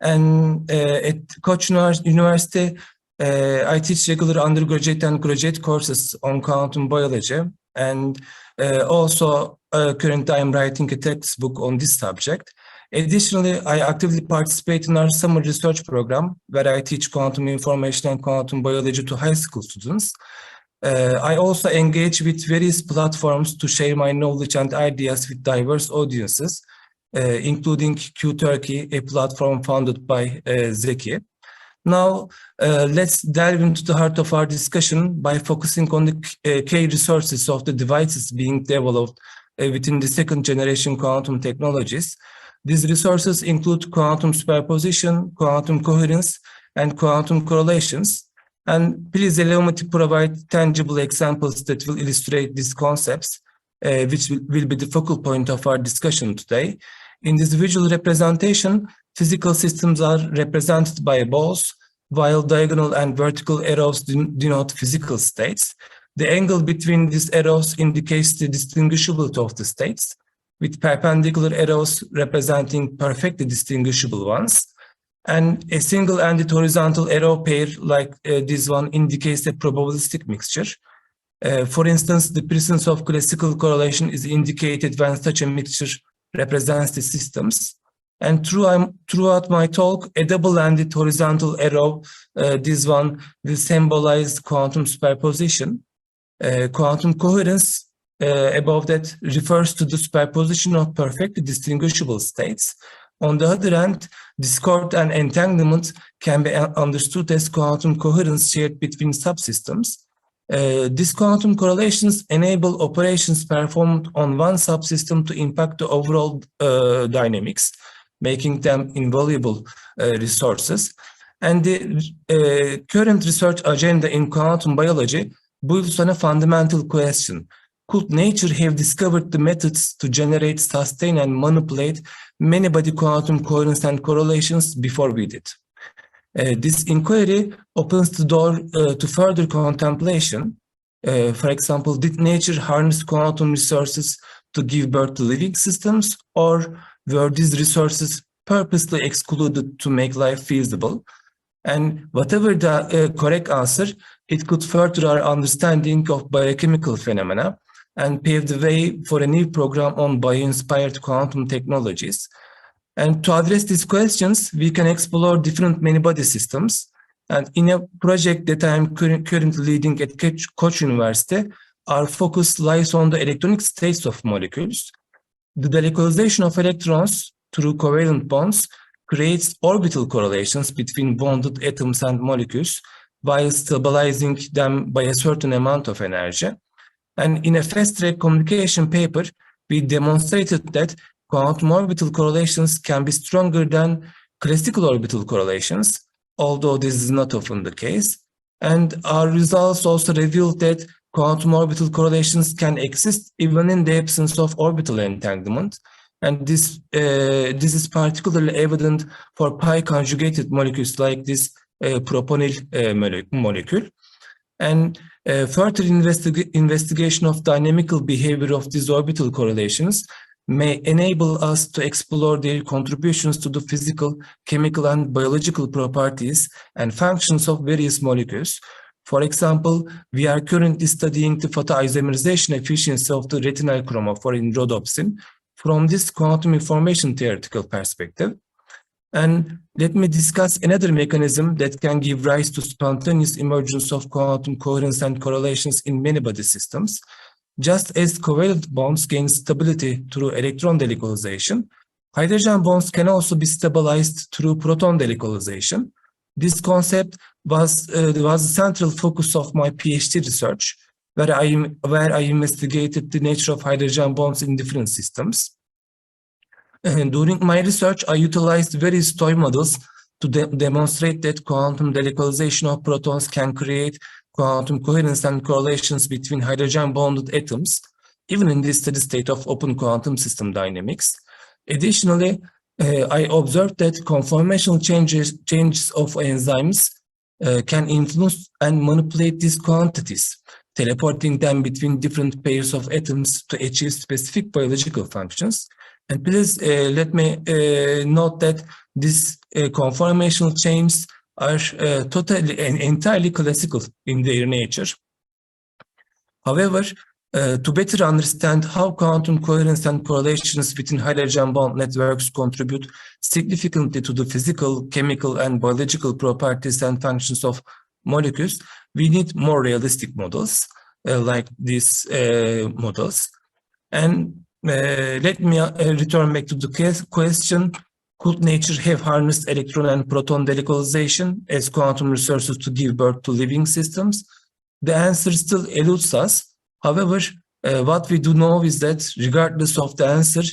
And at Koç University, I teach regular undergraduate and graduate courses on quantum biology, and also currently I'm writing a textbook on this subject. Additionally, I actively participate in our summer research program where I teach quantum information and quantum biology to high school students. I also engage with various platforms to share my knowledge and ideas with diverse audiences, including Q-Turkey, a platform founded by Zeki. Now, let's delve into the heart of our discussion by focusing on the key resources of the devices being developed within the second generation quantum technologies. These resources include quantum superposition, quantum coherence, and quantum correlations. And please allow me to provide tangible examples that will illustrate these concepts, which will be the focal point of our discussion today. In this visual representation, physical systems are represented by balls, while diagonal and vertical arrows denote physical states. The angle between these arrows indicates the distinguishability of the states, with perpendicular arrows representing perfectly distinguishable ones. And a single-ended horizontal arrow pair like this one indicates a probabilistic mixture. For instance, the presence of classical correlation is indicated when such a mixture represents the systems. And throughout my talk, a double-ended horizontal arrow, this one, will symbolize quantum superposition. Quantum coherence, above that, refers to the superposition of perfectly distinguishable states. On the other hand, discord and entanglement can be understood as quantum coherence shared between subsystems. These quantum correlations enable operations performed on one subsystem to impact the overall dynamics, making them invaluable resources. And the current research agenda in quantum biology builds on a fundamental question. Could nature have discovered the methods to generate, sustain, and manipulate many-body quantum coherence and correlations before we did? This inquiry opens the door to further contemplation. For example, did nature harness quantum resources to give birth to living systems, or were these resources purposely excluded to make life feasible? And whatever the correct answer, it could further our understanding of biochemical phenomena and pave the way for a new program on bio-inspired quantum technologies. And to address these questions, we can explore different many-body systems. And in a project that I'm currently leading at Koç University, our focus lies on the electronic states of molecules. The delocalization of electrons through covalent bonds creates orbital correlations between bonded atoms and molecules while stabilizing them by a certain amount of energy. And in a fast-track communication paper, we demonstrated that quantum orbital correlations can be stronger than classical orbital correlations, although this is not often the case. And our results also revealed that quantum orbital correlations can exist even in the absence of orbital entanglement. And this is particularly evident for pi-conjugated molecules like this proponyl molecule. And further investigation of dynamical behavior of these orbital correlations may enable us to explore their contributions to the physical, chemical, and biological properties and functions of various molecules. For example, we are currently studying the photoisomerization efficiency of the retinyl chromophore in rhodopsin from this quantum information theoretical perspective. And let me discuss another mechanism that can give rise to spontaneous emergence of quantum coherence and correlations in many-body systems. Just as covalent bonds gain stability through electron delocalization, hydrogen bonds can also be stabilized through proton delocalization. This concept was the central focus of my PhD research, where I investigated the nature of hydrogen bonds in different systems. And during my research, I utilized various toy models to demonstrate that quantum delocalization of protons can create quantum coherence and correlations between hydrogen-bonded atoms, even in the steady state of open quantum system dynamics. Additionally, I observed that conformational changes of enzymes can influence and manipulate these quantities. teleporting them between different pairs of atoms to achieve specific biological functions. And please let me note that these conformational chains are totally and entirely classical in their nature. However, to better understand how quantum coherence and correlations within hydrogen bond networks contribute significantly to the physical, chemical, and biological properties and functions of molecules, we need more realistic models like these models. And let me return back to the question, could nature have harnessed electron and proton delocalization as quantum resources to give birth to living systems? The answer still eludes us. However, what we do know is that regardless of the answer,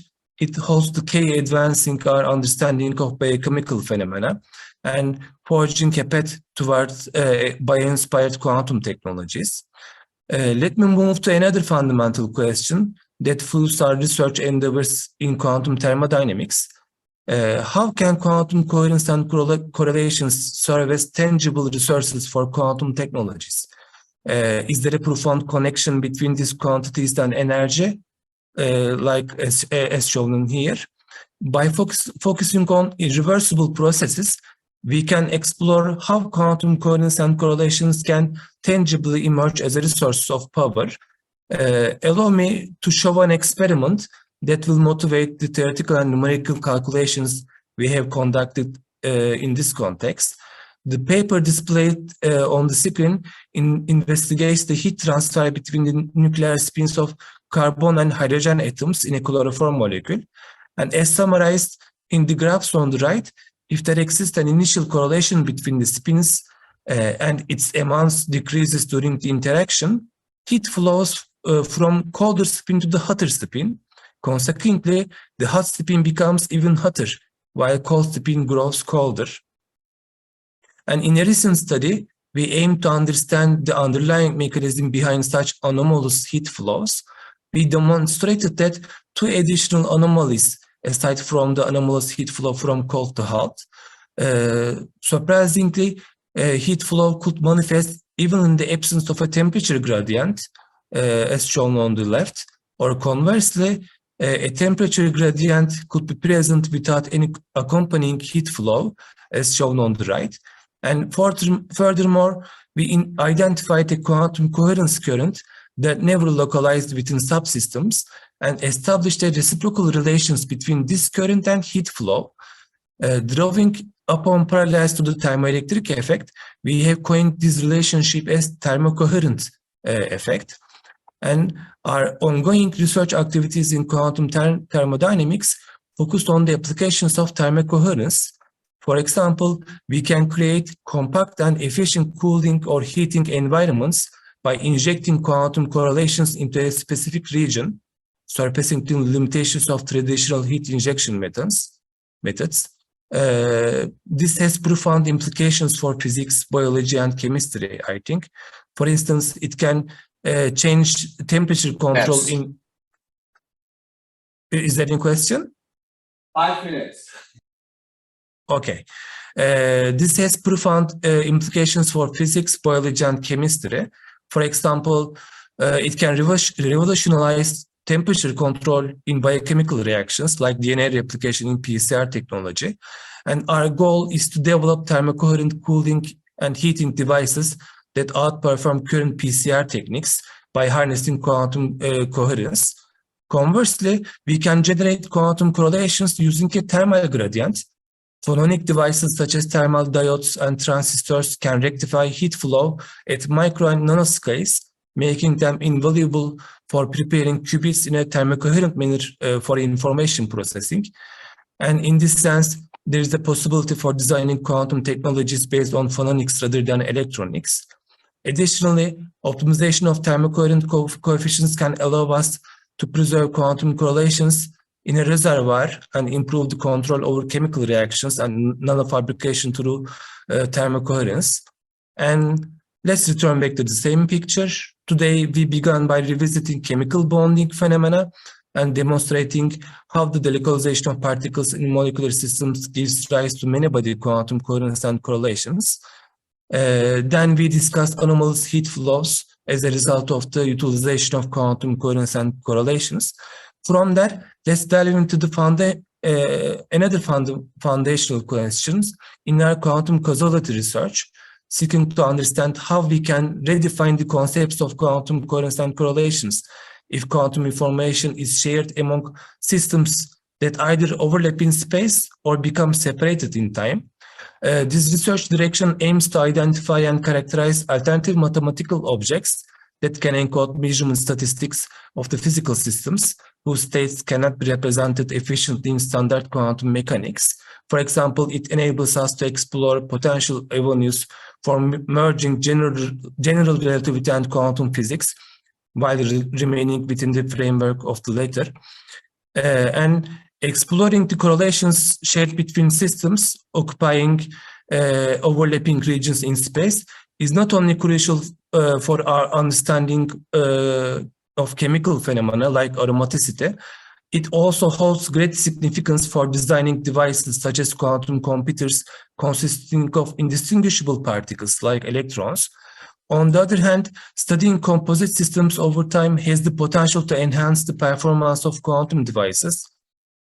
it holds the key advancing our understanding of biochemical phenomena and forging a path towards bio-inspired quantum technologies. Let me move to another fundamental question that fuels our research endeavors in quantum thermodynamics. How can quantum coherence and correlations serve as tangible resources for quantum technologies? Is there a profound connection between these quantities and energy, like as shown in here? By focusing on irreversible processes, we can explore how quantum coherence and correlations can tangibly emerge as a resource of power. Allow me to show an experiment that will motivate the theoretical and numerical calculations we have conducted in this context. The paper displayed on the screen investigates the heat transfer between the nuclear spins of carbon and hydrogen atoms in a chloroform molecule. And as summarized in the graphs on the right, if there exists an initial correlation between the spins and its amounts decreases during the interaction, heat flows from colder spin to the hotter spin. Consequently, the hot spin becomes even hotter, while cold spin grows colder. And in a recent study, we aim to understand the underlying mechanism behind such anomalous heat flows. We demonstrated that two additional anomalies, aside from the anomalous heat flow from cold to hot, surprisingly, heat flow could manifest even in the absence of a temperature gradient, as shown on the left, or conversely, a temperature gradient could be present without any accompanying heat flow, as shown on the right. And furthermore, we identified a quantum coherence current that never localized within subsystems and established a reciprocal relations between this current and heat flow. Drawing upon parallels to the thermoelectric effect, we have coined this relationship as thermocoherent effect. And our ongoing research activities in quantum thermodynamics focused on the applications of thermocoherence. For example, we can create compact and efficient cooling or heating environments by injecting quantum correlations into a specific region, surpassing the limitations of traditional heat injection methods. This has profound implications for physics, biology, and chemistry, I think. For instance, it can change temperature control in... Is that in question? 5 minutes. Okay. This has profound implications for physics, biology, and chemistry. For example, it can revolutionize temperature control in biochemical reactions like DNA replication in PCR technology. And our goal is to develop thermocoherent cooling and heating devices that outperform current PCR techniques by harnessing quantum coherence. Conversely, we can generate quantum correlations using a thermal gradient. Photonic devices such as thermal diodes and transistors can rectify heat flow at micro and nanoscales, making them invaluable for preparing qubits in a thermocoherent manner for information processing. And in this sense, there is a possibility for designing quantum technologies based on photonics rather than electronics. Additionally, optimization of thermocoherent coefficients can allow us to preserve quantum correlations in a reservoir and improve the control over chemical reactions and nanofabrication through thermocoherence. And let's return back to the same picture. Today, we began by revisiting chemical bonding phenomena and demonstrating how the delocalization of particles in molecular systems gives rise to many-body quantum coherence and correlations. Then we discussed anomalous heat flows as a result of the utilization of quantum coherence and correlations. From there, let's delve into the another foundational questions in our quantum causality research, seeking to understand how we can redefine the concepts of quantum coherence and correlations if quantum information is shared among systems that either overlap in space or become separated in time. This research direction aims to identify and characterize alternative mathematical objects that can encode measurement statistics of the physical systems whose states cannot be represented efficiently in standard quantum mechanics. For example, it enables us to explore potential avenues for merging general relativity and quantum physics while remaining within the framework of the latter. And exploring the correlations shared between systems occupying overlapping regions in space is not only crucial for our understanding of chemical phenomena like aromaticity, it also holds great significance for designing devices such as quantum computers consisting of indistinguishable particles like electrons. On the other hand, studying composite systems over time has the potential to enhance the performance of quantum devices,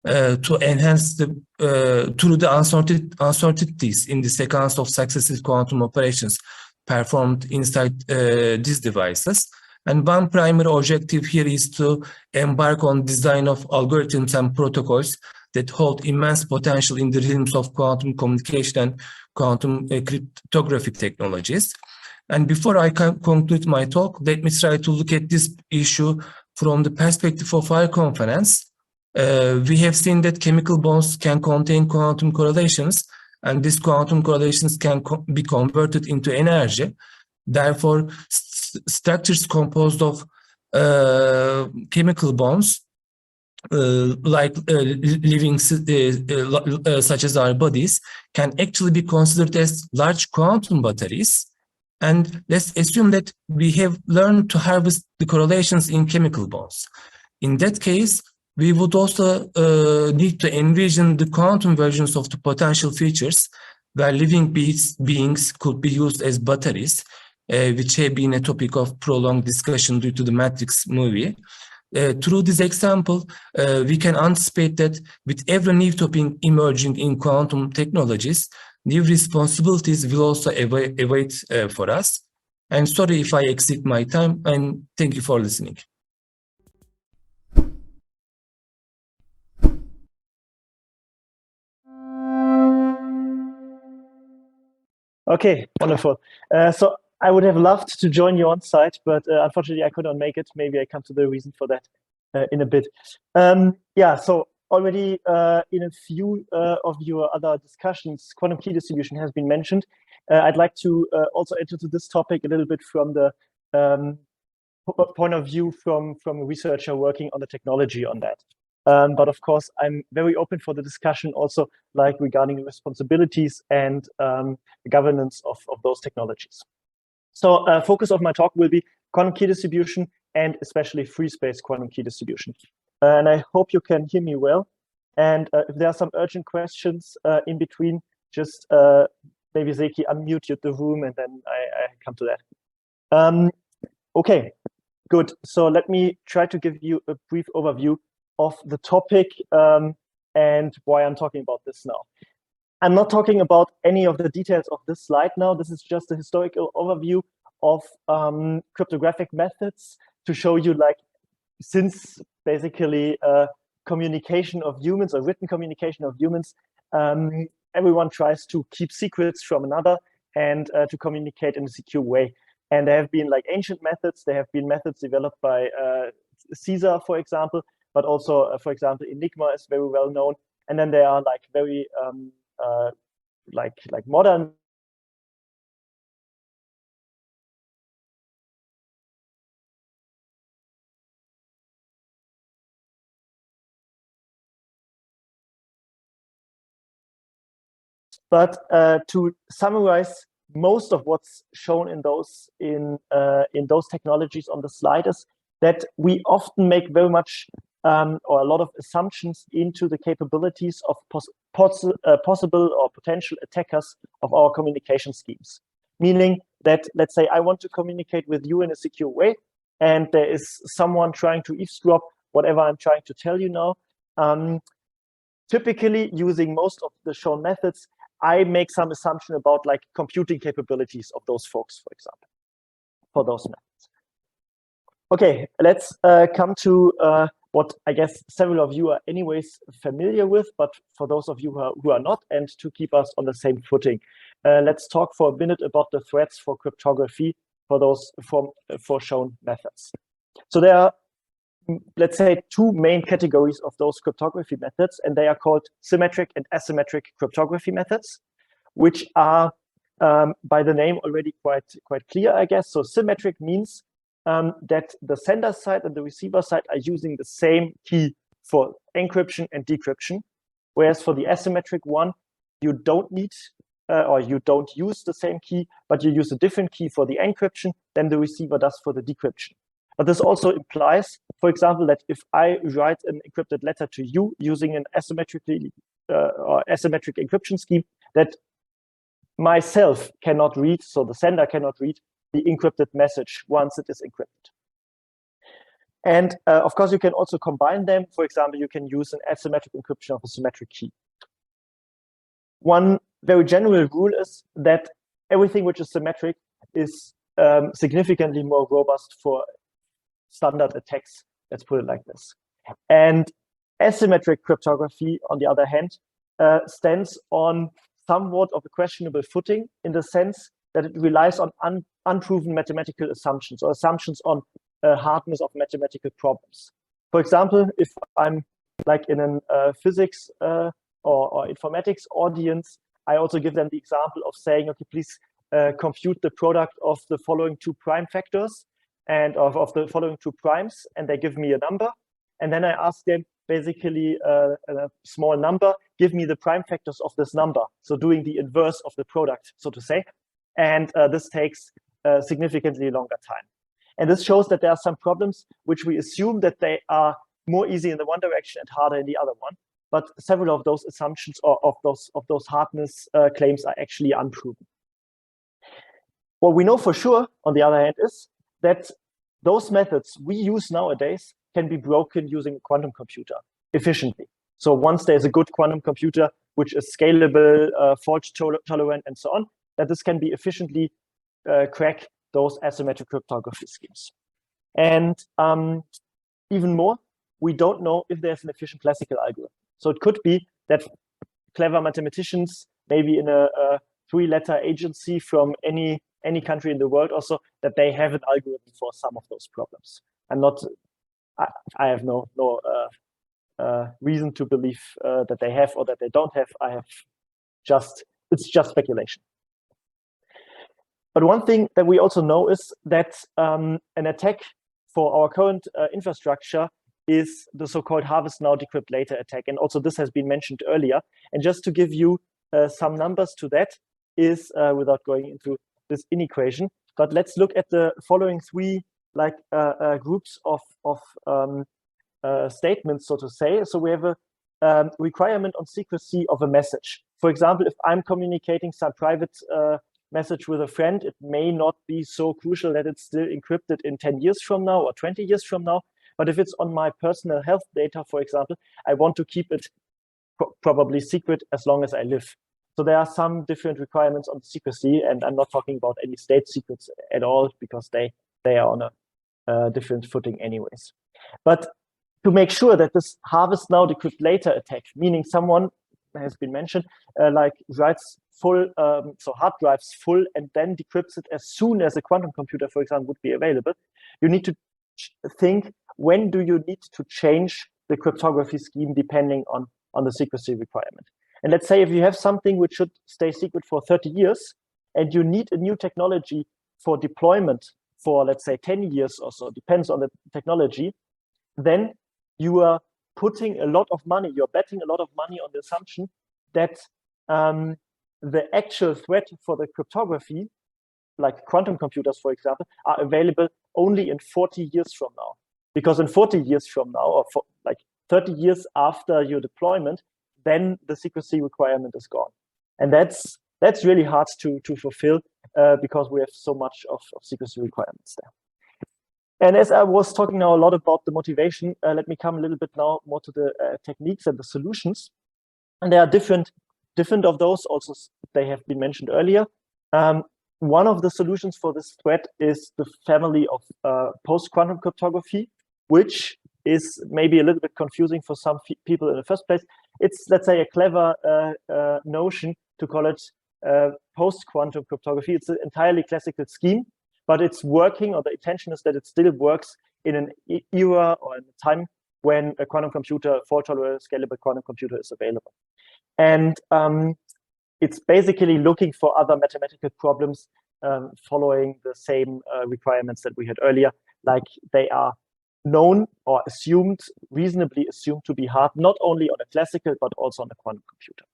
to enhance through the uncertainties in the sequence of successive quantum operations performed inside these devices. And one primary objective here is to embark on design of algorithms and protocols that hold immense potential in the realms of quantum communication and quantum cryptography technologies. And before I conclude my talk, let me try to look at this issue from the perspective of our conference. We have seen that chemical bonds can contain quantum correlations, and these quantum correlations can be converted into energy. Therefore, structures composed of chemical bonds, like living such as our bodies, can actually be considered as large quantum batteries. And let's assume that we have learned to harvest the correlations in chemical bonds. In that case, we would also need to envision the quantum versions of the potential features where living beings could be used as batteries, which have been a topic of prolonged discussion due to the Matrix movie. Through this example, we can anticipate that with every new topic emerging in quantum technologies, new responsibilities will also await for us. And sorry if I exceed my time, and thank you for listening. Okay, wonderful. So I would have loved to join you on site, but unfortunately I could not make it. Maybe I come to the reason for that in a bit. Yeah, so already in a few of your other discussions, quantum key distribution has been mentioned. I'd like to also enter to this topic a little bit from the point of view from a researcher working on the technology on that. But of course, I'm very open for the discussion also, like regarding the responsibilities and the governance of those technologies. So focus of my talk will be quantum key distribution and especially free space quantum key distribution. And I hope you can hear me well. And if there are some urgent questions in between, just maybe Zeki unmute the room and then I come to that. Okay, good. So let me try to give you a brief overview of the topic and why I'm talking about this now. I'm not talking about any of the details of this slide now. This is just a historical overview of cryptographic methods to show you, like, since basically communication of humans or written communication of humans, everyone tries to keep secrets from another and to communicate in a secure way. And there have been like ancient methods. There have been methods developed by Caesar, for example, but also, for example, Enigma is very well known. And then there are like very like modern but to summarize most of what's shown in those technologies on the slide is that we often make very much or a lot of assumptions into the capabilities of possible or potential attackers of our communication schemes. Meaning that, let's say, I want to communicate with you in a secure way, and there is someone trying to eavesdrop whatever I'm trying to tell you now. Typically, using most of the shown methods, I make some assumption about like computing capabilities of those folks, for example, for those methods. Okay, let's come to what I guess several of you are anyways familiar with, but for those of you who are not, and to keep us on the same footing, let's talk for a minute about the threats for cryptography for those for shown methods. So there are, let's say, two main categories of those cryptography methods, and they are called symmetric and asymmetric cryptography methods, which are by the name already quite clear, I guess. So symmetric means that the sender side and the receiver side are using the same key for encryption and decryption, whereas for the asymmetric one, you don't need or you don't use the same key, but you use a different key for the encryption than the receiver does for the decryption. But this also implies, for example, that if I write an encrypted letter to you using an asymmetric encryption scheme, that myself cannot read, so the sender cannot read the encrypted message once it is encrypted. And of course, you can also combine them. For example, you can use an asymmetric encryption of a symmetric key. One very general rule is that everything which is symmetric is significantly more robust for standard attacks, let's put it like this. And asymmetric cryptography, on the other hand, stands on somewhat of a questionable footing in the sense that it relies on unproven mathematical assumptions or assumptions on hardness of mathematical problems. For example, if I'm like in a physics or informatics audience, I also give them the example of saying, okay, please compute the product of the following two prime factors and of the following two primes, and they give me a number. And then I ask them basically a small number, give me the prime factors of this number. So doing the inverse of the product, so to say. And this takes significantly longer time. And this shows that there are some problems which we assume that they are more easy in the one direction and harder in the other one. But several of those assumptions or of those hardness claims are actually unproven. What we know for sure, on the other hand, is that those methods we use nowadays can be broken using a quantum computer efficiently. So once there's a good quantum computer, which is scalable, fault tolerant, and so on, that this can be efficiently crack those asymmetric cryptography schemes. And even more, we don't know if there's an efficient classical algorithm. So it could be that clever mathematicians, maybe in a three-letter agency from any country in the world also, that they have an algorithm for some of those problems. I have no reason to believe that they have or that they don't have. It's just speculation. But one thing that we also know is that an attack for our current infrastructure is the so-called harvest now, decrypt later attack. And also this has been mentioned earlier. And just to give you some numbers to that is, without going into this inequation, but let's look at the following three groups of statements, so to say. So we have a requirement on secrecy of a message. For example, if I'm communicating some private message with a friend, it may not be so crucial that it's still encrypted in 10 years from now or 20 years from now. But if it's on my personal health data, for example, I want to keep it probably secret as long as I live. So there are some different requirements on secrecy, and I'm not talking about any state secrets at all because they are on a different footing anyways. But to make sure that this harvest now, decrypt later attack, meaning someone has been mentioned, writes full, so hard drives full and then decrypts it as soon as a quantum computer, for example, would be available, you need to think, when do you need to change the cryptography scheme depending on the secrecy requirement? And let's say if you have something which should stay secret for 30 years and you need a new technology for deployment for, let's say, 10 years or so, depends on the technology, then you are putting a lot of money, you're betting a lot of money on the assumption that the actual threat for the cryptography, like quantum computers, for example, are available only in 40 years from now. Because in 40 years from now, or for like 30 years after your deployment, then the secrecy requirement is gone. And that's That's really hard to fulfill because we have so much of secrecy requirements there. And as I was talking now a lot about the motivation, let me come a little bit now more to the techniques and the solutions. And there are different of those. Also, they have been mentioned earlier. One of the solutions for this threat is the family of post-quantum cryptography, which is maybe a little bit confusing for some people in the first place. It's, let's say, a clever notion to call it post-quantum cryptography. It's an entirely classical scheme, but it's working, or the intention is that it still works in an era or in a time when a quantum computer, fault-tolerant, scalable quantum computer is available. And it's basically looking for other mathematical problems following the same requirements that we had earlier, like they are known or assumed, reasonably assumed to be hard, not only on a classical, but also on a quantum computer.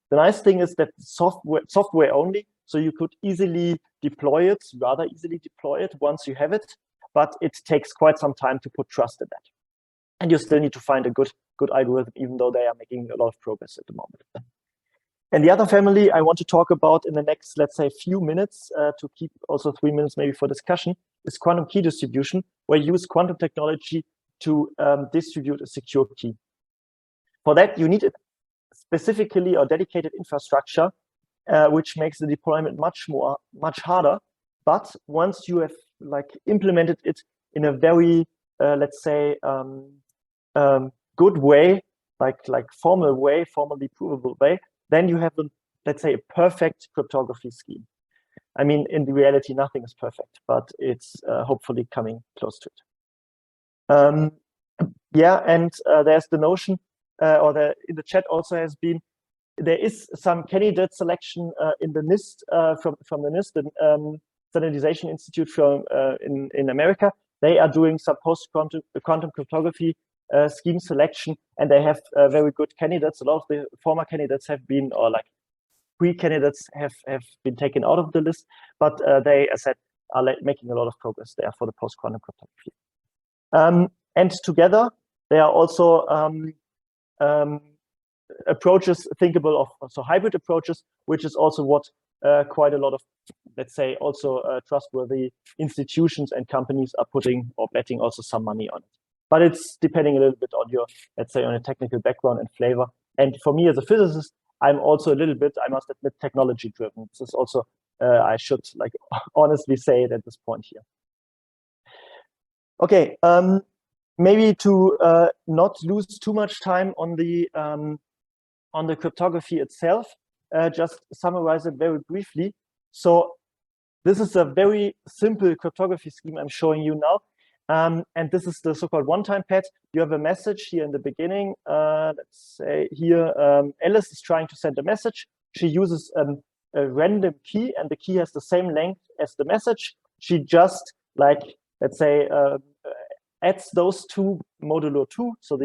The nice thing is that software only, so you could easily deploy it, rather easily deploy it once you have it, but it takes quite some time to put trust in that. And you still need to find a good algorithm, even though they are making a lot of progress at the moment. And the other family I want to talk about in the next, let's say, few minutes, to keep also 3 minutes maybe for discussion, is quantum key distribution, where you use quantum technology to distribute a secure key. For that, you need a specifically or dedicated infrastructure, which makes the deployment much harder. But once you have implemented it in a very, let's say, good way, formally provable way, then you have, let's say, a perfect cryptography scheme. I mean, in reality, nothing is perfect, but it's hopefully coming close to it. Yeah, and there's the notion, in the chat also has been, there is some candidate selection in the NIST, from the NIST, the Standardization Institute in America. They are doing some post-quantum cryptography scheme selection, and they have very good candidates. A lot of the former candidates have been, or pre-candidates have been taken out of the list, but they, as I said, are making a lot of progress there for the post-quantum cryptography. And together, there are also approaches thinkable of, so hybrid approaches, which is also what quite a lot of, let's say, also trustworthy institutions and companies are putting or betting also some money on it. But it's depending a little bit on your, let's say, on a technical background and flavor. And for me as a physicist, I'm also a little bit, I must admit, technology driven. This is also, I should honestly say it at this point here. Okay, maybe to not lose too much time on the cryptography itself, just summarize it very briefly. So this is a very simple cryptography scheme I'm showing you now. And this is the so-called one-time pad. You have a message here in the beginning. Let's say here, Alice is trying to send a message. She uses a random key, and the key has the same length as the message. She just, let's say, adds those two modulo 2. So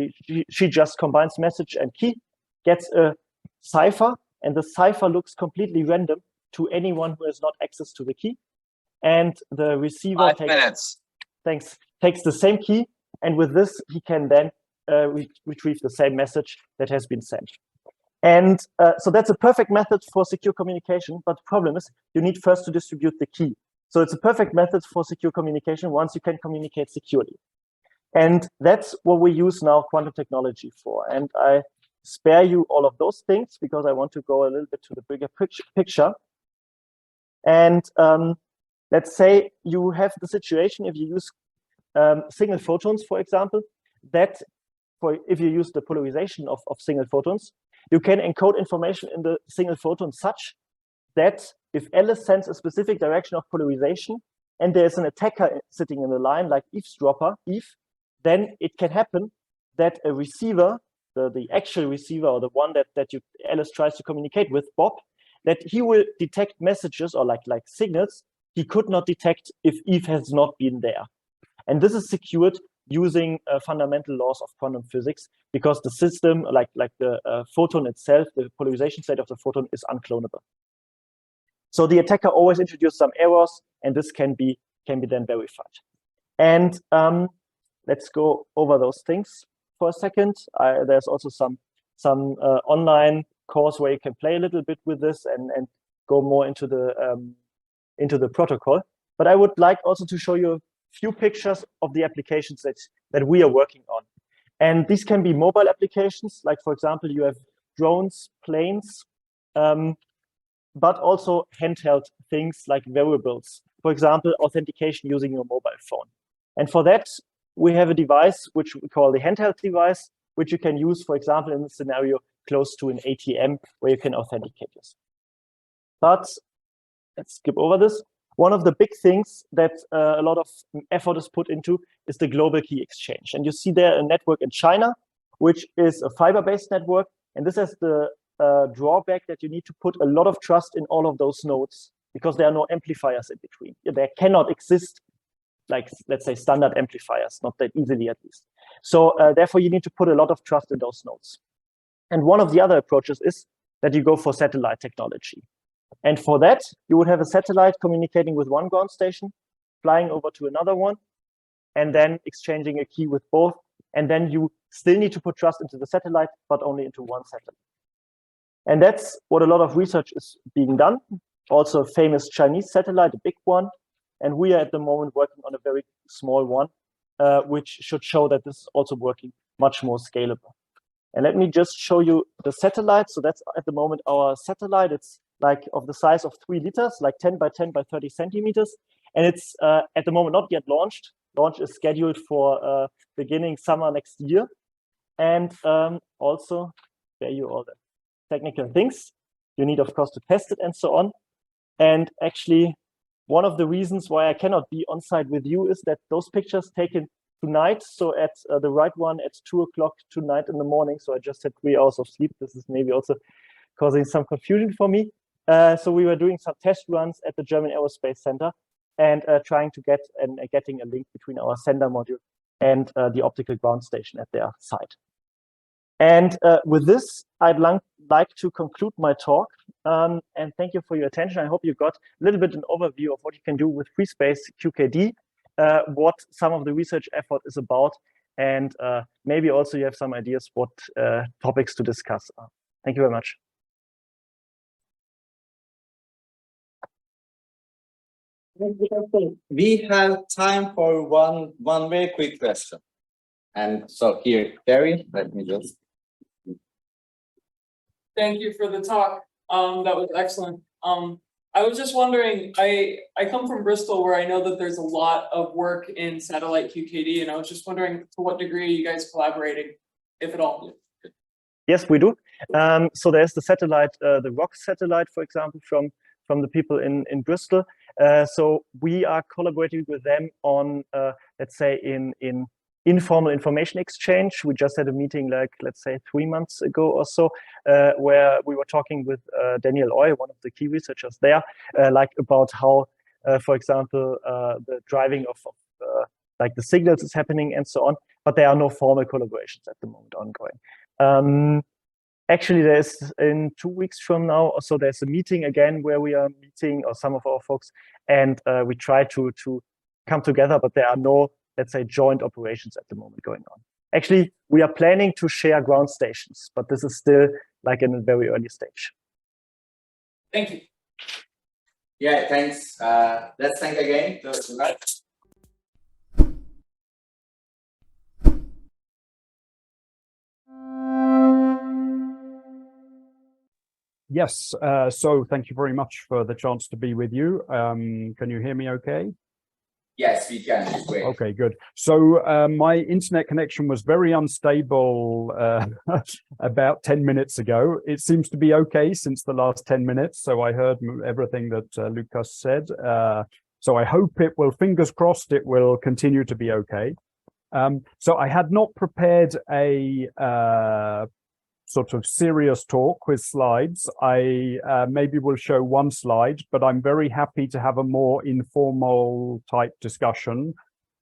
she just combines message and key, gets a cipher, and the cipher looks completely random to anyone who has not access to the key. And the receiver takes the same key, and with this, he can then retrieve the same message that has been sent. And so that's a perfect method for secure communication, but the problem is you need first to distribute the key. So it's a perfect method for secure communication once you can communicate securely. And that's what we use now quantum technology for. And I spare you all of those things because I want to go a little bit to the bigger picture. And let's say you have the situation, if you use single photons, for example, that if you use the polarization of single photons, you can encode information in the single photon such that if Alice sends a specific direction of polarization and there's an attacker sitting in the line, like eavesdropper, Eve, then it can happen that a receiver, the actual receiver, or the one that Alice tries to communicate with, Bob, that he will detect messages or like signals he could not detect if Eve has not been there. And this is secured using fundamental laws of quantum physics, because the system, like the photon itself, the polarization state of the photon, is unclonable. So the attacker always introduces some errors, and this can be then verified. And let's go over those things for a second. There's also some online course where you can play a little bit with this and go more into the protocol. But I would like also to show you a few pictures of the applications that we are working on. And these can be mobile applications, like for example, you have drones, planes, but also handheld things like variables. For example, authentication using your mobile phone. And for that, we have a device which we call the handheld device, which you can use, for example, in a scenario close to an ATM where you can authenticate yourself. But let's skip over this. One of the big things that a lot of effort is put into is the global key exchange. And you see there a network in China, which is a fiber-based network. And this has the drawback that you need to put a lot of trust in all of those nodes because there are no amplifiers in between. There cannot exist, like, let's say, standard amplifiers, not that easily at least. So therefore, you need to put a lot of trust in those nodes. And one of the other approaches is that you go for satellite technology. And for that, you would have a satellite communicating with one ground station, flying over to another one, and then exchanging a key with both. And then you still need to put trust into the satellite, but only into one satellite. And that's what a lot of research is being done. Also a famous Chinese satellite, a big one. And we are at the moment working on a very small one, which should show that this is also working much more scalable. And let me just show you the satellite. So that's at the moment our satellite. It's like of the size of 3 liters, like 10 by 10 by 30 centimeters. And it's at the moment not yet launched. Launch is scheduled for beginning summer next year. And also, there you all the technical things. You need, of course, to test it and so on. And actually, one of the reasons why I cannot be on site with you is that those pictures taken tonight. So at the right one at 2 o'clock tonight in the morning. So I just had 3 hours of sleep. This is maybe also causing some confusion for me. So we were doing some test runs at the German Aerospace Center and trying to get and getting a link between our sender module and the optical ground station at their site. And with this, I'd like to conclude my talk. And thank you for your attention. I hope you got a little bit an overview of what you can do with free space QKD, what some of the research effort is about, and maybe also you have some ideas what topics to discuss. Thank you very much. We have time for one very quick question. And so here, Terry, let me just. Thank you for the talk. That was excellent. I was just wondering, I come from Bristol where I know that there's a lot of work in satellite QKD, and I was just wondering to what degree are you guys collaborating, if at all? Yes, we do. So there's the satellite, the ROC satellite, for example, from the people in Bristol. So we are collaborating with them on, let's say, in informal information exchange. We just had a meeting, like, let's say 3 months ago or so, where we were talking with Daniel Oy, one of the key researchers there, like about how, for example, the driving of like the signals is happening and so on, but there are no formal collaborations at the moment ongoing. Actually, there's in 2 weeks from now or so, there's a meeting again where we are meeting, or some of our folks, and we try to come together, but there are no, let's say, joint operations at the moment going on. Actually, we are planning to share ground stations, but this is still like in a very early stage. Thank you. Yeah, thanks. Let's thank again. Yes, so thank you very much for the chance to be with you. Can you hear me okay? Yes, we can. Great. Okay, good. So my internet connection was very unstable about 10 minutes ago. It seems to be okay since the last 10 minutes. So I heard everything that Lukas said. So I hope it will, fingers crossed, it will continue to be okay. So I had not prepared a sort of serious talk with slides. I maybe will show one slide, but I'm very happy to have a more informal type discussion.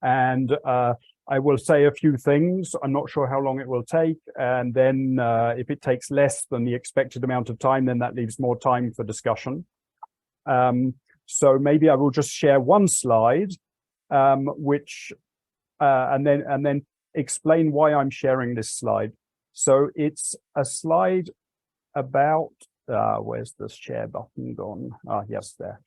And I will say a few things. I'm not sure how long it will take. And then if it takes less than the expected amount of time, then that leaves more time for discussion. So maybe I will just share one slide, which and then explain why I'm sharing this slide. So it's a slide about where's the share button gone? Ah, yes, there.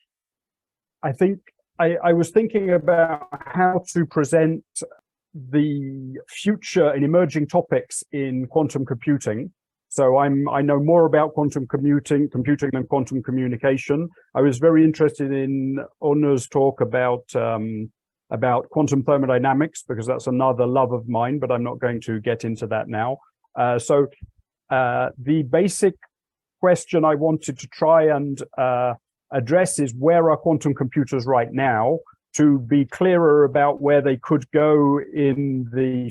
I think I was thinking about how to present the future and emerging topics in quantum computing. So I know more about quantum computing than quantum communication. I was very interested in Onur's talk about quantum thermodynamics, because that's another love of mine, but I'm not going to get into that now. So the basic question I wanted to try and address is, where are quantum computers right now, to be clearer about where they could go in the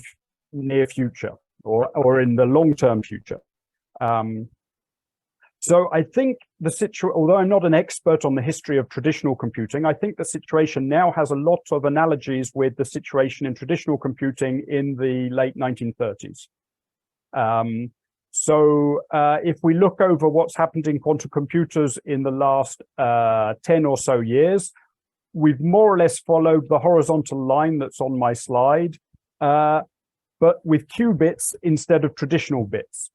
near future or in the long-term future. So I think although I'm not an expert on the history of traditional computing, I think the situation now has a lot of analogies with the situation in traditional computing in the late 1930s. So if we look over what's happened in quantum computers in the last 10 or so years, we've more or less followed the horizontal line that's on my slide, but with qubits instead of traditional bits.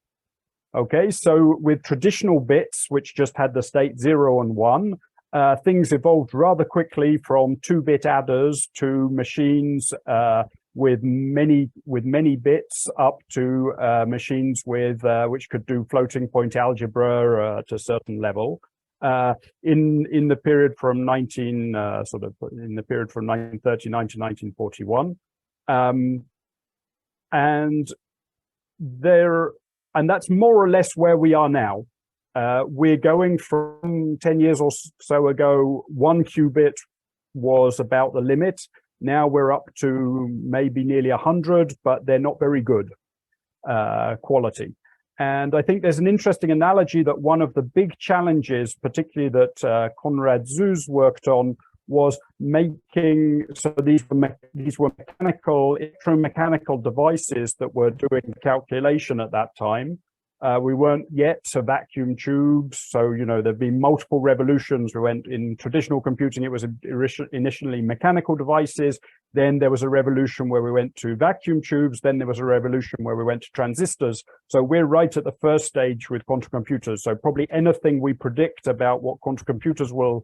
Okay, so with traditional bits, which just had the state 0 and 1, things evolved rather quickly from 2-bit adders to machines with many bits, up to machines with which could do floating point algebra to a certain level. In the period from 1939 to 1941, and that's more or less where we are now. We're going from 10 years or so ago, 1 qubit was about the limit. Now we're up to maybe nearly 100, but they're not very good quality. And I think there's an interesting analogy that one of the big challenges, particularly that Konrad Zuse worked on, was making, so these were electromechanical devices that were doing calculation at that time. We weren't yet to vacuum tubes, so there've been multiple revolutions. We went in traditional computing, it was initially mechanical devices, then there was a revolution where we went to vacuum tubes, then there was a revolution where we went to transistors. So we're right at the first stage with quantum computers. So probably anything we predict about what quantum computers will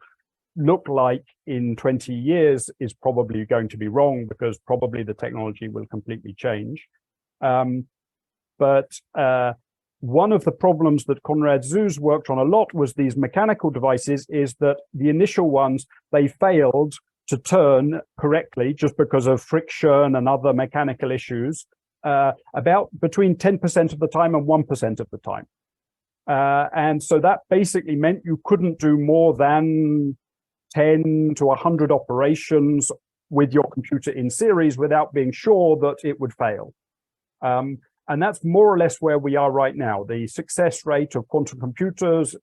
look like in 20 years is probably going to be wrong, because probably the technology will completely change. One of the problems that Konrad Zuse worked on a lot was these mechanical devices, is that the initial ones, they failed to turn correctly just because of friction and other mechanical issues, about between 10% of the time and 1% of the time. And so that basically meant you couldn't do more than 10 to 100 operations with your computer in series without being sure that it would fail. And that's more or less where we are right now. The success rate of quantum computers,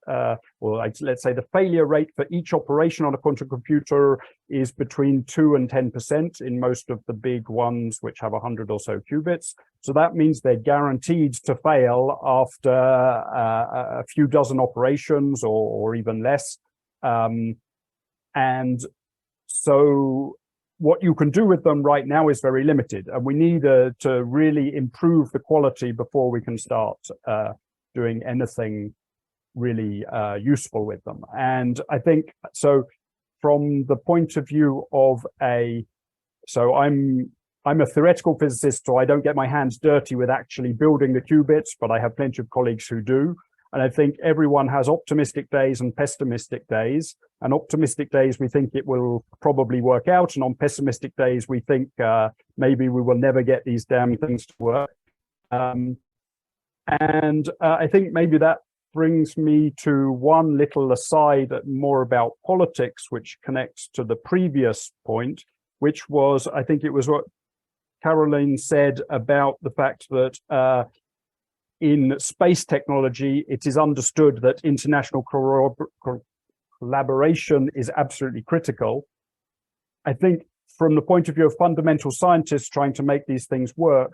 let's say the failure rate for each operation on a quantum computer is between 2 and 10% in most of the big ones, which have 100 or so qubits. So that means they're guaranteed to fail after a few dozen operations or even less. And so what you can do with them right now is very limited, and we need to really improve the quality before we can start doing anything really useful with them. And I think, so from the point of view of I'm a theoretical physicist, so I don't get my hands dirty with actually building the qubits, but I have plenty of colleagues who do. And I think everyone has optimistic days and pessimistic days. And optimistic days, we think it will probably work out. And on pessimistic days, we think maybe we will never get these damn things to work. I think maybe that brings me to one little aside more about politics, which connects to the previous point, which was, I think it was what Caroline said about the fact that in space technology, it is understood that international collaboration is absolutely critical. I think from the point of view of fundamental scientists trying to make these things work,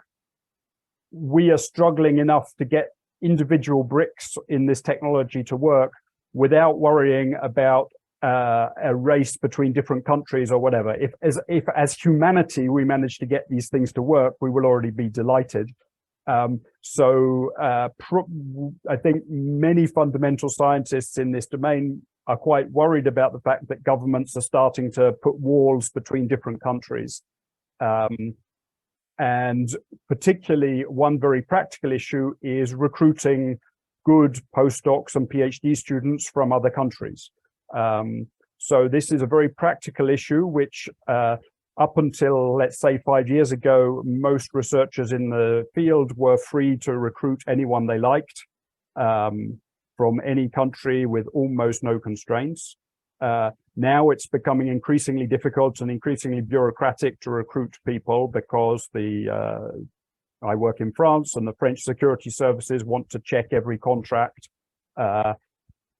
we are struggling enough to get individual bricks in this technology to work without worrying about a race between different countries or whatever. If as humanity we manage to get these things to work, we will already be delighted. I think many fundamental scientists in this domain are quite worried about the fact that governments are starting to put walls between different countries. And particularly one very practical issue is recruiting good postdocs and PhD students from other countries. So this is a very practical issue, which up until, let's say, 5 years ago, most researchers in the field were free to recruit anyone they liked from any country with almost no constraints. Now it's becoming increasingly difficult and increasingly bureaucratic to recruit people because I work in France and the French security services want to check every contract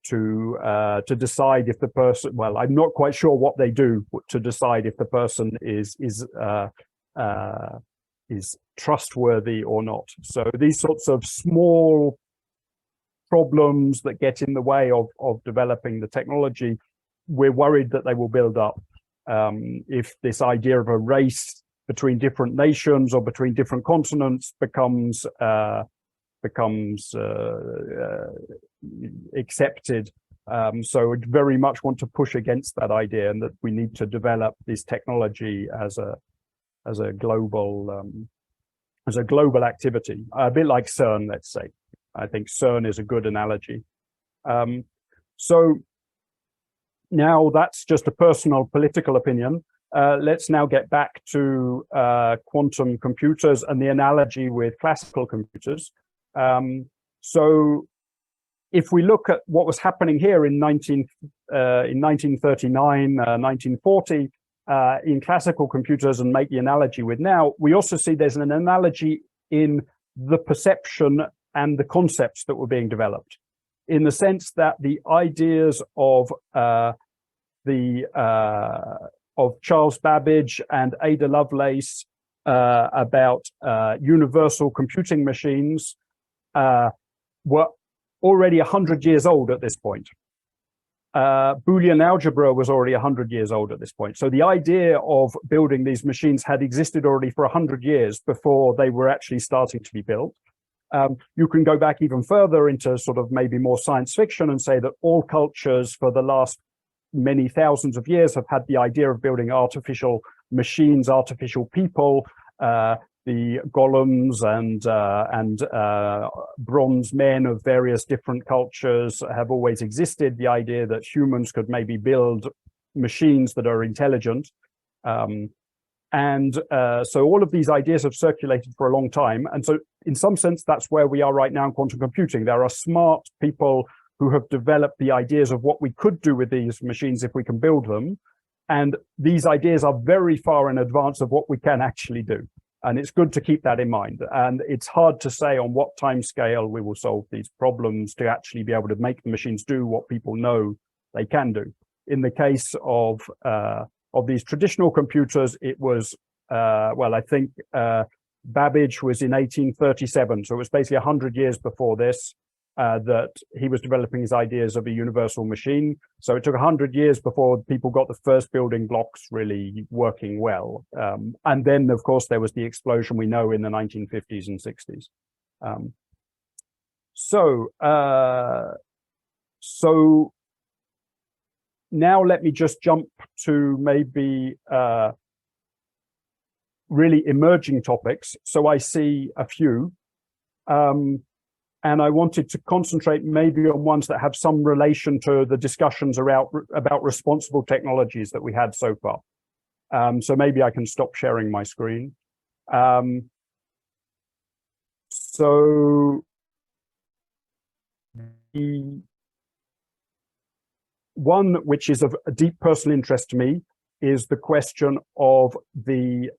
to decide if the person, well, I'm not quite sure what they do to decide if the person is trustworthy or not. So these sorts of small problems that get in the way of developing the technology, we're worried that they will build up if this idea of a race between different nations or between different continents becomes accepted. So we very much want to push against that idea, and that we need to develop this technology as a global activity, a bit like CERN, let's say. I think CERN is a good analogy. So now that's just a personal political opinion. Let's now get back to quantum computers and the analogy with classical computers. So if we look at what was happening here in 1939, 1940, in classical computers and make the analogy with now, we also see there's an analogy in the perception and the concepts that were being developed, in the sense that the ideas of Charles Babbage and Ada Lovelace about universal computing machines were already 100 years old at this point. Boolean algebra was already 100 years old at this point. So the idea of building these machines had existed already for 100 years before they were actually starting to be built. You can go back even further into sort of maybe more science fiction and say that all cultures for the last many thousands of years have had the idea of building artificial machines, artificial people. The golems and bronze men of various different cultures have always existed. The idea that humans could maybe build machines that are intelligent. So all of these ideas have circulated for a long time. And so in some sense, that's where we are right now in quantum computing. There are smart people who have developed the ideas of what we could do with these machines if we can build them. And these ideas are very far in advance of what we can actually do. And it's good to keep that in mind. And it's hard to say on what time scale we will solve these problems to actually be able to make the machines do what people know they can do. In the case of these traditional computers, it was, well, I think Babbage was in 1837. So it was basically 100 years before this that he was developing his ideas of a universal machine. So it took 100 years before people got the first building blocks really working well. And then, of course, there was the explosion we know in the 1950s and 60s. So now let me just jump to maybe really emerging topics. So I see a few. And I wanted to concentrate maybe on ones that have some relation to the discussions about responsible technologies that we had so far. So maybe I can stop sharing my screen. So the one which is of a deep personal interest to me is the question of the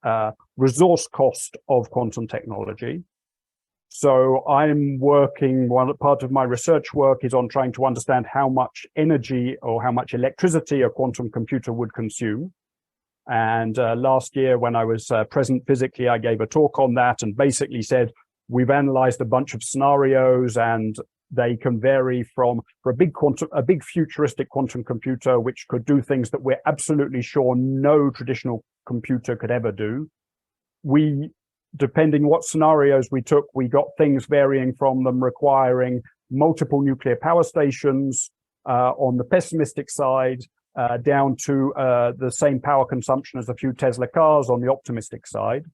resource cost of quantum technology. So I'm working, part of my research work is on trying to understand how much energy or how much electricity a quantum computer would consume. And last year when I was present physically, I gave a talk on that and basically said, we've analyzed a bunch of scenarios and they can vary from, for a big futuristic quantum computer, which could do things that we're absolutely sure no traditional computer could ever do. We depending what scenarios we took, we got things varying from them requiring multiple nuclear power stations on the pessimistic side, down to the same power consumption as a few Tesla cars on the optimistic side.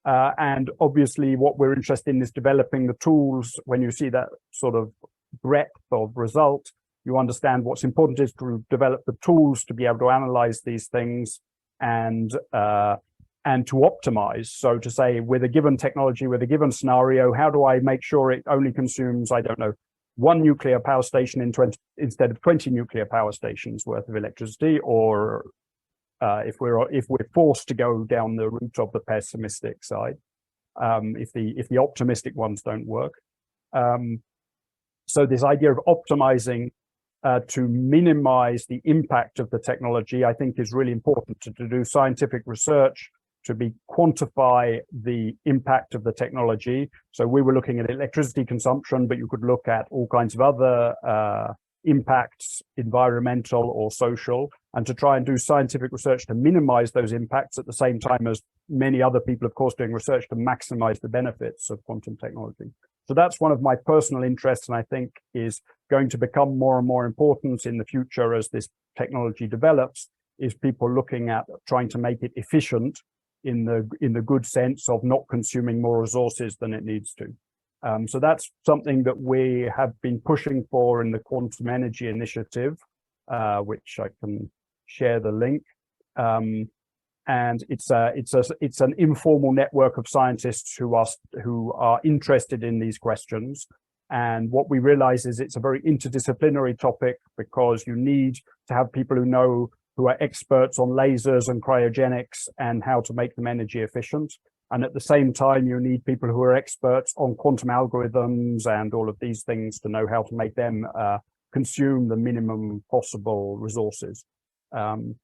And obviously what we're interested in is developing the tools. When you see that sort of breadth of result, you understand what's important is to develop the tools to be able to analyze these things and to optimize. So to say, with a given technology, with a given scenario, how do I make sure it only consumes, I don't know, 1 nuclear power station instead of 20 nuclear power stations worth of electricity, or if we're forced to go down the route of the pessimistic side, if the optimistic ones don't work. So this idea of optimizing to minimize the impact of the technology, I think, is really important to do scientific research, to quantify the impact of the technology. So we were looking at electricity consumption, but you could look at all kinds of other impacts, environmental or social, and to try and do scientific research to minimize those impacts at the same time as many other people, of course, doing research to maximize the benefits of quantum technology. So that's one of my personal interests, and I think is going to become more and more important in the future as this technology develops, is people looking at trying to make it efficient in the good sense of not consuming more resources than it needs to. So that's something that we have been pushing for in the Quantum Energy Initiative, which I can share the link. And it's an informal network of scientists who are interested in these questions. And what we realize is it's a very interdisciplinary topic, because you need to have people who are experts on lasers and cryogenics and how to make them energy efficient. And at the same time, you need people who are experts on quantum algorithms and all of these things to know how to make them consume the minimum possible resources. And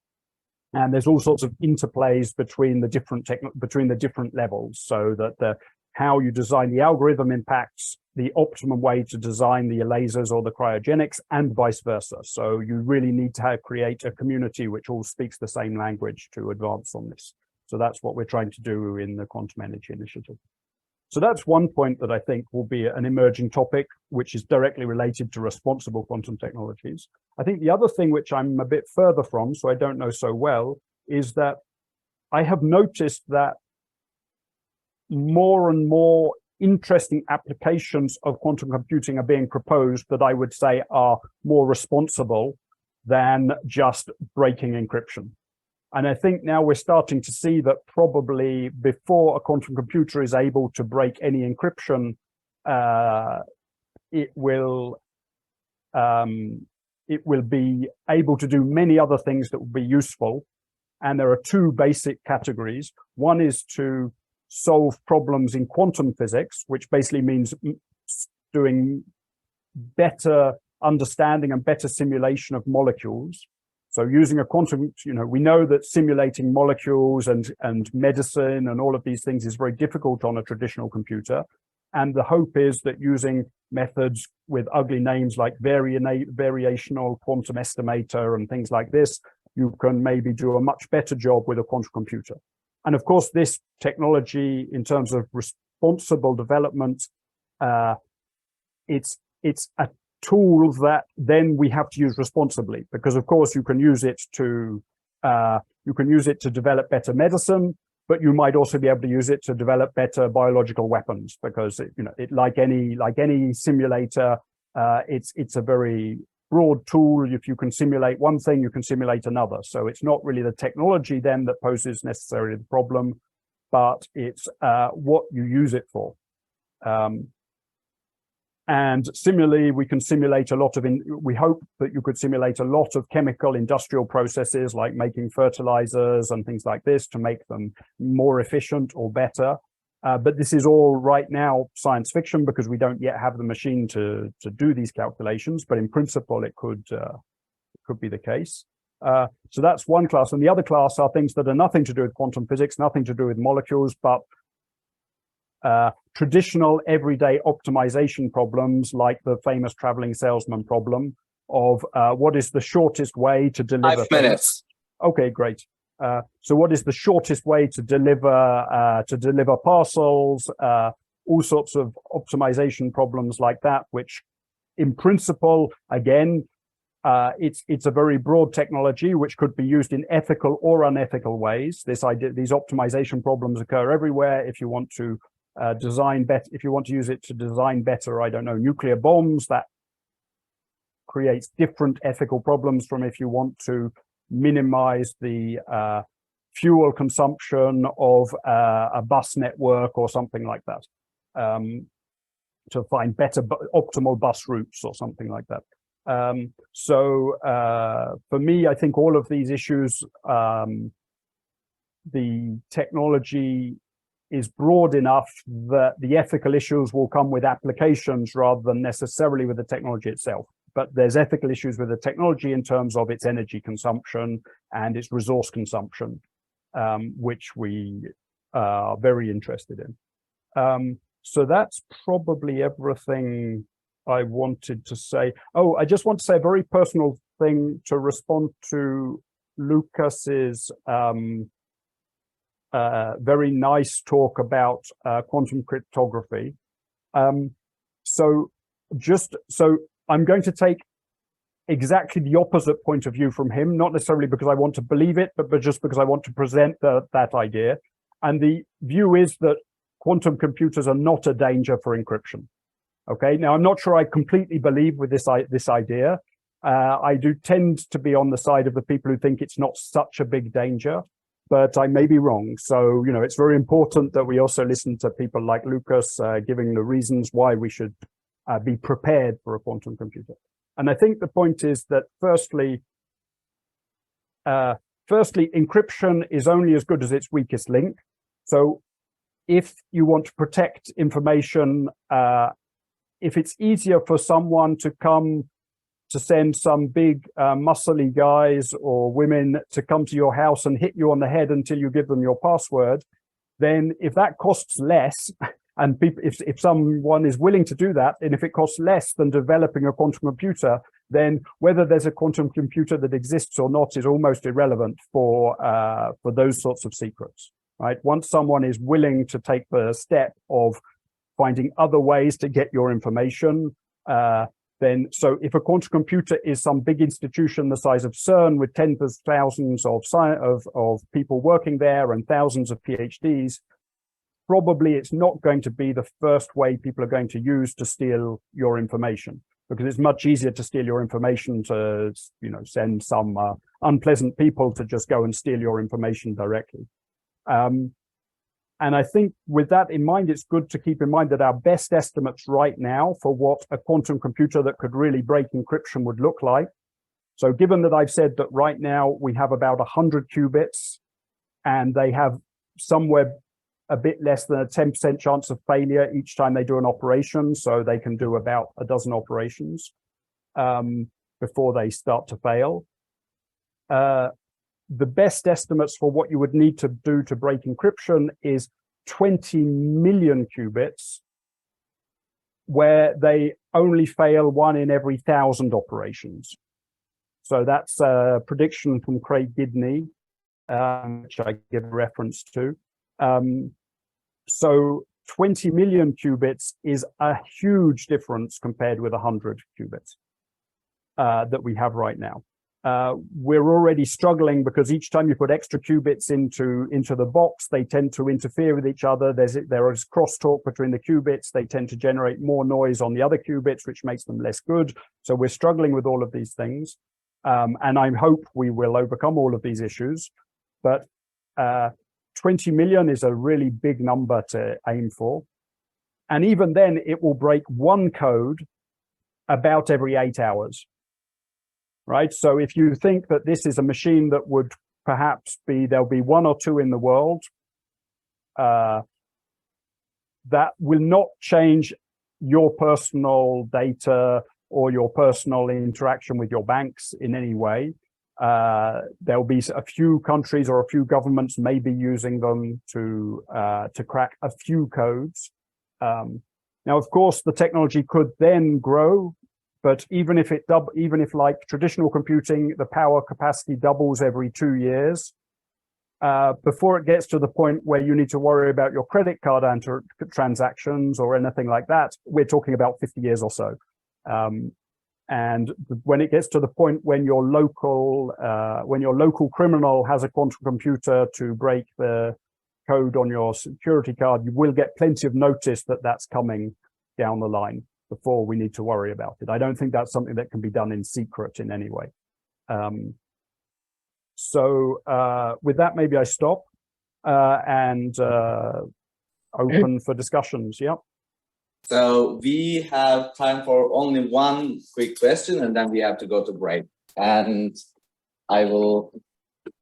there's all sorts of interplays between the different levels, so that how you design the algorithm impacts the optimum way to design the lasers or the cryogenics, and vice versa. So you really need to create a community which all speaks the same language to advance on this. So that's what we're trying to do in the Quantum Energy Initiative. So that's one point that I think will be an emerging topic, which is directly related to responsible quantum technologies. I think the other thing, which I'm a bit further from, so I don't know so well, is that I have noticed that more and more interesting applications of quantum computing are being proposed that I would say are more responsible than just breaking encryption. And I think now we're starting to see that probably before a quantum computer is able to break any encryption, it will be able to do many other things that will be useful. And there are two basic categories. One is to solve problems in quantum physics, which basically means doing better understanding and better simulation of molecules. So using a quantum, we know that simulating molecules and medicine and all of these things is very difficult on a traditional computer. And the hope is that using methods with ugly names like variational quantum estimator and things like this, you can maybe do a much better job with a quantum computer. And of course, this technology, in terms of responsible development, it's a tool that then we have to use responsibly, because of course you can use it to develop better medicine, but you might also be able to use it to develop better biological weapons, because it like any simulator, it's a very broad tool. If you can simulate one thing, you can simulate another. So it's not really the technology then that poses necessarily the problem, but it's what you use it for. And similarly, we can simulate a lot of, we hope that you could simulate a lot of chemical industrial processes like making fertilizers and things like this to make them more efficient or better. But this is all right now science fiction, because we don't yet have the machine to do these calculations. But in principle, it could be the case. So that's one class. And the other class are things that are nothing to do with quantum physics, nothing to do with molecules, but traditional everyday optimization problems, like the famous traveling salesman problem of what is the shortest way to deliver 5 minutes. Okay, great. So what is the shortest way to deliver parcels, all sorts of optimization problems like that, which in principle, again, it's a very broad technology which could be used in ethical or unethical ways. These optimization problems occur everywhere. If you want to design better, if you want to use it to design better, I don't know, nuclear bombs, that creates different ethical problems from if you want to minimize the fuel consumption of a bus network or something like that, to find better optimal bus routes or something like that. So for me, I think all of these issues, the technology is broad enough that the ethical issues will come with applications rather than necessarily with the technology itself. But there's ethical issues with the technology in terms of its energy consumption and its resource consumption, which we are very interested in. So that's probably everything I wanted to say. Oh, I just want to say a very personal thing to respond to Lucas's very nice talk about quantum cryptography. So I'm going to take exactly the opposite point of view from him, not necessarily because I want to believe it, but just because I want to present that idea. And the view is that quantum computers are not a danger for encryption. Okay, now I'm not sure I completely believe with this idea. I do tend to be on the side of the people who think it's not such a big danger, but I may be wrong. So, you know, it's very important that we also listen to people like Lukas, giving the reasons why we should be prepared for a quantum computer. And I think the point is that firstly, encryption is only as good as its weakest link. So if you want to protect information, if it's easier for someone to come to send some big muscly guys or women to come to your house and hit you on the head until you give them your password, then if that costs less, and if someone is willing to do that, and if it costs less than developing a quantum computer, then whether there's a quantum computer that exists or not is almost irrelevant for those sorts of secrets, right? Once someone is willing to take the step of finding other ways to get your information, then so if a quantum computer is some big institution the size of CERN with tens of thousands of people working there and thousands of PhDs, probably it's not going to be the first way people are going to use to steal your information, because it's much easier to steal your information to, you know, send some unpleasant people to just go and steal your information directly. And I think with that in mind, it's good to keep in mind that our best estimates right now for what a quantum computer that could really break encryption would look like. So given that I've said that right now we have about 100 qubits and they have somewhere a bit less than a 10% chance of failure each time they do an operation. So they can do about a dozen operations before they start to fail. The best estimates for what you would need to do to break encryption is 20 million qubits, where they only fail 1 in every 1,000 operations. So that's a prediction from Craig Gidney, which I give a reference to. So 20 million qubits is a huge difference compared with 100 qubits that we have right now. We're already struggling because each time you put extra qubits into the box, they tend to interfere with each other. There is crosstalk between the qubits. They tend to generate more noise on the other qubits, which makes them less good. So we're struggling with all of these things. And I hope we will overcome all of these issues. But 20 million is a really big number to aim for. And even then, it will break one code about every 8 hours. Right. So if you think that this is a machine that would perhaps there'll be 1 or 2 in the world, that will not change your personal data or your personal interaction with your banks in any way. There'll be a few countries or a few governments maybe using them to crack a few codes. Now, of course, the technology could then grow. But even if like traditional computing, the power capacity doubles every 2 years, before it gets to the point where you need to worry about your credit card transactions or anything like that, we're talking about 50 years or so. And when it gets to the point when your local criminal has a quantum computer to break the code on your security card, you will get plenty of notice that that's coming down the line before we need to worry about it. I don't think that's something that can be done in secret in any way. So with that, maybe I stop and open for discussions. Yeah. So we have time for only one quick question, and then we have to go to break. And I will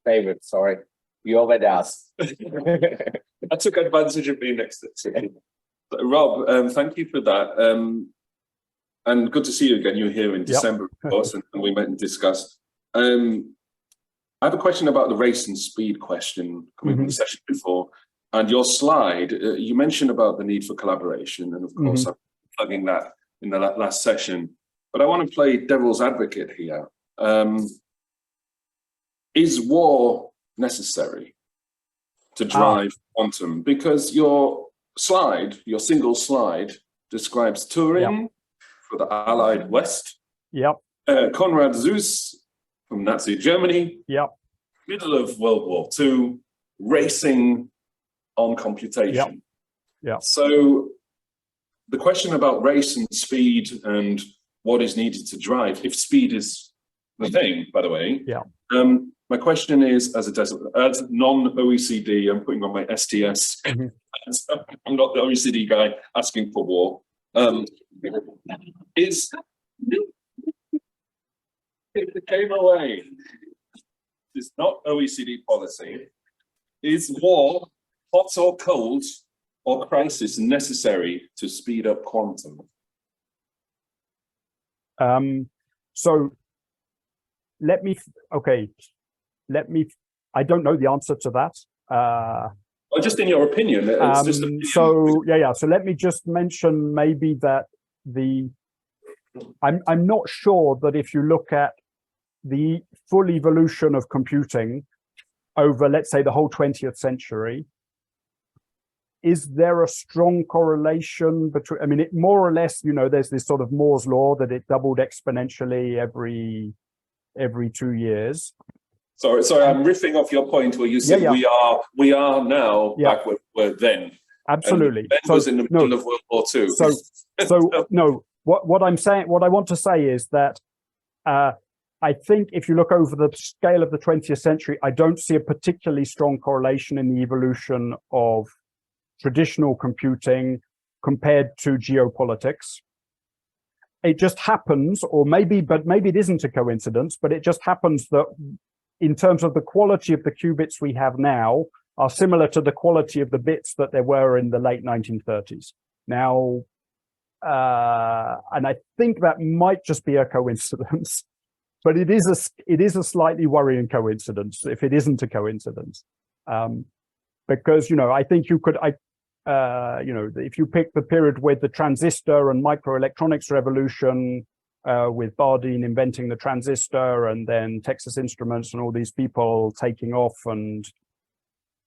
favorite. Sorry, you already asked. I took advantage of being next to it. Rob, thank you for that. And good to see you again. You were here in December, of course, and we met and discussed. I have a question about the race and speed question coming from the session before. And your slide, you mentioned about the need for collaboration. And of course, I'm plugging that in the last session. But I want to play devil's advocate here. Is war necessary to drive quantum? Because your slide, your single slide, describes Turing for the Allied West. Konrad Zuse from Nazi Germany. Middle of World War II, racing on computation. So the question about race and speed and what is needed to drive, if speed is the thing, by the way. My question is, as non-OECD, I'm putting on my STS. I'm not the OECD guy asking for war. If it came away, it's not OECD policy. Is war, hot or cold, or crisis necessary to speed up quantum? So let me, I don't know the answer to that. Well, just in your opinion. It's just so let me just mention maybe that I'm not sure that if you look at the full evolution of computing over, let's say, the whole 20th century, is there a strong correlation between, I mean, it more or less, you know, there's this sort of Moore's law that it doubled exponentially every 2 years. Sorry, I'm riffing off your point where you said we are now back where we were then. Absolutely. Ben was in the middle of World War II. So no, what I'm saying, what I want to say is that I think if you look over the scale of the 20th century, I don't see a particularly strong correlation in the evolution of traditional computing compared to geopolitics. It just happens, or maybe it isn't a coincidence, but it just happens that in terms of the quality of the qubits we have now are similar to the quality of the bits that there were in the late 1930s. Now, and I think that might just be a coincidence, but it is a slightly worrying coincidence if it isn't a coincidence, because, you know, I think you could, you know, if you pick the period with the transistor and microelectronics revolution, with Bardeen inventing the transistor and then Texas Instruments and all these people taking off, and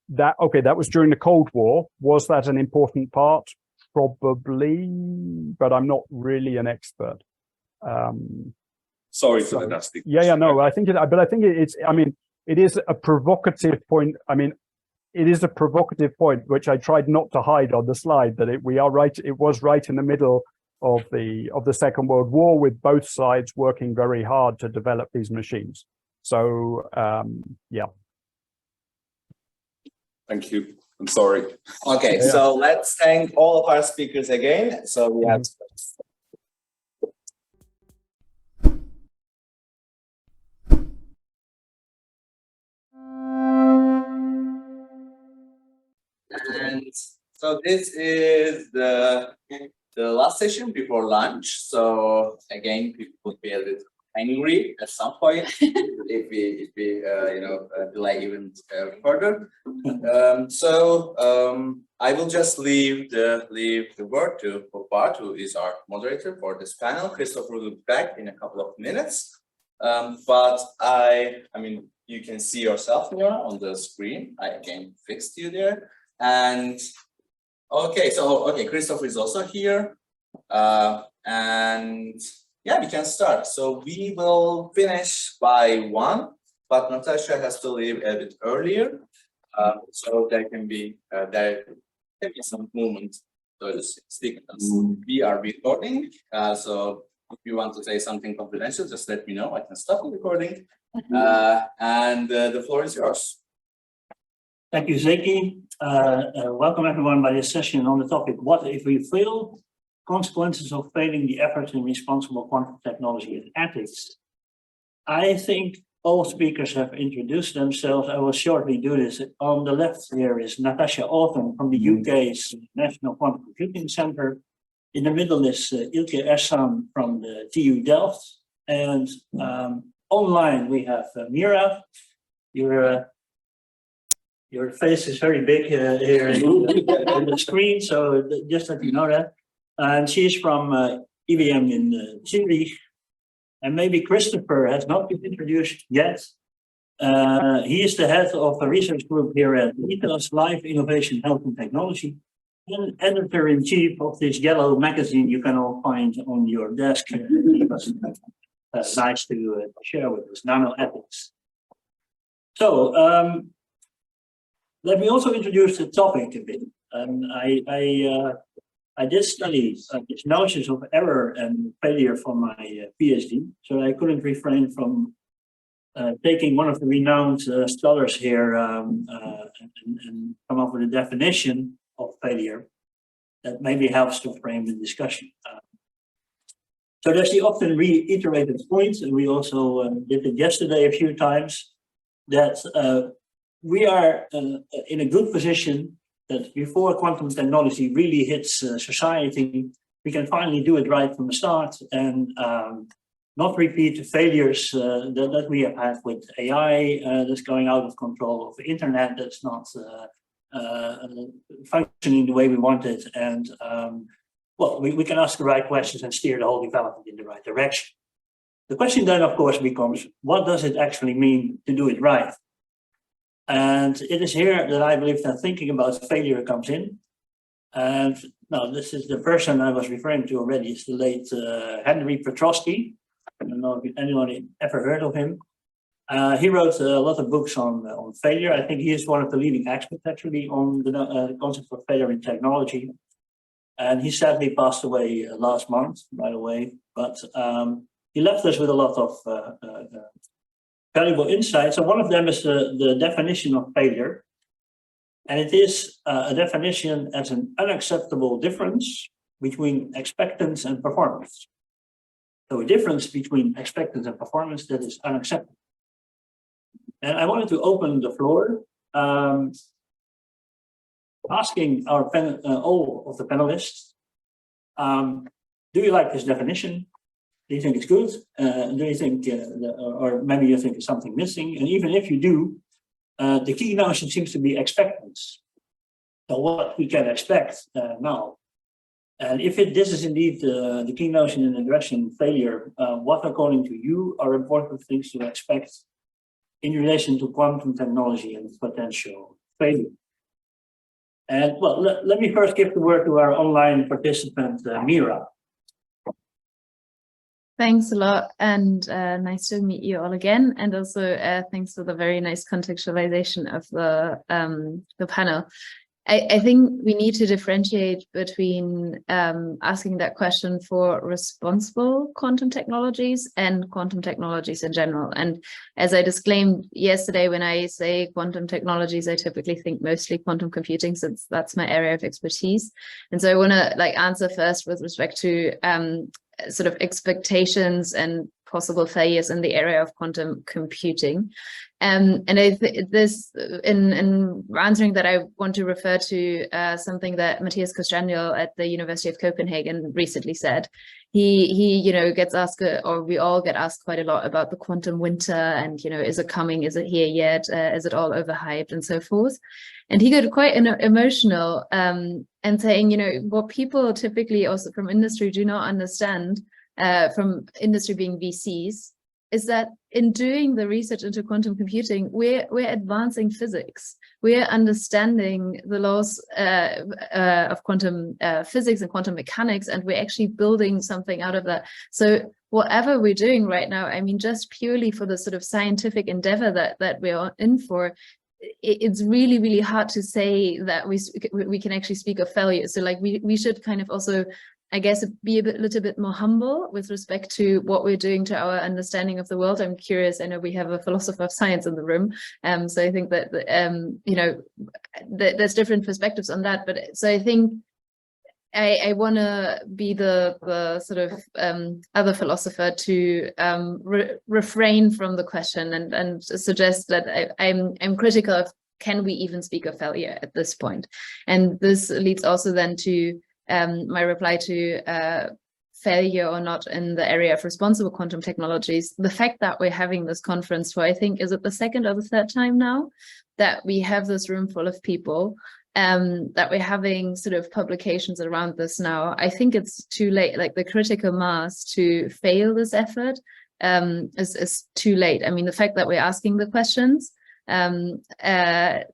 that was during the Cold War. Was that an important part? Probably, but I'm not really an expert. Sorry for the nasty. No, I think it's, I mean, it is a provocative point. I mean, it is a provocative point, which I tried not to hide on the slide, that it was right in the middle of the Second World War, with both sides working very hard to develop these machines. So Thank you. I'm sorry. Okay, so let's thank all of our speakers again. So we have and so this is the last session before lunch. So again, people would be a little angry at some point if we delay even further. I will just leave the word to Bart, who is our moderator for this panel. Christopher will be back in a couple of minutes. but I mean, you can see yourself here on the screen. I again fixed you there. And okay, Christopher is also here. And yeah, we can start. So we will finish by 1, but Natasha has to leave a bit earlier. So there can be some movement. So we are recording. So if you want to say something confidential, just let me know. I can stop the recording. And the floor is yours. Thank you, Zeki. Welcome everyone by this session on the topic, what if we fail? Consequences of failing the efforts in responsible quantum technology and ethics. I think all speakers have introduced themselves. I will shortly do this. On the left here is Natasha Autumn from the UK's National Quantum Computing Center. In the middle is Ilke Ersan from the TU Delft. And online we have Mira. Your face is very big here on the screen, so just let you know that. And she's from EVM in Zurich. And maybe Christopher has not been introduced yet. He is the head of a research group here at ITAS, Life Innovation, Health and Technology, and editor-in-chief of this yellow magazine you can all find on your desk. That's nice to share with us, Nanoethics. So let me also introduce the topic a bit. I did study these notions of error and failure for my PhD, so I couldn't refrain from taking one of the renowned scholars here and come up with a definition of failure that maybe helps to frame the discussion. So there's the often reiterated point, and we also did it yesterday a few times, that we are in a good position that before quantum technology really hits society, we can finally do it right from the start and not repeat the failures that we have had with AI that's going out of control, of the internet that's not functioning the way we want it. And well, we can ask the right questions and steer the whole development in the right direction. The question then, of course, becomes, what does it actually mean to do it right? And it is here that I believe that thinking about failure comes in. And now this is the person I was referring to already. It's the late Henry Petrosky. I don't know if anyone ever heard of him. He wrote a lot of books on failure. I think he is one of the leading experts actually on the concept of failure in technology. And he sadly passed away last month, by the way. But he left us with a lot of valuable insights. So one of them is the definition of failure. And it is a definition as an unacceptable difference between expectance and performance. So a difference between expectance and performance that is unacceptable. And I wanted to open the floor, asking our all of the panelists, do you like this definition? Do you think it's good? Do you think, or maybe you think there's something missing? And even if you do, the key notion seems to be expectance. So what we can expect now. And if this is indeed the key notion in addressing failure, what according to you are important things to expect in relation to quantum technology and potential failure? And well, let me first give the word to our online participant, Mira. Thanks a lot, and nice to meet you all again. And also thanks for the very nice contextualization of the panel. I think we need to differentiate between asking that question for responsible quantum technologies and quantum technologies in general. And as I disclaimed yesterday, when I say quantum technologies, I typically think mostly quantum computing, since that's my area of expertise. And so I want to answer first with respect to sort of expectations and possible failures in the area of quantum computing. And this, in answering that, I want to refer to something that Matthias Christianel at the University of Copenhagen recently said. He gets asked, or we all get asked quite a lot about the quantum winter, and is it coming? Is it here yet? Is it all overhyped, and so forth? And he got quite emotional and saying, what people typically also from industry do not understand, from industry being VCs, is that in doing the research into quantum computing, we're advancing physics. We're understanding the laws of quantum physics and quantum mechanics, and we're actually building something out of that. So whatever we're doing right now, I mean, just purely for the sort of scientific endeavor that we're in for, it's really, really hard to say that we can actually speak of failure. So like we should kind of also, I guess, be a little bit more humble with respect to what we're doing to our understanding of the world. I'm curious, I know we have a philosopher of science in the room. So I think that, you know, there's different perspectives on that. But so I think I want to be the sort of other philosopher to refrain from the question and suggest that I'm critical of, can we even speak of failure at this point? And this leads also then to my reply to failure or not in the area of responsible quantum technologies. The fact that we're having this conference for, I think, is it the second or the third time now that we have this room full of people, that we're having sort of publications around this now. I think it's too late, like the critical mass to fail this effort is too late. I mean, the fact that we're asking the questions, I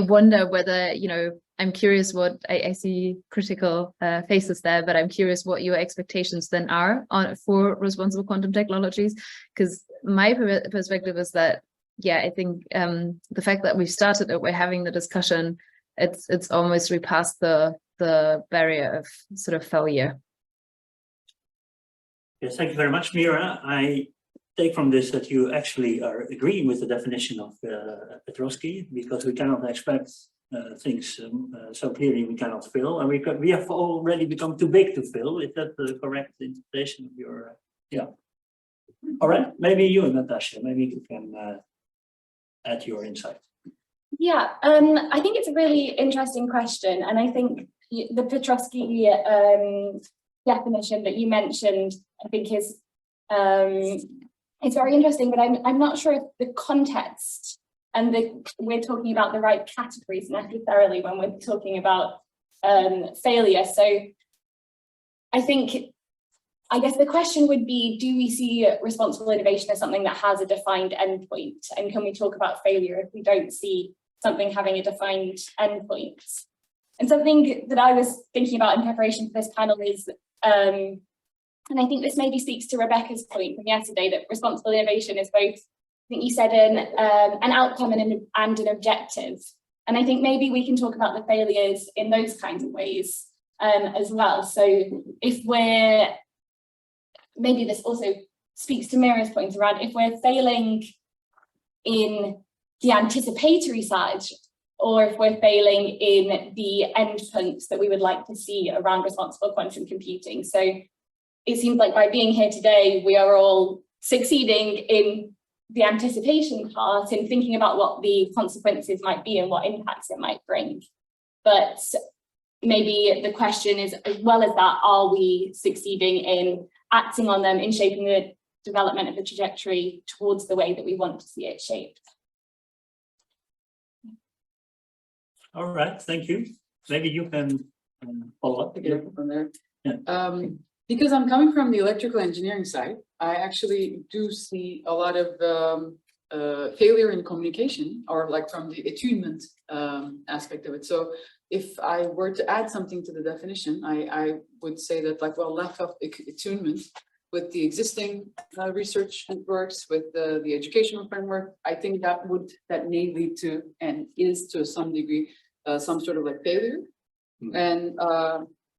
wonder whether, you know, I'm curious what, I see critical faces there, but I'm curious what your expectations then are for responsible quantum technologies, because my perspective is that, yeah, I think the fact that we've started it, we're having the discussion, it's almost repassed the barrier of sort of failure. Yes, thank you very much, Mira. I take from this that you actually are agreeing with the definition of Petrosky, because we cannot expect things so clearly we cannot fill, and we have already become too big to fill. Is that the correct interpretation of your? Yeah. All right. Maybe you, Natasha. Maybe you can add your insight. Yeah, I think it's a really interesting question, and I think the Petrosky definition that you mentioned, I think is it's very interesting, but I'm not sure if the context and we're talking about the right categories necessarily when we're talking about failure. So I guess the question would be, do we see responsible innovation as something that has a defined endpoint? And can we talk about failure if we don't see something having a defined endpoint? And something that I was thinking about in preparation for this panel is, and I think this maybe speaks to Rebecca's point from yesterday, that responsible innovation is both, I think you said, an outcome and an objective. And I think maybe we can talk about the failures in those kinds of ways as well. So if we're, maybe this also speaks to Mira's point around, if we're failing in the anticipatory side, or if we're failing in the endpoints that we would like to see around responsible quantum computing. So it seems like by being here today, we are all succeeding in the anticipation part and thinking about what the consequences might be and what impacts it might bring. But maybe the question is, as well as that, are we succeeding in acting on them, in shaping the development of the trajectory towards the way that we want to see it shaped? All right, thank you. Maybe you can follow up again from there. Yeah. Because I'm coming from the electrical engineering side, I actually do see a lot of failure in communication, or like from the attunement aspect of it. So if I were to add something to the definition, I would say that, like, well, lack of attunement with the existing research networks, with the educational framework, I think that may lead to, and is to some degree, some sort of like failure. And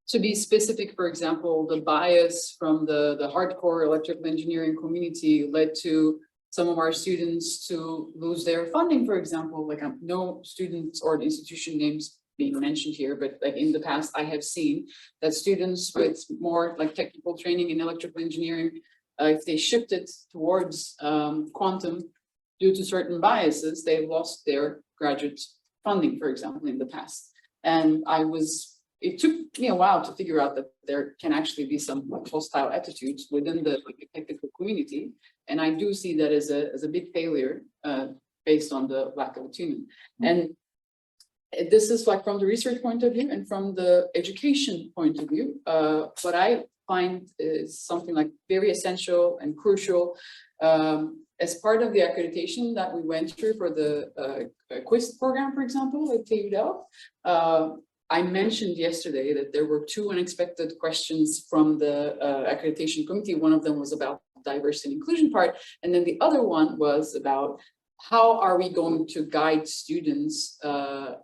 to be specific, for example, the bias from the hardcore electrical engineering community led to some of our students to lose their funding, for example. Like, no students or institution names being mentioned here, but like in the past, I have seen that students with more like technical training in electrical engineering, if they shifted towards quantum due to certain biases, they lost their graduate funding, for example, in the past. And it took me a while to figure out that there can actually be some hostile attitudes within the technical community. And I do see that as a big failure based on the lack of attunement. And this is like from the research point of view and from the education point of view. What I find is something like very essential and crucial As part of the accreditation that we went through for the quiz program, for example, at TU Delft, I mentioned yesterday that there were 2 unexpected questions from the accreditation committee. One of them was about the diversity and inclusion part, and then the other one was about how are we going to guide students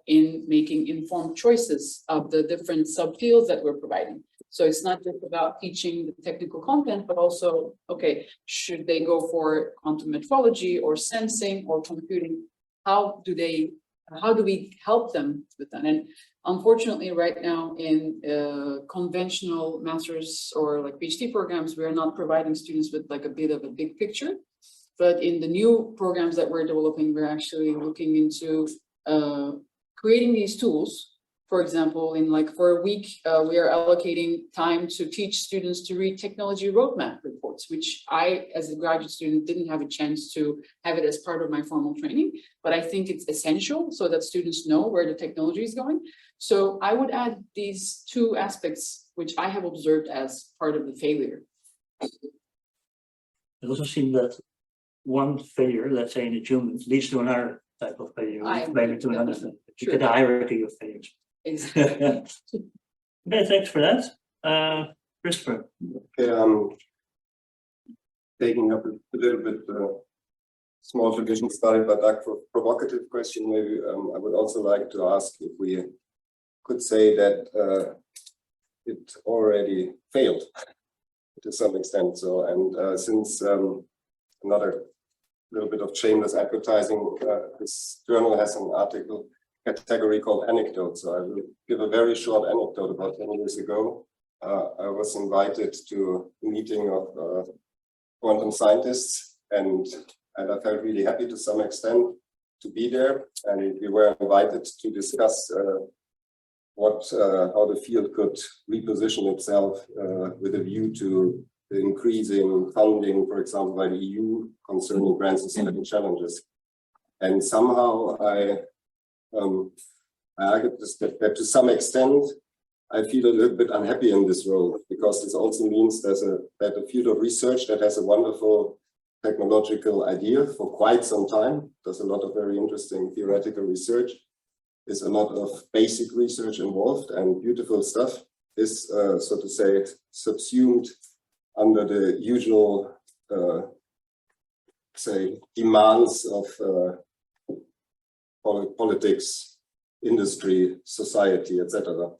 in making informed choices of the different subfields that we're providing. So it's not just about teaching the technical content, but also, okay, should they go for quantum metrology or sensing or computing? How do we help them with that? And unfortunately, right now in conventional master's or like PhD programs, we are not providing students with like a bit of a big picture. But in the new programs that we're developing, we're actually looking into creating these tools. For example, in like for a week, we are allocating time to teach students to read technology roadmap reports, which I, as a graduate student, didn't have a chance to have it as part of my formal training. But I think it's essential so that students know where the technology is going. So I would add these 2 aspects, which I have observed as part of the failure. It also seems that one failure, let's say in attunement, leads to another type of failure, maybe to another thing. You get a hierarchy of failures. Exactly. Okay, thanks for that. Christopher. Okay, taking up a little bit small tradition started by Doug for provocative question. Maybe I would also like to ask if we could say that it already failed to some extent. So, and since another little bit of shameless advertising, this journal has an article category called anecdotes. So I will give a very short anecdote. About 10 years ago, I was invited to a meeting of quantum scientists, and I felt really happy to some extent to be there. And we were invited to discuss how the field could reposition itself with a view to the increasing funding, for example, by the EU concerning grants and setting challenges. And somehow I argued that to some extent, I feel a little bit unhappy in this role, because this also means that a field of research that has a wonderful technological idea for quite some time, does a lot of very interesting theoretical research, is a lot of basic research involved and beautiful stuff, is, so to say, subsumed under the usual, say, demands of politics, industry, society, etc.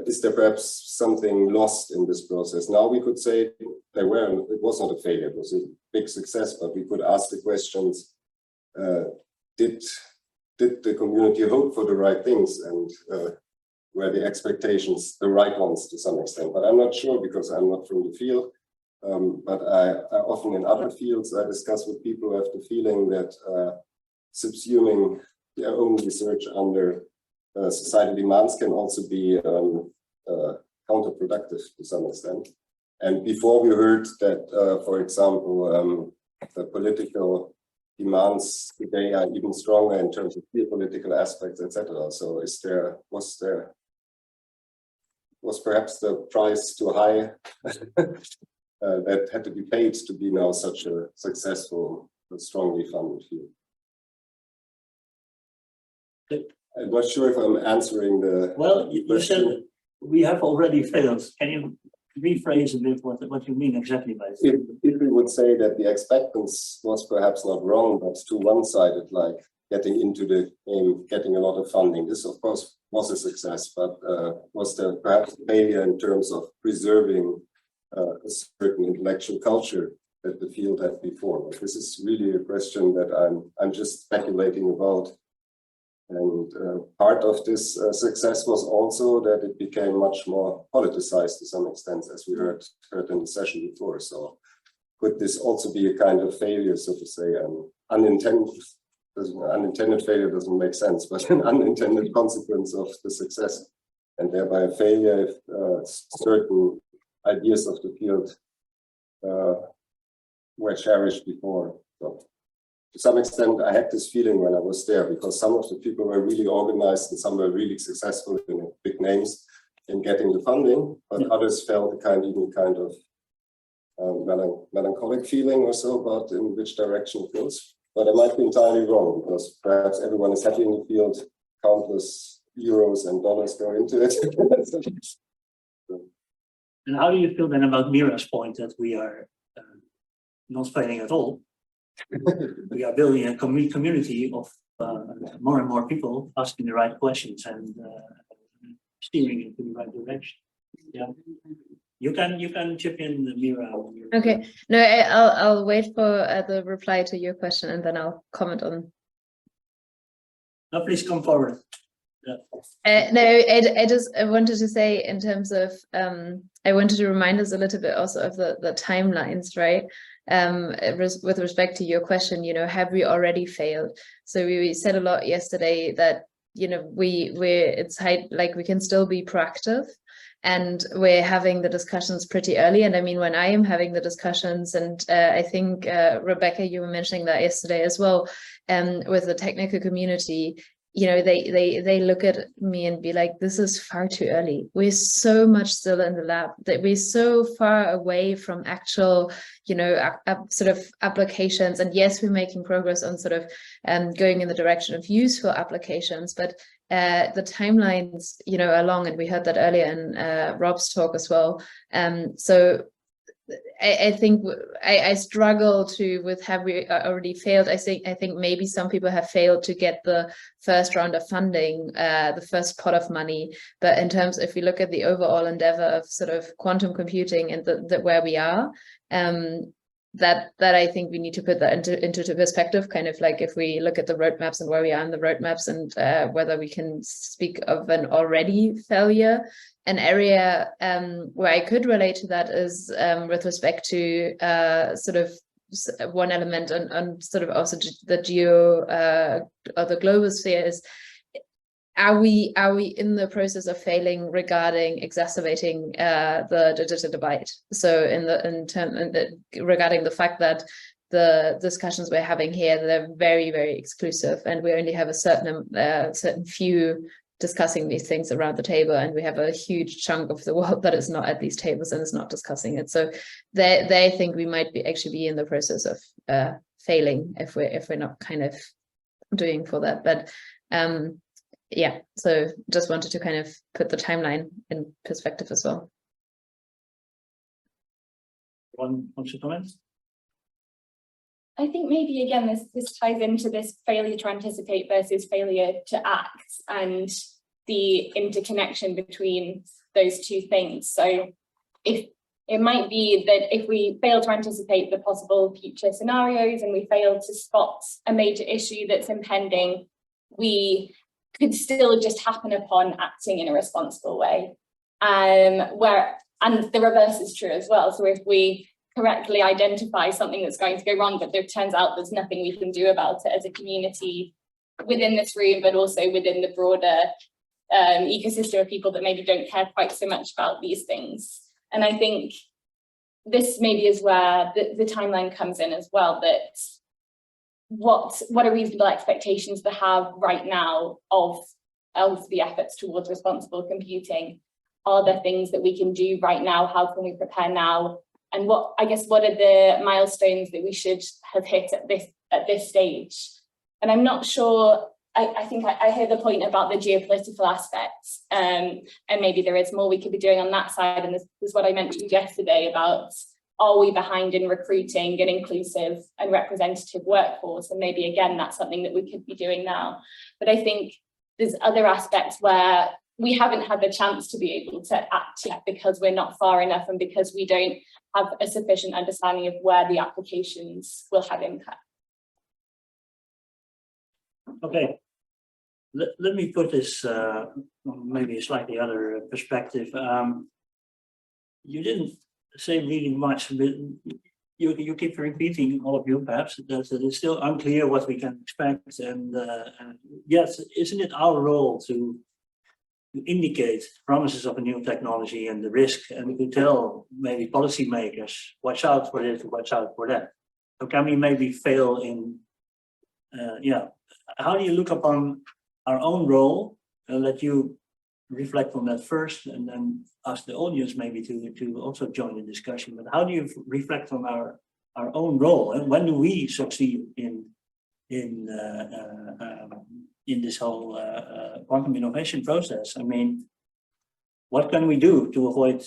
Is there perhaps something lost in this process? Now we could say it was not a failure, it was a big success, but we could ask the questions, did the community hope for the right things, and were the expectations the right ones to some extent? But I'm not sure, because I'm not from the field. But I often in other fields, I discuss with people who have the feeling that subsuming their own research under societal demands can also be counterproductive to some extent. And before we heard that, for example, the political demands today are even stronger in terms of geopolitical aspects, etc. So was perhaps the price too high that had to be paid to be now such a successful, strongly funded field? I'm not sure if I'm answering the Well, you said we have already failed. Can you rephrase a bit what you mean exactly by this? If we would say that the expectance was perhaps not wrong, but too one-sided, like getting into the game, getting a lot of funding. This, of course, was a success, but was there perhaps a failure in terms of preserving a certain intellectual culture that the field had before? But this is really a question that I'm just speculating about. And part of this success was also that it became much more politicized to some extent, as we heard in the session before. So could this also be a kind of failure, so to say, unintended failure doesn't make sense, but an unintended consequence of the success, and thereby a failure if certain ideas of the field were cherished before. So, to some extent, I had this feeling when I was there, because some of the people were really organized and some were really successful in big names in getting the funding, but others felt even kind of melancholic feeling or so about in which direction it goes. But I might be entirely wrong, because perhaps everyone is happy in the field, countless euros and dollars go into it. And how do you feel then about Mira's point that we are not failing at all? We are building a community of more and more people asking the right questions and steering into the right direction. Yeah, you can chip in, Mira. Okay, no, I'll wait for the reply to your question and then I'll comment on. No, please come forward. No, I wanted to say in terms of I wanted to remind us a little bit also of the timelines, right? With respect to your question, you know, have we already failed? So we said a lot yesterday that, you know, it's like we can still be proactive, and we're having the discussions pretty early. And I mean, when I am having the discussions, and I think Rebecca, you were mentioning that yesterday as well, with the technical community, you know, they look at me and be like, this is far too early. We're so much still in the lab, that we're so far away from actual, you know, sort of applications. And yes, we're making progress on sort of going in the direction of useful applications, but the timelines, you know, are long, and we heard that earlier in Rob's talk as well. So I think I struggle with have we already failed. I think maybe some people have failed to get the first round of funding, the first pot of money. But in terms, if we look at the overall endeavor of sort of quantum computing and the where we are, that I think we need to put that into perspective. Kind of like if we look at the roadmaps and where we are in the roadmaps, and whether we can speak of an already failure. An area where I could relate to that is with respect to sort of one element on sort of also the geo or the global sphere is, are we in the process of failing regarding exacerbating the digital divide? So regarding the fact that the discussions we're having here, they're very, very exclusive, and we only have a certain few discussing these things around the table, and we have a huge chunk of the world that is not at these tables and is not discussing it. So they think we might actually be in the process of failing if we're not kind of doing for that. But yeah, so just wanted to kind of put the timeline in perspective as well. One to comment? I think maybe again this ties into this failure to anticipate versus failure to act, and the interconnection between those two things. So if it might be that if we fail to anticipate the possible future scenarios and we fail to spot a major issue that's impending, we could still just happen upon acting in a responsible way. And the reverse is true as well. So if we correctly identify something that's going to go wrong, but there turns out there's nothing we can do about it as a community within this room, but also within the broader ecosystem of people that maybe don't care quite so much about these things. And I think this maybe is where the timeline comes in as well, that what are reasonable expectations to have right now of the efforts towards responsible computing? Are there things that we can do right now? How can we prepare now? And what are the milestones that we should have hit at this stage? And I'm not sure, I think I hear the point about the geopolitical aspects, and maybe there is more we could be doing on that side. And this is what I mentioned yesterday about, are we behind in recruiting an inclusive and representative workforce? And maybe again, that's something that we could be doing now. But I think there's other aspects where we haven't had the chance to be able to act yet because we're not far enough and because we don't have a sufficient understanding of where the applications will have impact. Okay, let me put this maybe a slightly other perspective. You didn't say really much, but you keep repeating, all of you perhaps, that it's still unclear what we can expect. And yes, isn't it our role to indicate promises of a new technology and the risk, and we could tell maybe policymakers, watch out for this, watch out for that. So can we maybe fail in, how do you look upon our own role, that you reflect on that first, and then ask the audience maybe to also join the discussion. But how do you reflect on our own role, and when do we succeed in this whole quantum innovation process? I mean, what can we do to avoid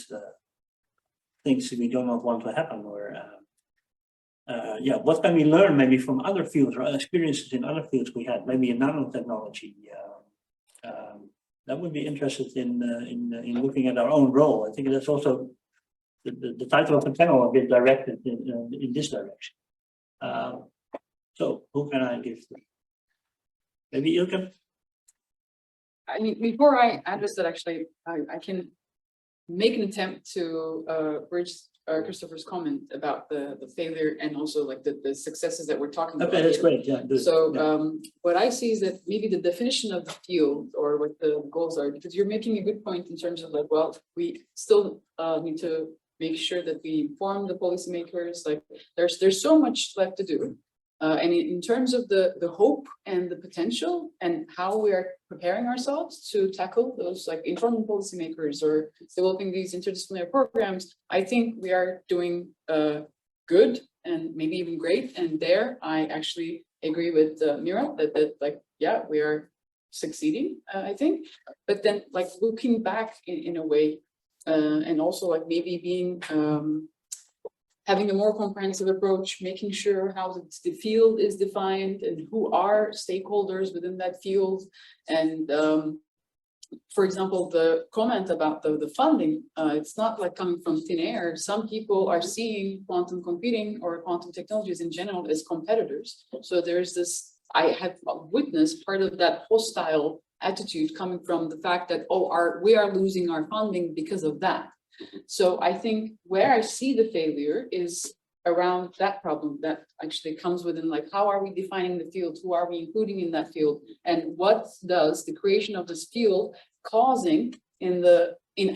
things we do not want to happen, or yeah, what can we learn maybe from other fields or experiences in other fields we had, maybe in nanotechnology? That would be interested in looking at our own role. I think that's also the title of the panel a bit directed in this direction. So who can I give to? Maybe Ilke? I mean, before I address that, actually, I can make an attempt to bridge Christopher's comment about the failure and also like the successes that we're talking about. Okay, that's great. Yeah. Good. So yeah. what I see is that maybe the definition of the field or what the goals are, because you're making a good point in terms of like, well, we still need to make sure that we inform the policymakers. Like there's so much left to do. And in terms of the hope and the potential and how we are preparing ourselves to tackle those, like informing policymakers or developing these interdisciplinary programs, I think we are doing good and maybe even great. And there, I actually agree with Mira that like, yeah, we are succeeding, I think. But then like looking back in a way, and also like maybe being, having a more comprehensive approach, making sure how the field is defined and who are stakeholders within that field. And for example, the comment about the funding, it's not like coming from thin air. Some people are seeing quantum computing or quantum technologies in general as competitors. So there's this, I have witnessed part of that hostile attitude coming from the fact that, oh, we are losing our funding because of that. So I think where I see the failure is around that problem that actually comes within, like, how are we defining the field? Who are we including in that field? And what does the creation of this field causing in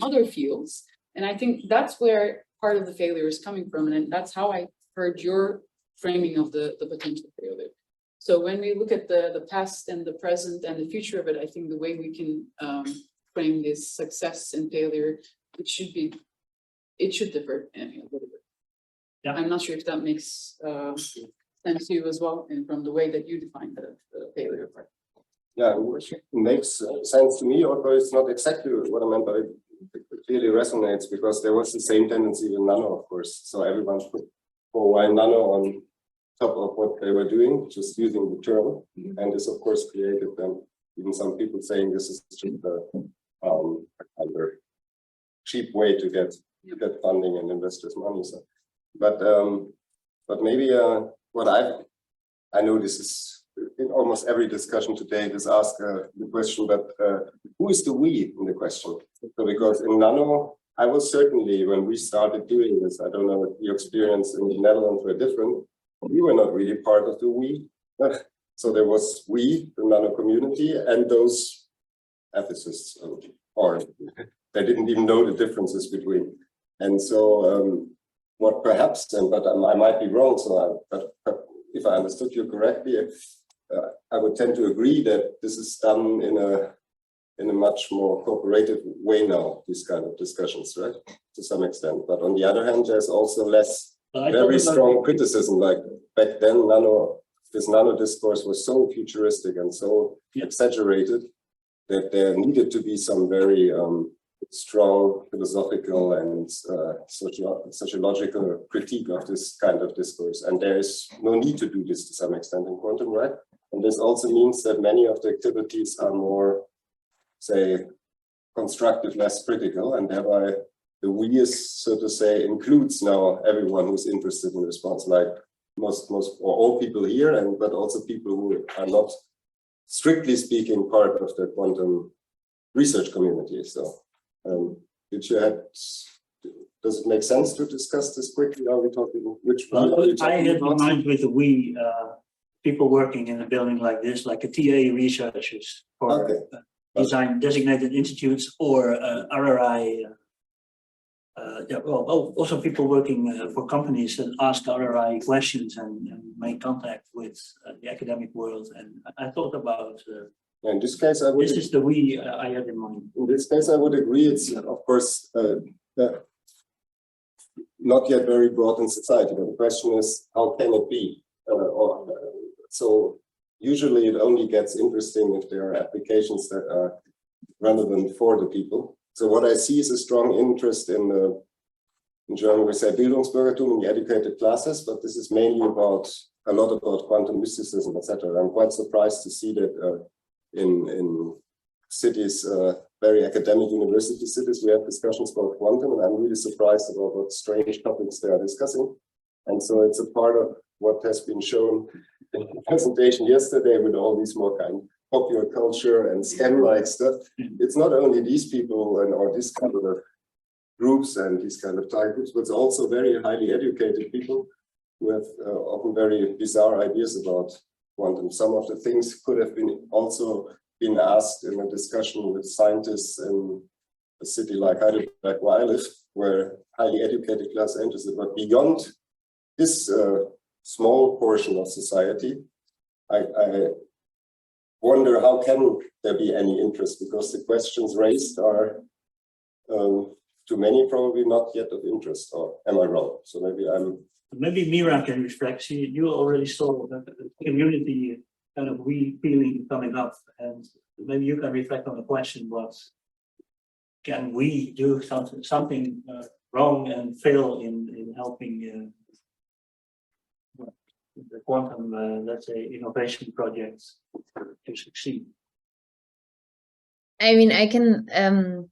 other fields? And I think that's where part of the failure is coming from. And that's how I heard your framing of the potential failure. So when we look at the past and the present and the future of it, I think the way we can frame this success and failure, it should differ a little bit. Yeah, I'm not sure if that makes sense to you as well, and from the way that you define the failure part. Yeah, it makes sense to me, although it's not exactly what I meant, but it clearly resonates because there was the same tendency with nano, of course. So everyone put for a while nano on top of what they were doing, just using the term, and this of course created them. Even some people saying this is just a cheap way to get funding and investors' money. So, but maybe what I know this is in almost every discussion today. This ask the question, but who is the we in the question? So because in nano, I was certainly when we started doing this. I don't know if your experience in the Netherlands were different. We were not really part of the we. So there was we, the nano community, and those ethicists, or they didn't even know the differences between. And so what perhaps, but I might be wrong, so but if I understood you correctly, I would tend to agree that this is done in a much more cooperative way now, these kind of discussions, right? To some extent. But on the other hand, there's also less very strong criticism. Like back then, this nano discourse was so futuristic and so exaggerated that there needed to be some very strong philosophical and sociological critique of this kind of discourse. And there is no need to do this to some extent in quantum, right? And this also means that many of the activities are more, say, constructive, less critical, and thereby the we is, so to say, includes now everyone who's interested in response, like most or all people here, but also people who are not, strictly speaking, part of the quantum research community. So does it make sense to discuss this quickly? Are we talking which one? I had in mind with the we people working in a building like this, like a TA researchers for design designated institutes or RRI. Also people working for companies that ask RRI questions and make contact with the academic world. And I thought about In this case, I would. This is the we I had in mind. In this case, I would agree. It's of course not yet very broad in society. But the question is, how can it be? So usually it only gets interesting if there are applications that are relevant for the people. So what I see is a strong interest in German we say Bildungsbürgertum, in the educated classes, but this is mainly about a lot about quantum mysticism, etc. I'm quite surprised to see that in cities, very academic university cities, we have discussions about quantum, and I'm really surprised about what strange topics they are discussing. And so it's a part of what has been shown in the presentation yesterday with all these more kind of popular culture and STEM-like stuff. It's not only these people or this kind of groups and these kind of type groups, but it's also very highly educated people who have often very bizarre ideas about quantum. Some of the things could have been also been asked in a discussion with scientists in a city like Heidelberg, where I live, where highly educated class are interested. But beyond this small portion of society, I wonder how can there be any interest, because the questions raised are to many probably not yet of interest, or am I wrong? So maybe Mira can reflect. You already saw the community kind of we feeling coming up, and maybe you can reflect on the question: what can we do something wrong and fail in helping the quantum, let's say, innovation projects to succeed? I mean, I can.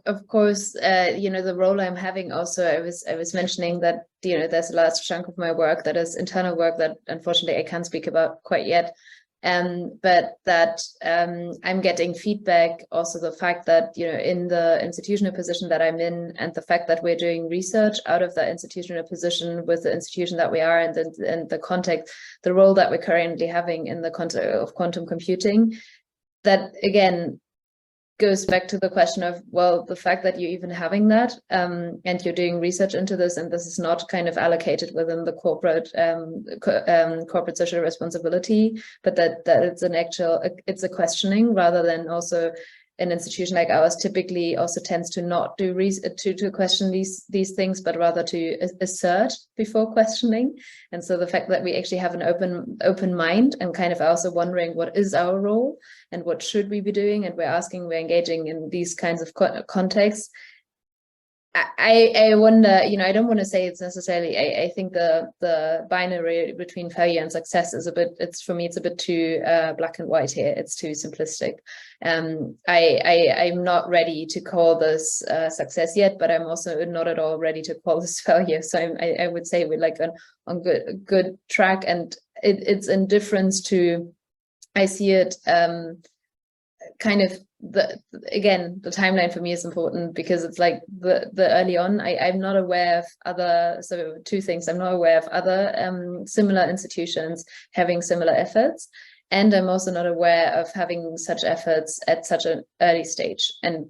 Of course, the role I'm having also, I was mentioning that, there's a large chunk of my work that is internal work that unfortunately I can't speak about quite yet. But that I'm getting feedback, also the fact that, in the institutional position that I'm in, and the fact that we're doing research out of that institutional position with the institution that we are, and the context, the role that we're currently having in the context of quantum computing, that again, goes back to the question of, well, the fact that you're even having that, and you're doing research into this, and this is not kind of allocated within the corporate social responsibility, but that it's it's a questioning, rather than also an institution like ours typically also tends to not do to question these things, but rather to assert before questioning. And so the fact that we actually have an open mind, and kind of also wondering what is our role and what should we be doing, and we're engaging in these kinds of contexts. I wonder, I don't want to say it's necessarily, I think the binary between failure and success is for me, it's a bit too black and white here. It's too simplistic. I'm not ready to call this success yet, but I'm also not at all ready to call this failure. So I would say we're like on good track, and it's in difference to, I see it kind of, the timeline for me is important, because it's like the early on, I'm not aware of other, so two things, I'm not aware of other similar institutions having similar efforts, and I'm also not aware of having such efforts at such an early stage. And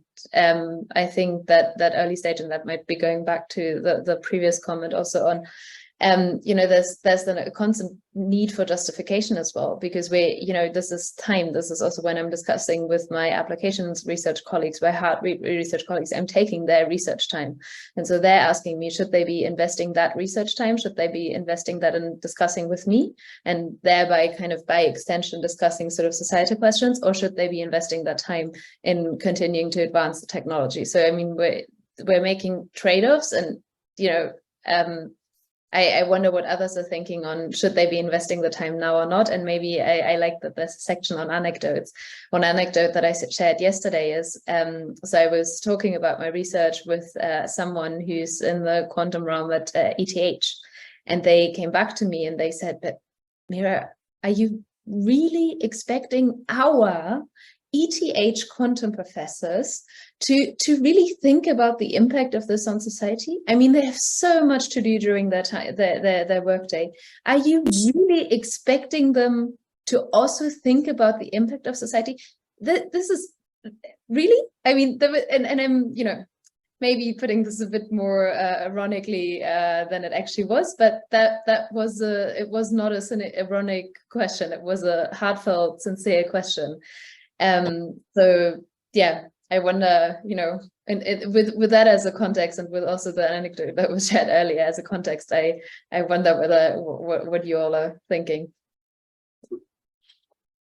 I think that early stage, and that might be going back to the previous comment also on, there's then a constant need for justification as well, because this is time. This is also when I'm discussing with my applications research colleagues, my hard research colleagues, I'm taking their research time. And so they're asking me, should they be investing that research time? Should they be investing that in discussing with me, and thereby kind of by extension discussing sort of societal questions, or should they be investing that time in continuing to advance the technology? So, I mean, we're making trade-offs, and, I wonder what others are thinking on, should they be investing the time now or not? And maybe I like that there's a section on anecdotes. One anecdote that I shared yesterday is, so I was talking about my research with someone who's in the quantum realm at ETH, and they came back to me and they said, but Mira, are you really expecting our ETH quantum professors to really think about the impact of this on society? I mean, they have so much to do during their time, their workday. Are you really expecting them to also think about the impact of society? This is really, I mean, and I'm, maybe putting this a bit more ironically than it actually was, but it was not a ironic question. It was a heartfelt, sincere question. So yeah, I wonder, you know, and with that as a context, and with also the anecdote that was shared earlier as a context, I wonder what you all are thinking.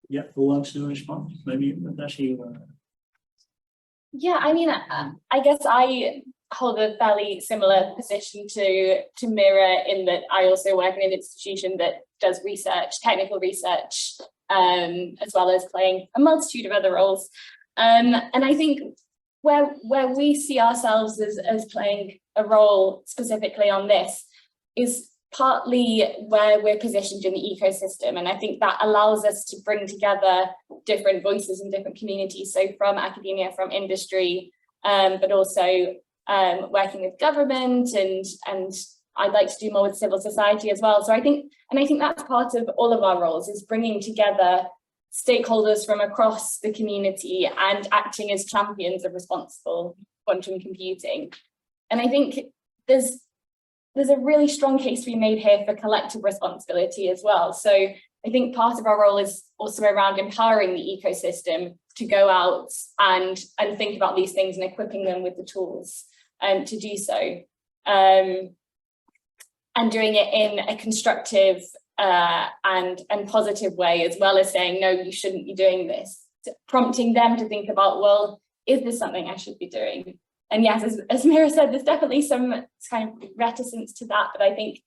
Yeah, who wants to respond? Maybe Natasha. Yeah, I mean, I guess I hold a fairly similar position to Mira in that I also work in an institution that does research, technical research, as well as playing a multitude of other roles. And I think where we see ourselves as playing a role specifically on this is partly where we're positioned in the ecosystem. And I think that allows us to bring together different voices and different communities. So from academia, from industry, but also working with government, and I'd like to do more with civil society as well. So I think that's part of all of our roles, is bringing together stakeholders from across the community and acting as champions of responsible quantum computing. And I think there's a really strong case to be made here for collective responsibility as well. So I think part of our role is also around empowering the ecosystem to go out and think about these things and equipping them with the tools to do so. And doing it in a constructive and positive way, as well as saying, no, you shouldn't be doing this, prompting them to think about, well, is this something I should be doing? And yes, as Mira said, there's definitely some kind of reticence to that, but I think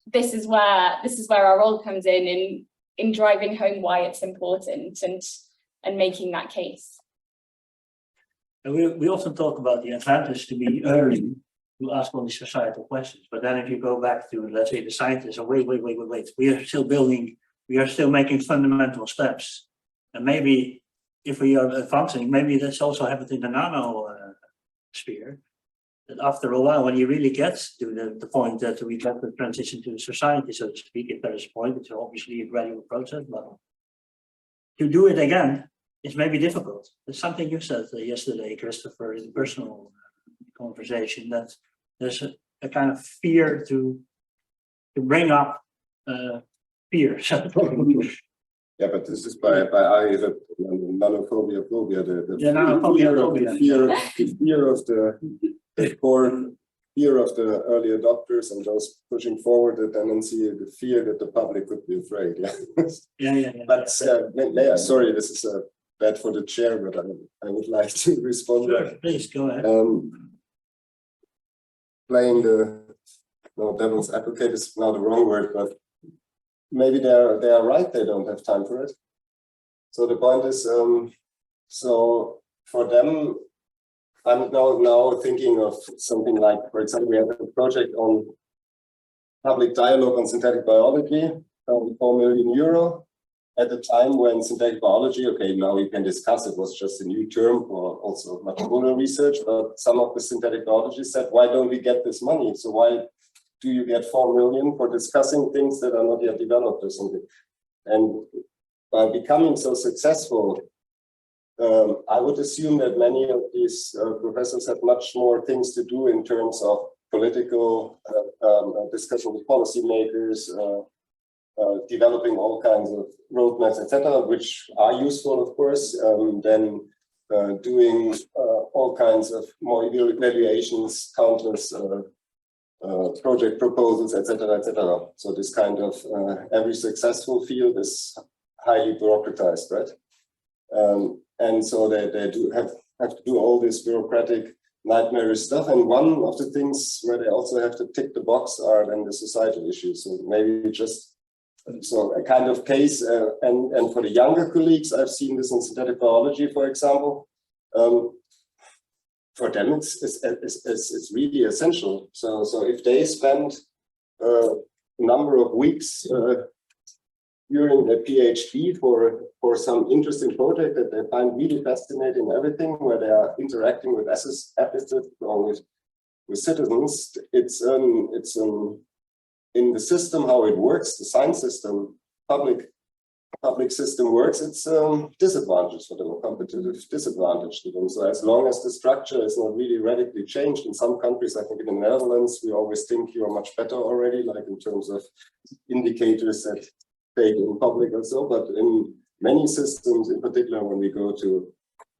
this is where our role comes in driving home why it's important and making that case. And we often talk about the advantage to be early to ask all these societal questions, but then if you go back to, let's say, the scientists, and wait, we are still making fundamental steps, and maybe if we are advancing, maybe that's also happened in the nano sphere, that after a while, when you really get to the point that we get the transition to the society, so to speak, if there is a point, it's obviously a gradual process, but to do it again is maybe difficult. It's something you said yesterday, Christopher, in personal conversation, that there's a kind of fear to bring up fear. Yeah, but this is by Areeba, nanophobia, the fear of the early adopters and those pushing forward the tendency, the fear that the public could be afraid. Yeah. But sorry, this is bad for the chair, but I would like to respond. Sure, please go ahead. Playing the devil's advocate is now the wrong word, but maybe they are right, they don't have time for it. So the point is, so for them, I'm now thinking of something like, for example, we have a project on public dialogue on synthetic biology, 4 million euro. At the time when synthetic biology, okay, now we can discuss, it was just a new term for also material research, but some of the synthetic biologists said, why don't we get this money? So why do you get 4 million for discussing things that are not yet developed or something? And by becoming so successful, I would assume that many of these professors have much more things to do in terms of political discussion with policymakers, developing all kinds of roadmaps, etc., which are useful, of course, than doing all kinds of more evaluations, countless project proposals, etc., etc. So this kind of every successful field is highly bureaucratized, right? And so they do have to do all this bureaucratic nightmarish stuff. And one of the things where they also have to tick the box are then the societal issues. So maybe just so a kind of case. And for the younger colleagues, I've seen this in synthetic biology, for example. For them, it's really essential. So if they spend a number of weeks during a PhD for some interesting project that they find really fascinating, everything where they are interacting with ethicists or with citizens, it's in the system how it works, the science system, public public system works, it's disadvantage for them, a competitive disadvantage to them. So as long as the structure is not really radically changed, in some countries, I think in the Netherlands, we always think you are much better already, like in terms of indicators that take in public or so, but in many systems, in particular when we go to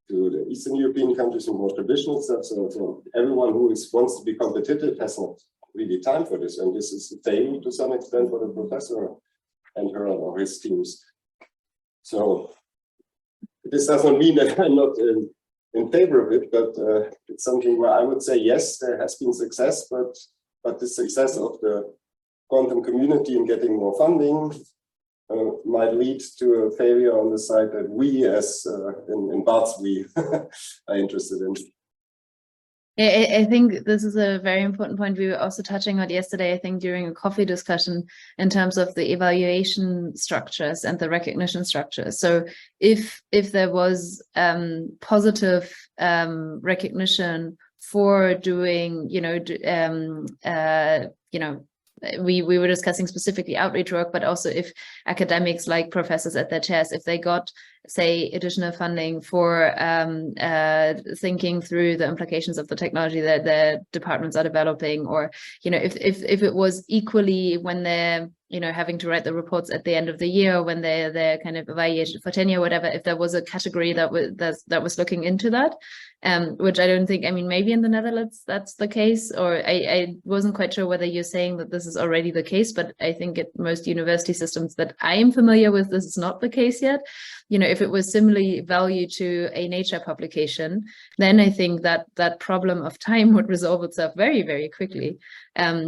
the Eastern European countries and more traditional stuff, so everyone who wants to be competitive has not really time for this, and this is the same to some extent for the professor and her or his teams. So this doesn't mean that I'm not in favor of it, but it's something where I would say yes, there has been success, but the success of the quantum community in getting more funding might lead to a failure on the side that we, as in Bart's we, are interested in. I think this is a very important point we were also touching on yesterday, I think during a coffee discussion, in terms of the evaluation structures and the recognition structures. So if there was positive recognition for doing, we were discussing specifically outreach work, but also if academics like professors at their chairs, if they got, say, additional funding for thinking through the implications of the technology that their departments are developing, or, if it was equally when they're, having to write the reports at the end of the year, when they're kind of evaluated for tenure, whatever, if there was a category that was looking into that, which I don't think, maybe in the Netherlands that's the case, or I wasn't quite sure whether you're saying that this is already the case, but I think at most university systems that I am familiar with, this is not the case yet. If it was similarly valued to a Nature publication, then I think that that problem of time would resolve itself very, very quickly,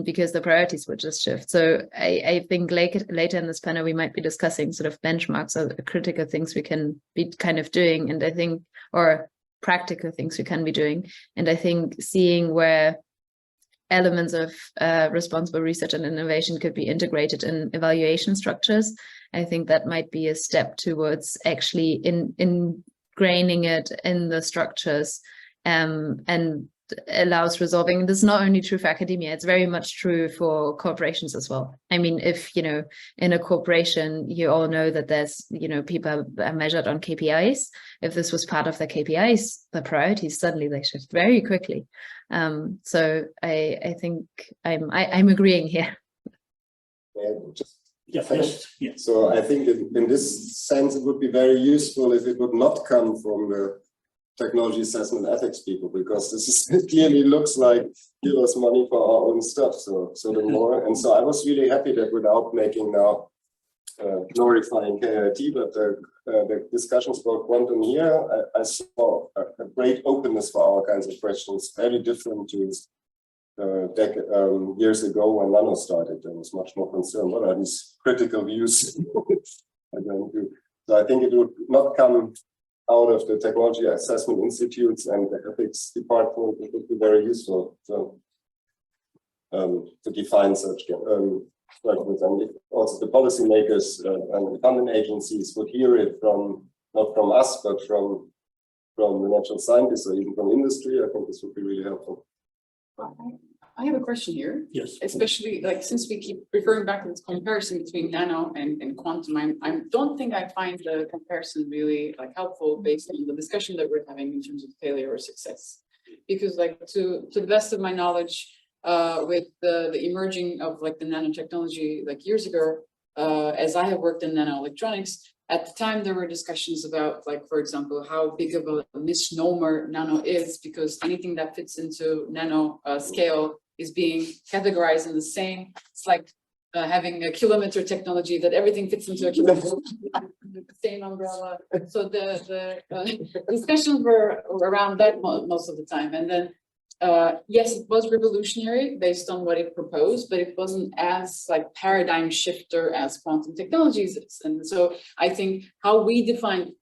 because the priorities would just shift. So I think later in this panel, we might be discussing sort of benchmarks or critical things we can be kind of doing, and I think, or practical things we can be doing. And I think seeing where elements of responsible research and innovation could be integrated in evaluation structures, I think that might be a step towards actually ingraining it in the structures, and allows resolving. This is not only true for academia, it's very much true for corporations as well. If, in a corporation, you all know that there's, people are measured on KPIs. If this was part of the KPIs, the priorities, suddenly they shift very quickly. So I think I'm agreeing here. So I think in this sense, it would be very useful if it would not come from the technology assessment ethics people, because it clearly looks like give us money for our own stuff. So the more, and so I was really happy that without making now glorifying KIT, but the discussions about quantum here, I saw a great openness for all kinds of questions, very different to years ago when Nano started. There was much more concern. What are these critical views? So I think it would not come out of the technology assessment institutes and the ethics department. It would be very useful to define such structures. And if also the policymakers and the funding agencies would hear it not from us, but from the natural scientists or even from industry, I think this would be really helpful. I have a question here. Yes. Especially since we keep referring back to this comparison between nano and quantum, I don't think I find the comparison really helpful based on the discussion that we're having in terms of failure or success. Because to the best of my knowledge, with the emerging of the nanotechnology years ago, as I have worked in nanoelectronics, at the time there were discussions about for example, how big of a misnomer nano is, because anything that fits into nano scale is being categorized in the same. It's like having a kilometer technology, that everything fits into a kilometer, the same umbrella. So the discussions were around that most of the time. And then yes, it was revolutionary based on what it proposed, but it wasn't as paradigm shifter as quantum technologies is. And so I think how we define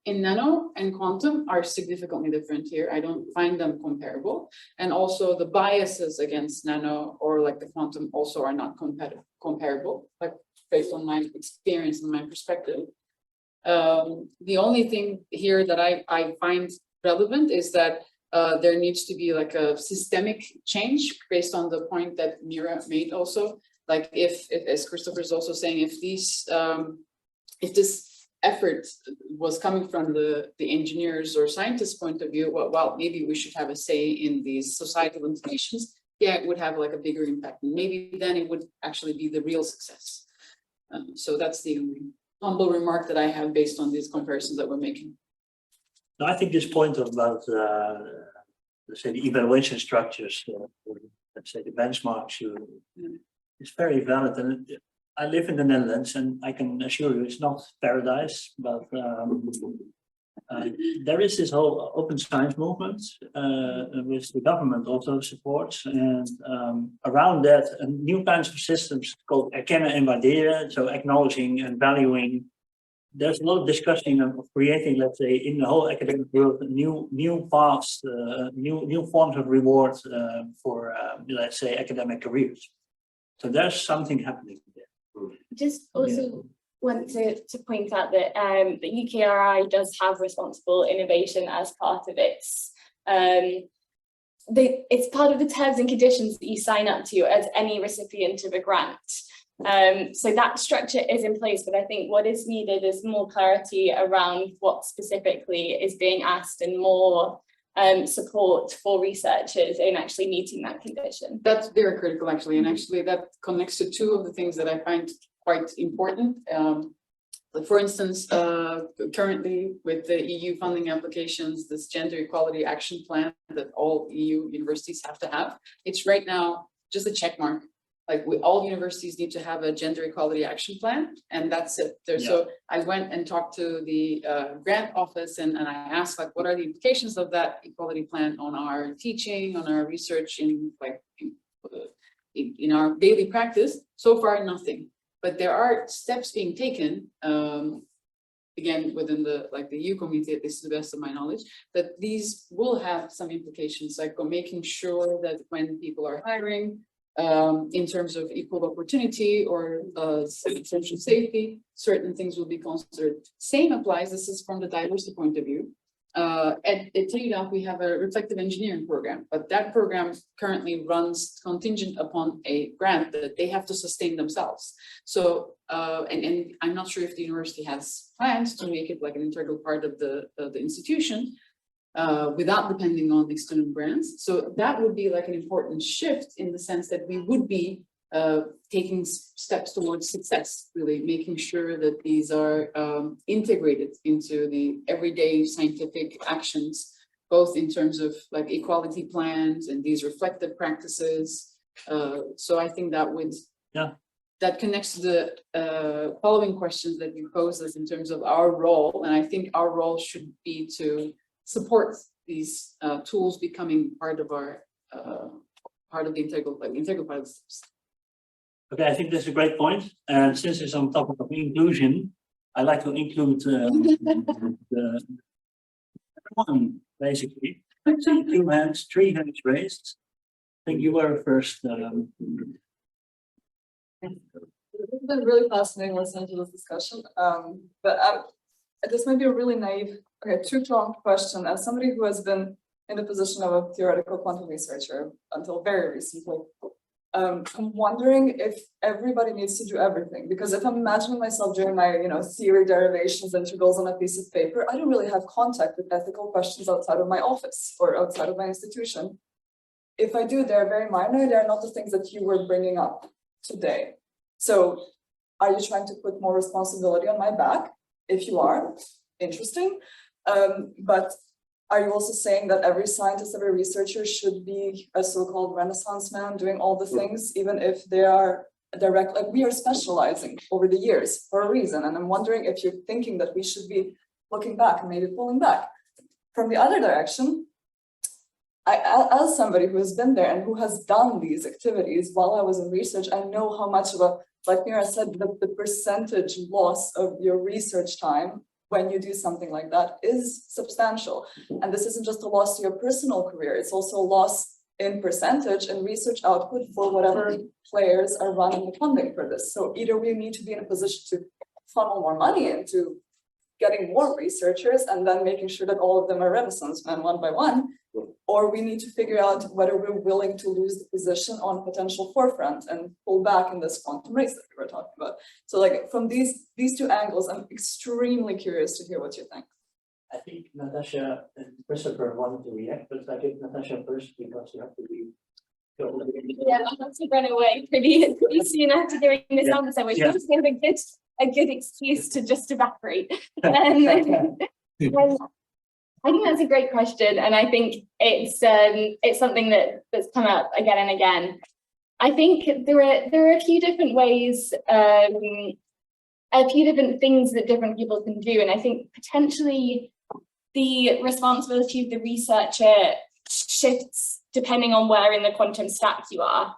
in nano and quantum are significantly different here. I don't find them comparable. And also the biases against nano or the quantum also are not comparable, based on my experience and my perspective. The only thing here that I find relevant is that there needs to be a systemic change based on the point that Mira made also. If as Christopher is also saying, if if this effort was coming from the engineers or scientists' point of view, well, maybe we should have a say in these societal implications. Yeah, it would have like a bigger impact. And maybe then it would actually be the real success. So that's the humble remark that I have based on these comparisons that we're making. No, I think this point about, let's say, the evaluation structures, or let's say the benchmarks, is very valid. And I live in the Netherlands, and I can assure you it's not paradise, but there is this whole open science movement, which the government also supports, and around that, new kinds of systems called erkennen en waarderen, so acknowledging and valuing. There's a lot of discussion of creating, let's say, in the whole academic world, new paths, new forms of reward for, let's say, academic careers. So there's something happening there. Just also want to point out that the UKRI does have responsible innovation as part of its. It's part of the terms and conditions that you sign up to as any recipient of a grant. So that structure is in place, but I think what is needed is more clarity around what specifically is being asked and more support for researchers in actually meeting that condition. That's very critical, actually, and actually that connects to two of the things that I find quite important. Like for instance, currently with the EU funding applications, this gender equality action plan that all EU universities have to have, it's right now just a check mark. Like all universities need to have a gender equality action plan, and that's it. So I went and talked to the grant office, and I asked, like, what are the implications of that equality plan on our teaching, on our research, in our daily practice? So far, nothing. But there are steps being taken, again, within the EU community, at least to the best of my knowledge, that these will have some implications, like making sure that when people are hiring, in terms of equal opportunity or social safety, certain things will be considered. Same applies, this is from the diversity point of view. At TUDAP, we have a reflective engineering program, but that program currently runs contingent upon a grant that they have to sustain themselves. So, and I'm not sure if the university has plans to make it like an integral part of the institution, without depending on external grants. So that would be like an important shift in the sense that we would be taking steps towards success, really making sure that these are integrated into the everyday scientific actions, both in terms of like equality plans and these reflective practices. So I think that would, that connects to the following questions that you posed us in terms of our role. And I think our role should be to support these tools becoming part of our part of the integral part of the steps. Okay, I think that's a great point. And since it's on topic of inclusion, I'd like to include everyone, basically. I see 2 hands, 3 hands raised. I think you were first. It's been really fascinating listening to this discussion. But this might be a really naive, two-pronged question. As somebody who has been in the position of a theoretical quantum researcher until very recently, I'm wondering if everybody needs to do everything, because if I'm imagining myself doing my, theory derivations, integrals on a piece of paper, I don't really have contact with ethical questions outside of my office or outside of my institution. If I do, they're very minor. They're not the things that you were bringing up today. So are you trying to put more responsibility on my back? If you are, interesting. But are you also saying that every scientist, every researcher should be a so-called Renaissance man doing all the things, even if they are direct, like we are specializing over the years for a reason. And I'm wondering if you're thinking that we should be looking back and maybe pulling back. From the other direction, as somebody who has been there and who has done these activities while I was in research, I know how much of a, like Mira said, the percentage loss of your research time when you do something like that is substantial. And this isn't just a loss to your personal career, it's also a loss in percentage and research output for whatever players are running the funding for this. So either we need to be in a position to funnel more money into getting more researchers and then making sure that all of them are Renaissance men one by one, or we need to figure out whether we're willing to lose the position on potential forefront and pull back in this quantum race that we were talking about. So like from these two angles, I'm extremely curious to hear what you think. I think Natasha and Christopher wanted to react, but I give Natasha first because you have to be. Yeah, I have to run away pretty soon after doing this answer, which is kind of a good excuse to just evaporate. I think that's a great question, and I think it's something that's come up again and again. I think there are a few different ways, a few different things that different people can do, and I think potentially the responsibility of the researcher shifts depending on where in the quantum stack you are.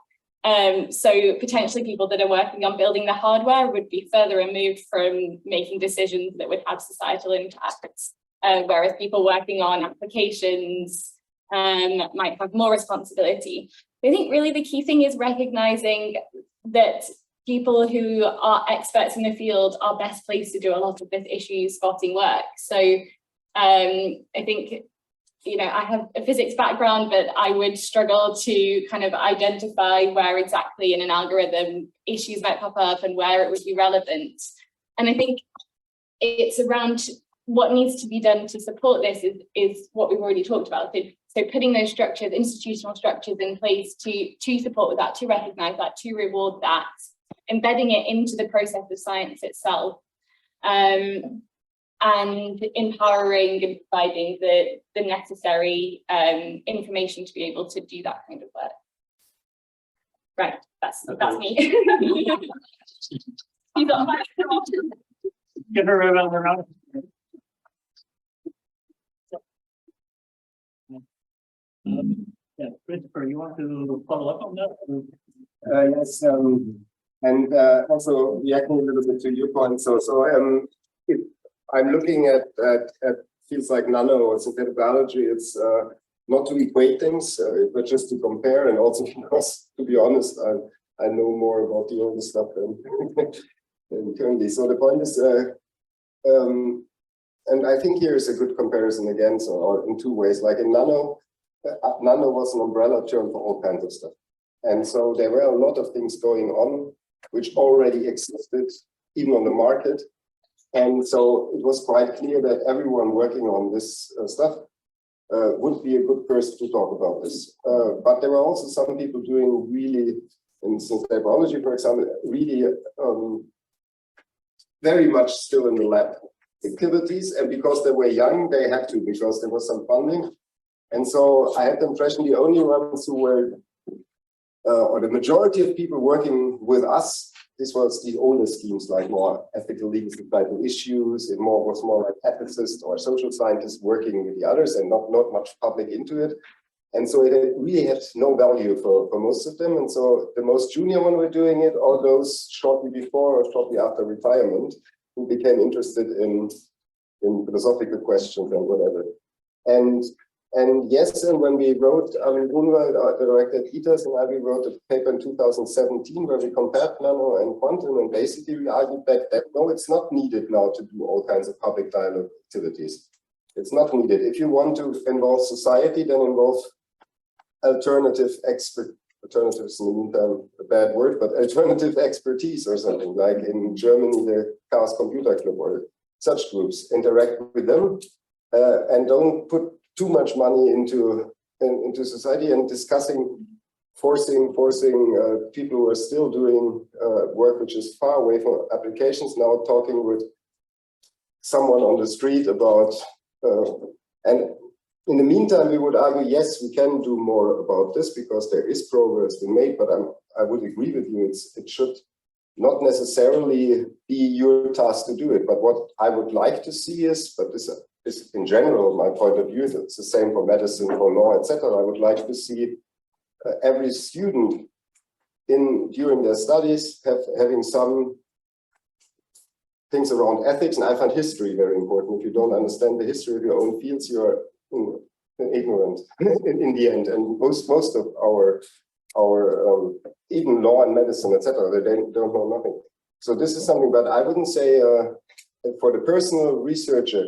So potentially people that are working on building the hardware would be further removed from making decisions that would have societal impacts. Whereas people working on applications might have more responsibility. I think really the key thing is recognizing that people who are experts in the field are best placed to do a lot of this issue spotting work. So I think, you know, I have a physics background, but I would struggle to kind of identify where exactly in an algorithm issues might pop up and where it would be relevant. And I think it's around what needs to be done to support this is what we've already talked about. So putting those structures, institutional structures in place to support that, to recognize that, to reward that, embedding it into the process of science itself, and empowering and providing the necessary information to be able to do that kind of work. Right, that's me. You got my Give her a round. Yeah, Christopher, you want to follow up on that? Yes, and also reacting a little bit to your point. So if I'm looking at fields like nano or synthetic biology, it's not to equate things, but just to compare, and also because, to be honest, I know more about the older stuff than currently. So the point is, and I think here is a good comparison again. So in two ways, like in nano was an umbrella term for all kinds of stuff. And so there were a lot of things going on which already existed, even on the market. And so it was quite clear that everyone working on this stuff would be a good person to talk about this. But there were also some people doing really, in synthetic biology, for example, really very much still in the lab activities. And because they were young, they had to, because there was some funding. And so I had the impression the only ones who were, or the majority of people working with us, this was the older schemes, like more ethical legal societal issues, it was more like ethicists or social scientists working with the others and not much public into it. And so it really had no value for most of them. And so the most junior one were doing it, or those shortly before or shortly after retirement, who became interested in philosophical questions and whatever. And yes, and when we wrote, Onur, the director at ITAS, and we wrote a paper in 2017 where we compared nano and quantum, and basically we argued back that no, it's not needed now to do all kinds of public dialogue activities. It's not needed. If you want to involve society, then involve alternatives in the meantime, a bad word, but alternative expertise or something, like in Germany, the Chaos Computer Club or such groups. Interact with them and don't put too much money into society, and forcing people who are still doing work which is far away from applications, now talking with someone on the street about, and in the meantime, we would argue, yes, we can do more about this because there is progress being made, but I would agree with you, it should not necessarily be your task to do it. But what I would like to see is, but this is in general my point of view, it's the same for medicine, for law, etc. I would like to see every student during their studies having some things around ethics, and I find history very important. If you don't understand the history of your own fields, you're ignorant in the end. And most of our even law and medicine, etc., they don't know nothing. So this is something, but I wouldn't say for the personal researcher,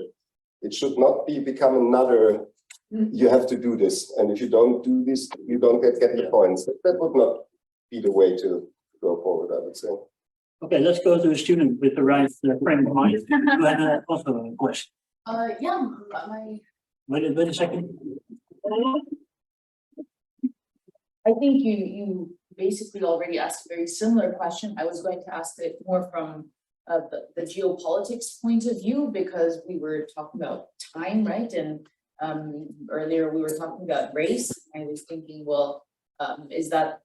it should not become another you have to do this, and if you don't do this, you don't get the points. That would not be the way to go forward, I would say. Okay, let's go to a student with the right frame of mind. You had also a question. Yeah, Wait a second. I think you basically already asked a very similar question. I was going to ask it more from the geopolitics point of view, because we were talking about time, right? And earlier we were talking about race. I was thinking, well, is the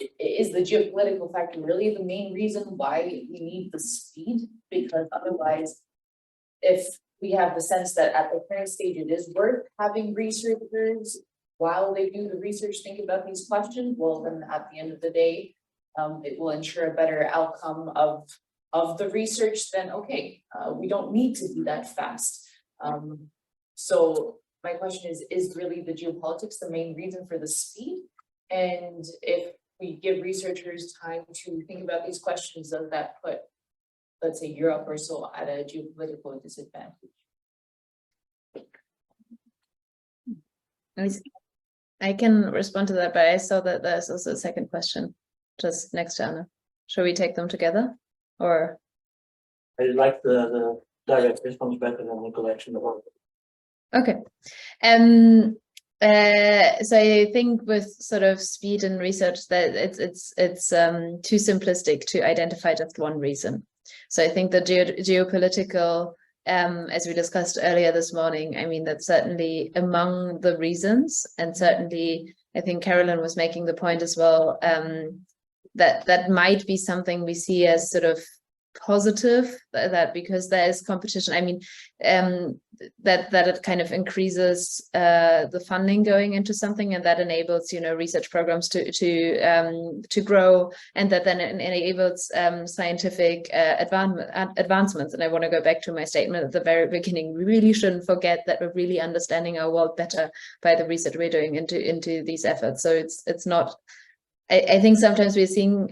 geopolitical factor really the main reason why we need the speed? Because otherwise, if we have the sense that at the current stage it is worth having researchers while they do the research think about these questions, well, then at the end of the day, it will ensure a better outcome of the research, then okay, we don't need to do that fast. So my question is really the geopolitics the main reason for the speed? And if we give researchers time to think about these questions, does that put, let's say, Europe or so at a geopolitical disadvantage? I can respond to that, but I saw that there's also a second question just next to Anna. Shall we take them together, or? I like the direct response better than the collection of all. Okay. So I think with sort of speed and research that it's too simplistic to identify just one reason. So I think the geopolitical, as we discussed earlier this morning, I mean, that's certainly among the reasons, and certainly I think Carolyn was making the point as well, that might be something we see as sort of positive, that because there is competition, I mean, that it kind of increases the funding going into something, and that enables, you know, research programs to grow, and that then enables scientific advancements. And I want to go back to my statement at the very beginning. We really shouldn't forget that we're really understanding our world better by the research we're doing into these efforts. So it's not, I think sometimes we're seeing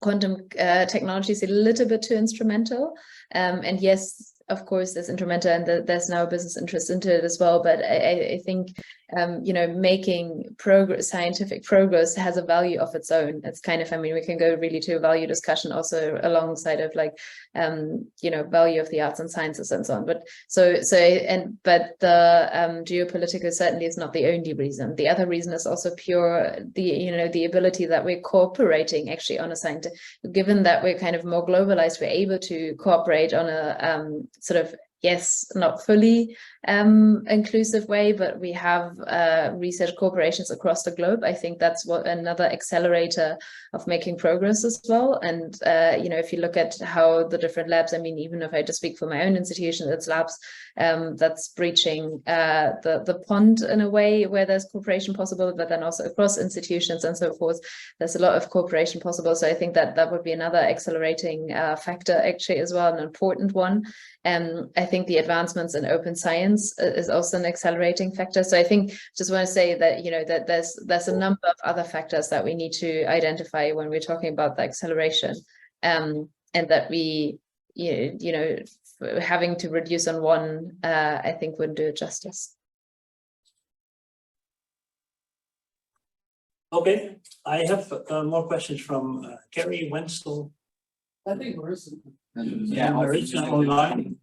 quantum technology is a little bit too instrumental, and yes, of course, there's instrumental, and there's now a business interest into it as well. But I think you know, making progress, scientific progress, has a value of its own. It's kind of, I mean, we can go really to a value discussion also alongside of like you know, value of the arts and sciences and so on. But but the geopolitical certainly is not the only reason. The other reason is also pure the ability that we're cooperating actually on a scientific, given that we're kind of more globalized, we're able to cooperate on a sort of, yes, not fully inclusive way, but we have research corporations across the globe. I think that's what another accelerator of making progress as well. And you know, if you look at how the different labs, I mean, even if I just speak for my own institution, it's labs that's breaching the pond in a way where there's cooperation possible, but then also across institutions and so forth, there's a lot of cooperation possible. So I think that would be another accelerating factor actually as well, an important one. I think the advancements in open science is also an accelerating factor. So I think, just want to say that, you know, that there's a number of other factors that we need to identify when we're talking about the acceleration, and that we, you know, having to reduce on one, I think wouldn't do it justice. Okay, I have more questions from Carrie Wenzel. I think Marissa. Yeah, Marissa online.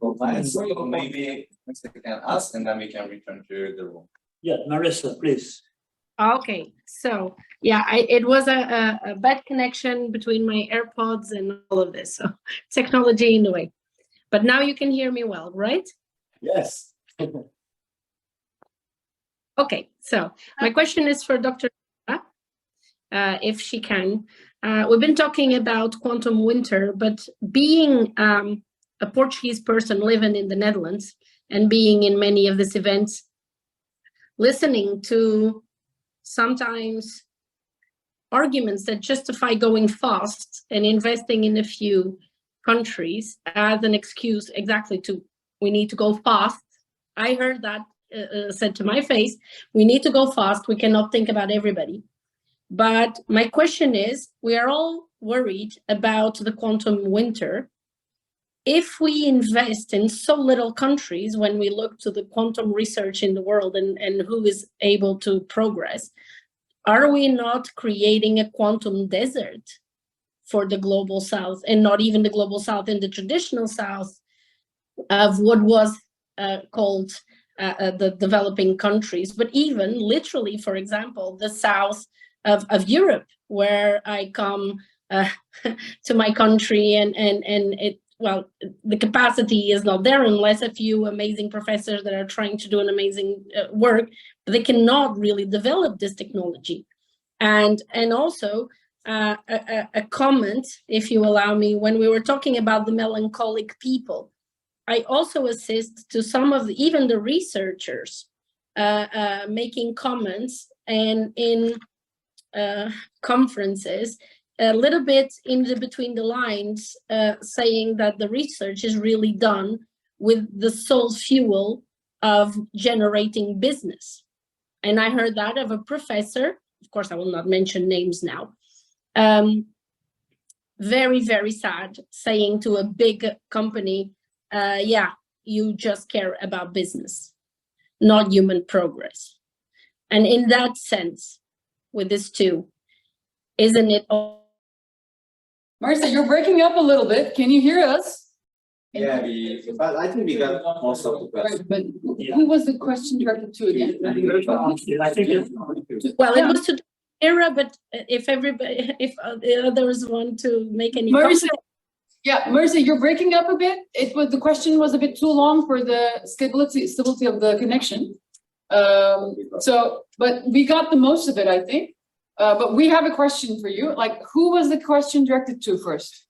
So maybe we can ask, and then we can return to the room. Yeah, Marissa, please. Okay, so yeah, it was a bad connection between my AirPods and all of this, so technology in the way. But now you can hear me well, right? Yes. Okay, so my question is for Dr. If she can. We've been talking about quantum winter, but being a Portuguese person living in the Netherlands and being in many of these events, listening to sometimes arguments that justify going fast and investing in a few countries as an excuse exactly to, we need to go fast. I heard that said to my face, we need to go fast, we cannot think about everybody. But my question is, we are all worried about the quantum winter, if we invest in so little countries, when we look to the quantum research in the world and who is able to progress, are we not creating a quantum desert for the global south, and not even the global south in the traditional south of what was called the developing countries, but even literally, for example, the south of Europe, where I come to my country, and it, well, the capacity is not there unless a few amazing professors that are trying to do an amazing work, but they cannot really develop this technology. And also a comment, if you allow me, when we were talking about the melancholic people, I also assist to some of even the researchers making comments and in conferences, a little bit in between the lines, saying that the research is really done with the sole fuel of generating business. And I heard that of a professor, of course I will not mention names now, very, very sad, saying to a big company, yeah, you just care about business, not human progress. And in that sense, with this too, isn't it all? Marcia, you're breaking up a little bit. Can you hear us? Yeah, but I think we got most of the questions. But who was the question directed to again? I think Well, it was to Areeba, but if the others want to make any Marcia, comment. yeah, Marcia, you're breaking up a bit. The question was a bit too long for the stability of the connection. But we got the most of it, I think. But we have a question for you. Like, who was the question directed to first?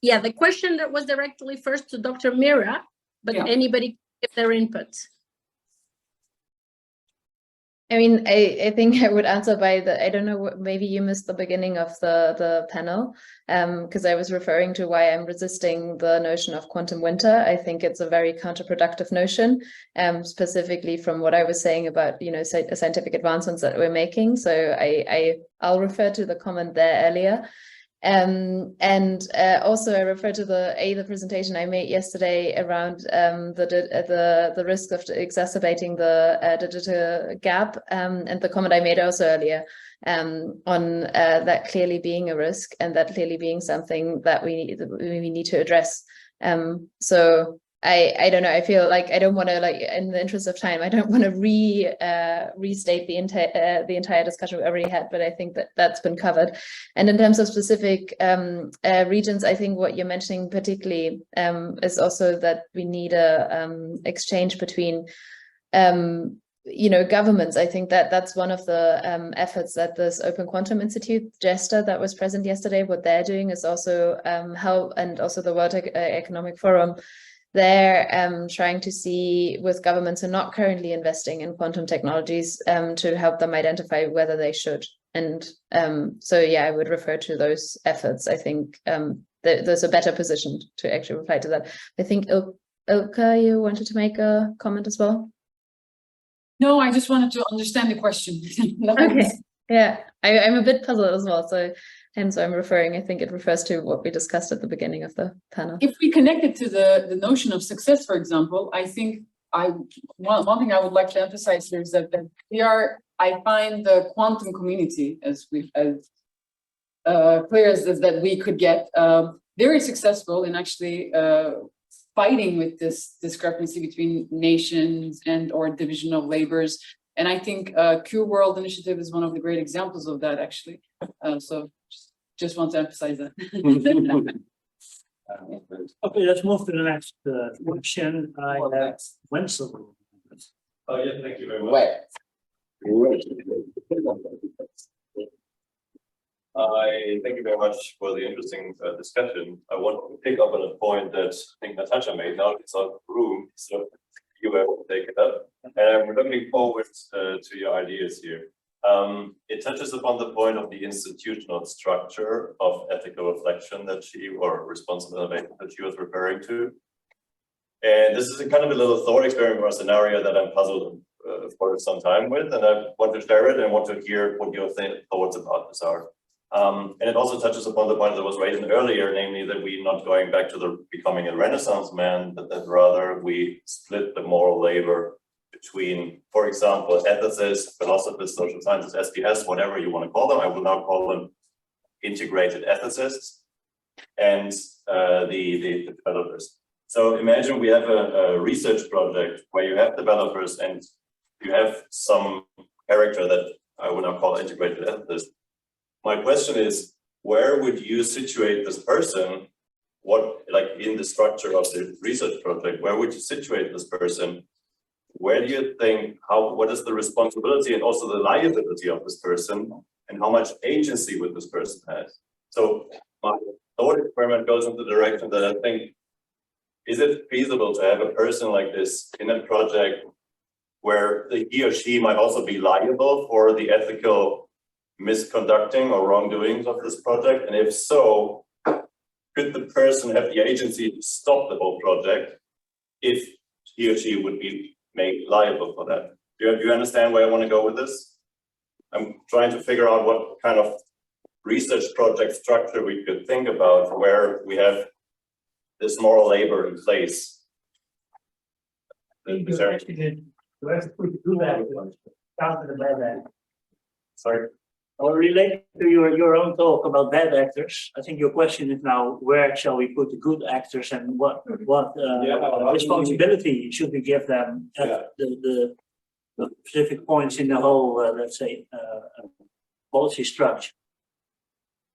Yeah, the question that was directly first to Dr. Mira, but anybody give their input. I mean, I think I would answer by I don't know, maybe you missed the beginning of the panel, because I was referring to why I'm resisting the notion of quantum winter. I think it's a very counterproductive notion, specifically from what I was saying about, scientific advancements that we're making. So I'll refer to the comment there earlier. Also I refer to the presentation I made yesterday around the risk of exacerbating the digital gap, and the comment I made also earlier on that clearly being a risk, and that clearly being something that we need to address. So I don't know, I feel like I don't want to, like, in the interest of time, I don't want to restate the entire discussion we already had, but I think that that's been covered. And in terms of specific regions, I think what you're mentioning particularly is also that we need a exchange between governments. I think that that's one of the efforts that this Open Quantum Institute, Jester, that was present yesterday, what they're doing is also help, and also the World Economic Forum. They're trying to see with governments who are not currently investing in quantum technologies to help them identify whether they should. And so, yeah, I would refer to those efforts. I think there's a better position to actually reply to that. I think, Ilka, you wanted to make a comment as well? No, I just wanted to understand the question. Okay, yeah, I'm a bit puzzled as well. So hence I'm referring, I think it refers to what we discussed at the beginning of the panel. If we connect it to the notion of success, for example, I think one thing I would like to emphasize here is that I find the quantum community, as clear as that we could get, very successful in actually fighting with this discrepancy between nations or division of labors. And I think Q World Initiative is one of the great examples of that, actually. So just want to emphasize that. Okay, let's move to the next question. I have Wenzel. Oh, yeah, thank you very much. I thank you very much for the interesting discussion. I want to pick up on a point that I think Natasha made. Now it's out of the room, so you were able to take it up. And I'm looking forward to your ideas here. It touches upon the point of the institutional structure of ethical reflection that responsible innovation that she was referring to. And this is a kind of a little thought experiment or a scenario that I'm puzzled for some time with, and I want to share it and want to hear what your thoughts about this are. And it also touches upon the point that was raised earlier, namely that we're not going back to the becoming a Renaissance man, but that rather we split the moral labor between, for example, ethicists, philosophers, social scientists, SDS, whatever you want to call them. I will now call them integrated ethicists, and the developers. So imagine we have a research project where you have developers and you have some character that I would now call integrated ethicist. My question is, where would you situate this person? What, like in the structure of the research project, where would you situate this person? Where do you think, what is the responsibility and also the liability of this person, and how much agency would this person have? So my thought experiment goes in the direction that I think, is it feasible to have a person like this in a project where he or she might also be liable for the ethical misconducting or wrongdoings of this project? And if so, could the person have the agency to stop the whole project if he or she would be made liable for that? Do you understand where I want to go with this? I'm trying to figure out what kind of research project structure we could think about where we have this moral labor in place. Sorry. Well, related to your own talk about bad actors, I think your question is now, where shall we put the good actors and what responsibility should we give them at the specific points in the whole, let's say, policy structure?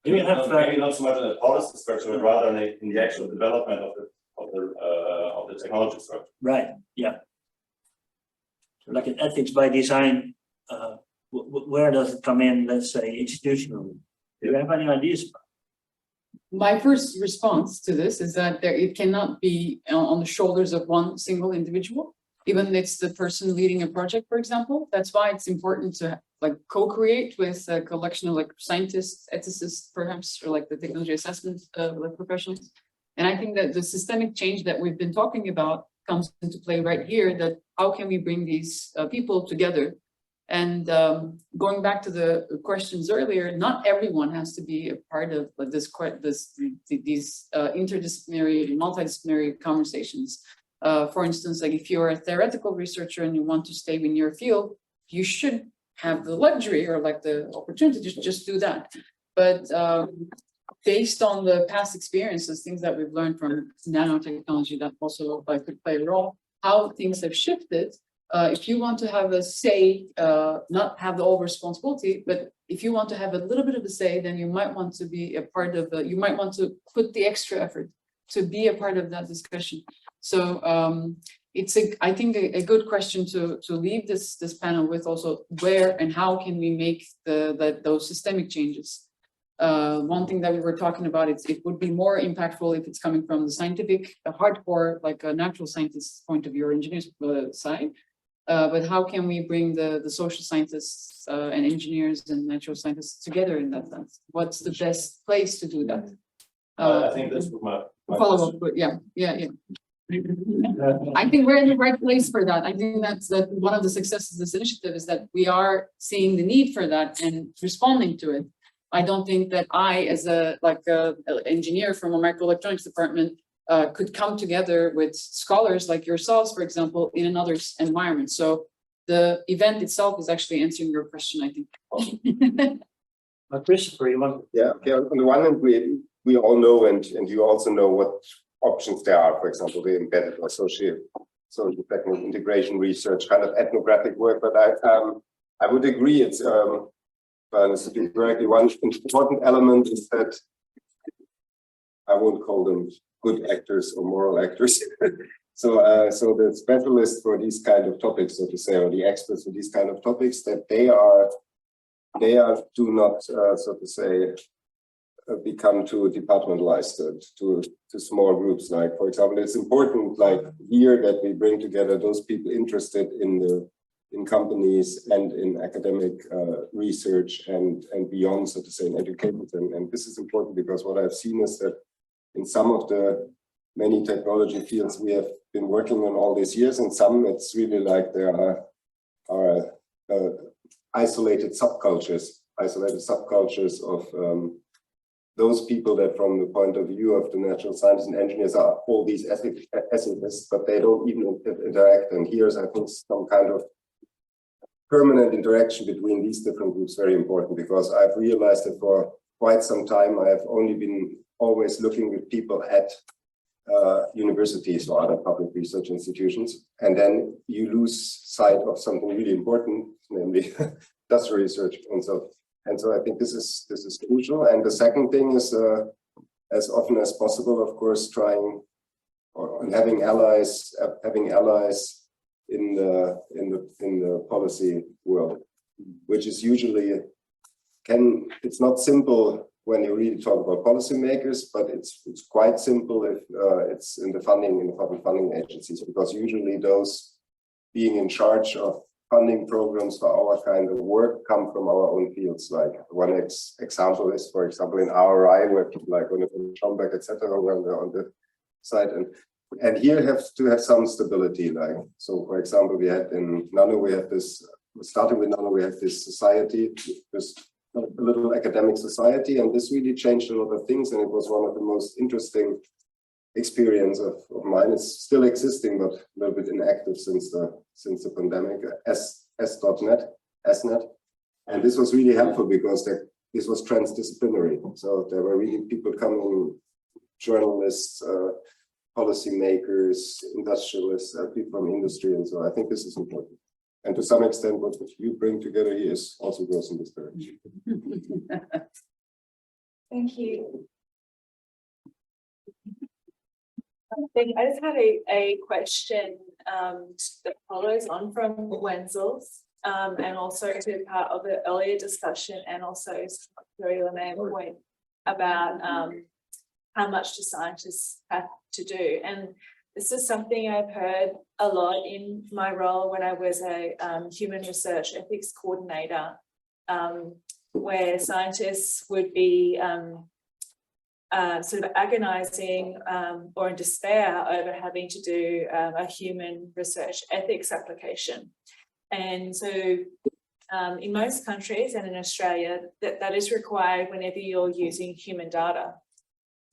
Do you have maybe not so much in the policy structure, but rather in the actual development of the technology structure? Right. Yeah. Like an ethics by design. Where does it come in, let's say, institutionally? Do you have any ideas? My first response to this is that it cannot be on the shoulders of one single individual, even if it's the person leading a project, for example. That's why it's important to like co-create with a collection of like scientists, ethicists, perhaps, or like the technology assessment like professionals. And I think that the systemic change that we've been talking about comes into play right here, that how can we bring these people together? And going back to the questions earlier, not everyone has to be a part of these interdisciplinary, multidisciplinary conversations. For instance, like if you're a theoretical researcher and you want to stay in your field, you should have the luxury or like the opportunity to just do that. But based on the past experiences, things that we've learned from nanotechnology that also could play a role, how things have shifted. If you want to have a say, not have the whole responsibility, but if you want to have a little bit of a say, then you might want to be a part of you might want to put the extra effort to be a part of that discussion. So it's I think a good question to leave this panel with also, where and how can we make those systemic changes. One thing that we were talking about, it would be more impactful if it's coming from the scientific, hardcore, like a natural scientist's point of view or engineer's side. But how can we bring the social scientists and engineers and natural scientists together in that sense? What's the best place to do that? I think that's my follow up, but yeah. I think we're in the right place for that. I think that's one of the successes of this initiative is that we are seeing the need for that and responding to it. I don't think that I, as a engineer from a microelectronics department, could come together with scholars like yourselves, for example, in another environment. So the event itself is actually answering your question, I think. Christopher, you want? Yeah. On the one hand, we all know, and you also know what options there are. For example, the embedded or social technical integration research, kind of ethnographic work. But I would agree. It's correctly, one important element is that I won't call them good actors or moral actors. So the specialists for these kind of topics, so to say, or the experts for these kind of topics, that they do not, so to say, become too departmentalized to small groups. Like, for example, it's important, like here, that we bring together those people interested in companies and in academic research and beyond, so to say, in education. And this is important because what I've seen is that in some of the many technology fields we have been working on all these years, and some it's really like there are isolated subcultures. isolated subcultures of those people that from the point of view of the natural scientists and engineers are all these ethicists, but they don't even interact. And here's, I think, some kind of permanent interaction between these different groups very important, because I've realized that for quite some time I have only been always looking with people at universities or other public research institutions, and then you lose sight of something really important, namely industrial research. And so I think this is crucial. And the second thing is, as often as possible, of course, trying or having allies in the policy world, which is usually it's not simple when you really talk about policymakers, but it's quite simple if it's in the public funding agencies, because usually those being in charge of funding programs for our kind of work come from our own fields. Like one example is, for example, in RI, where people like Onur from Schomburg, etc., on the side, and here have to have some stability. Like, so for example, we had in Nano, we had this, starting with Nano, we had this society, this a little academic society, and this really changed a lot of things, and it was one of the most interesting experience of mine. It's still existing, but a little bit inactive since the pandemic, S.net, and this was really helpful because this was transdisciplinary. So there were really people coming, journalists, policymakers, industrialists, people from industry, and so I think this is important. And to some extent, what you bring together here is also goes in this direction. Thank you. I just had a question that follows on from Wenzel's and also to part of the earlier discussion, and also very main point about how much do scientists have to do. And this is something I've heard a lot in my role when I was a human research ethics coordinator, where scientists would be sort of agonizing or in despair over having to do a human research ethics application. And so in most countries and in Australia, that is required whenever you're using human data.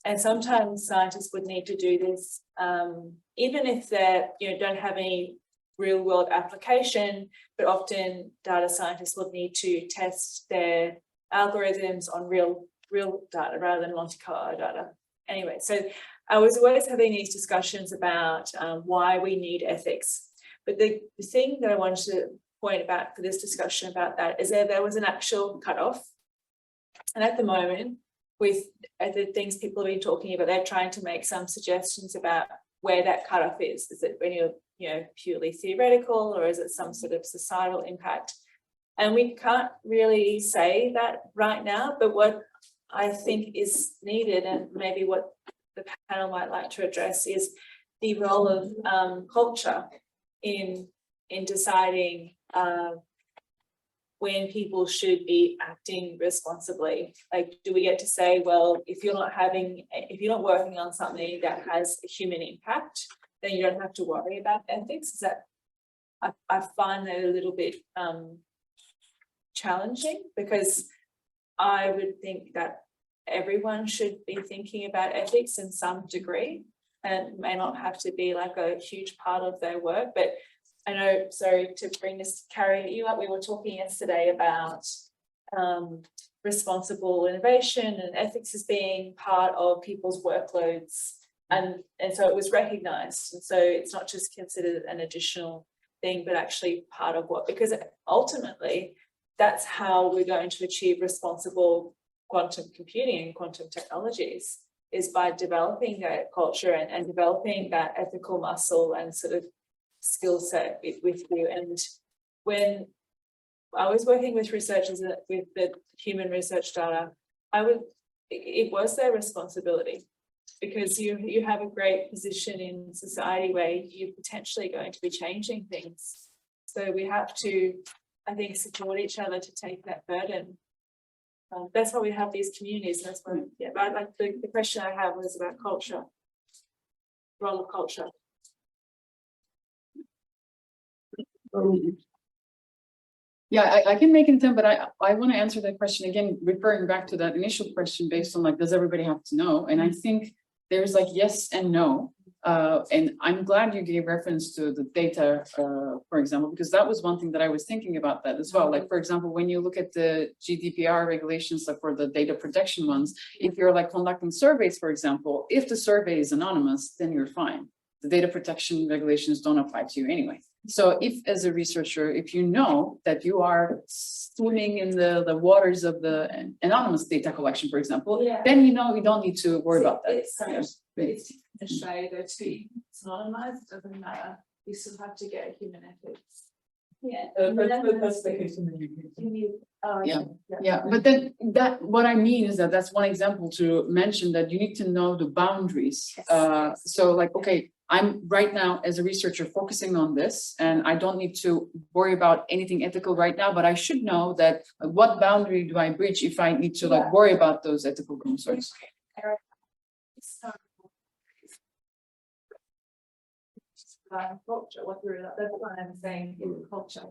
And sometimes scientists would need to do this, even if they don't have any real world application, but often data scientists would need to test their algorithms on real data rather than Monte Carlo data. Anyway, so I was always having these discussions about why we need ethics. But the thing that I wanted to point about for this discussion about that is that there was an actual cutoff. And at the moment, with the things people have been talking about, they're trying to make some suggestions about where that cutoff is. Is it when you're purely theoretical, or is it some sort of societal impact? And we can't really say that right now, but what I think is needed, and maybe what the panel might like to address, is the role of culture in deciding when people should be acting responsibly. Like, do we get to say, well, if you're not working on something that has a human impact, then you don't have to worry about ethics? Is that, I find that a little bit challenging, because I would think that everyone should be thinking about ethics in some degree, and it may not have to be like a huge part of their work. But I know, sorry to bring this, carry you up, we were talking yesterday about responsible innovation and ethics as being part of people's workloads, and so it was recognized, and so it's not just considered an additional thing, but actually part of what, because ultimately that's how we're going to achieve responsible quantum computing and quantum technologies, is by developing that culture and developing that ethical muscle and sort of skill set with you. And when I was working with researchers with the human research data, it was their responsibility, because you have a great position in society where you're potentially going to be changing things. So we have to, I think, support each other to take that burden. That's why we have these communities. That's why, yeah. But like the question I have was about culture, role of culture. Yeah, I can make an attempt, but I want to answer that question again, referring back to that initial question based on like, does everybody have to know? And I think there's like yes and no. And I'm glad you gave reference to the data, for example, because that was one thing that I was thinking about that as well. Like, for example, when you look at the GDPR regulations like for the data protection ones, if you're like conducting surveys, for example, if the survey is anonymous, then you're fine. The data protection regulations don't apply to you anyway. So if as a researcher, if you know that you are swimming in the waters of the anonymous data collection, for example, then you know you don't need to worry about that. It's anonymized, it doesn't matter. You still have to get a human ethics. Yeah. That's the case in the UK. Yeah, but then that what I mean is that that's one example to mention that you need to know the boundaries. So like, okay, I'm right now as a researcher focusing on this, and I don't need to worry about anything ethical right now, but I should know that what boundary do I breach if I need to like worry about those ethical concerns. Culture, that's what I'm saying in culture.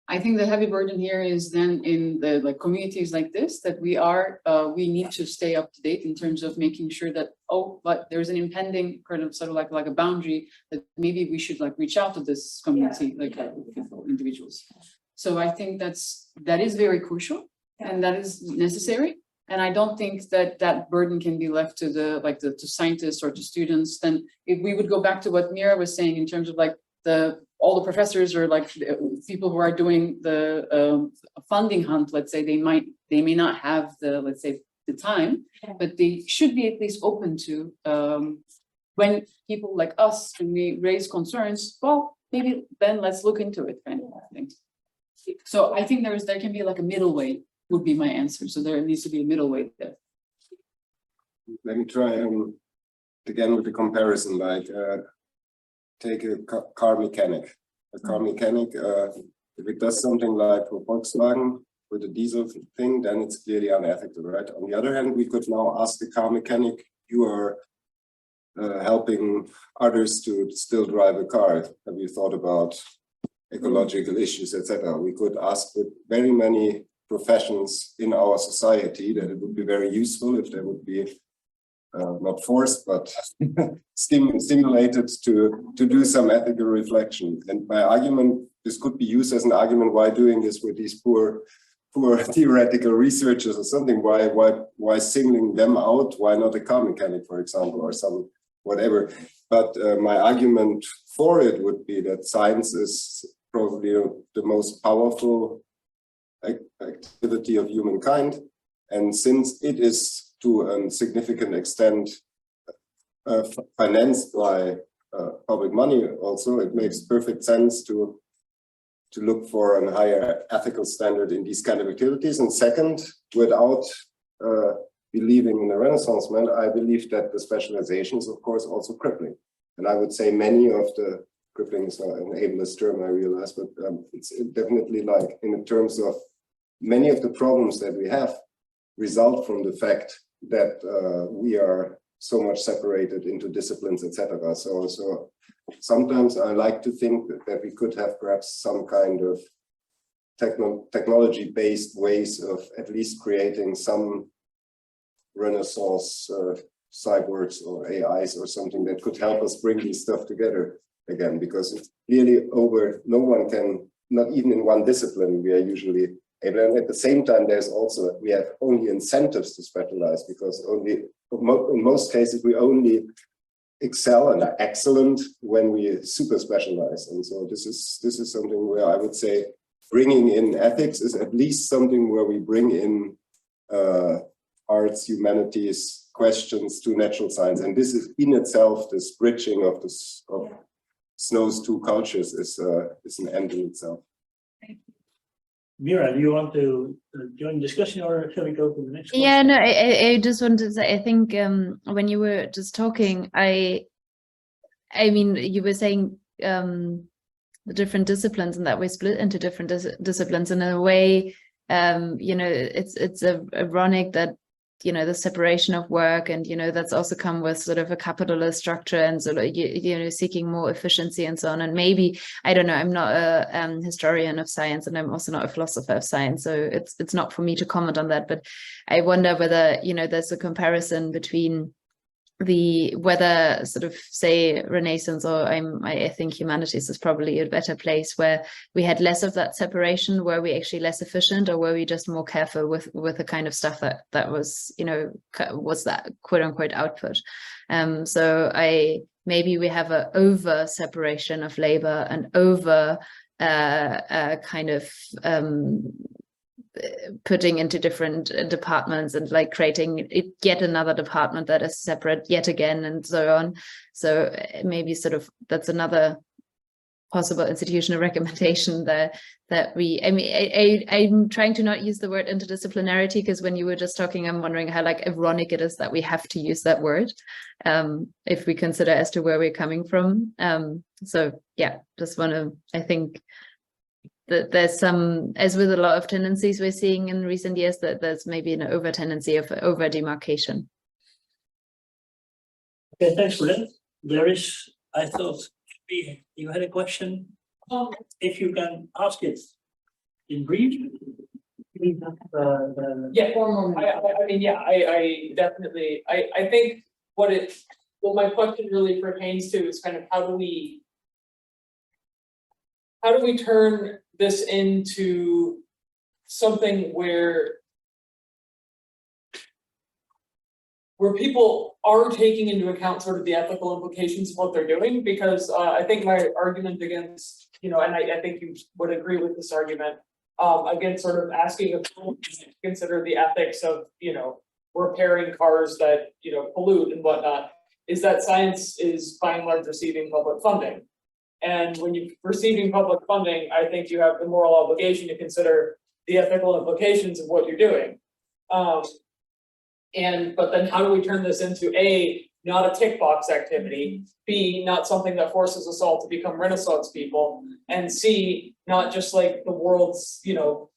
I think the heavy burden here is then in the like communities like this that we need to stay up to date in terms of making sure that but there's an impending kind of sort of like a boundary that maybe we should like reach out to this community people, individuals. So I think that is very crucial and that is necessary. And I don't think that that burden can be left to to scientists or to students. Then if we would go back to what Mira was saying in terms of like all the professors or like people who are doing the funding hunt, let's say they may not have the time, but they should be at least open to when people like us, when we raise concerns, well, maybe then let's look into it kind of thing. So I think there can be like a middle way would be my answer. So there needs to be a middle way there. Let me try again with the comparison, like take a car mechanic. A car mechanic, if it does something like for Volkswagen with a diesel thing, then it's clearly unethical, right? On the other hand, we could now ask the car mechanic, you are helping others to still drive a car. Have you thought about ecological issues, etc.? We could ask with very many professions in our society that it would be very useful if they would be not forced, but stimulated to do some ethical reflection. And my argument, this could be used as an argument why doing this with these poor theoretical researchers or something, why singling them out, why not a car mechanic, for example, or some whatever. But my argument for it would be that science is probably the most powerful activity of humankind. And since it is to a significant extent financed by public money also, it makes perfect sense to look for a higher ethical standard in these kind of activities. And second, without believing in the Renaissance man, I believe that the specialization is of course also crippling. And I would say many of the crippling is an ableist term, I realize, but it's definitely like in terms of many of the problems that we have result from the fact that we are so much separated into disciplines, etc. So sometimes I like to think that we could have perhaps some kind of technology-based ways of at least creating some Renaissance cyborgs or AIs or something that could help us bring this stuff together again, because it's clearly no one can, not even in one discipline, we are usually able. And at the same time, we have only incentives to specialize, because in most cases, we only excel and are excellent when we super specialize. And so this is something where I would say bringing in ethics is at least something where we bring in arts, humanities, questions to natural science. And this is in itself, this bridging of Snow's two cultures is an end in itself. Mira, do you want to join the discussion, or shall we go to the next question? Yeah, no, I just wanted to say, I think when you were just talking, I mean, you were saying the different disciplines and that we split into different disciplines, and in a way, you know, it's ironic that you know, the separation of work, and, you know, that's also come with sort of a capitalist structure and sort of, you know, seeking more efficiency and so on. And maybe, I don't know, I'm not a historian of science, and I'm also not a philosopher of science, so it's not for me to comment on that, but I wonder whether, you know, there's a comparison between whether sort of, say, Renaissance, or I think humanities is probably a better place, where we had less of that separation, were we actually less efficient, or were we just more careful with the kind of stuff that was, you know, was that quote unquote output. So maybe we have a over separation of labor and over kind of putting into different departments, and like creating yet another department that is separate yet again, and so on. So maybe sort of that's another possible institutional recommendation that we, I mean, I'm trying to not use the word interdisciplinarity, because when you were just talking, I'm wondering how like ironic it is that we have to use that word, if we consider as to where we're coming from. So yeah, just want to, I think that there's some, as with a lot of tendencies we're seeing in recent years, that there's maybe an over tendency of over demarcation. Okay, thanks for that. There is, I thought, you had a question. If you can ask it in brief. Yeah, I mean, yeah, I definitely, I think what my question really pertains to is kind of how do we turn this into something where people are taking into account sort of the ethical implications of what they're doing, because I think my argument against, you know, and I think you would agree with this argument, against sort of asking if people consider the ethics of, you know, repairing cars that, you know, pollute and whatnot, is that science is by and large receiving public funding. And when you're receiving public funding, I think you have the moral obligation to consider the ethical implications of what you're doing. But then how do we turn this into A, not a tick box activity, B, not something that forces us all to become Renaissance people, and C, not just like the world's, you know,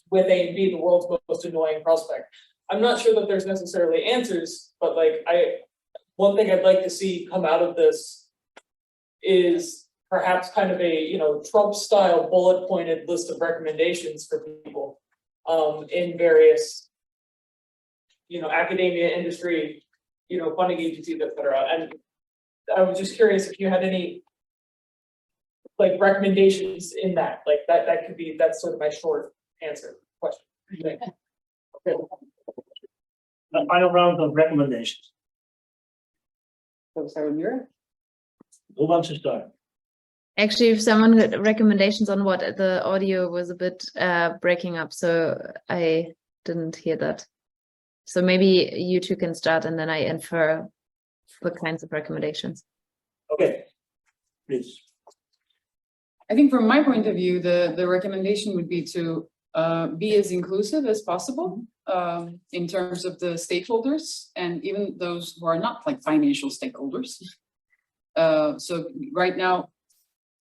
with A and B, the world's most annoying prospect. I'm not sure that there's necessarily answers, but like one thing I'd like to see come out of this is perhaps kind of a, you know, Trump style bullet pointed list of recommendations for people in various, you know, academia, industry, you know, funding agencies, et cetera. And I was just curious if you had any like recommendations in that, like that could be, that's sort of my short answer question. Okay. The final round of recommendations. So start with Mira. Who wants to start? Actually, if someone had recommendations on what, the audio was a bit breaking up, so I didn't hear that. So maybe you two can start, and then I infer what kinds of recommendations. Okay, please. I think from my point of view, the recommendation would be to be as inclusive as possible in terms of the stakeholders, and even those who are not like financial stakeholders. So right now,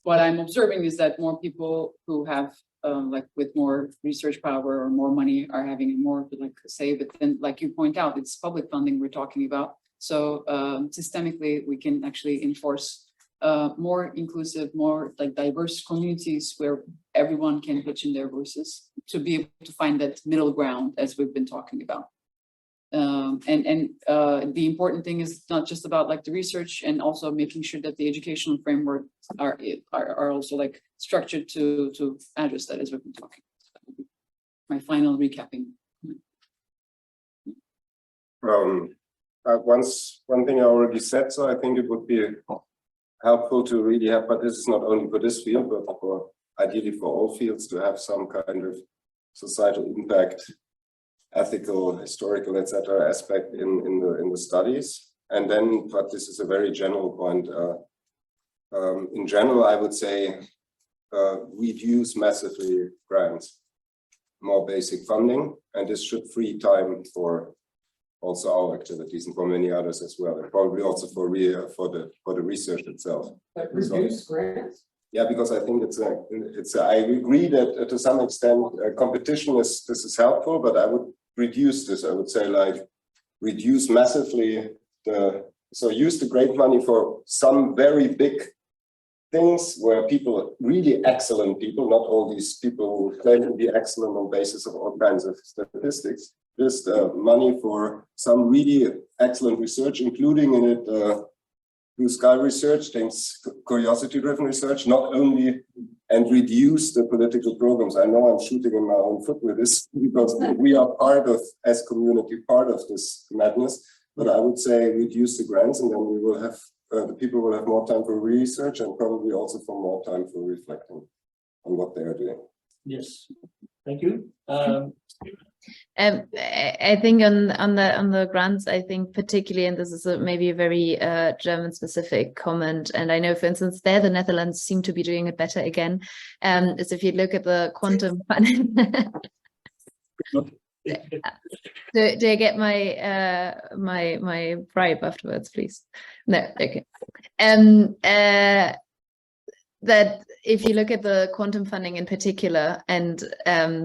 what I'm observing is that more people who have like with more research power or more money are having more like say, but then like you point out, it's public funding we're talking about. So systemically, we can actually enforce more inclusive, more like diverse communities where everyone can pitch in their voices to be able to find that middle ground, as we've been talking about. The important thing is not just about like the research, and also making sure that the educational framework are also like structured to address that, as we've been talking. My final recapping. One thing I already said, so I think it would be helpful to really have, but this is not only for this field, but for ideally for all fields, to have some kind of societal impact, ethical, historical, etc. aspect in the studies. And then, but this is a very general point. In general, I would say reduce massively grants, more basic funding, and this should free time for also our activities and for many others as well, and probably also for the research itself. Like reduce grants? Yeah, because I think I agree that to some extent competition this is helpful, but I would reduce this. I would say like reduce massively so use the grant money for some very big things where people, really excellent people, not all these people who claim to be excellent on basis of all kinds of statistics, just money for some really excellent research, including in it blue sky research, things, curiosity-driven research, not only, and reduce the political programs. I know I'm shooting in my own foot with this because we are part of, as community, part of this madness, but I would say reduce the grants, and then we will have, the people will have more time for research and probably also for more time for reflecting on what they are doing. Yes, thank you. I think on the grants, I think particularly, and this is maybe a very German specific comment, and I know, for instance, there the Netherlands seem to be doing it better again. Is if you look at the quantum fund. Do I get my bribe afterwards, please? No, okay. That if you look at the quantum funding in particular, and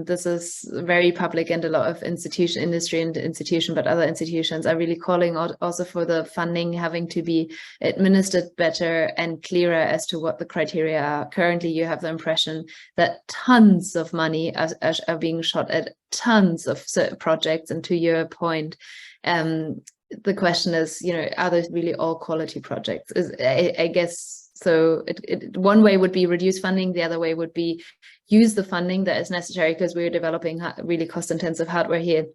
this is very public, and a lot of industry and institution, but other institutions are really calling out also for the funding having to be administered better and clearer as to what the criteria are. Currently, you have the impression that tons of money are being shot at tons of certain projects, and to your point, the question is, you know, are those really all quality projects? I guess. So one way would be reduce funding. The other way would be use the funding that is necessary, because we're developing really cost-intensive hardware here.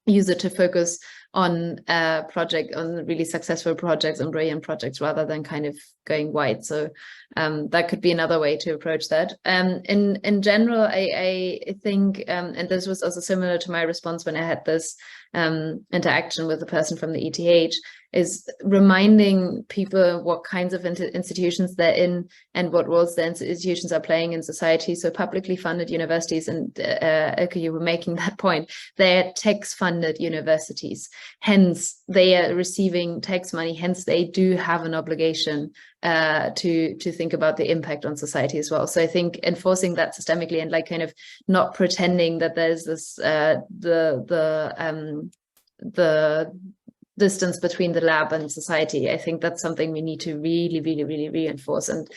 Use it to focus on on really successful projects, on brilliant projects, rather than kind of going wide. So that could be another way to approach that. In general, I think, and this was also similar to my response when I had this interaction with the person from the ETH, is reminding people what kinds of institutions they're in and what roles the institutions are playing in society. So publicly funded universities, and Elke, you were making that point, they're tax-funded universities. Hence, they are receiving tax money. Hence, they do have an obligation to think about the impact on society as well. So I think enforcing that systemically, and like kind of not pretending that there's this the distance between the lab and society. I think that's something we need to really, really, really reinforce, and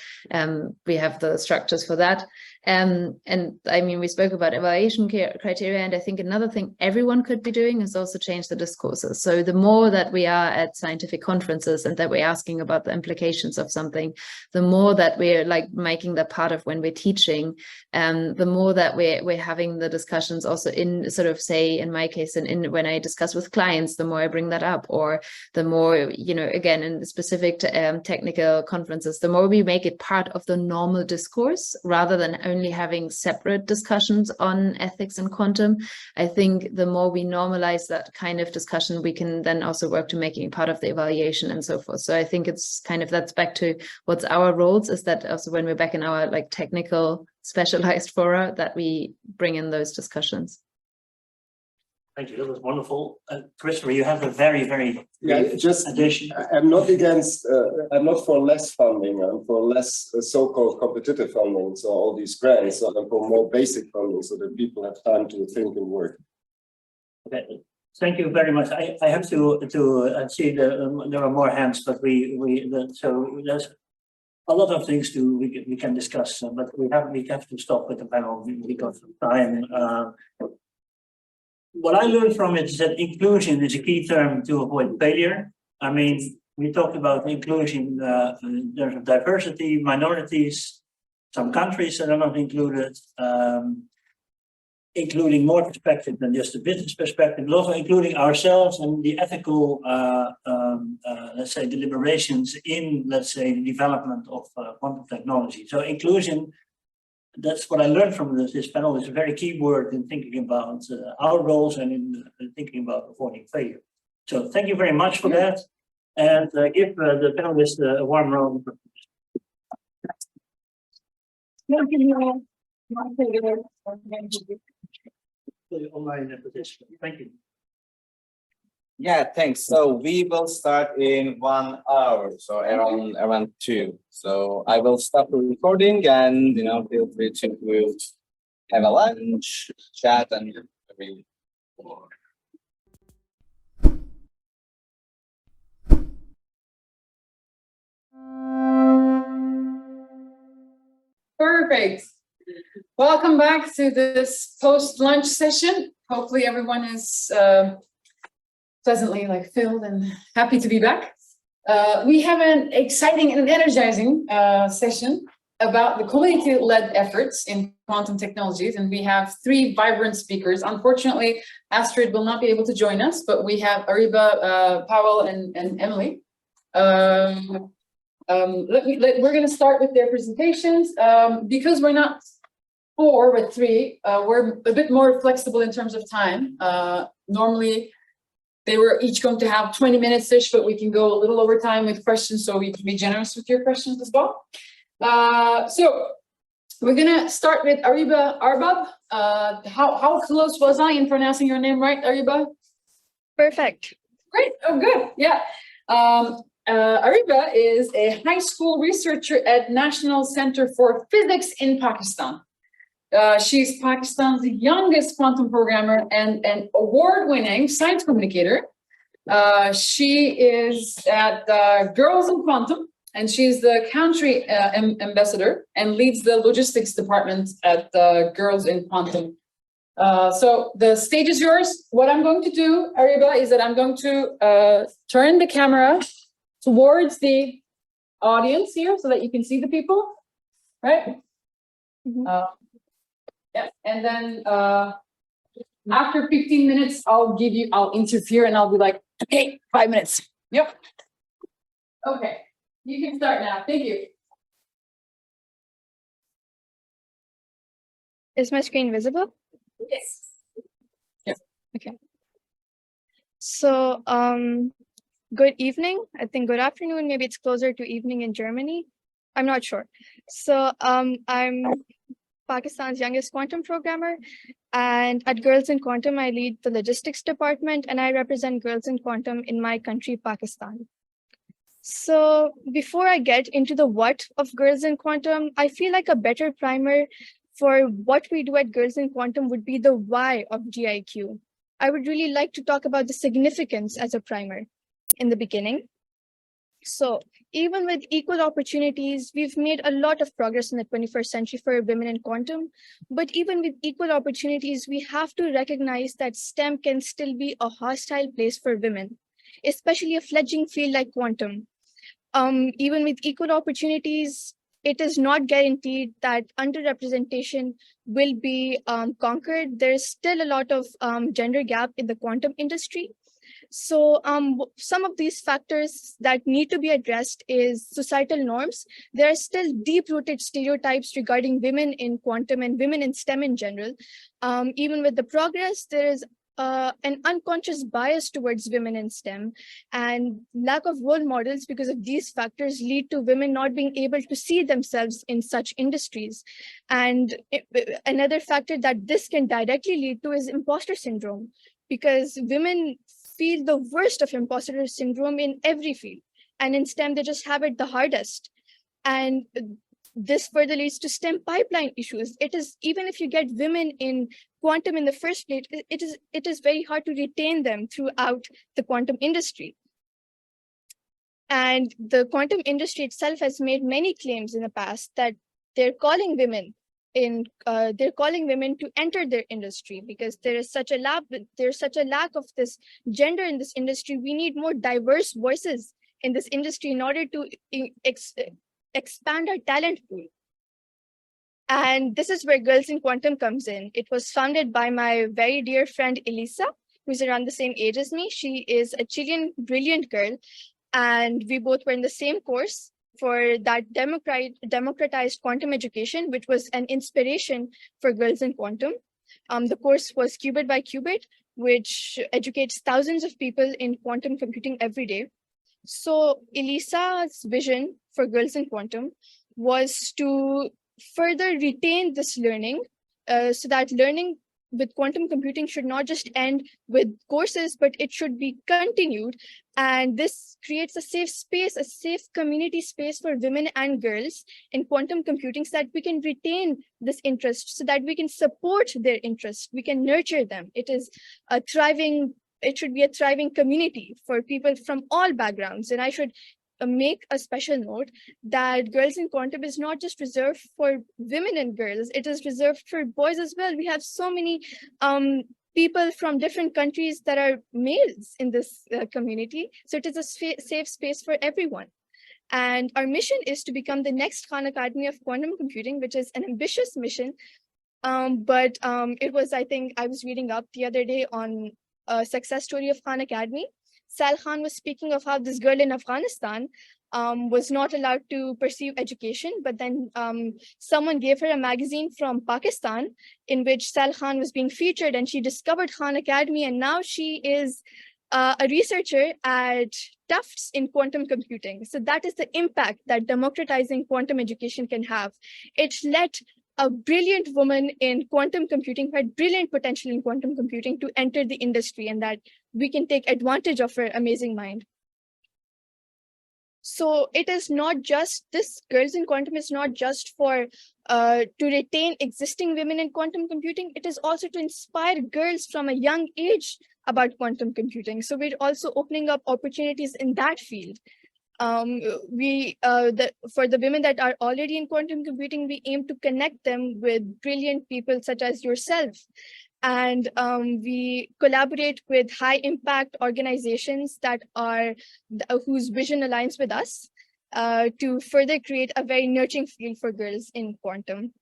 we have the structures for that. And I mean, we spoke about evaluation criteria, and I think another thing everyone could be doing is also change the discourses. So the more that we are at scientific conferences and that we're asking about the implications of something, the more that we're like making that part of when we're teaching, the more that we're having the discussions also in sort of, say, in my case, and in when I discuss with clients, the more I bring that up, or the more, you know, again, in specific technical conferences, the more we make it part of the normal discourse rather than only having separate discussions on ethics and quantum. I think the more we normalize that kind of discussion, we can then also work to making it part of the evaluation and so forth. So I think it's kind of, that's back to what's our roles, is that also when we're back in our like technical specialized fora, that we bring in those discussions. Thank you, that was wonderful. Christopher, you have a very, very just addition. I'm not against, I'm not for less funding, I'm for less so-called competitive funding, so all these grants, so I'm for more basic funding so that people have time to think and work. Okay, thank you very much. I have to see there are more hands, but so there's a lot of things we can discuss, but we have to stop with the panel because of time. What I learned from it is that inclusion is a key term to avoid failure. I mean, we talked about inclusion in terms of diversity, minorities, some countries that are not included, including more perspective than just the business perspective, but also including ourselves and the ethical, let's say, deliberations in, let's say, the development of quantum technology. So inclusion, that's what I learned from this panel, is a very key word in thinking about our roles and in thinking about avoiding failure. So thank you very much for that, and give the panelists a warm round of online participants. Thank you. Yeah, thanks. So we will start in 1 hour, so around 2. So I will stop the recording, and feel free to have a lunch, chat, and Perfect. Welcome back to this post-lunch session. Hopefully everyone is pleasantly filled and happy to be back. We have an exciting and energizing session about the community-led efforts in quantum technologies, and we have 3 vibrant speakers. Unfortunately, Astrid will not be able to join us, but we have Areeba, Paweł, and Emily. We're going to start with their presentations. Because we're not 4 but 3, we're a bit more flexible in terms of time. Normally, they were each going to have 20 minutes-ish, but we can go a little over time with questions, so we can be generous with your questions as well. So we're gonna start with Areeba Arbab. How close was I in pronouncing your name right, Areeba? Perfect. Great. Oh, good. Yeah. Areeba is a high school researcher at National Center for Physics in Pakistan. She's Pakistan's youngest quantum programmer and an award-winning science communicator. She is at Girls in Quantum, and she's the country ambassador and leads the logistics department at Girls in Quantum. So the stage is yours. What I'm going to do, Areeba, is that I'm going to turn the camera towards the audience here so that you can see the people, right? Yeah, and then after 15 minutes, I'll interfere and I'll be like, okay, 5 minutes. Yep. Okay, you can start now. Thank you. Is my screen visible? Yes. Yeah. Okay. So, good evening. I think good afternoon. Maybe it's closer to evening in Germany. I'm not sure. So, I'm Pakistan's youngest quantum programmer, and at Girls in Quantum, I lead the logistics department, and I represent Girls in Quantum in my country, Pakistan. So before I get into the what of Girls in Quantum, I feel like a better primer for what we do at Girls in Quantum would be the why of GIQ. I would really like to talk about the significance as a primer in the beginning. So even with equal opportunities, we've made a lot of progress in the 21st century for women in quantum. But even with equal opportunities, we have to recognize that STEM can still be a hostile place for women, especially a fledgling field like quantum. Even with equal opportunities, it is not guaranteed that underrepresentation will be conquered. There's still a lot of gender gap in the quantum industry. So some of these factors that need to be addressed is societal norms. There are still deep-rooted stereotypes regarding women in quantum and women in STEM in general. Even with the progress, there is an unconscious bias towards women in STEM, and lack of role models because of these factors lead to women not being able to see themselves in such industries. And another factor that this can directly lead to is imposter syndrome, because women feel the worst of imposter syndrome in every field, and in STEM they just have it the hardest. And this further leads to STEM pipeline issues. It is, even if you get women in quantum in the first place, it is very hard to retain them throughout the quantum industry. And the quantum industry itself has made many claims in the past that they're calling women to enter their industry because there's such a lack of this gender in this industry. We need more diverse voices in this industry in order to expand our talent pool. And this is where Girls in Quantum comes in. It was founded by my very dear friend Elisa, who's around the same age as me. She is a Chilean brilliant girl, and we both were in the same course for that democratized quantum education, which was an inspiration for Girls in Quantum. The course was Qubit by Qubit, which educates thousands of people in quantum computing every day. So Elisa's vision for Girls in Quantum was to further retain this learning, so that learning with quantum computing should not just end with courses, but it should be continued. And this creates a safe space, a safe community space for women and girls in quantum computing, so that we can retain this interest, so that we can support their interest, we can nurture them. It should be a thriving community for people from all backgrounds. And I should make a special note that Girls in Quantum is not just reserved for women and girls, it is reserved for boys as well. We have so many people from different countries that are males in this community. So it is a safe space for everyone. And our mission is to become the next Khan Academy of Quantum Computing, which is an ambitious mission. But it was, I think, I was reading up the other day on a success story of Khan Academy. Sal Khan was speaking of how this girl in Afghanistan was not allowed to pursue education, but then someone gave her a magazine from Pakistan in which Sal Khan was being featured, and she discovered Khan Academy, and now she is a researcher at Tufts in quantum computing. So that is the impact that democratizing quantum education can have. It let a brilliant woman in quantum computing who had brilliant potential in quantum computing to enter the industry, and that we can take advantage of her amazing mind. So it is not just, this Girls in Quantum is not just for to retain existing women in quantum computing, it is also to inspire girls from a young age about quantum computing. So we're also opening up opportunities in that field. For the women that are already in quantum computing, we aim to connect them with brilliant people such as yourself. And we collaborate with high impact organizations that are whose vision aligns with us to further create a very nurturing field for girls in quantum.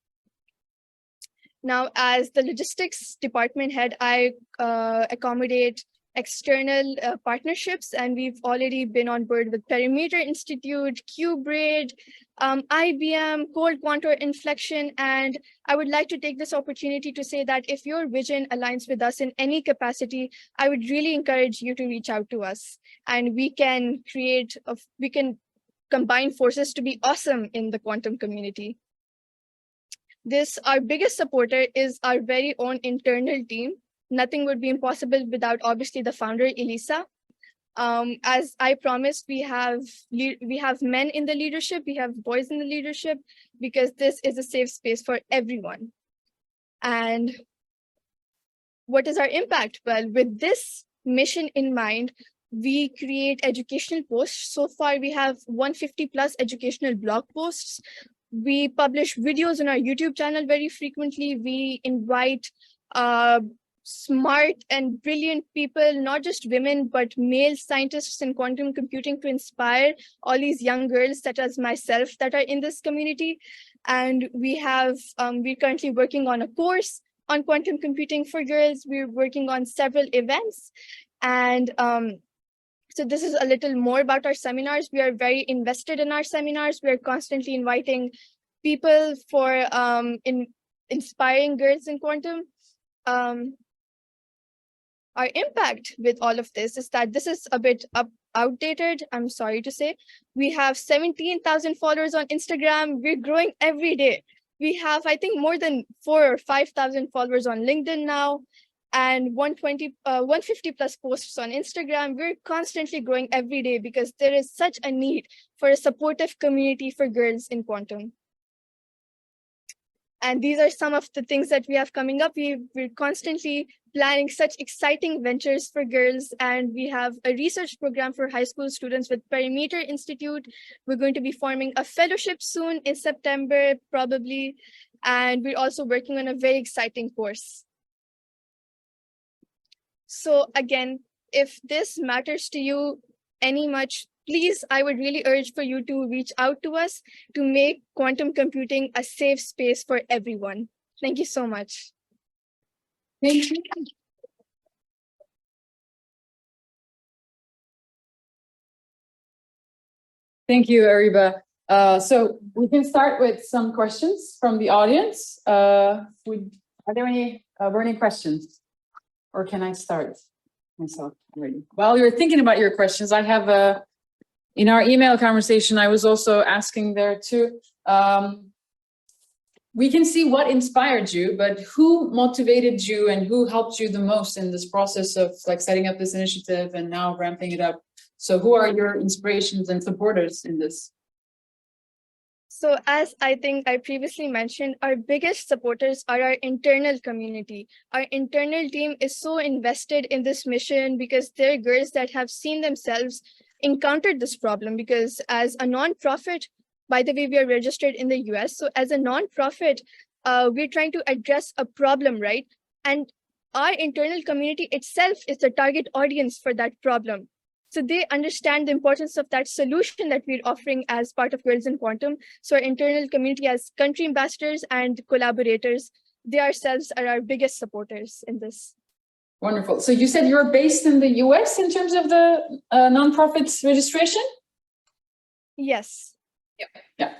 Now, as the logistics department head, I accommodate external partnerships, and we've already been on board with Perimeter Institute, QBraid, IBM, Cold Contour Inflection, and I would like to take this opportunity to say that if your vision aligns with us in any capacity, I would really encourage you to reach out to us, and we can combine forces to be awesome in the quantum community. Our biggest supporter is our very own internal team. Nothing would be impossible without obviously the founder, Elisa. As I promised, we have men in the leadership, we have boys in the leadership, because this is a safe space for everyone. And what is our impact? Well, with this mission in mind, we create educational posts. So far, we have 150 plus educational blog posts. We publish videos on our YouTube channel very frequently. We invite smart and brilliant people, not just women, but male scientists in quantum computing to inspire all these young girls such as myself that are in this community. And we're currently working on a course on quantum computing for girls. We're working on several events. And so this is a little more about our seminars. We are very invested in our seminars. We're constantly inviting people for inspiring girls in quantum. Our impact with all of this is that this is a bit outdated, I'm sorry to say. We have 17,000 followers on Instagram. We're growing every day. We have, I think, more than 4,000 or 5,000 followers on LinkedIn now, and 150 plus posts on Instagram. We're constantly growing every day because there is such a need for a supportive community for girls in quantum. And these are some of the things that we have coming up. We're constantly planning such exciting ventures for girls, and we have a research program for high school students with Perimeter Institute. We're going to be forming a fellowship soon in September, probably, and we're also working on a very exciting course. So again, if this matters to you any much, please, I would really urge for you to reach out to us to make quantum computing a safe space for everyone. Thank you so much. Thank you. Thank you, Areeba. So we can start with some questions from the audience. Are there any burning questions? Or can I start myself already? While you're thinking about your questions, I have in our email conversation, I was also asking there too. We can see what inspired you, but who motivated you and who helped you the most in this process of like setting up this initiative and now ramping it up? So who are your inspirations and supporters in this? So as I think I previously mentioned, our biggest supporters are our internal community. Our internal team is so invested in this mission because they're girls that have seen themselves encountered this problem because as a non-profit, by the way, we are registered in the US. So as a non-profit, we're trying to address a problem, right? And our internal community itself is the target audience for that problem. So they understand the importance of that solution that we're offering as part of Girls in Quantum. So our internal community as country ambassadors and collaborators, they ourselves are our biggest supporters in this. Wonderful. So you said you're based in the US in terms of the nonprofit registration? Yes. Yeah.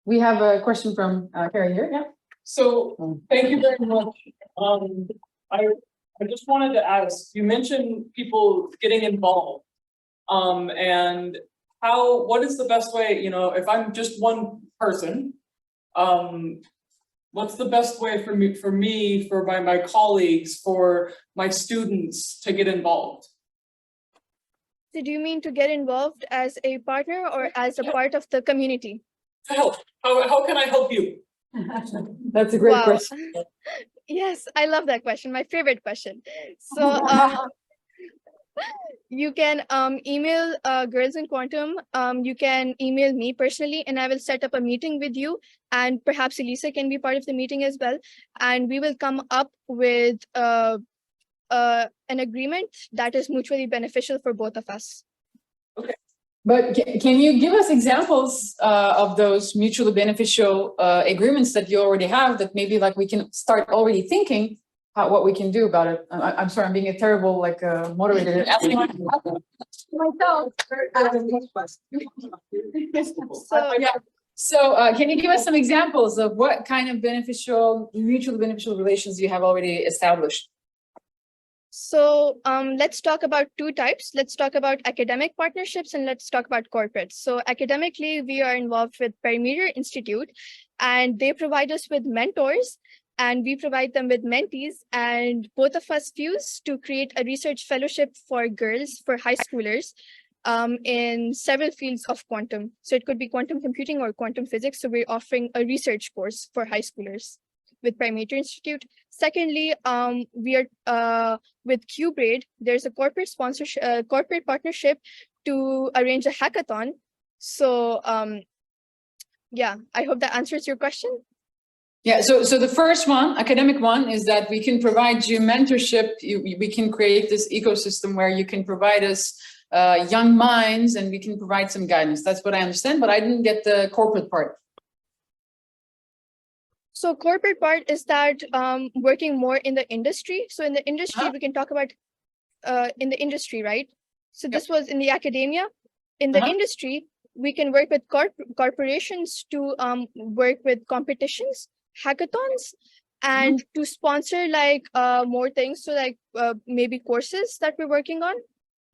We have a question from Carrie here. Yeah. So thank you very much. I just wanted to ask, you mentioned people getting involved. And what is the best way, you know, if I'm just one person, what's the best way for me, for my colleagues, for my students to get involved? So do you mean to get involved as a partner or as a part of the community? To help. How can I help you? That's a great question. Yes, I love that question. My favorite question. So you can email Girls in Quantum. You can email me personally, and I will set up a meeting with you. And perhaps Elisa can be part of the meeting as well. And we will come up with an agreement that is mutually beneficial for both of us. Okay. But can you give us examples of those mutually beneficial agreements that you already have that maybe like we can start already thinking what we can do about it? I'm sorry, I'm being a terrible like moderator. So can you give us some examples of what kind of mutually beneficial relations you have already established? So let's talk about two types. Let's talk about academic partnerships and let's talk about corporates. So academically, we are involved with Perimeter Institute and they provide us with mentors and we provide them with mentees, and both of us fuse to create a research fellowship for girls, for high schoolers in several fields of quantum. So it could be quantum computing or quantum physics. So we're offering a research course for high schoolers with Perimeter Institute. Secondly, we are with QBraid. There's a corporate sponsorship, corporate partnership to arrange a hackathon. So yeah, I hope that answers your question. Yeah, so the first one, academic one, is that we can provide you mentorship. We can create this ecosystem where you can provide us young minds and we can provide some guidance. That's what I understand, but I didn't get the corporate part. So corporate part is that working more in the industry. So in the industry, we can talk about in the industry, right? So this was in the academia. In the industry, we can work with corporations to work with competitions, hackathons, and to sponsor like more things. So like maybe courses that we're working on,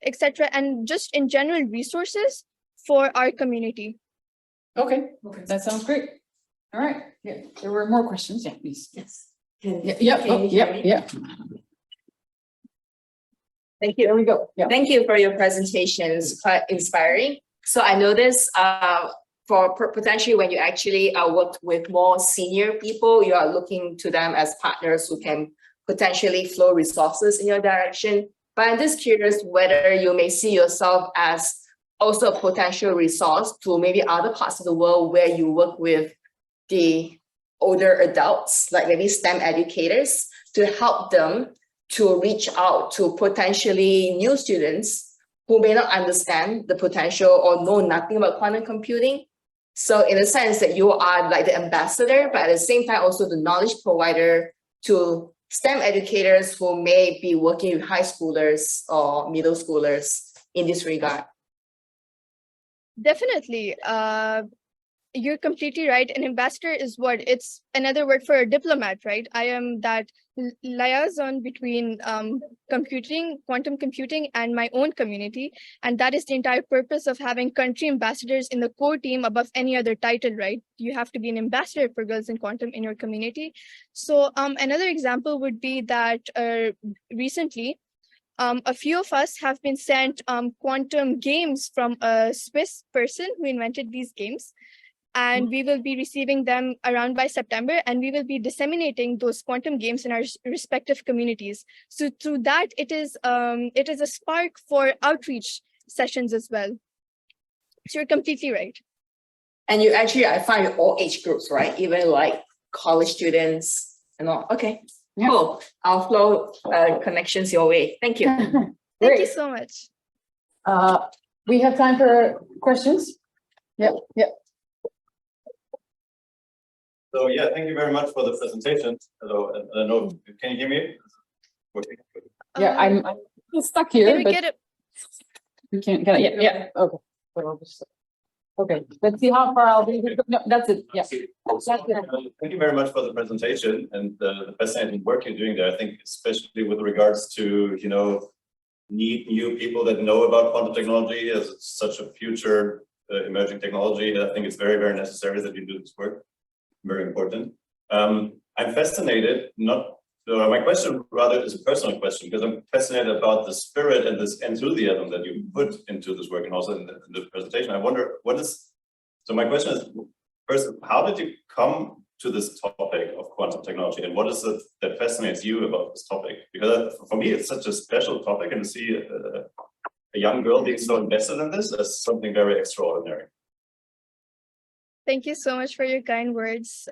etc. And just in general resources for our community. Okay, that sounds great. All right. Yeah, there were more questions. Yeah, please. Yes. Yeah. Thank you. There we go. Yeah. Thank you for your presentations. Quite inspiring. So I noticed for potentially when you actually work with more senior people, you are looking to them as partners who can potentially flow resources in your direction. But I'm just curious whether you may see yourself as also a potential resource to maybe other parts of the world where you work with the older adults, like maybe STEM educators, to help them to reach out to potentially new students who may not understand the potential or know nothing about quantum computing. So in a sense that you are like the ambassador, but at the same time also the knowledge provider to STEM educators who may be working with high schoolers or middle schoolers in this regard. Definitely. You're completely right. An ambassador is what? It's another word for a diplomat, right? I am that liaison between quantum computing and my own community. And that is the entire purpose of having country ambassadors in the core team above any other title, right? You have to be an ambassador for Girls in Quantum in your community. So another example would be that recently, a few of us have been sent quantum games from a Swiss person who invented these games. And we will be receiving them around by September, and we will be disseminating those quantum games in our respective communities. So through that, it is a spark for outreach sessions as well. So you're completely right. And you actually, I find all age groups, right? Even like college students and all. Okay, cool. I'll flow connections your way. Thank you. Thank you so much. We have time for questions. Yeah. So yeah, thank you very much for the presentation. Hello, I don't know, can you hear me? Okay. Yeah, I'm stuck here, Can we but get it? we can't, yeah, okay. Okay, let's see how far I'll be. No, that's it, yeah. That's it. Thank you very much for the presentation and the fascinating work you're doing there. I think especially with regards to, you know, need new people that know about quantum technology as it's such a future emerging technology. I think it's very, very necessary that you do this work. Very important. I'm fascinated, my question rather is a personal question, because I'm fascinated about the spirit and this enthusiasm that you put into this work and also in the presentation. I wonder so my question is, first, how did you come to this topic of quantum technology, and what is it that fascinates you about this topic? Because for me, it's such a special topic, and to see a young girl being so invested in this is something very extraordinary. Thank you so much for your kind words.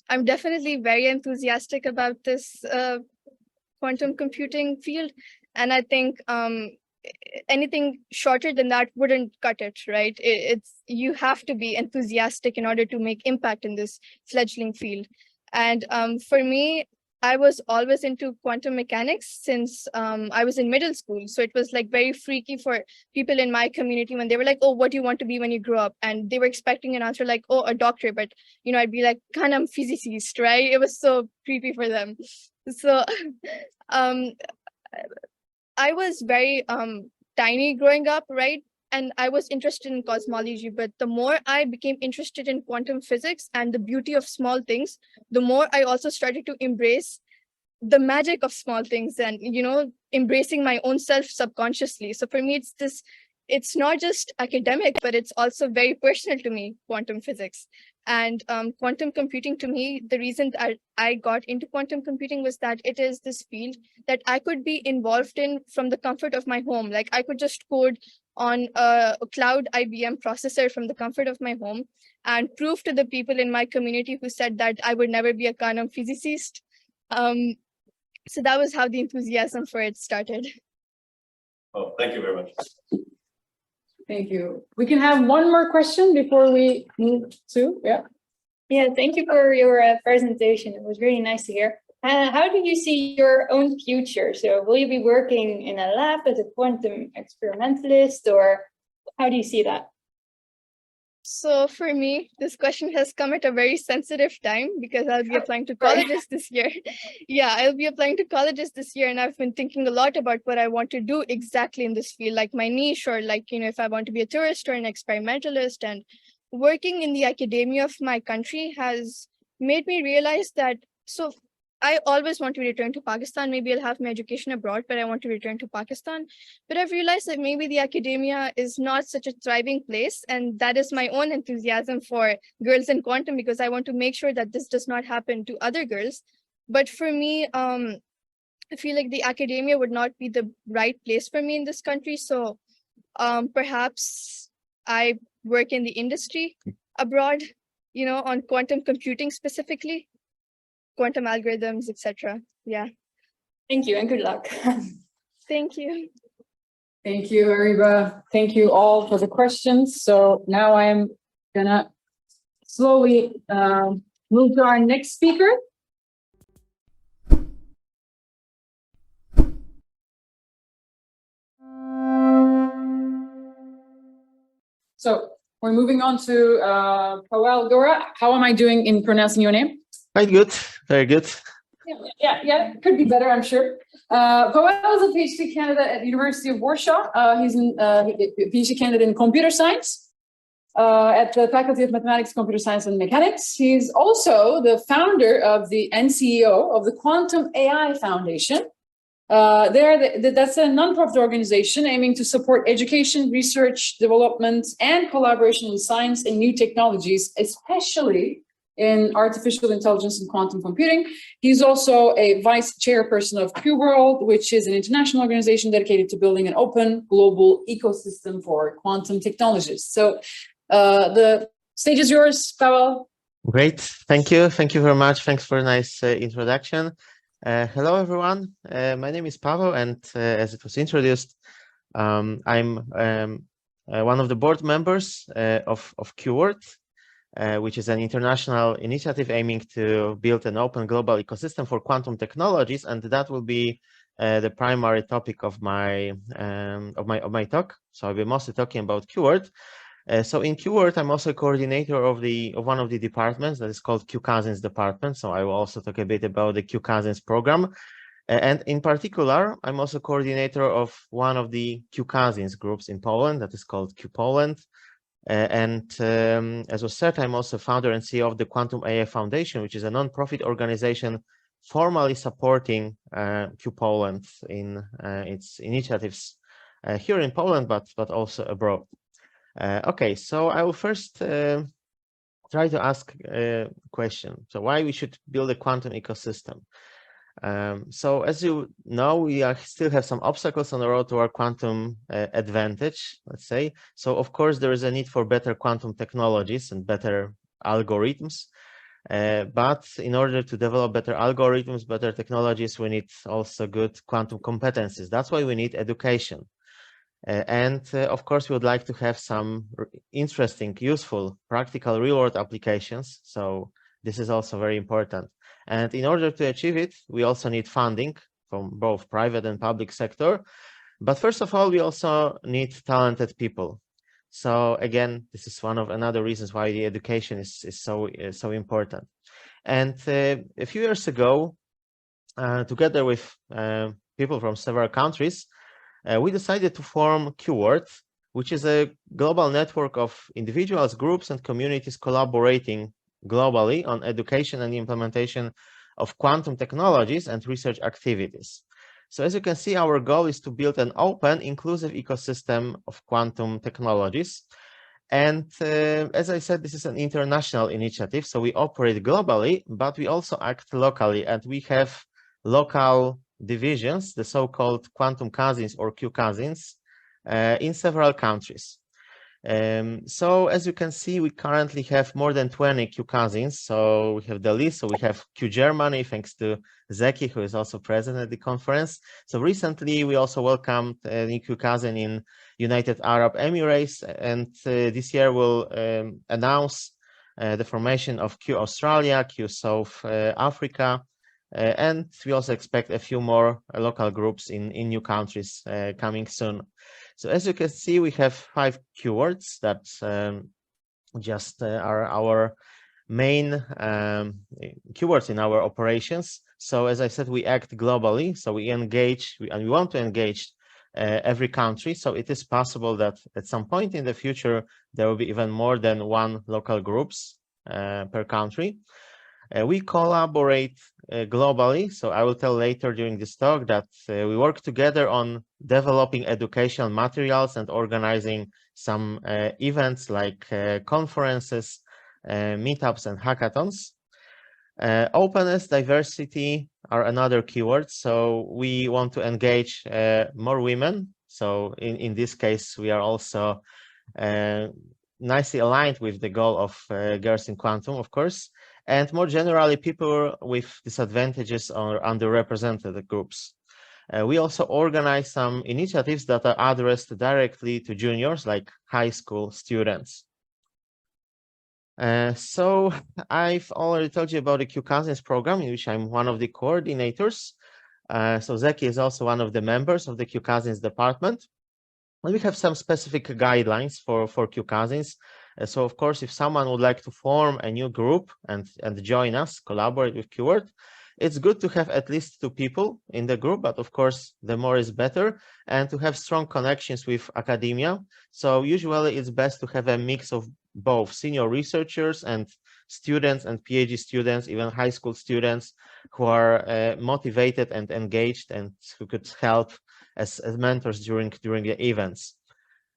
I'm definitely very enthusiastic about this quantum computing field. And I think anything shorter than that wouldn't cut it, right? You have to be enthusiastic in order to make impact in this fledgling field. And for me, I was always into quantum mechanics since I was in middle school. So it was like very freaky for people in my community when they were like, oh, what do you want to be when you grow up? And they were expecting an answer like, oh, a doctor. But, you know, I'd be like, quantum physicist, right? It was so creepy for them. So I was very tiny growing up, right? And I was interested in cosmology, but the more I became interested in quantum physics and the beauty of small things, the more I also started to embrace the magic of small things and, you know, embracing my own self subconsciously. So for me, it's not just academic, but it's also very personal to me, quantum physics. And quantum computing, to me, the reason that I got into quantum computing was that it is this field that I could be involved in from the comfort of my home. Like I could just code on a cloud IBM processor from the comfort of my home and prove to the people in my community who said that I would never be a quantum physicist. So that was how the enthusiasm for it started. Oh, thank you very much. Thank you. We can have one more question before we move to, Yeah, thank you for your presentation. It was really nice to hear. How do you see your own future? So will you be working in a lab as a quantum experimentalist, or how do you see that? So for me, this question has come at a very sensitive time because I'll be applying to colleges this year. Yeah, I'll be applying to colleges this year, and I've been thinking a lot about what I want to do exactly in this field, like my niche, or like, you know, if I want to be a tourist or an experimentalist. And working in the academia of my country has made me realize that, so I always want to return to Pakistan. Maybe I'll have my education abroad, but I want to return to Pakistan. But I've realized that maybe the academia is not such a thriving place. And that is my own enthusiasm for girls in quantum, because I want to make sure that this does not happen to other girls. But for me, I feel like the academia would not be the right place for me in this country. So perhaps I work in the industry abroad, you know, on quantum computing specifically. Quantum algorithms, etc. Yeah. Thank you and good luck. Thank you. Thank you, Areeba. Thank you all for the questions. So now I'm gonna slowly move to our next speaker. So we're moving on to Paweł, Gora. How am I doing in pronouncing your name? Quite good, very good. Yeah, could be better, I'm sure. Paweł is a PhD candidate at the University of Warsaw. He's a PhD candidate in computer science at the Faculty of Mathematics, Computer Science and Mechanics. He's also the founder of and CEO of the Quantum AI Foundation. That's a nonprofit organization aiming to support education, research, development, and collaboration in science and new technologies, especially in artificial intelligence and quantum computing. He's also a vice chairperson of QWorld, which is an international organization dedicated to building an open global ecosystem for quantum technologies. So the stage is yours, Paweł. Great, thank you. Thank you very much. Thanks for a nice introduction. Hello, everyone. My name is Paweł, and as it was introduced, I'm one of the board members of QWorld, which is an international initiative aiming to build an open global ecosystem for quantum technologies, and that will be the primary topic of my talk. So I'll be mostly talking about QWorld. So in QWorld, I'm also coordinator of one of the departments that is called QCousins department. So I will also talk a bit about the QCousins program. And in particular, I'm also coordinator of one of the QCousins groups in Poland that is called QPoland. As was said, I'm also founder and CEO of the Quantum AI Foundation, which is a non-profit organization formally supporting QPoland in its initiatives here in Poland, but also abroad. Okay, so I will first try to ask a question. So why we should build a quantum ecosystem? So as you know, we still have some obstacles on the road to our quantum advantage, let's say. So of course, there is a need for better quantum technologies and better algorithms. But in order to develop better algorithms, better technologies, we need also good quantum competencies. That's why we need education. Of course, we would like to have some interesting, useful, practical, real-world applications. So this is also very important. And in order to achieve it, we also need funding from both private and public sector. But first of all, we also need talented people. So again, this is another reasons why the education is so important. And a few years ago, together with people from several countries, we decided to form QWorld, which is a global network of individuals, groups, and communities collaborating globally on education and implementation of quantum technologies and research activities. So as you can see, our goal is to build an open, inclusive ecosystem of quantum technologies. And as I said, this is an international initiative, so we operate globally, but we also act locally, and we have local divisions, the so-called quantum cousins or QCousins, in several countries. So as you can see, we currently have more than 20 QCousins. So we have the list. So we have Q Germany, thanks to Zeki, who is also present at the conference. So recently, we also welcomed a new QCousin in United Arab Emirates, and this year we'll announce the formation of Q Australia, Q South Africa, and we also expect a few more local groups in new countries coming soon. So as you can see, we have 5 keywords that just are our main keywords in our operations. So as I said, we act globally, so we engage, and we want to engage every country. So it is possible that at some point in the future, there will be even more than 1 local groups per country. We collaborate globally, so I will tell later during this talk that we work together on developing educational materials and organizing some events like conferences, meetups, and hackathons. Openness, diversity are another keyword, so we want to engage more women. So in this case, we are also nicely aligned with the goal of Girls in Quantum, of course. And more generally, people with disadvantages or underrepresented groups. We also organize some initiatives that are addressed directly to juniors, like high school students. So I've already told you about the QCousins program, in which I'm one of the coordinators. So Zeki is also one of the members of the QCousins department. And we have some specific guidelines for QCousins. So of course, if someone would like to form a new group and join us, collaborate with QWorld, it's good to have at least 2 people in the group, but of course, the more is better, and to have strong connections with academia. So usually it's best to have a mix of both senior researchers and students and PhD students, even high school students who are motivated and engaged and who could help as mentors during the events.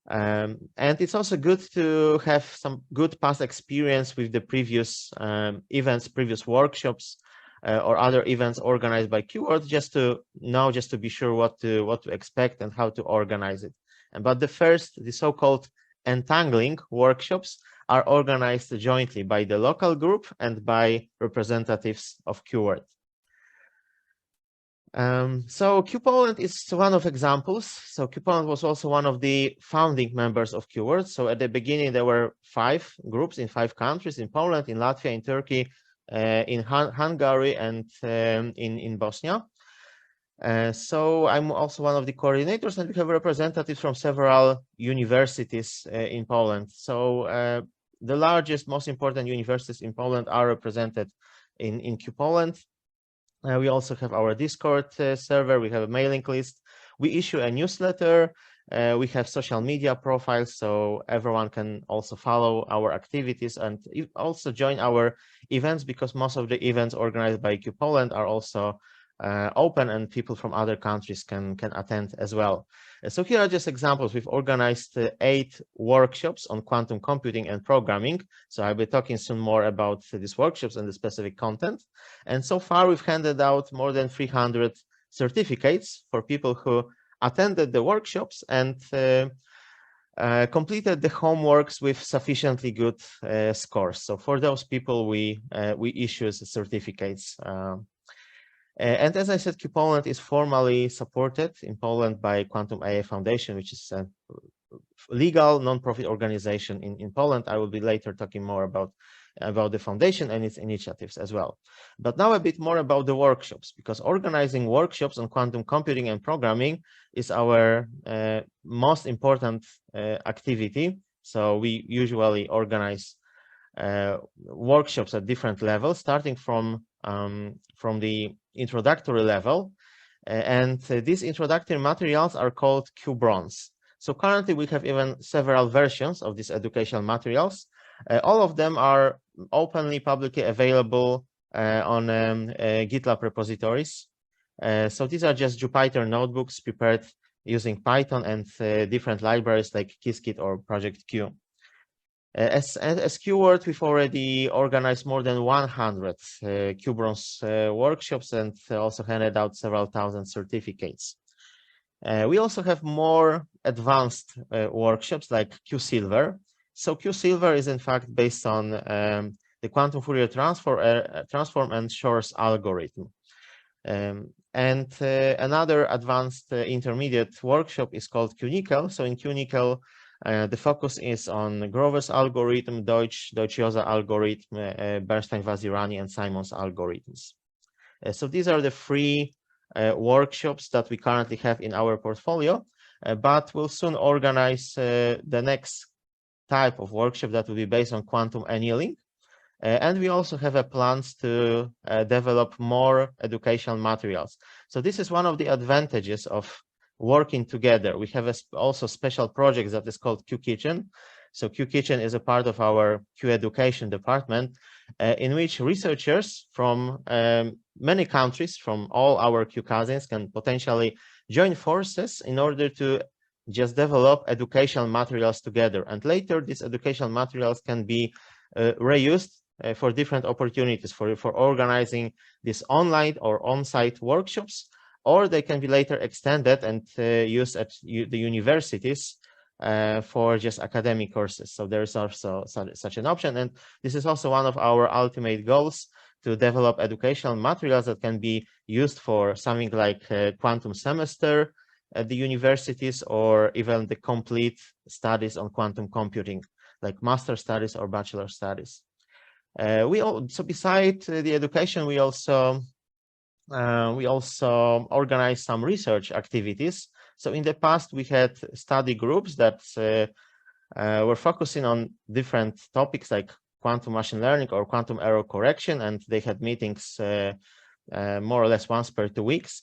And it's also good to have some good past experience with the previous events, previous workshops, or other events organized by Keyword, just to be sure what to expect and how to organize it. But the so-called entangling workshops are organized jointly by the local group and by representatives of Keyword. So QPoland is one of examples. So QPoland was also one of the founding members of Keyword. So at the beginning, there were 5 groups in 5 countries: in Poland, in Latvia, in Turkey, in Hungary, and in Bosnia. So I'm also one of the coordinators, and we have representatives from several universities in Poland. So the largest, most important universities in Poland are represented in QPoland. We also have our Discord server. We have a mailing list. We issue a newsletter. We have social media profiles, so everyone can also follow our activities and also join our events, because most of the events organized by QPoland are also open, and people from other countries can attend as well. So here are just examples. We've organized 8 workshops on quantum computing and programming. So I'll be talking soon more about these workshops and the specific content. And so far, we've handed out more than 300 certificates for people who attended the workshops and completed the homeworks with sufficiently good scores. So for those people, we issue certificates. And as I said, QPoland is formally supported in Poland by Quantum AI Foundation, which is a legal non-profit organization in Poland. I will be later talking more about the foundation and its initiatives as well. But now a bit more about the workshops, because organizing workshops on quantum computing and programming is our most important activity. So we usually organize workshops at different levels, starting from the introductory level, and these introductory materials are called Q-Bronze. So currently we have even several versions of these educational materials. All of them are openly, publicly available on GitLab repositories. So these are just Jupyter notebooks prepared using Python and different libraries like Qiskit or Project Q. As Keyword, we've already organized more than 100 Q-Bronze workshops and also handed out several thousand certificates. We also have more advanced workshops like Q-Silver. So Q-Silver is in fact based on the quantum Fourier transform and Shor's algorithm. And another advanced intermediate workshop is called Q-Nickel. So in Q-Nickel, the focus is on Grover's algorithm, Deutsch-Jozsa algorithm, Bernstein-Vazirani, and Simon's algorithms. So these are the 3 workshops that we currently have in our portfolio, but we'll soon organize the next type of workshop that will be based on quantum annealing. And we also have plans to develop more educational materials. So this is one of the advantages of working together. We have also special projects that is called Q-Kitchen. So Q-Kitchen is a part of our Q-Education department, in which researchers from many countries, from all our Q-Cousins, can potentially join forces in order to just develop educational materials together. And later, these educational materials can be reused for different opportunities, for organizing these online or on-site workshops, or they can be later extended and used at the universities for just academic courses. So there is also such an option. And this is also one of our ultimate goals, to develop educational materials that can be used for something like quantum semester at the universities, or even the complete studies on quantum computing, like master studies or bachelor studies. So besides the education, we also organize some research activities. So in the past, we had study groups that were focusing on different topics like quantum machine learning or quantum error correction, and they had meetings more or less once per 2 weeks.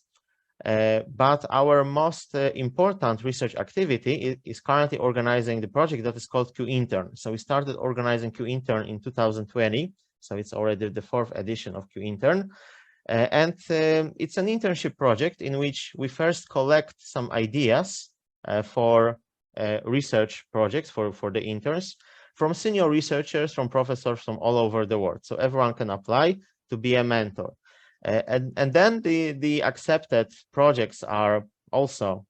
But our most important research activity is currently organizing the project that is called Q-Intern. So we started organizing Q-Intern in 2020. So it's already the 4th edition of Q-Intern. And it's an internship project in which we first collect some ideas for research projects for the interns, from senior researchers, from professors from all over the world. So everyone can apply to be a mentor. And then the accepted projects are also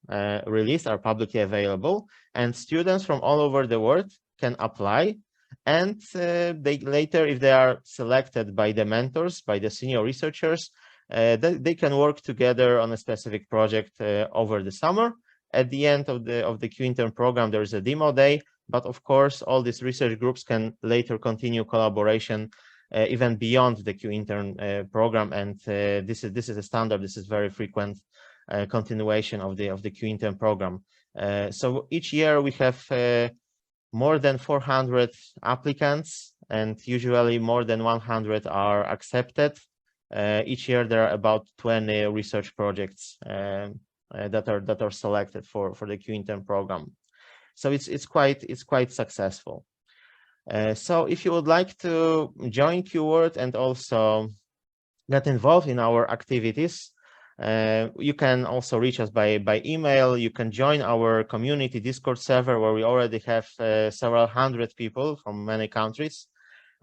released, are publicly available, and students from all over the world can apply. And they later, if they are selected by the mentors, by the senior researchers, they can work together on a specific project over the summer. At the end of the Q-Intern program, there is a demo day, but of course, all these research groups can later continue collaboration even beyond the Q-Intern program. And this is a standard. This is very frequent continuation of the Q-Intern program. So each year we have more than 400 applicants, and usually more than 100 are accepted. Each year there are about 20 research projects that are selected for the Q-Intern program. So it's quite successful. So if you would like to join QWORD and also get involved in our activities, you can also reach us by email. You can join our community Discord server, where we already have several hundred people from many countries.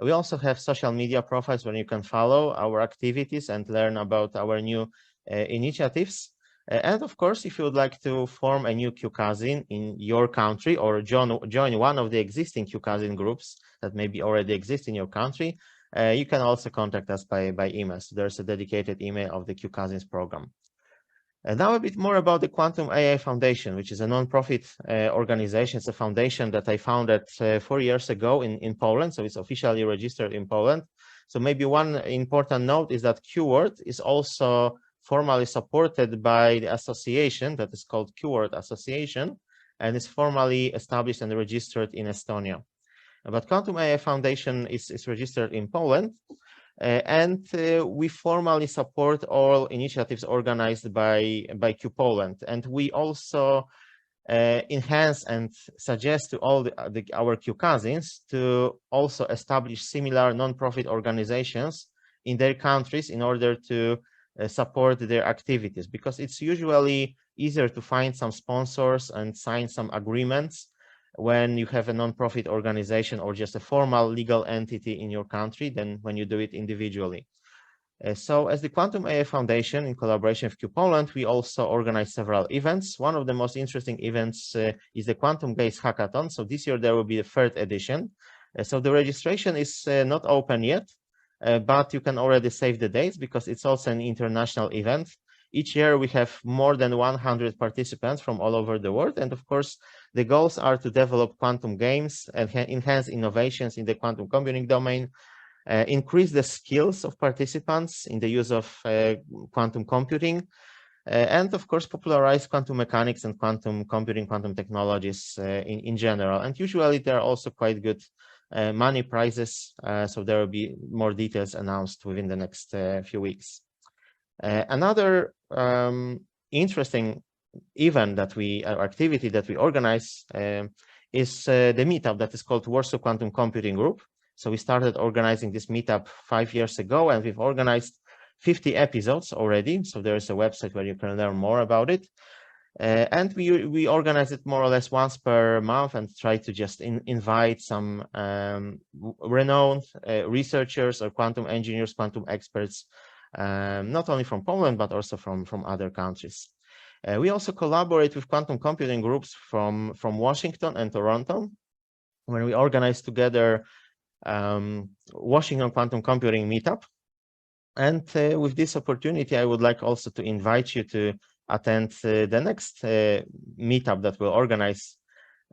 We also have social media profiles where you can follow our activities and learn about our new initiatives. And of course, if you would like to form a new QCousin in your country or join one of the existing QCousin groups that maybe already exist in your country, you can also contact us by email. So there's a dedicated email of the QCousins program. And now a bit more about the Quantum AI Foundation, which is a non-profit organization. It's a foundation that I founded 4 years ago in Poland, so it's officially registered in Poland. So maybe one important note is that QWORD is also formally supported by the association that is called QWORD Association, and is formally established and registered in Estonia. But Quantum AI Foundation is registered in Poland, and we formally support all initiatives organized by Q Poland. And we also enhance and suggest to all our Q cousins to also establish similar non-profit organizations in their countries in order to support their activities, because it's usually easier to find some sponsors and sign some agreements when you have a non-profit organization or just a formal legal entity in your country than when you do it individually. So as the Quantum AI Foundation, in collaboration with Q Poland, we also organize several events. One of the most interesting events is the Quantum Games Hackathon. So this year there will be the 3rd edition. So the registration is not open yet, but you can already save the dates because it's also an international event. Each year we have more than 100 participants from all over the world. And of course, the goals are to develop quantum games and enhance innovations in the quantum computing domain, increase the skills of participants in the use of quantum computing, and of course, popularize quantum mechanics and quantum computing, quantum technologies in general. And usually there are also quite good money prizes. So there will be more details announced within the next few weeks. Another interesting event that activity that we organize is the meetup that is called Warsaw Quantum Computing Group. So we started organizing this meetup 5 years ago, and we've organized 50 episodes already. So there is a website where you can learn more about it. And we organize it more or less once per month and try to just invite some renowned researchers or quantum engineers, quantum experts, not only from Poland, but also from other countries. We also collaborate with quantum computing groups from Washington and Toronto, when we organize together Washington Quantum Computing Meetup. And with this opportunity, I would like also to invite you to attend the next meetup that we'll organize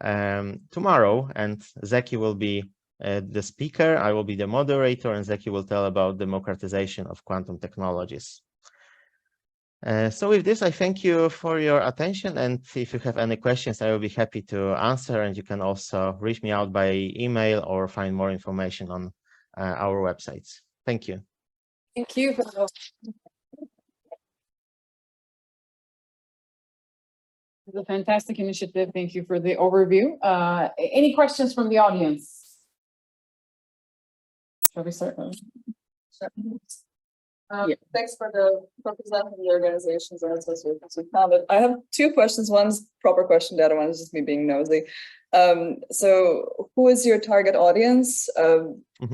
tomorrow. And Zeki will be the speaker, I will be the moderator, and Zeki will tell about democratization of quantum technologies. So with this, I thank you for your attention, and if you have any questions, I will be happy to answer, and you can also reach me out by email or find more information on our websites. Thank you. Thank you. It's a fantastic initiative. Thank you for the overview. Any questions from the audience? Shall we start? Thanks for presenting the organizations and associations we founded. I have two questions. One's proper question, the other one is just me being nosy. So who is your target audience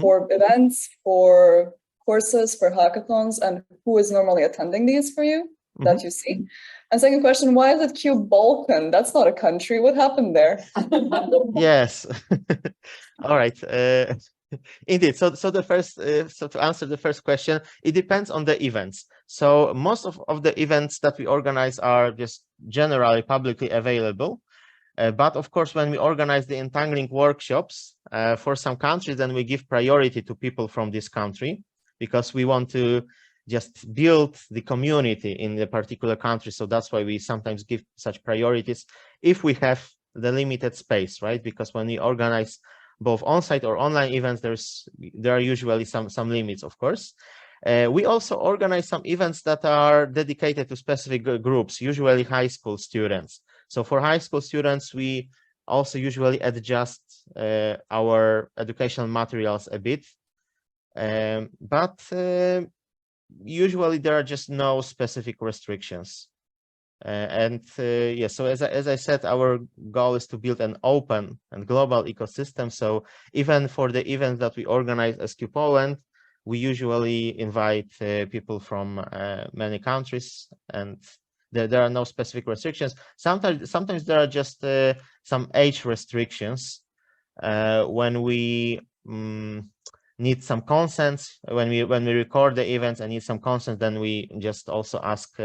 for events, for courses, for hackathons, and who is normally attending these for you that you see? And second question, why is it Balkan? That's not a country. What happened there? Yes. All right. Indeed. So the first, so to answer the first question, it depends on the events. So most of the events that we organize are just generally publicly available. But of course, when we organize the entangling workshops for some countries, then we give priority to people from this country because we want to just build the community in the particular country. So that's why we sometimes give such priorities if we have the limited space, right? Because when we organize both on-site or online events, there are usually some limits, of course. We also organize some events that are dedicated to specific groups, usually high school students. So for high school students, we also usually adjust our educational materials a bit. But usually there are just no specific restrictions. Yeah, so as I said, our goal is to build an open and global ecosystem. So even for the events that we organize as QPoland, we usually invite people from many countries, and there are no specific restrictions. Sometimes there are just some age restrictions when we need some consents. When we record the events and need some consent, then we just also ask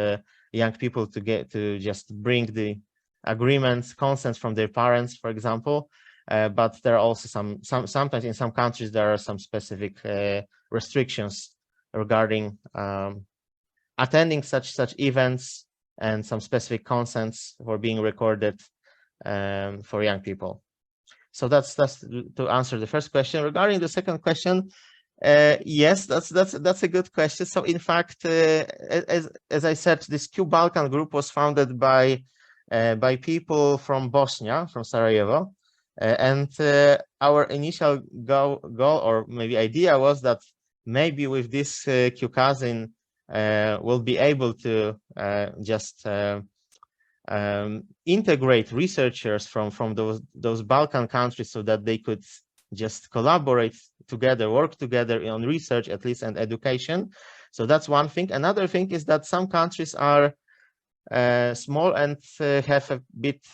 young people to just bring the agreements, consents from their parents, for example. But there are also sometimes in some countries there are some specific restrictions regarding attending such events and some specific consents for being recorded for young people. So that's to answer the first question. Regarding the second question, yes, that's a good question. So in fact, as I said, this Balkan group was founded by people from Bosnia, from Sarajevo, and our initial goal or maybe idea was that maybe with this cousin we'll be able to just integrate researchers from those Balkan countries so that they could just collaborate together, work together on research at least and education. So that's one thing. Another thing is that some countries are small and have a bit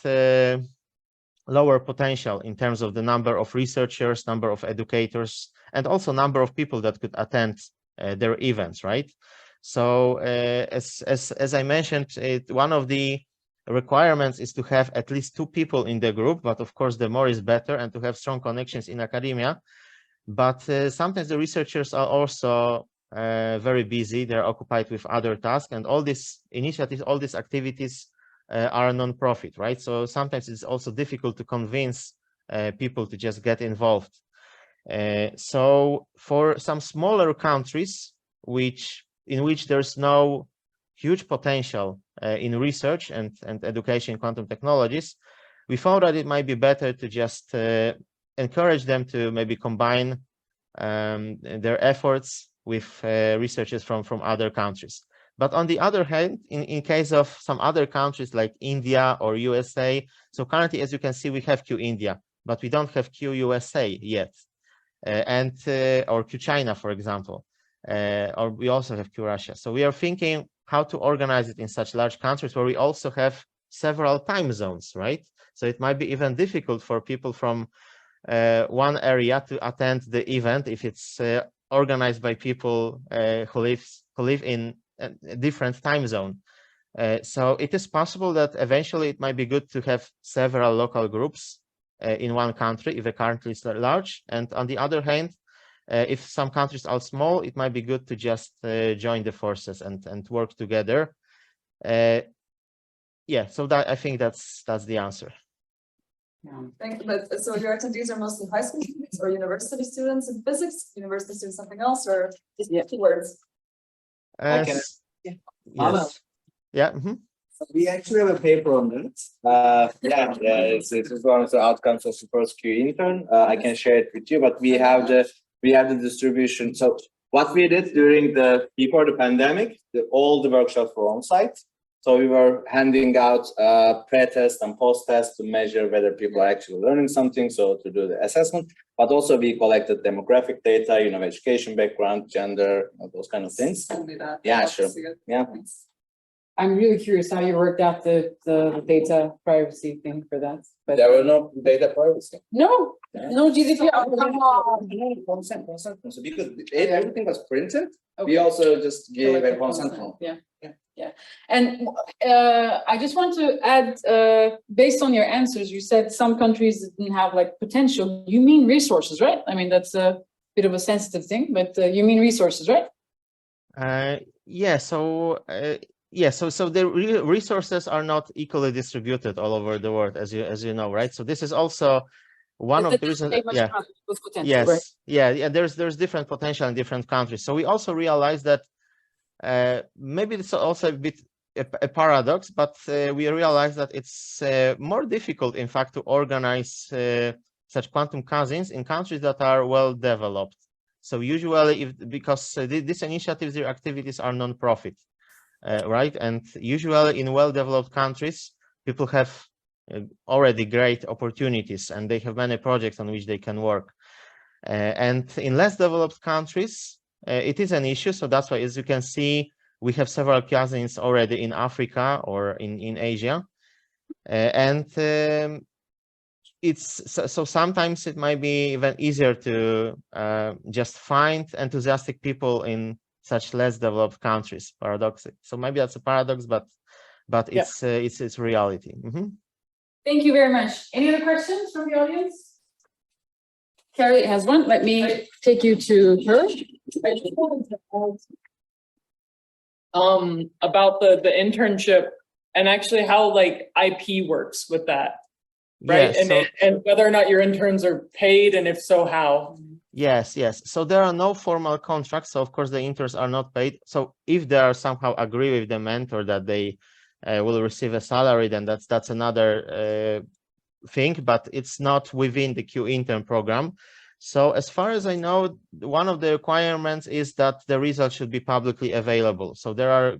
lower potential in terms of the number of researchers, number of educators, and also number of people that could attend their events, right? So as I mentioned, one of the requirements is to have at least 2 people in the group, but of course the more is better, and to have strong connections in academia. But sometimes the researchers are also very busy, they're occupied with other tasks, and all these initiatives, all these activities are a non-profit, right? So sometimes it's also difficult to convince people to just get involved. So for some smaller countries in which there's no huge potential in research and education in quantum technologies, we found that it might be better to just encourage them to maybe combine their efforts with researchers from other countries. But on the other hand, in case of some other countries like India or USA, so currently, as you can see, we have Q India, but we don't have Q USA yet, or Q China, for example, or we also have Q Russia. So we are thinking how to organize it in such large countries where we also have several time zones, right? So it might be even difficult for people from one area to attend the event if it's organized by people who live in a different time zone. So it is possible that eventually it might be good to have several local groups in one country if the country is large. And on the other hand, if some countries are small, it might be good to just join the forces and work together. Yeah, so that I think that's the answer. Thank you. But so your attendees are mostly high school students or university students in physics, university students something else, or just keywords? Yes. Yeah. So we actually have a paper on that. It's one of the outcomes of the first Q intern. I can share it with you, but we have the distribution. So what we did before the pandemic, all the workshops were on site. So we were handing out pre-test and post-test to measure whether people are actually learning something, so to do the assessment. But also we collected demographic data, education background, gender, those kind of things. Yeah, sure. Yeah. I'm really curious how you worked out the data privacy thing for that. But there were no data privacy. No GDPR. Consent. So because everything was printed, we also just gave a consent form. Yeah. And I just want to add, based on your answers, you said some countries didn't have like potential. You mean resources, right? I mean, that's a bit of a sensitive thing, but you mean resources, right? Yeah. So the resources are not equally distributed all over the world, as you know, right? So this is also one of the reasons. Yeah. Yes. Right? Yeah. There's different potential in different countries. So we also realized that maybe it's also a bit a paradox, but we realize that it's more difficult, in fact, to organize such quantum cousins in countries that are well developed. So usually, because these initiatives, their activities are non-profit, right? And usually in well-developed countries, people have already great opportunities and they have many projects on which they can work. And in less developed countries, it is an issue. So that's why, as you can see, we have several cousins already in Africa or in Asia. So sometimes it might be even easier to just find enthusiastic people in such less developed countries, paradoxic. So maybe that's a paradox, but it's reality. Mm-hmm. Thank you very much. Any other questions from the audience? Carrie has one. Let me take you to her. I just wanted to ask about the internship and actually how like IP works with that, right? Yes, and whether or not your interns are paid, and if so, how? Yes. So there are no formal contracts. So of course the interns are not paid. So if they are somehow agree with the mentor that they will receive a salary, then that's another thing, but it's not within the Q intern program. So as far as I know, one of the requirements is that the results should be publicly available. So there are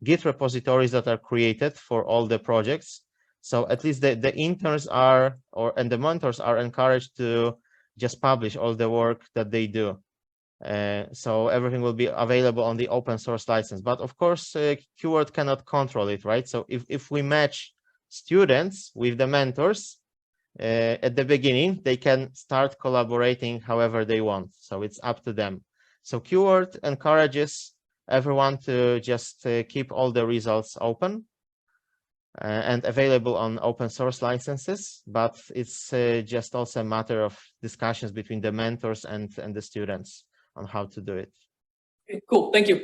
Git repositories that are created for all the projects. So at least the interns are, and the mentors are encouraged to just publish all the work that they do. So everything will be available on the open source license. But of course, Qword cannot control it, right? So if we match students with the mentors, at the beginning, they can start collaborating however they want. So it's up to them. So Qword encourages everyone to just keep all the results open and available on open source licenses, but it's just also a matter of discussions between the mentors and the students on how to do it. Okay, cool, thank you.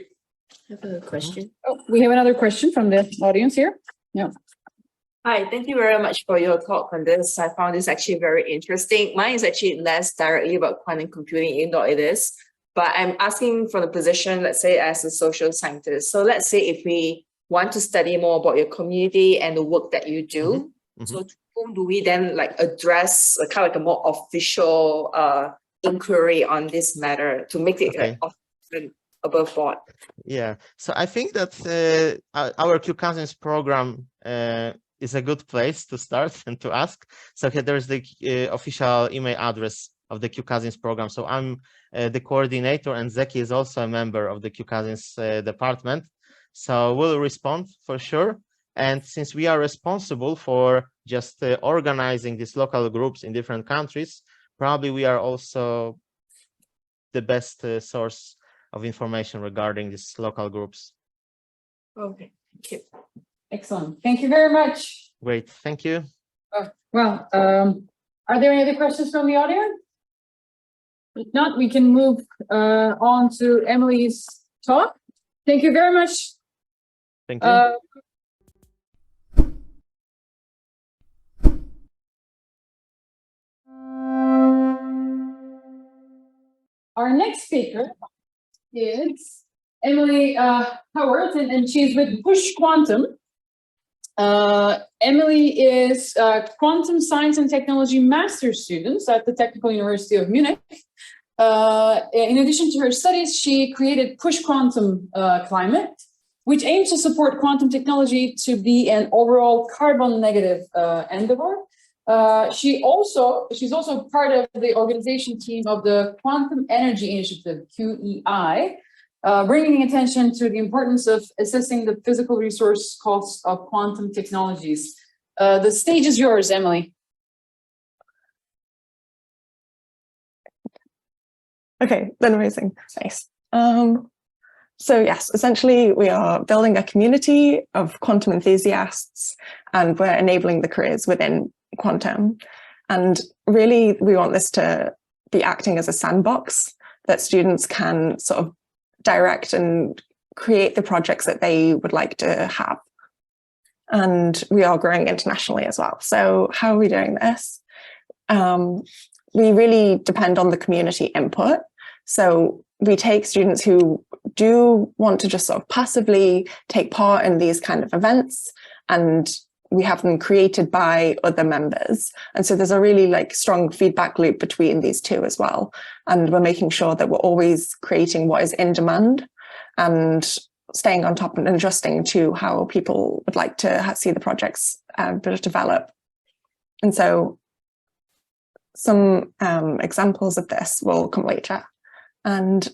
I have a question. Oh, we have another question from the audience here. Yeah. Hi, thank you very much for your talk on this. I found this actually very interesting. Mine is actually less directly about quantum computing, even though it is, but I'm asking from the position, let's say, as a social scientist. So let's say if we want to study more about your community and the work that you do, so to whom do we then like address a kind of like a more official inquiry on this matter to make it like above board? Yeah, so I think that our Q Cousins program is a good place to start and to ask. So here there's the official email address of the Q Cousins program. So I'm the coordinator, and Zeki is also a member of the Q Cousins department. So we'll respond for sure. And since we are responsible for just organizing these local groups in different countries, probably we are also the best source of information regarding these local groups. Okay, thank you. Excellent. Thank you very much. Great, thank you. Well, are there any other questions from the audience? If not, we can move on to Emily's talk. Thank you very much. Thank you. Our next speaker is Emily Haworth, and she's with PushQuantum. Emily is a quantum science and technology master's student at the Technical University of Munich. In addition to her studies, she created PushQuantum Climate, which aims to support quantum technology to be an overall carbon negative endeavor. She's also part of the organization team of the Quantum Energy Initiative, QEI, bringing attention to the importance of assessing the physical resource costs of quantum technologies. The stage is yours, Emily. Okay, then amazing, nice. So yes, essentially we are building a community of quantum enthusiasts and we're enabling the careers within quantum. And really we want this to be acting as a sandbox that students can sort of direct and create the projects that they would like to have. And we are growing internationally as well. So how are we doing this? We really depend on the community input. So we take students who do want to just sort of passively take part in these kind of events, and we have them created by other members. And so there's a really like strong feedback loop between these two as well. And we're making sure that we're always creating what is in demand and staying on top and adjusting to how people would like to see the projects develop. And so some examples of this will come later. And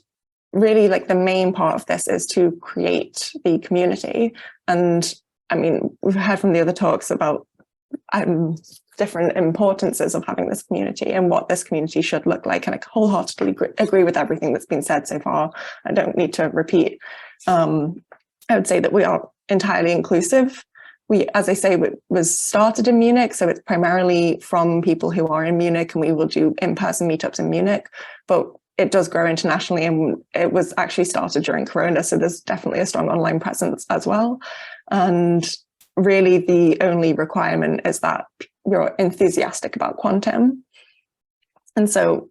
really like the main part of this is to create the community. And I mean, we've heard from the other talks about different importances of having this community and what this community should look like. And I wholeheartedly agree with everything that's been said so far. I don't need to repeat. I would say that we are entirely inclusive. We, as I say, was started in Munich, so it's primarily from people who are in Munich, and we will do in-person meetups in Munich, but it does grow internationally, and it was actually started during Corona, so there's definitely a strong online presence as well. And really the only requirement is that you're enthusiastic about quantum. And so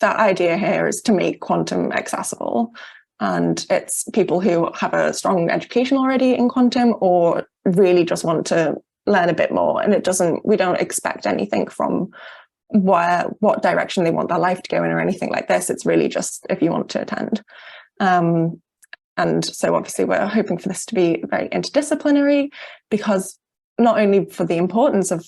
that idea here is to make quantum accessible. And it's people who have a strong education already in quantum or really just want to learn a bit more. And we don't expect anything from what direction they want their life to go in or anything like this. It's really just if you want to attend. And so obviously we're hoping for this to be very interdisciplinary, because not only for the importance of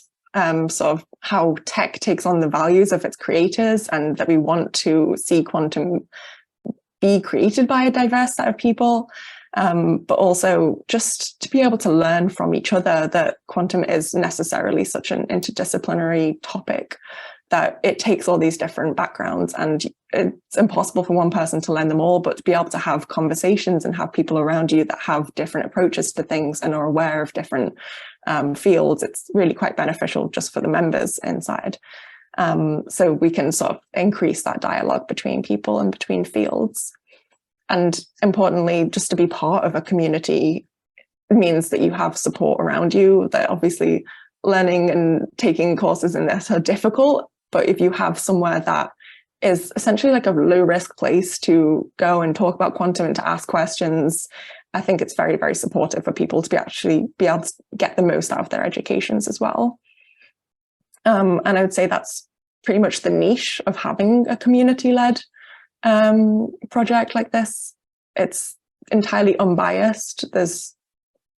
sort of how tech takes on the values of its creators, and that we want to see quantum be created by a diverse set of people, but also just to be able to learn from each other that quantum is necessarily such an interdisciplinary topic that it takes all these different backgrounds, and it's impossible for one person to learn them all, but to be able to have conversations and have people around you that have different approaches to things and are aware of different fields, it's really quite beneficial just for the members inside. So we can sort of increase that dialogue between people and between fields. And importantly, just to be part of a community means that you have support around you. That obviously learning and taking courses in this are difficult, but if you have somewhere that is essentially like a low risk place to go and talk about quantum and to ask questions, I think it's very, very supportive for people to be able to get the most out of their educations as well. And I would say that's pretty much the niche of having a community-led project like this. It's entirely unbiased. There's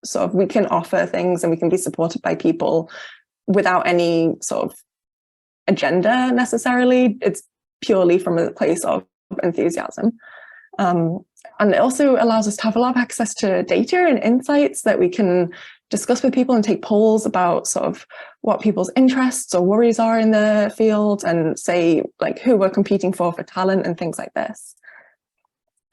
sort of, we can offer things and we can be supported by people without any sort of agenda necessarily. It's purely from a place of enthusiasm. And it also allows us to have a lot of access to data and insights that we can discuss with people and take polls about sort of what people's interests or worries are in the field, and say like who we're competing for talent and things like this.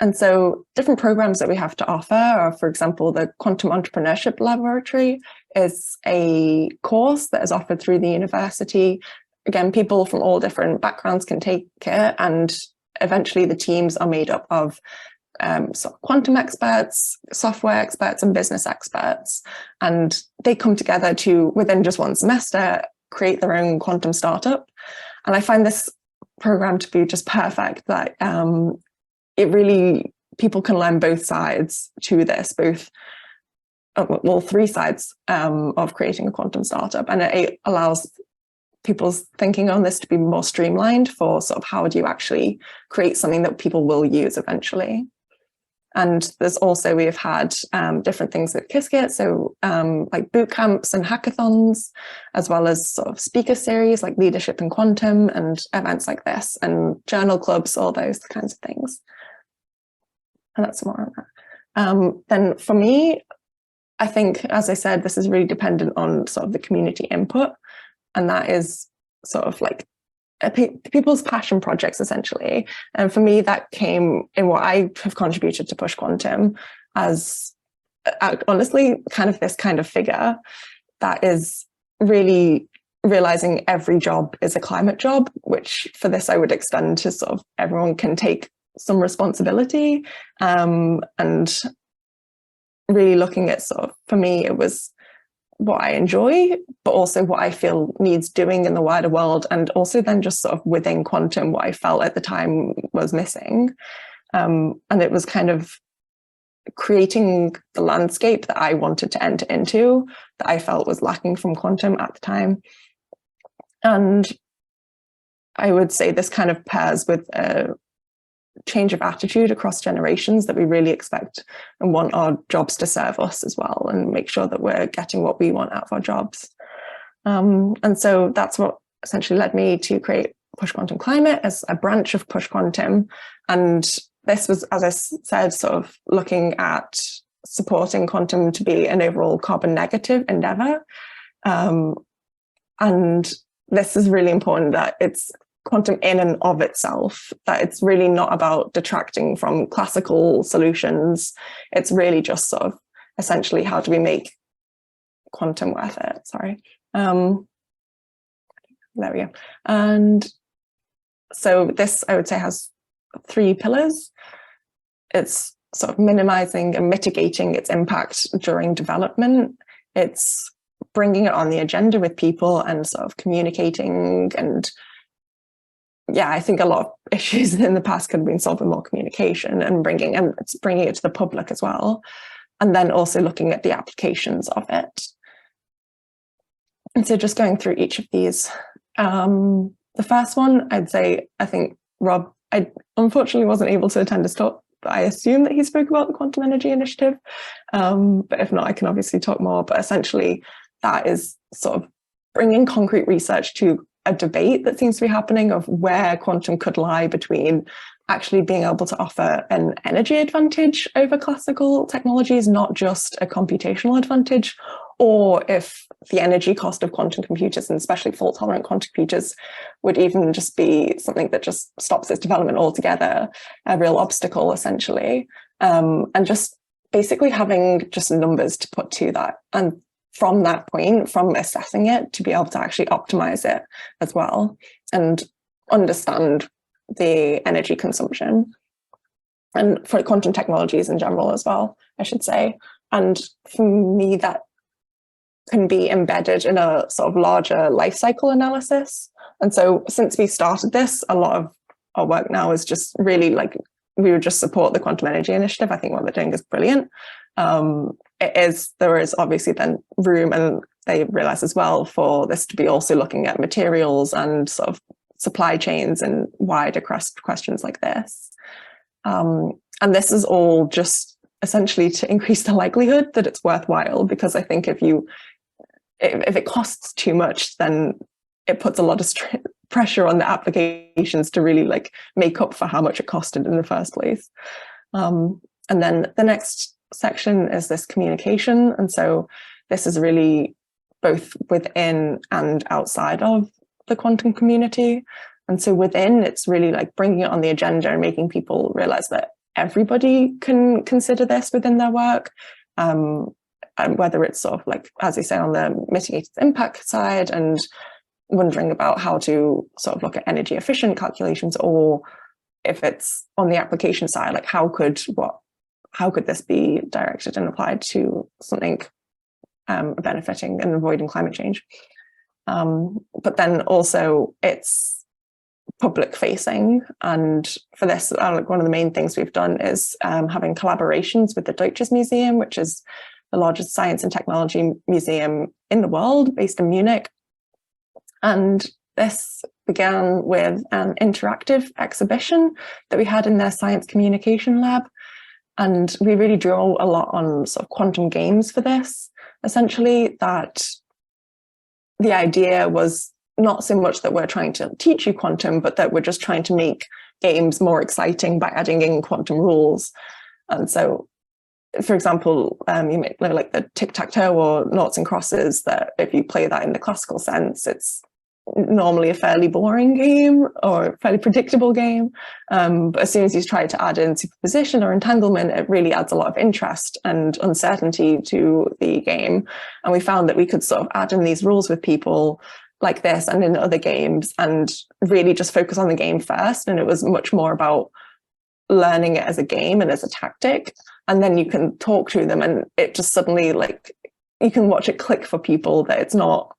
And so different programs that we have to offer are, for example, the Quantum Entrepreneurship Laboratory is a course that is offered through the university. Again, people from all different backgrounds can take it, and eventually the teams are made up of quantum experts, software experts, and business experts. And they come together to, within just one semester, create their own quantum startup. And I find this program to be just perfect, that it really, people can learn both sides to this, three sides of creating a quantum startup. And it allows people's thinking on this to be more streamlined for sort of how do you actually create something that people will use eventually. And there's also, we've had different things with Qiskit, so like boot camps and hackathons, as well as sort of speaker series like Leadership in Quantum and events like this, and journal clubs, all those kinds of things. And that's more on that. Then for me, I think, as I said, this is really dependent on sort of the community input, and that is sort of like people's passion projects, essentially. And for me, that came in what I have contributed to PushQuantum as, honestly, kind of this kind of figure that is really realizing every job is a climate job, which for this I would extend to sort of everyone can take some responsibility, and really looking at sort of, for me, it was what I enjoy, but also what I feel needs doing in the wider world, and also then just sort of within quantum, what I felt at the time was missing. And it was kind of creating the landscape that I wanted to enter into, that I felt was lacking from quantum at the time. And I would say this kind of pairs with a change of attitude across generations, that we really expect and want our jobs to serve us as well, and make sure that we're getting what we want out of our jobs. And so that's what essentially led me to create PushQuantum Climate as a branch of PushQuantum. And this was, as I said, sort of looking at supporting quantum to be an overall carbon negative endeavor. And this is really important, that it's quantum in and of itself, that it's really not about detracting from classical solutions. It's really just sort of essentially, how do we make quantum worth it? Sorry. There we go. And so this, I would say, has 3 pillars. It's sort of minimizing and mitigating its impact during development. It's bringing it on the agenda with people and sort of communicating. And yeah, I think a lot of issues in the past could have been solved with more communication, and bringing it to the public as well. And then also looking at the applications of it. And so just going through each of these. The first one, I'd say, I think Rob, I unfortunately wasn't able to attend his talk, but I assume that he spoke about the Quantum Energy Initiative. But if not, I can obviously talk more. But essentially, that is sort of bringing concrete research to a debate that seems to be happening of where quantum could lie between actually being able to offer an energy advantage over classical technologies, not just a computational advantage, or if the energy cost of quantum computers, and especially fault-tolerant quantum computers, would even just be something that just stops its development altogether, a real obstacle, essentially. And just basically having just numbers to put to that. And from that point, from assessing it, to be able to actually optimize it as well, and understand the energy consumption, and for quantum technologies in general as well, I should say. And for me, that can be embedded in a sort of larger life cycle analysis. And so since we started this, a lot of our work now is just really like, we would just support the Quantum Energy Initiative. I think what they're doing is brilliant. There is obviously then room, and they realize as well, for this to be also looking at materials and sort of supply chains and wider questions like this. And this is all just essentially to increase the likelihood that it's worthwhile, because I think if it costs too much, then it puts a lot of pressure on the applications to really like make up for how much it costed in the first place. And then the next section is this communication. And so this is really both within and outside of the quantum community. And so within, it's really like bringing it on the agenda and making people realize that everybody can consider this within their work. And whether it's sort of like, as I say, on the mitigated impact side, and wondering about how to sort of look at energy efficient calculations, or if it's on the application side, like how could this be directed and applied to something benefiting and avoiding climate change. But then also it's public facing. And for this, one of the main things we've done is having collaborations with the Deutsches Museum, which is the largest science and technology museum in the world, based in Munich. And this began with an interactive exhibition that we had in their science communication lab. And we really drew a lot on sort of quantum games for this. Essentially, that the idea was not so much that we're trying to teach you quantum, but that we're just trying to make games more exciting by adding in quantum rules. And so, for example, you may know like the tic-tac-toe or noughts and crosses, that if you play that in the classical sense, it's normally a fairly boring game or a fairly predictable game. But as soon as you try to add in superposition or entanglement, it really adds a lot of interest and uncertainty to the game. And we found that we could sort of add in these rules with people like this and in other games and really just focus on the game first. And it was much more about learning it as a game and as a tactic. And then you can talk to them and it just suddenly, like, you can watch it click for people that it's not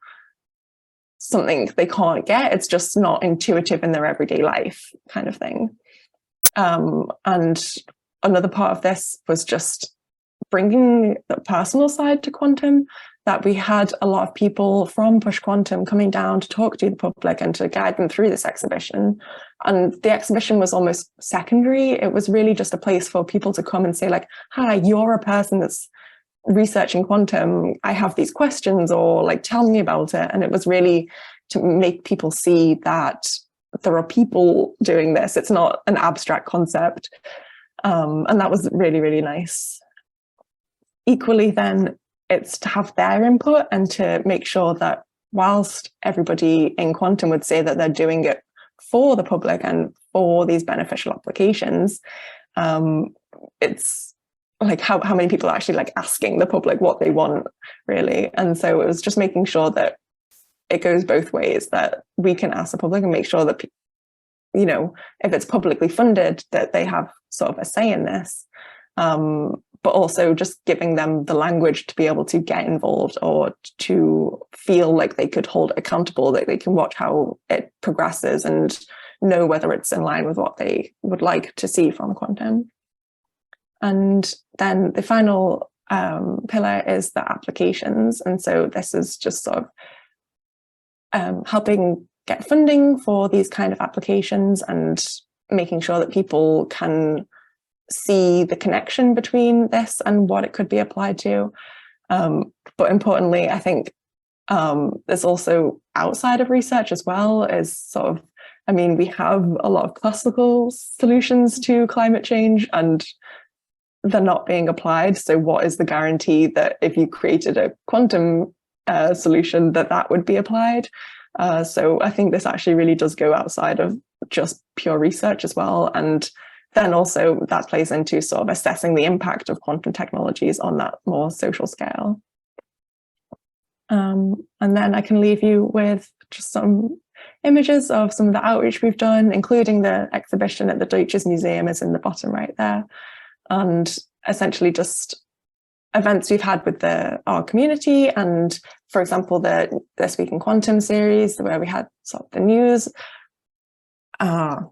something they can't get, it's just not intuitive in their everyday life kind of thing. And another part of this was just bringing the personal side to quantum, that we had a lot of people from PushQuantum coming down to talk to the public and to guide them through this exhibition. And the exhibition was almost secondary. It was really just a place for people to come and say like, hi, you're a person that's researching quantum, I have these questions, or like, tell me about it. And it was really to make people see that there are people doing this. It's not an abstract concept. And that was really, really nice. Equally then, it's to have their input and to make sure that whilst everybody in quantum would say that they're doing it for the public and for these beneficial applications, it's like how many people are actually like asking the public what they want, really. And so it was just making sure that it goes both ways, that we can ask the public and make sure that, you know, if it's publicly funded, that they have sort of a say in this, but also just giving them the language to be able to get involved or to feel like they could hold it accountable, that they can watch how it progresses and know whether it's in line with what they would like to see from quantum. And then the final pillar is the applications. And so this is just sort of helping get funding for these kind of applications and making sure that people can see the connection between this and what it could be applied to. But importantly, I think there's also outside of research as well, is sort of, I mean, we have a lot of classical solutions to climate change and they're not being applied. So what is the guarantee that if you created a quantum solution that would be applied? So I think this actually really does go outside of just pure research as well. And then also that plays into sort of assessing the impact of quantum technologies on that more social scale. And then I can leave you with just some images of some of the outreach we've done, including the exhibition at the Deutsches Museum is in the bottom right there. And essentially just events we've had with our community. And for example, the This Week in Quantum series, where we had sort of the news about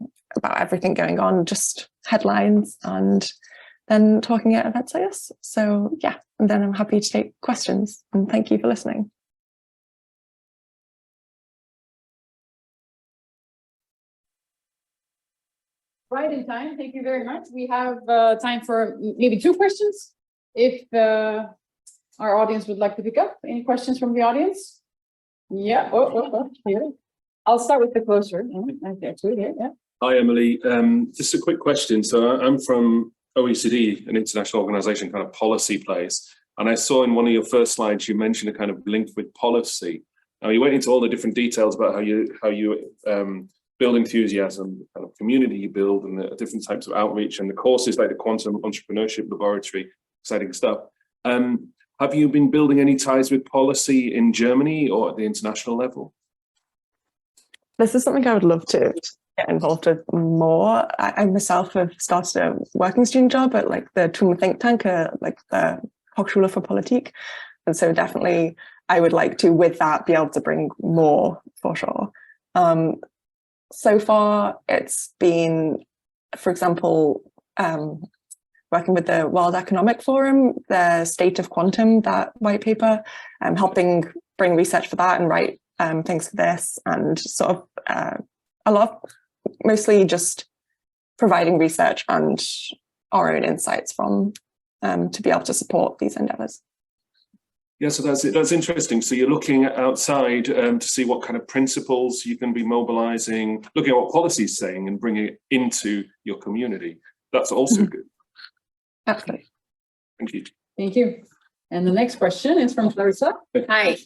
everything going on, just headlines, and then talking at events like this. So yeah, and then I'm happy to take questions, and thank you for listening. Right in time, thank you very much. We have time for maybe 2 questions. If our audience would like to pick up, any questions from the audience? Yeah, here. I'll start with the closer. Yeah. Hi, Emily. Just a quick question. So I'm from OECD, an international organization, kind of policy place. And I saw in one of your first slides, you mentioned a kind of link with policy. Now you went into all the different details about how you build enthusiasm, the kind of community you build, and the different types of outreach, and the courses like the Quantum Entrepreneurship Laboratory, exciting stuff. Have you been building any ties with policy in Germany or at the international level? This is something I would love to get involved with more. I myself have started a working student job at like the TUM think tank, like the Hochschule für Politik. And so definitely I would like to, with that, be able to bring more for sure. So far, it's been, for example, working with the World Economic Forum, the State of Quantum, that white paper, helping bring research for that and write things for this, and sort of a lot, mostly just providing research and our own insights from to be able to support these endeavors. Yeah, so that's interesting. So you're looking outside to see what kind of principles you can be mobilizing, looking at what policy is saying and bringing it into your community. That's also good. Absolutely. Thank you. Thank you. And the next question is from Clarissa. Hi.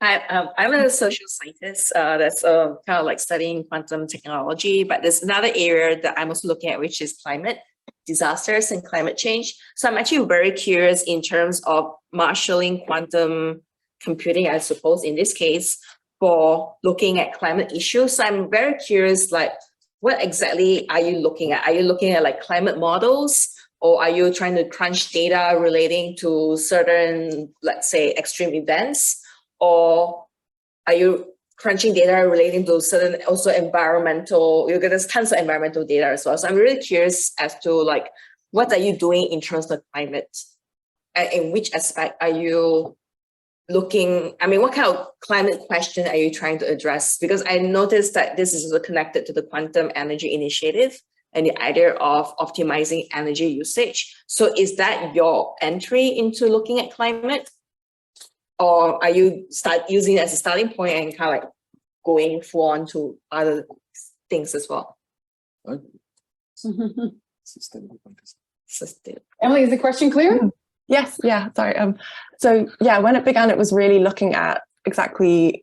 I'm a social scientist that's kind of like studying quantum technology, but there's another area that I'm also looking at, which is climate disasters and climate change. So I'm actually very curious in terms of marshalling quantum computing, I suppose, in this case, for looking at climate issues. So I'm very curious, like, what exactly are you looking at? Are you looking at like climate models, or are you trying to crunch data relating to certain, let's say, extreme events? Or are you crunching data relating to certain also environmental, there's tons of environmental data as well. So I'm really curious as to like, what are you doing in terms of climate? And in which aspect are you looking, I mean, what kind of climate question are you trying to address? Because I noticed that this is also connected to the Quantum Energy Initiative and the idea of optimizing energy usage. So is that your entry into looking at climate? Or are you start using it as a starting point and kind of like going full on to other things as well? Emily, is the question clear? Yes, yeah, sorry. So yeah, when it began, it was really looking at exactly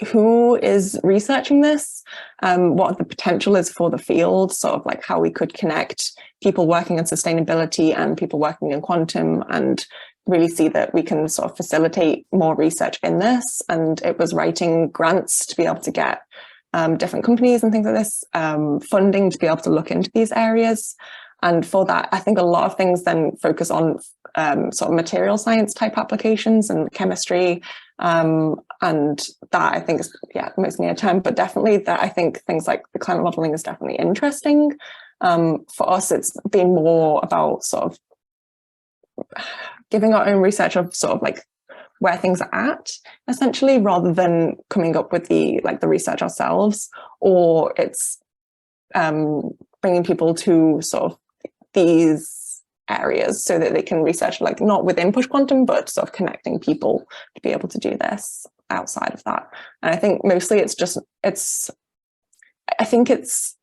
who is researching this, what the potential is for the field, sort of like how we could connect people working on sustainability and people working in quantum, and really see that we can sort of facilitate more research in this. And it was writing grants to be able to get different companies and things like this, funding to be able to look into these areas. And for that, I think a lot of things then focus on sort of material science type applications and chemistry. And that I think is, yeah, most near term, but definitely that I think things like the climate modeling is definitely interesting. For us, it's been more about sort of giving our own research of sort of like where things are at, essentially, rather than coming up with the research ourselves, or it's bringing people to sort of these areas so that they can research, like not within PushQuantum, but sort of connecting people to be able to do this outside of that. And I think mostly I think it's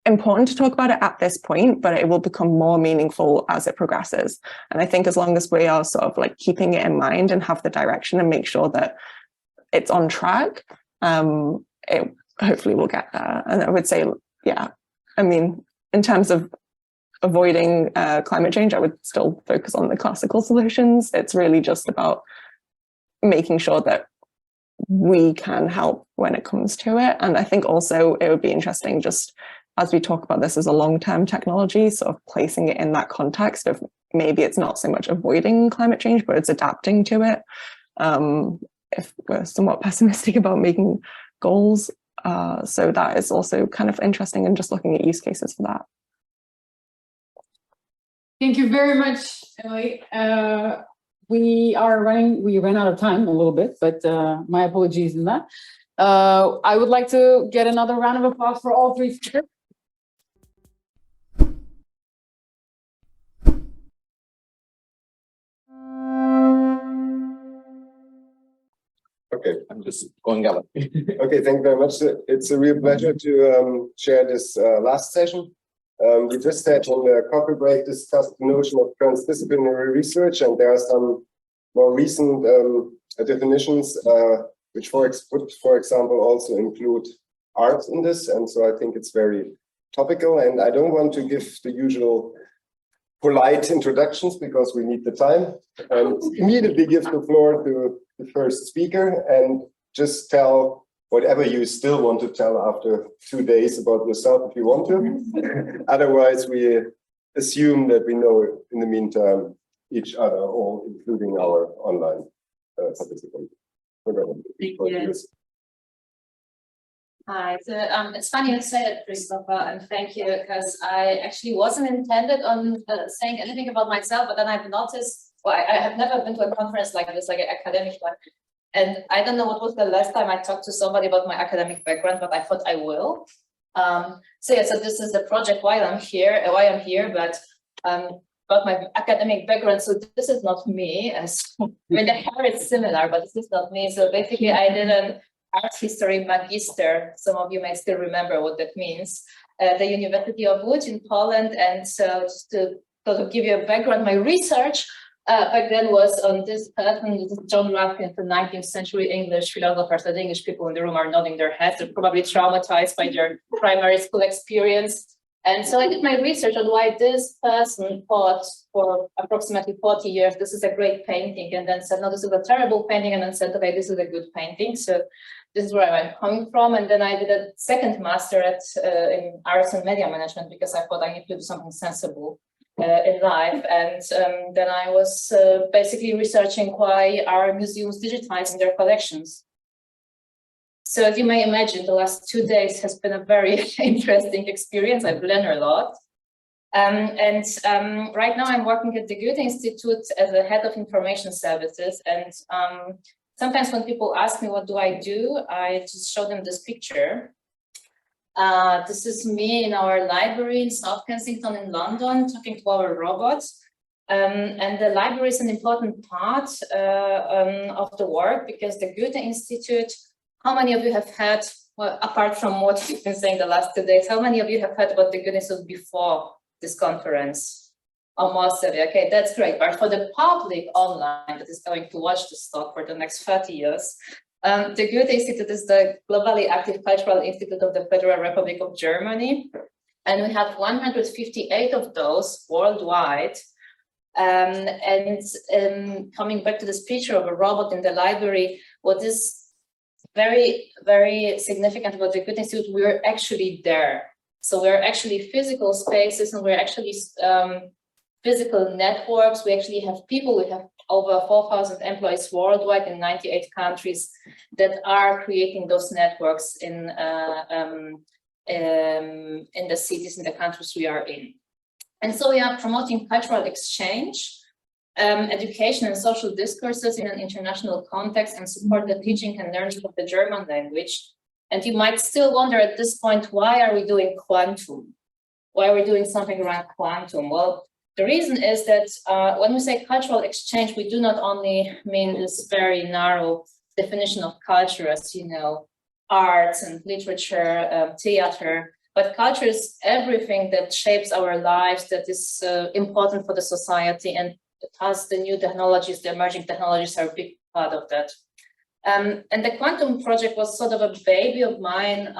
important to talk about it at this point, but it will become more meaningful as it progresses. And I think as long as we are sort of like keeping it in mind and have the direction and make sure that it's on track, it hopefully will get there. And I would say, yeah, I mean, in terms of avoiding climate change, I would still focus on the classical solutions. It's really just about making sure that we can help when it comes to it. And I think also it would be interesting, just as we talk about this as a long-term technology, sort of placing it in that context of maybe it's not so much avoiding climate change, but it's adapting to it. If we're somewhat pessimistic about making goals. So that is also kind of interesting, and just looking at use cases for that. Thank you very much, Emily. We ran out of time a little bit, but my apologies in that. I would like to get another round of applause for all three speakers. Okay, I'm just going out. Okay, thank you very much. It's a real pleasure to share this last session. We just had on the coffee break discussed the notion of transdisciplinary research, and there are some more recent definitions which, would, for example, also include art in this. And so I think it's very topical, and I don't want to give the usual polite introductions because we need the time, and immediately give the floor to the first speaker and just tell whatever you still want to tell after 2 days about yourself if you want to. Otherwise, we assume that we know in the meantime each other, all including our online participants. Thank you. Hi, so it's funny you say that, Christopher, and thank you, because I actually wasn't intended on saying anything about myself, but then I've noticed, well, I have never been to a conference like this, like an academic one, And I don't know what was the last time I talked to somebody about my academic background, but I thought I will. So yeah, so this is the project why I'm here, but about my academic background. So this is not me. As I mean, the hair is similar, but this is not me. So basically, I did an art history magister. Some of you may still remember what that means. The University of Łódź in Poland. And so just to sort of give you a background, my research back then was on this person, this is John Ruskin, the 19th century English philosopher. So the English people in the room are nodding their heads. They're probably traumatized by their primary school experience. And so I did my research on why this person thought for approximately 40 years, this is a great painting, and then said, no, this is a terrible painting, and then said, okay, this is a good painting. So this is where I'm coming from. And then I did a second master in arts and media management, because I thought I need to do something sensible in life. And then I was basically researching why are museums digitizing their collections. So as you may imagine, the last 2 days has been a very interesting experience. I've learned a lot. Right now I'm working at the Goethe Institute as a head of information services. And sometimes when people ask me what do, I just show them this picture. This is me in our library in South Kensington in London, talking to our robots. And the library is an important part of the work, because the Goethe Institute, how many of you have heard, well, apart from what you've been saying the last 2 days, how many of you have heard about the Goethe Institute before this conference? Almost of you. Okay, that's great. But for the public online that is going to watch this talk for the next 30 years, the Goethe Institute is the globally active cultural institute of the Federal Republic of Germany. And we have 158 of those worldwide. Coming back to this picture of a robot in the library, what is very, very significant about the Goethe Institute, we're actually there. So we're actually physical spaces, and we're actually physical networks. We actually have people, we have over 4,000 employees worldwide in 98 countries that are creating those networks in the cities, in the countries we are in. And so we are promoting cultural exchange, education and social discourses in an international context, and support the teaching and learning of the German language. And you might still wonder at this point, why are we doing quantum? Why are we doing something around quantum? Well, the reason is that when we say cultural exchange, we do not only mean this very narrow definition of culture as, you know, arts and literature, theater, but culture is everything that shapes our lives, that is important for the society, and thus the new technologies, the emerging technologies are a big part of that. And the quantum project was sort of a baby of mine.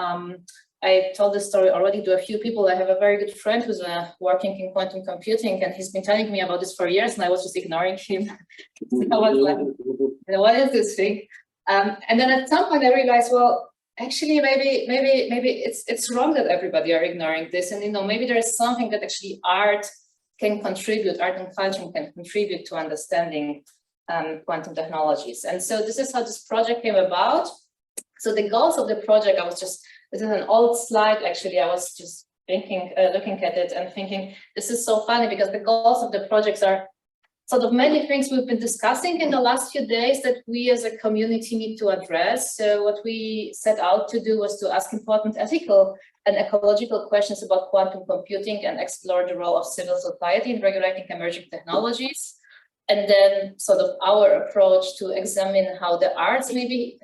I told this story already to a few people. I have a very good friend who's working in quantum computing, and he's been telling me about this for years, and I was just ignoring him. I was like, what is this thing? And then at some point I realized, well, actually, maybe it's wrong that everybody are ignoring this, and maybe there is something that actually art can contribute, art and culture can contribute to understanding quantum technologies. And so this is how this project came about. So the goals of the project, this is an old slide, actually. I was just thinking, looking at it and thinking, this is so funny, because the goals of the projects are sort of many things we've been discussing in the last few days that we as a community need to address. So what we set out to do was to ask important ethical and ecological questions about quantum computing and explore the role of civil society in regulating emerging technologies. And then sort of our approach to examine how the arts may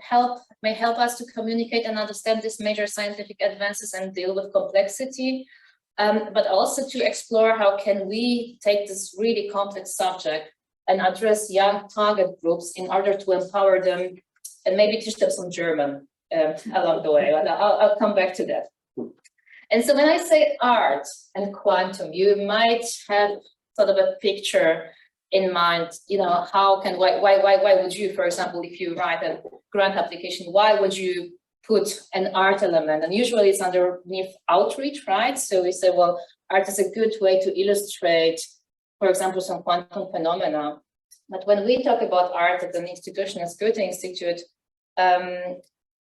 help us to communicate and understand these major scientific advances and deal with complexity. But also to explore how can we take this really complex subject and address young target groups in order to empower them and maybe teach them some German along the way. But I'll come back to that. And so when I say art and quantum, you might have sort of a picture in mind, why would you, for example, if you write a grant application, why would you put an art element? And usually it's underneath outreach, right? So we say, well, art is a good way to illustrate, for example, some quantum phenomena. But when we talk about art at an institution as Goethe Institute,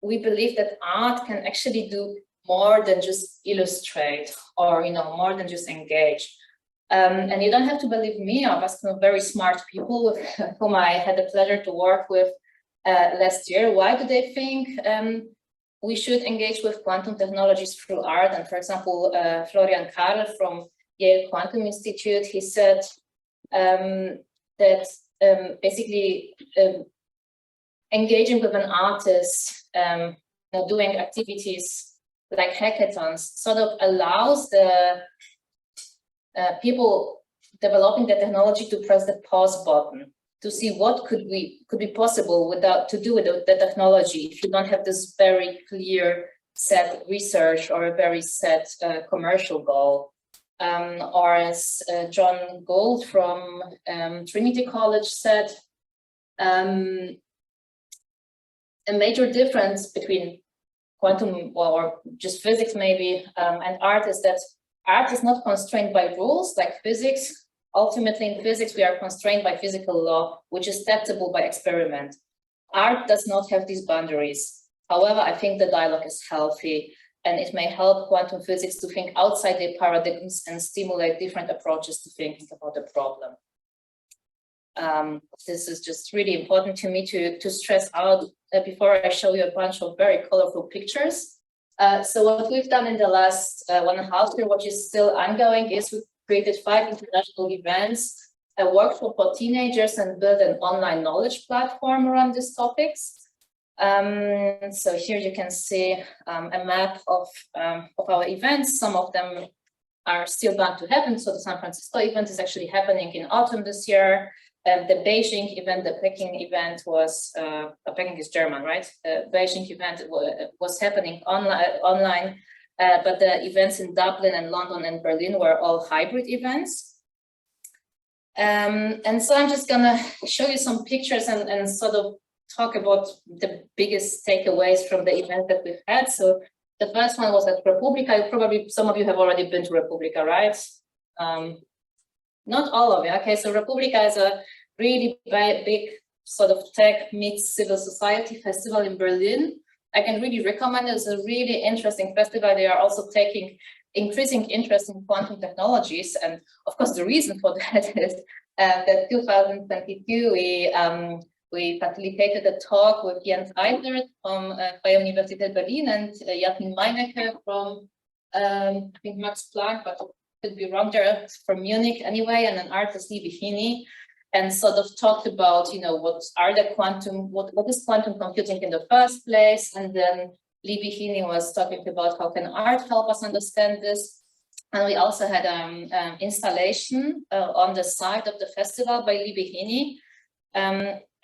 we believe that art can actually do more than just illustrate or, more than just engage. And you don't have to believe me. I've asked some very smart people with whom I had the pleasure to work with last year. Why do they think we should engage with quantum technologies through art? And for example, Florian Karl from Yale Quantum Institute, he said that basically engaging with an artist, doing activities like hackathons sort of allows the people developing the technology to press the pause button to see what could be possible to do with the technology if you don't have this very clear set research or a very set commercial goal. Or as John Gold from Trinity College said, a major difference between quantum or just physics maybe and art is that art is not constrained by rules like physics. Ultimately, in physics, we are constrained by physical law, which is testable by experiment. Art does not have these boundaries. However, I think the dialogue is healthy, and it may help quantum physics to think outside their paradigms and stimulate different approaches to thinking about the problem. This is just really important to me to stress out before I show you a bunch of very colorful pictures. So what we've done in the last 1.5 years, which is still ongoing, is we've created 5 international events, a workshop for teenagers, and built an online knowledge platform around these topics. So here you can see a map of our events. Some of them are still bound to happen. So the San Francisco event is actually happening in autumn this year. The Beijing event, the Peking event was, Peking is German, right? The Beijing event was happening online. But the events in Dublin and London and Berlin were all hybrid events. And so I'm just gonna show you some pictures and sort of talk about the biggest takeaways from the event that we've had. So the first one was at Republica. Probably some of you have already been to Republica, right? Not all of you. Okay, so Republica is a really big sort of tech meets civil society festival in Berlin. I can really recommend it. It's a really interesting festival. They are also taking increasing interest in quantum technologies. And of course, the reason for that is that 2022, we facilitated a talk with Jens Eisert from Freie Universität Berlin and Jasmin Meinecke from, I think Max Planck, but I could be wrong there, from Munich anyway, and an artist, Libby Heaney, and sort of talked about, what is quantum computing in the first place, and then Libby Heaney was talking about how can art help us understand this. And we also had an installation on the side of the festival by Libby Heaney.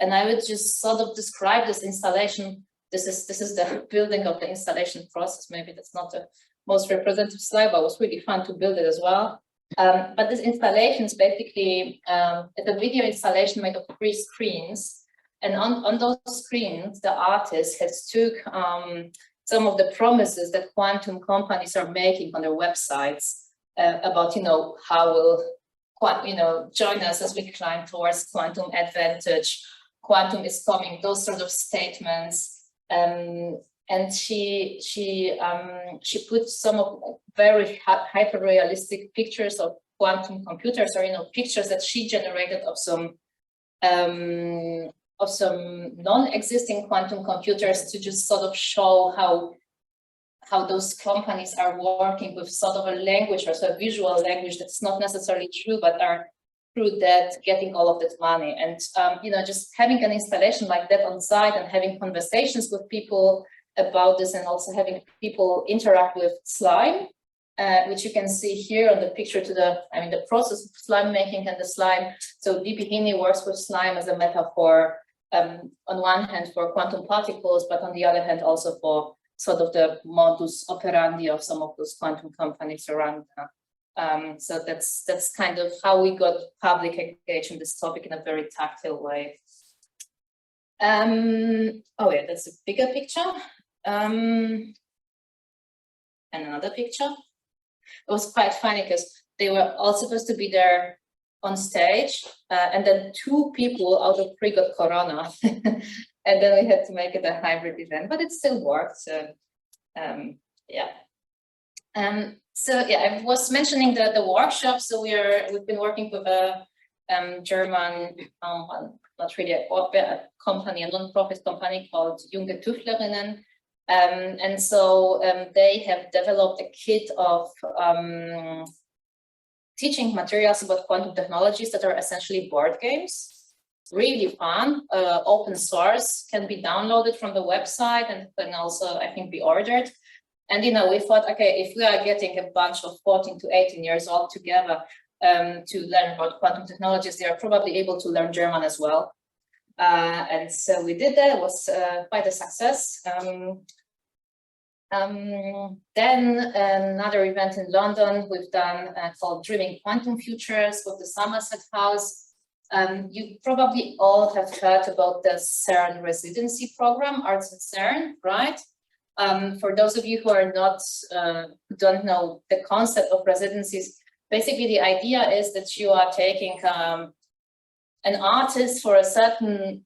And I would just sort of describe this installation. This is the building of the installation process. Maybe that's not the most representative slide, but it was really fun to build it as well. But this installation is basically a video installation made of 3 screens. And on those screens, the artist has took some of the promises that quantum companies are making on their websites about, how will join us as we climb towards quantum advantage. Quantum is coming, those sort of statements. And she put some of very hyper-realistic pictures of quantum computers, or pictures that she generated of some non-existing quantum computers, to just sort of show how those companies are working with sort of a language, or so a visual language that's not necessarily true, but are through that getting all of that money. And just having an installation like that on site and having conversations with people about this, and also having people interact with slime, which you can see here on the picture the process of slime making and the slime. So Libby Heaney works with slime as a metaphor, on one hand for quantum particles, but on the other hand also for sort of the modus operandi of some of those quantum companies around. So that's kind of how we got public engaged in this topic in a very tactile way. Oh yeah, that's a bigger picture. And another picture. It was quite funny because they were all supposed to be there on stage, and then 2 people out of 3 got corona, and then we had to make it a hybrid event, but it still worked. So yeah. So yeah, I was mentioning the workshop. So we've been working with a German, not really a company, a non-profit company called Junge Tüftlerinnen. And so they have developed a kit of teaching materials about quantum technologies that are essentially board games. Really fun, open source, can be downloaded from the website and can also, I think, be ordered. And, you know, we thought, okay, if we are getting a bunch of 14 to 18 years old together to learn about quantum technologies, they are probably able to learn German as well. And so we did that. It was quite a success. Then another event in London we've done called Dreaming Quantum Futures with the Somerset House. You probably all have heard about the CERN residency program, Arts at CERN, right? For those of you who are not, don't know the concept of residencies, basically the idea is that you are taking an artist for a certain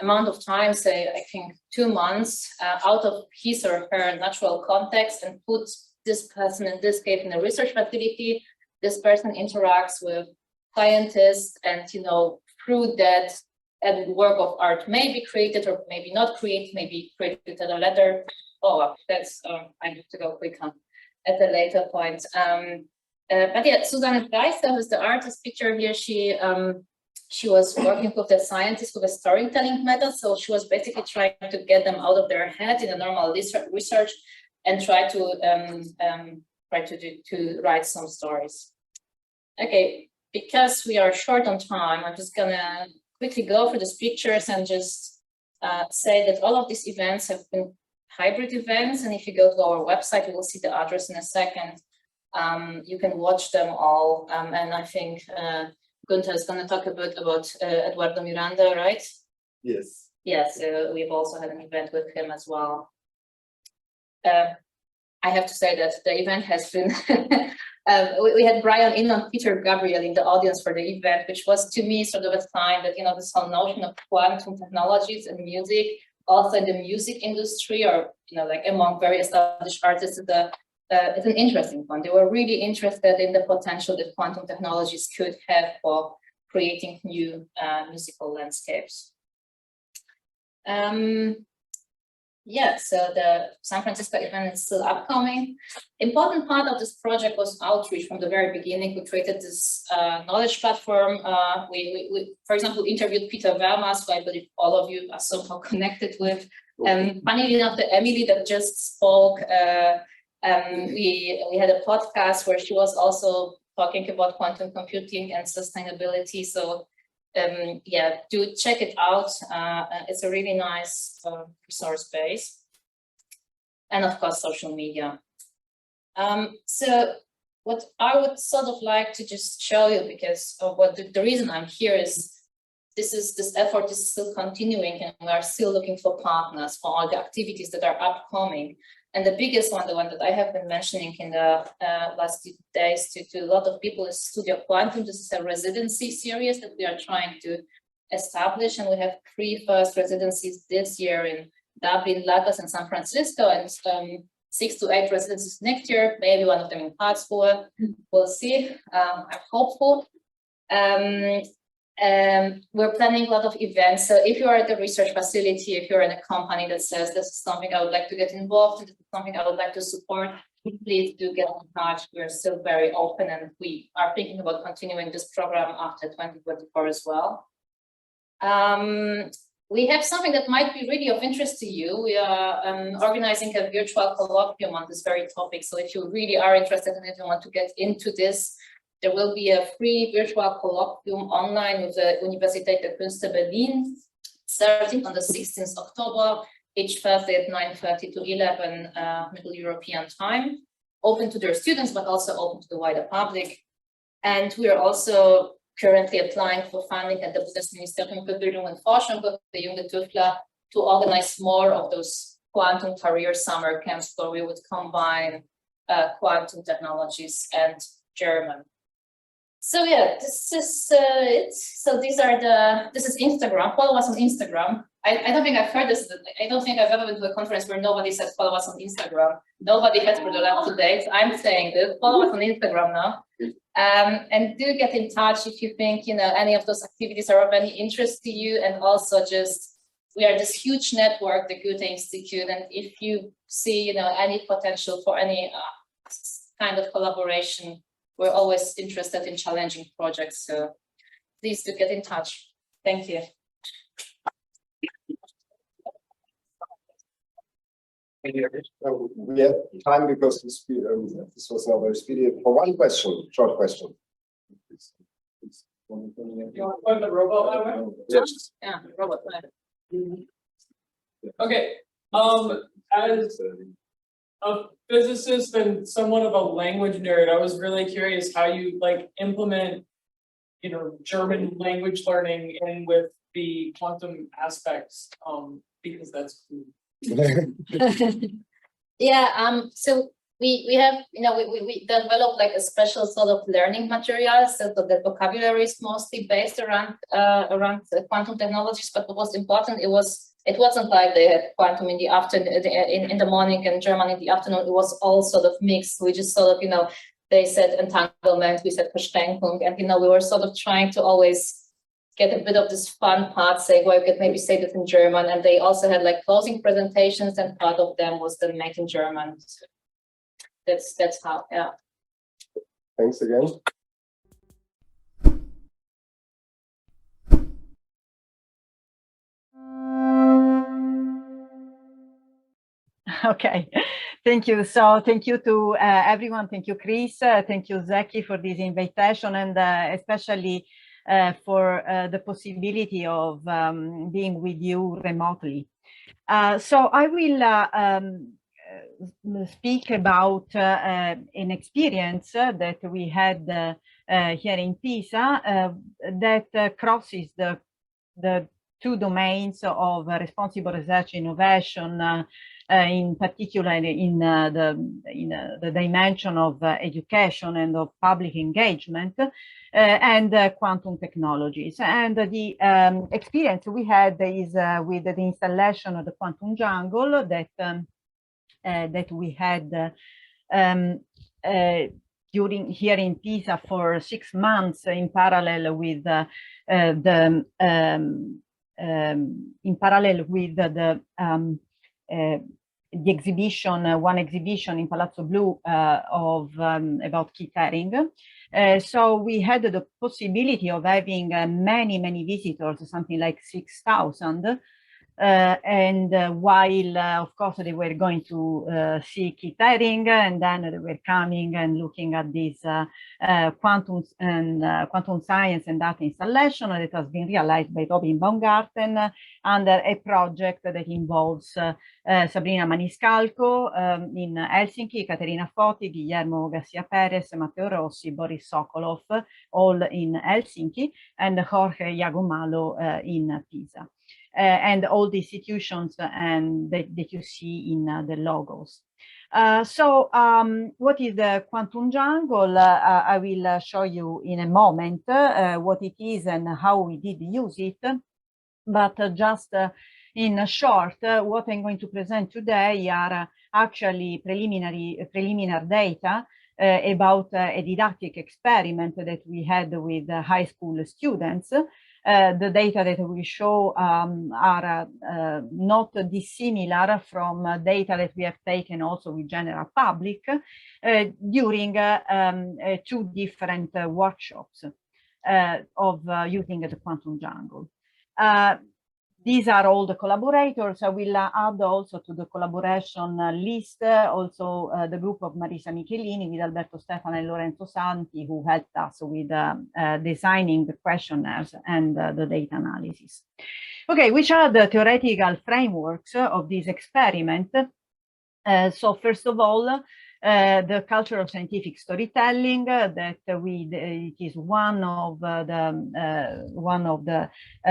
amount of time, say, I think 2 months, out of his or her natural context and put this person, in this case, in a research facility. This person interacts with scientists and, you know, through that, a work of art may be created or maybe not created, maybe created at a later. Oh, that's, I have to go quick on at a later point. But yeah, Susanne Geister, who's the artist picture here, she was working with the scientists with a storytelling method. So she was basically trying to get them out of their head in a normal research and try to write some stories. Okay, because we are short on time, I'm just gonna quickly go through these pictures and just say that all of these events have been hybrid events. And if you go to our website, you will see the address in a second. You can watch them all. And I think Günter is going to talk a bit about Eduardo Miranda, right? Yes. Yes, we've also had an event with him as well. I have to say that the event has been, we had Brian Eno and Peter Gabriel in the audience for the event, which was to me sort of a sign that, you know, this whole notion of quantum technologies and music, also in the music industry, or, you know, like among very established artists, it's an interesting one. They were really interested in the potential that quantum technologies could have for creating new musical landscapes. Yeah, so the San Francisco event is still upcoming. Important part of this project was outreach from the very beginning. We created this knowledge platform. We, for example, interviewed Peter Vermas, who I believe all of you are somehow connected with. Funnily enough, the Emily that just spoke, we had a podcast where she was also talking about quantum computing and sustainability. So yeah, do check it out. It's a really nice resource base. And of course, social media. So what I would sort of like to just show you, because of what the reason I'm here is, this effort is still continuing and we are still looking for partners for all the activities that are upcoming. And the biggest one, the one that I have been mentioning in the last days to a lot of people, is Studio Quantum. This is a residency series that we are trying to establish. And we have 3 first residencies this year in Dublin, Lagos, and San Francisco, and 6 to 8 residencies next year, maybe one of them in Karlsruhe. We'll see. I'm hopeful. We're planning a lot of events. So if you are at the research facility, if you're in a company that says this is something I would like to get involved in, this is something I would like to support, please do get in touch. We're still very open and we are thinking about continuing this program after 2024 as well. We have something that might be really of interest to you. We are organizing a virtual colloquium on this very topic. So if you really are interested in it and want to get into this, there will be a free virtual colloquium online with the Universität der Künste Berlin, starting on the 16th October, each Thursday at 9:30 to 11 Middle European time, open to their students, but also open to the wider public. And we are also currently applying for funding at the Bundesministerium für Bildung und Forschung with the Junge Tüftler to organize more of those quantum career summer camps where we would combine quantum technologies and German. So yeah, this is it. So these are this is Instagram. Follow us on Instagram. I don't think I've heard this. I don't think I've ever been to a conference where nobody said follow us on Instagram. Nobody has for the last 2 days. I'm saying this. Follow us on Instagram now. And do get in touch if you think, any of those activities are of any interest to you. And also just, we are this huge network, the Goethe Institute. And if you see, any potential for any kind of collaboration, we're always interested in challenging projects. So please do get in touch. Thank you. We have time because this was now very speedy. For one question, short question. You want to put the robot that way? Yes. Yeah, robot. Okay, as a physicist and somewhat of a language nerd, I was really curious how you implement, German language learning in with the quantum aspects, because that's cool. Yeah, so we have, we developed a special sort of learning material, so the vocabulary is mostly based around quantum technologies. But what was important, it wasn't like they had quantum in the afternoon, in the morning, and German in the afternoon. It was all sort of mixed. We just sort of, they said entanglement, we said Verständung, and we were sort of trying to always get a bit of this fun part, saying, well, you could maybe say this in German. And they also had closing presentations, and part of them was then made in German. So that's how, yeah. Thanks again. Okay, thank you. So thank you to everyone. Thank you, Chris. Thank you, Zeki, for this invitation, and especially for the possibility of being with you remotely. So I will speak about an experience that we had here in Pisa that crosses the two domains of responsible research innovation, in particular in the dimension of education and of public engagement, and quantum technologies. And the experience we had is with the installation of the quantum jungle that we had during here in Pisa for 6 months in parallel with the exhibition, one exhibition in Palazzo Blu of about key pairing. So we had the possibility of having many visitors, something like 6,000. And while, of course, they were going to see key pairing, and then they were coming and looking at this quantum science and data installation that has been realized by Robin Baumgarten under a project that involves Sabrina Maniscalco in Helsinki, Caterina Foti, Guillermo Garcia Perez, Matteo Rossi, Boris Sokolov, all in Helsinki, and Jorge Iagomalo in Pisa. And all the institutions and that you see in the logos. So what is the quantum jungle? I will show you in a moment what it is and how we did use it. But just in short, what I'm going to present today are actually preliminary data about a didactic experiment that we had with high school students. The data that we show are not dissimilar from data that we have taken also with general public during 2 different workshops of using the quantum jungle. These are all the collaborators. I will add also to the collaboration list also the group of Marisa Michelini with Alberto Stefano and Lorenzo Santi, who helped us with designing the questionnaires and the data analysis. Okay, which are the theoretical frameworks of this experiment? So first of all, the culture of scientific storytelling that it is one of the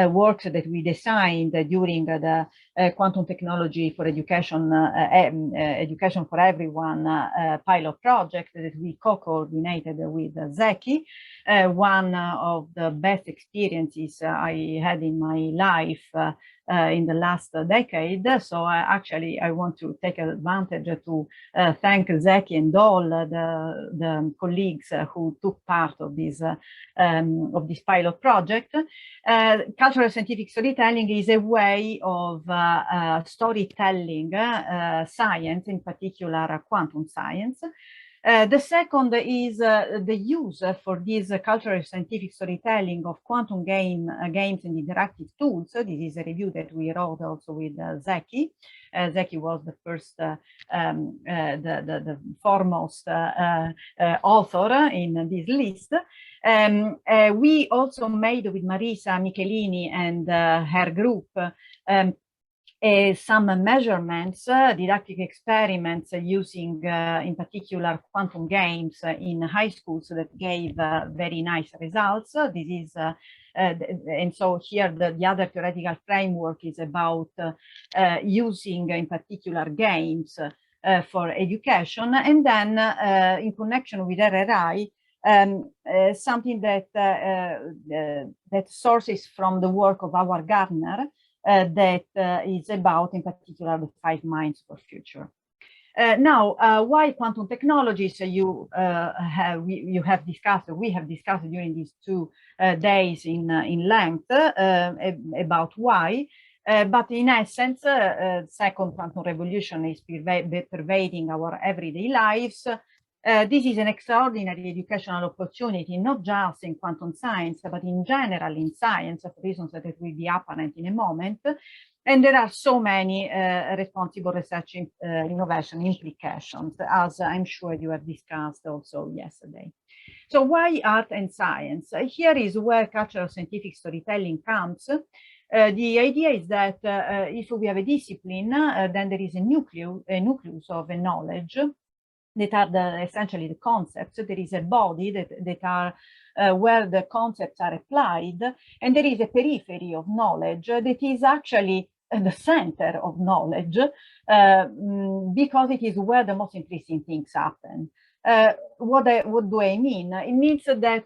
works that we designed during the quantum technology for education, education for everyone pilot project that we co-coordinated with Zeki. One of the best experiences I had in my life in the last decade. So actually, I want to take advantage to thank Zeki and all the colleagues who took part of this pilot project. Cultural scientific storytelling is a way of storytelling science, in particular quantum science. The second is the use for this cultural scientific storytelling of quantum games and interactive tools. This is a review that we wrote also with Zeki. Zeki was the first, the foremost author in this list. We also made with Marisa Michelini and her group some measurements, didactic experiments using, in particular, quantum games in high schools that gave very nice results. This is, and so here the other theoretical framework is about using, in particular, games for education, and then in connection with RRI, something that that sources from the work of Howard Gardner. That is about, in particular, the 5 minds for future. Now, why quantum technologies? We have discussed during these 2 days in length about why. But in essence, second quantum revolution is pervading our everyday lives. This is an extraordinary educational opportunity, not just in quantum science, but in general in science, for reasons that will be apparent in a moment. And there are so many responsible research innovation implications, as I'm sure you have discussed also yesterday. So why art and science? Here is where cultural scientific storytelling comes. The idea is that if we have a discipline, then there is a nucleus of a knowledge that are essentially the concepts. There is a body that are where the concepts are applied, and there is a periphery of knowledge that is actually the center of knowledge, because it is where the most interesting things happen. What do I mean? It means that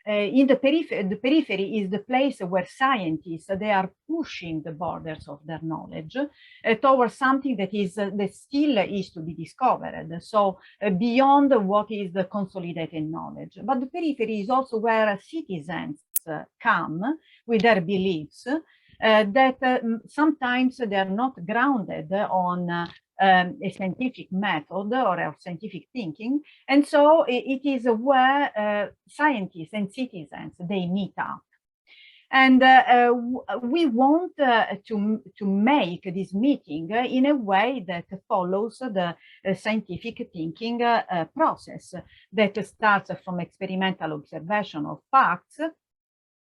in the periphery is the place where scientists, they are pushing the borders of their knowledge towards something that still is to be discovered. So beyond what is the consolidated knowledge. But the periphery is also where citizens come with their beliefs that sometimes they are not grounded on a scientific method or a scientific thinking, and so it is where scientists and citizens, they meet up. And we want to make this meeting in a way that follows the scientific thinking process that starts from experimental observation of facts,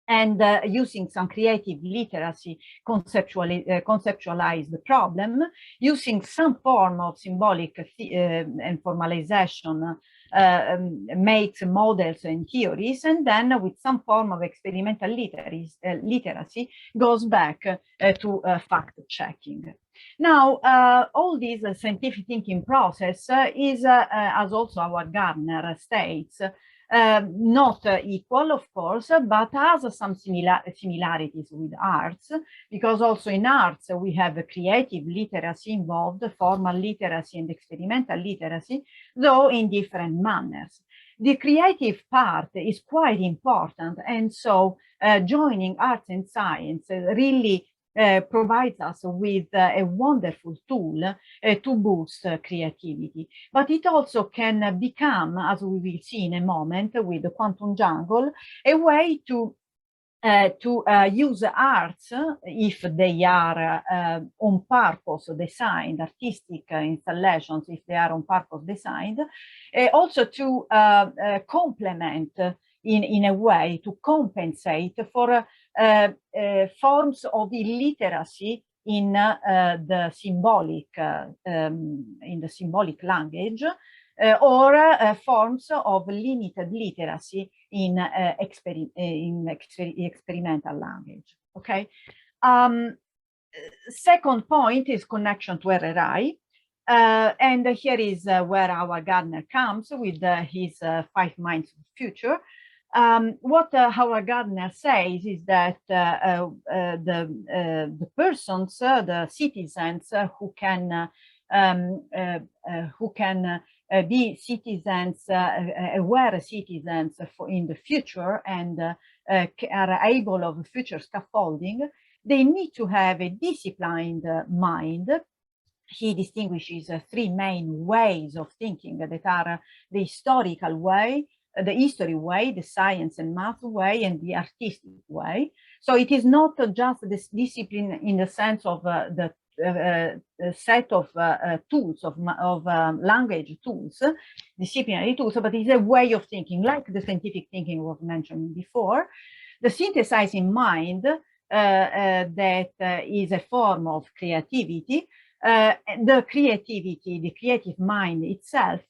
and using some creative literacy, conceptualize the problem, using some form of symbolic and formalization, makes models and theories, and then with some form of experimental literacy goes back to fact-checking. Now, all this scientific thinking process is, as also Howard Gardner states, not equal, of course, but has some similarities with arts, because also in arts we have a creative literacy involved, formal literacy and experimental literacy, though in different manners. The creative part is quite important, and so joining arts and science really provides us with a wonderful tool to boost creativity. But it also can become, as we will see in a moment with the quantum jungle, a way to use arts, if they are on purpose designed, artistic installations, if they are on purpose designed, also to complement in a way, to compensate for forms of illiteracy in the symbolic language, or forms of limited literacy in experimental language. Okay. Second point is connection to RRI. And here is where our Gardner comes with his 5 minds of future. What Howard Gardner says is that the persons, the citizens who can be citizens, aware citizens in the future and are able of future scaffolding, they need to have a disciplined mind. He distinguishes three main ways of thinking that are the historical way, the history way, the science and math way, and the artistic way. So it is not just this discipline in the sense of the set of tools, of language tools, disciplinary tools, but it's a way of thinking, like the scientific thinking was mentioned before. The synthesizing mind that is a form of creativity, the creative mind itself,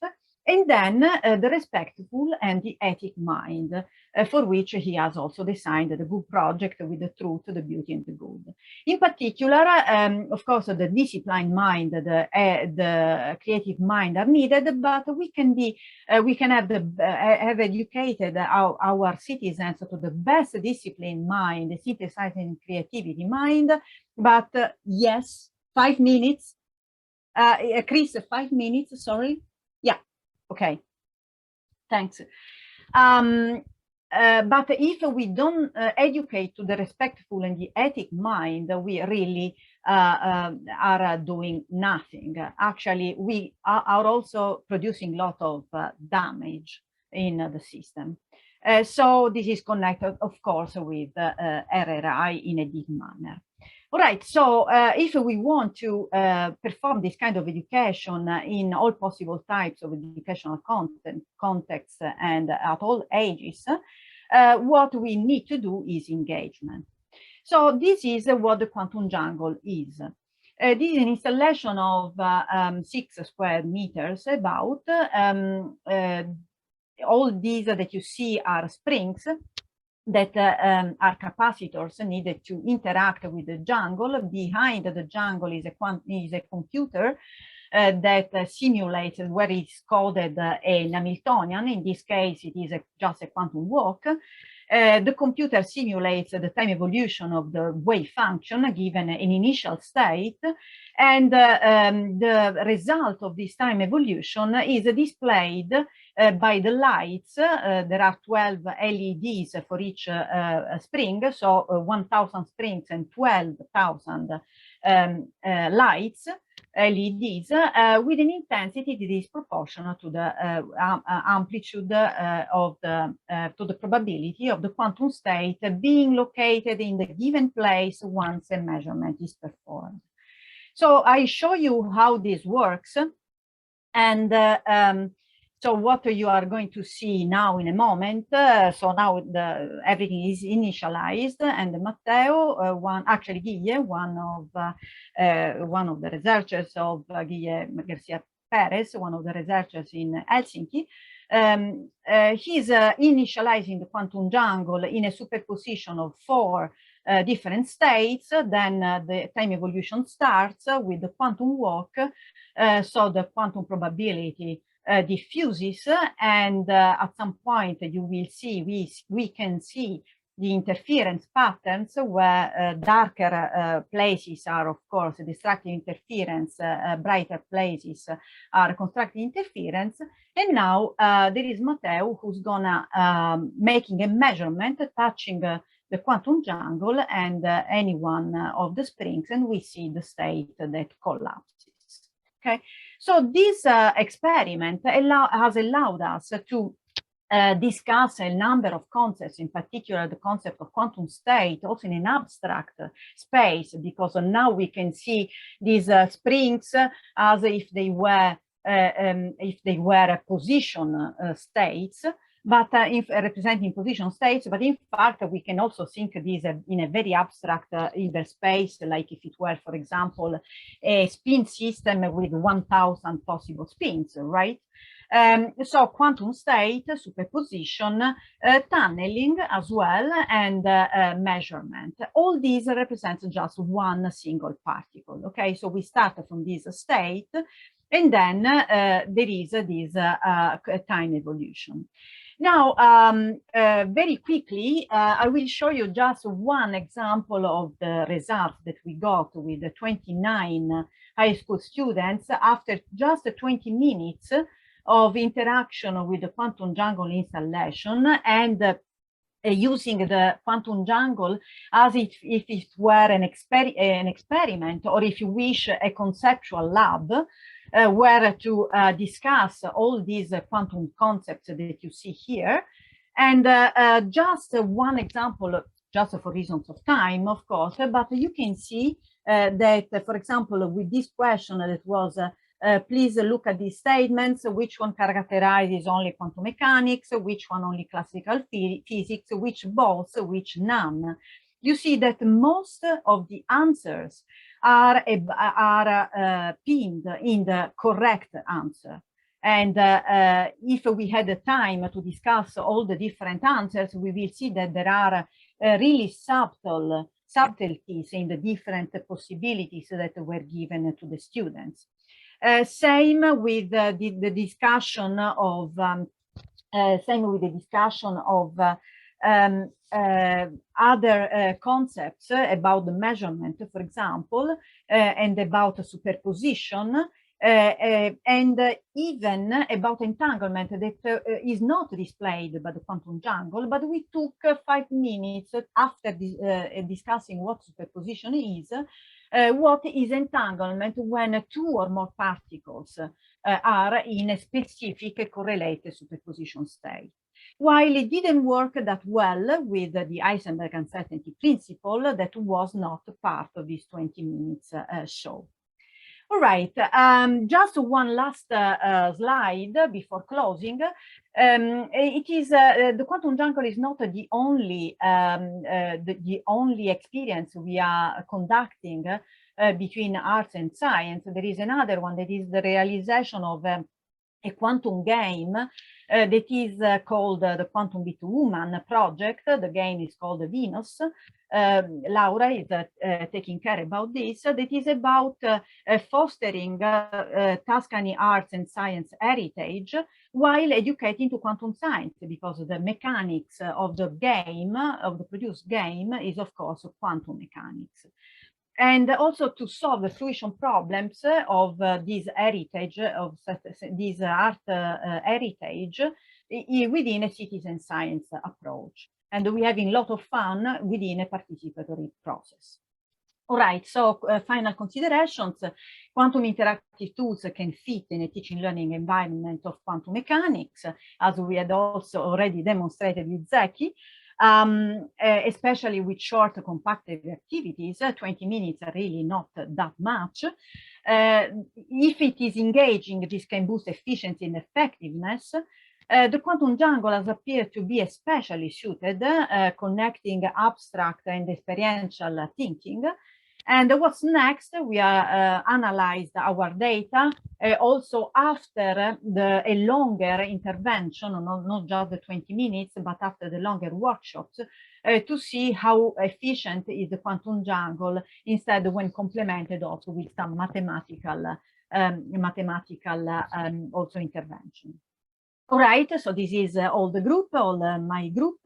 and then the respectful and the ethic mind, for which he has also designed the good project with the truth, the beauty, and the good. In particular, of course, the disciplined mind, the creative mind are needed, but we can have educated our citizens to the best disciplined mind, the synthesizing creativity mind. But yes, 5 minutes. Chris, 5 minutes. Sorry. Yeah. Okay, thanks. But if we don't educate to the respectful and the ethic mind, we really are doing nothing. Actually, we are also producing a lot of damage in the system. So this is connected, of course, with RRI in a deep manner. All right, so if we want to perform this kind of education in all possible types of educational contexts and at all ages, what we need to do is engagement. So this is what the quantum jungle is. This is an installation of 6 square meters about. All these that you see are springs that are capacitors needed to interact with the jungle. Behind the jungle is a computer that simulates where it's coded a Hamiltonian. In this case, it is just a quantum walk. The computer simulates the time evolution of the wave function given an initial state, and the result of this time evolution is displayed by the lights. There are 12 LEDs for each spring, so 1,000 springs and 12,000 lights, LEDs, with an intensity that is proportional to the amplitude of to the probability of the quantum state being located in the given place once a measurement is performed. So I show you how this works, and so what you are going to see now in a moment. So now everything is initialized, and Matteo, actually Guille, one of the researchers of Guille Garcia Perez, one of the researchers in Helsinki, he's initializing the quantum jungle in a superposition of 4 different states. Then the time evolution starts with the quantum walk. So the quantum probability diffuses, and at some point you will see, we can see the interference patterns where darker places are, of course, destructive interference, brighter places are constructive interference. And now there is Matteo who's gonna making a measurement touching the quantum jungle and any one of the springs, and we see the state that collapses. Okay, so this experiment has allowed us to discuss a number of concepts, in particular the concept of quantum state, also in an abstract space, because now we can see these springs as if they were position states, but representing position states. But in fact, we can also think of these in a very abstract Hilbert space, like if it were, for example, a spin system with 1,000 possible spins, right? So quantum state, superposition, tunneling as well, and measurement. All these represent just one single particle. Okay, so we start from this state, And then there is this time evolution. Now, very quickly, I will show you just one example of the results that we got with the 29 high school students after just 20 minutes of interaction with the Quantum Jungle installation and using the Quantum Jungle as if it were an experiment, or if you wish, a conceptual lab, where to discuss all these quantum concepts that you see here. And just one example, just for reasons of time, of course, but you can see that, for example, with this question that was, please look at these statements, which one characterizes only quantum mechanics, which one only classical physics, which both, which none. You see that most of the answers are pinned in the correct answer. And if we had the time to discuss all the different answers, we will see that there are really subtleties in the different possibilities that were given to the students. Same with the discussion of other concepts about the measurement, for example, and about superposition, and even about entanglement that is not displayed by the Quantum Jungle, but we took 5 minutes after discussing what superposition is, what is entanglement when 2 or more particles are in a specific correlated superposition state. While it didn't work that well with the Heisenberg uncertainty principle, that was not part of this 20 minutes show. All right, just one last slide before closing. It is the Quantum Jungle is not the only experience we are conducting between arts and science. There is another one that is the realization of a quantum game that is called the Quantum Bit Woman project. The game is called Venus. Laura is taking care about this. That is about fostering Tuscany arts and science heritage while educating to quantum science, because the mechanics of the game, of the produced game, is of course quantum mechanics. And also to solve the fruition problems of this heritage, of this art heritage within a citizen science approach. And we're having a lot of fun within a participatory process. All right, so final considerations. Quantum interactive tools can fit in a teaching learning environment of quantum mechanics, as we had also already demonstrated with Zeki. Especially with short, compacted activities. 20 minutes are really not that much. If it is engaging, this can boost efficiency and effectiveness. The Quantum Jungle has appeared to be especially suited, connecting abstract and experiential thinking. And what's next? We analyzed our data also after a longer intervention, not just the 20 minutes, but after the longer workshops, to see how efficient is the Quantum Jungle, instead when complemented also with some mathematical also intervention. All right, so this is all the group, my group.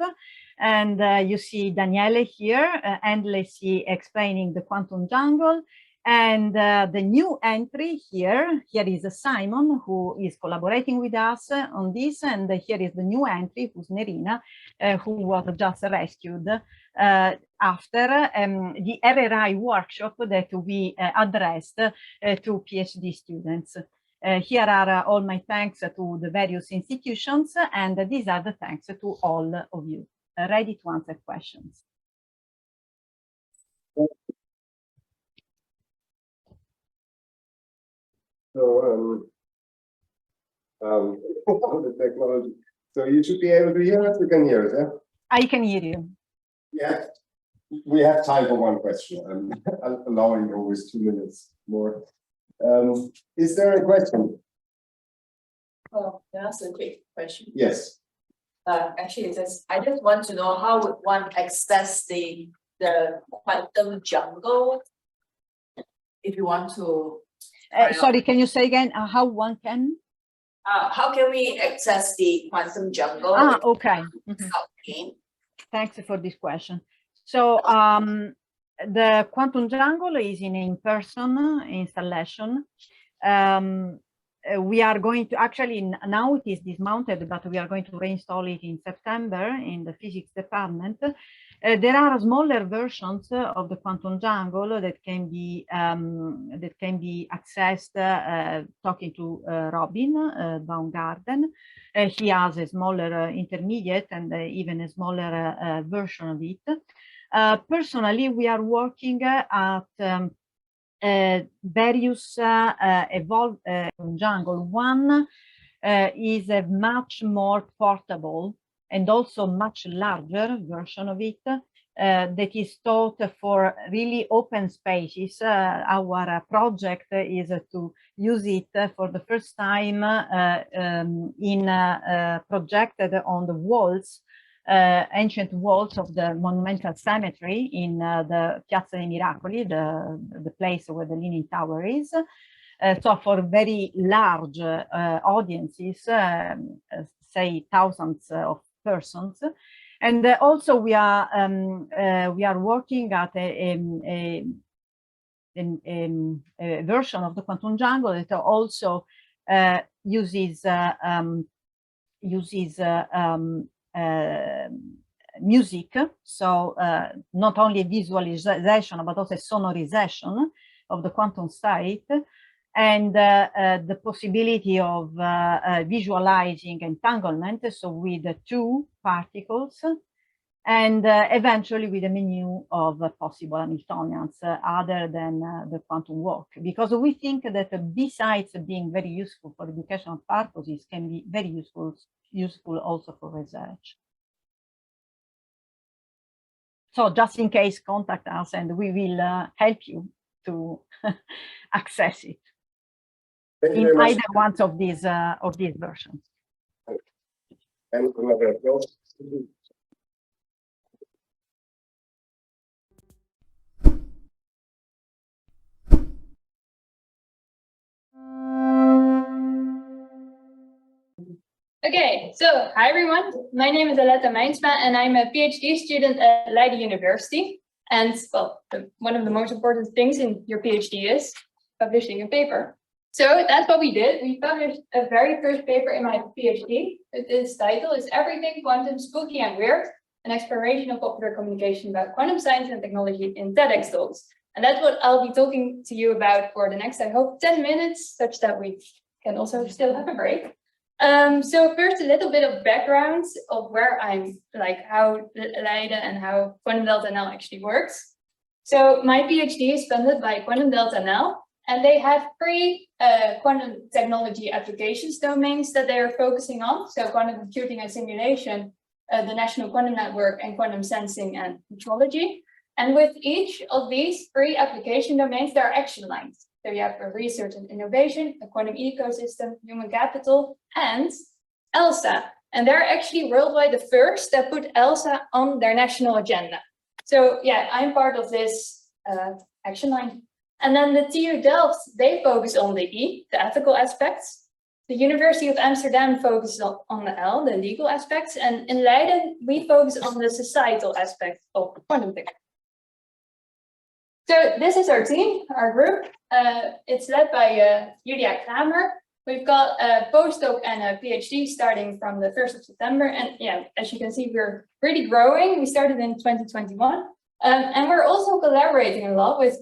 And you see Daniele here endlessly explaining the Quantum Jungle. And the new entry here is Simon, who is collaborating with us on this. And here is the new entry, who's Nerina, who was just rescued after the RRI workshop that we addressed to PhD students. Here are all my thanks to the various institutions, and these are the thanks to all of you. Ready to answer questions. So, the technology. So you should be able to hear us. You can hear us, yeah? I can hear you. Yeah. We have time for one question. I'm allowing always 2 minutes more. Is there a question? Oh, can I ask a quick question? Yes. Actually, I just want to know, how would one access the Quantum Jungle if you want to Sorry, can you say again how one can? How can we access the quantum jungle? Okay. Game? Thanks for this question. So the quantum jungle is in-person installation. We are going to actually, now it is dismounted, but we are going to reinstall it in September in the physics department. There are smaller versions of the quantum jungle that can be accessed talking to Robin Baumgarten. He has a smaller intermediate and even a smaller version of it. Personally, we are working at various evolved jungle. One is a much more portable and also much larger version of it that is taught for really open spaces. Our project is to use it for the first time projected on the walls, ancient walls of the monumental cemetery in the Piazza dei Miracoli, the place where the Leaning Tower is. So for very large audiences, say thousands of persons. And also we are working at a version of the quantum jungle that also uses music, so not only visualization but also sonorization of the quantum state, and the possibility of visualizing entanglement, so with the two particles, and eventually with a menu of possible Hamiltonians other than the quantum walk, because we think that besides being very useful for educational purposes, can be very useful also for research. So just in case, contact us and we will help you to access it in either one of these versions. And another approach. Okay, so hi everyone. My name is Aletta Meinsma and I'm a PhD student at Leiden University. And well, one of the most important things in your PhD is publishing a paper. So that's what we did. We published a very first paper in my PhD. Its title is Everything Quantum, Spooky and Weird, an exploration of popular communication about quantum science and technology in TEDx talks. And that's what I'll be talking to you about for the next, I hope, 10 minutes, such that we can also still have a break. So first, a little bit of background of where I'm, like how Leiden and how Quantum Delta NL actually works. So my PhD is funded by Quantum Delta NL, and they have three quantum technology applications domains that they are focusing on. So quantum computing and simulation, the National Quantum Network, and quantum sensing and metrology. And with each of these three application domains, there are action lines. So you have a research and innovation, a quantum ecosystem, human capital, and ELSA. And they're actually worldwide the first that put ELSA on their national agenda. So yeah, I'm part of this action line. And then the TU Delft, they focus on the E, the ethical aspects. The University of Amsterdam focuses on the L, the legal aspects. And in Leiden, we focus on the societal aspect of quantum technology. So this is our team, our group. It's led by Julia Kramer. We've got a postdoc and a PhD starting from the 1st of September. And yeah, as you can see, we're really growing. We started in 2021. And we're also collaborating a lot with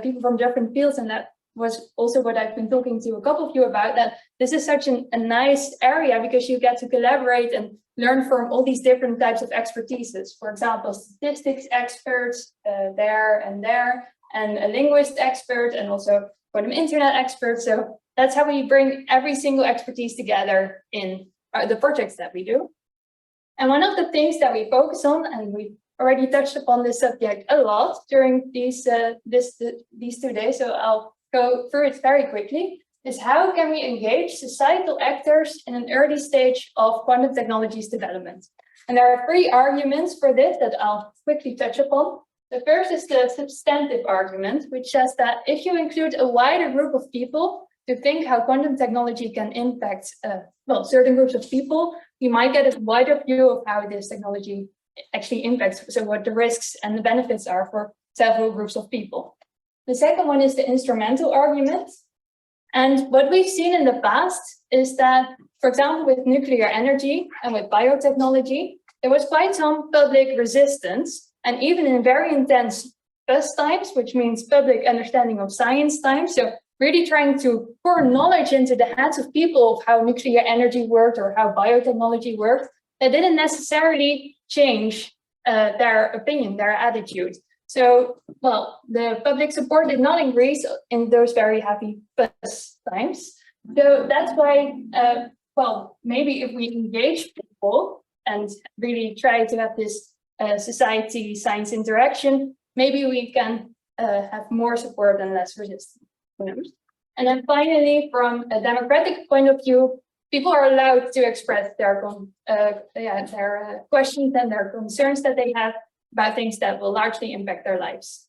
people from different fields. And that was also what I've been talking to a couple of you about, that this is such a nice area because you get to collaborate and learn from all these different types of expertises. For example, statistics experts there, and a linguist expert, and also quantum internet experts. So that's how we bring every single expertise together in the projects that we do. And one of the things that we focus on, and we already touched upon this subject a lot during these 2 days, so I'll go through it very quickly, is how can we engage societal actors in an early stage of quantum technologies development? And there are three arguments for this that I'll quickly touch upon. The first is the substantive argument, which says that if you include a wider group of people to think how quantum technology can impact certain groups of people, you might get a wider view of how this technology actually impacts, so what the risks and the benefits are for several groups of people. The second one is the instrumental argument. And what we've seen in the past is that, for example, with nuclear energy and with biotechnology, there was quite some public resistance, and even in very intense buzz times, which means public understanding of science times, so really trying to pour knowledge into the heads of people of how nuclear energy worked or how biotechnology worked, that didn't necessarily change their opinion, their attitude. So, well, the public support did not increase in those very happy buzz times. So that's why, well, maybe if we engage people and really try to have this society science interaction, maybe we can have more support and less resistance. And then finally, from a democratic point of view, people are allowed to express their questions and their concerns that they have about things that will largely impact their lives.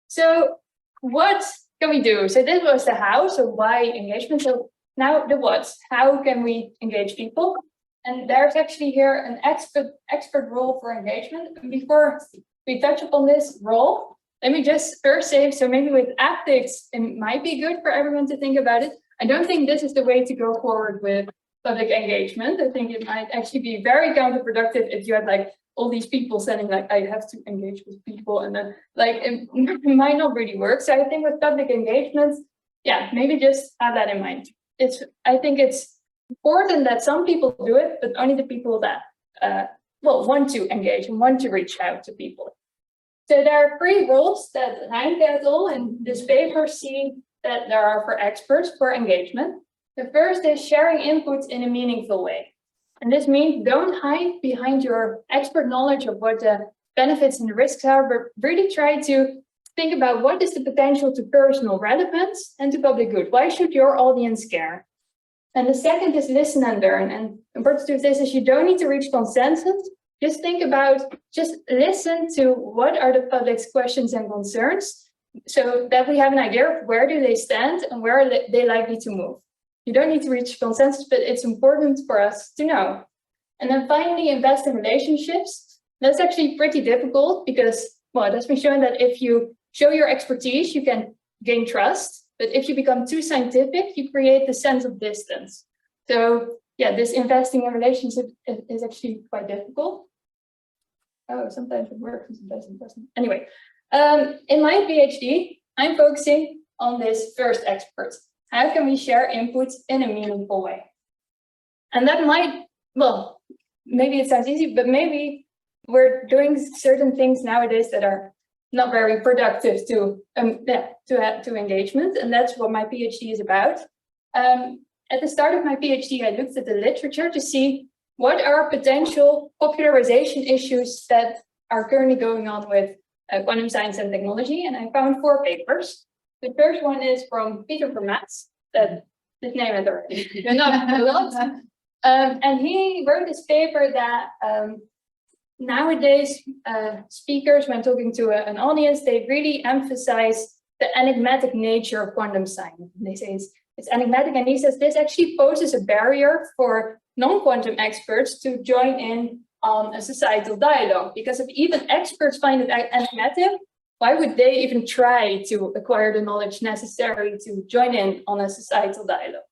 So what can we do? So this was the how, so why engagement. So now the what, how can we engage people? And there's actually here an expert role for engagement. And before we touch upon this role, let me just first say, so maybe with ethics, it might be good for everyone to think about it. I don't think this is the way to go forward with public engagement. I think it might actually be very counterproductive if you had like all these people saying like, I have to engage with people, and then like it might not really work. So I think with public engagements, yeah, maybe just have that in mind. I think it's important that some people do it, but only the people that want to engage and want to reach out to people. So there are 3 roles that Heinkel in this paper see that there are for experts for engagement. The first is sharing input in a meaningful way. And this means don't hide behind your expert knowledge of what the benefits and the risks are, but really try to think about what is the potential to personal relevance and to public good. Why should your audience care? And the second is listen and learn. And important to this is you don't need to reach consensus. Just think about, just listen to what are the public's questions and concerns so that we have an idea of where do they stand and where are they likely to move. You don't need to reach consensus, but it's important for us to know. And then finally, invest in relationships. That's actually pretty difficult because, well, it has been shown that if you show your expertise, you can gain trust. But if you become too scientific, you create the sense of distance. So yeah, this investing in relationships is actually quite difficult. Oh, sometimes it works and sometimes it doesn't. Anyway, in my PhD, I'm focusing on this first expert. How can we share input in a meaningful way? And that might, well, maybe it sounds easy, but maybe we're doing certain things nowadays that are not very productive to engagement, and that's what my PhD is about. At the start of my PhD, I looked at the literature to see what are potential popularization issues that are currently going on with quantum science and technology, and I found 4 papers. The first one is from Peter Vermaat, that this name is already not a lot. And he wrote this paper that nowadays speakers, when talking to an audience, they really emphasize the enigmatic nature of quantum science. They say it's enigmatic, and he says this actually poses a barrier for non-quantum experts to join in on a societal dialogue, because if even experts find it enigmatic, why would they even try to acquire the knowledge necessary to join in on a societal dialogue?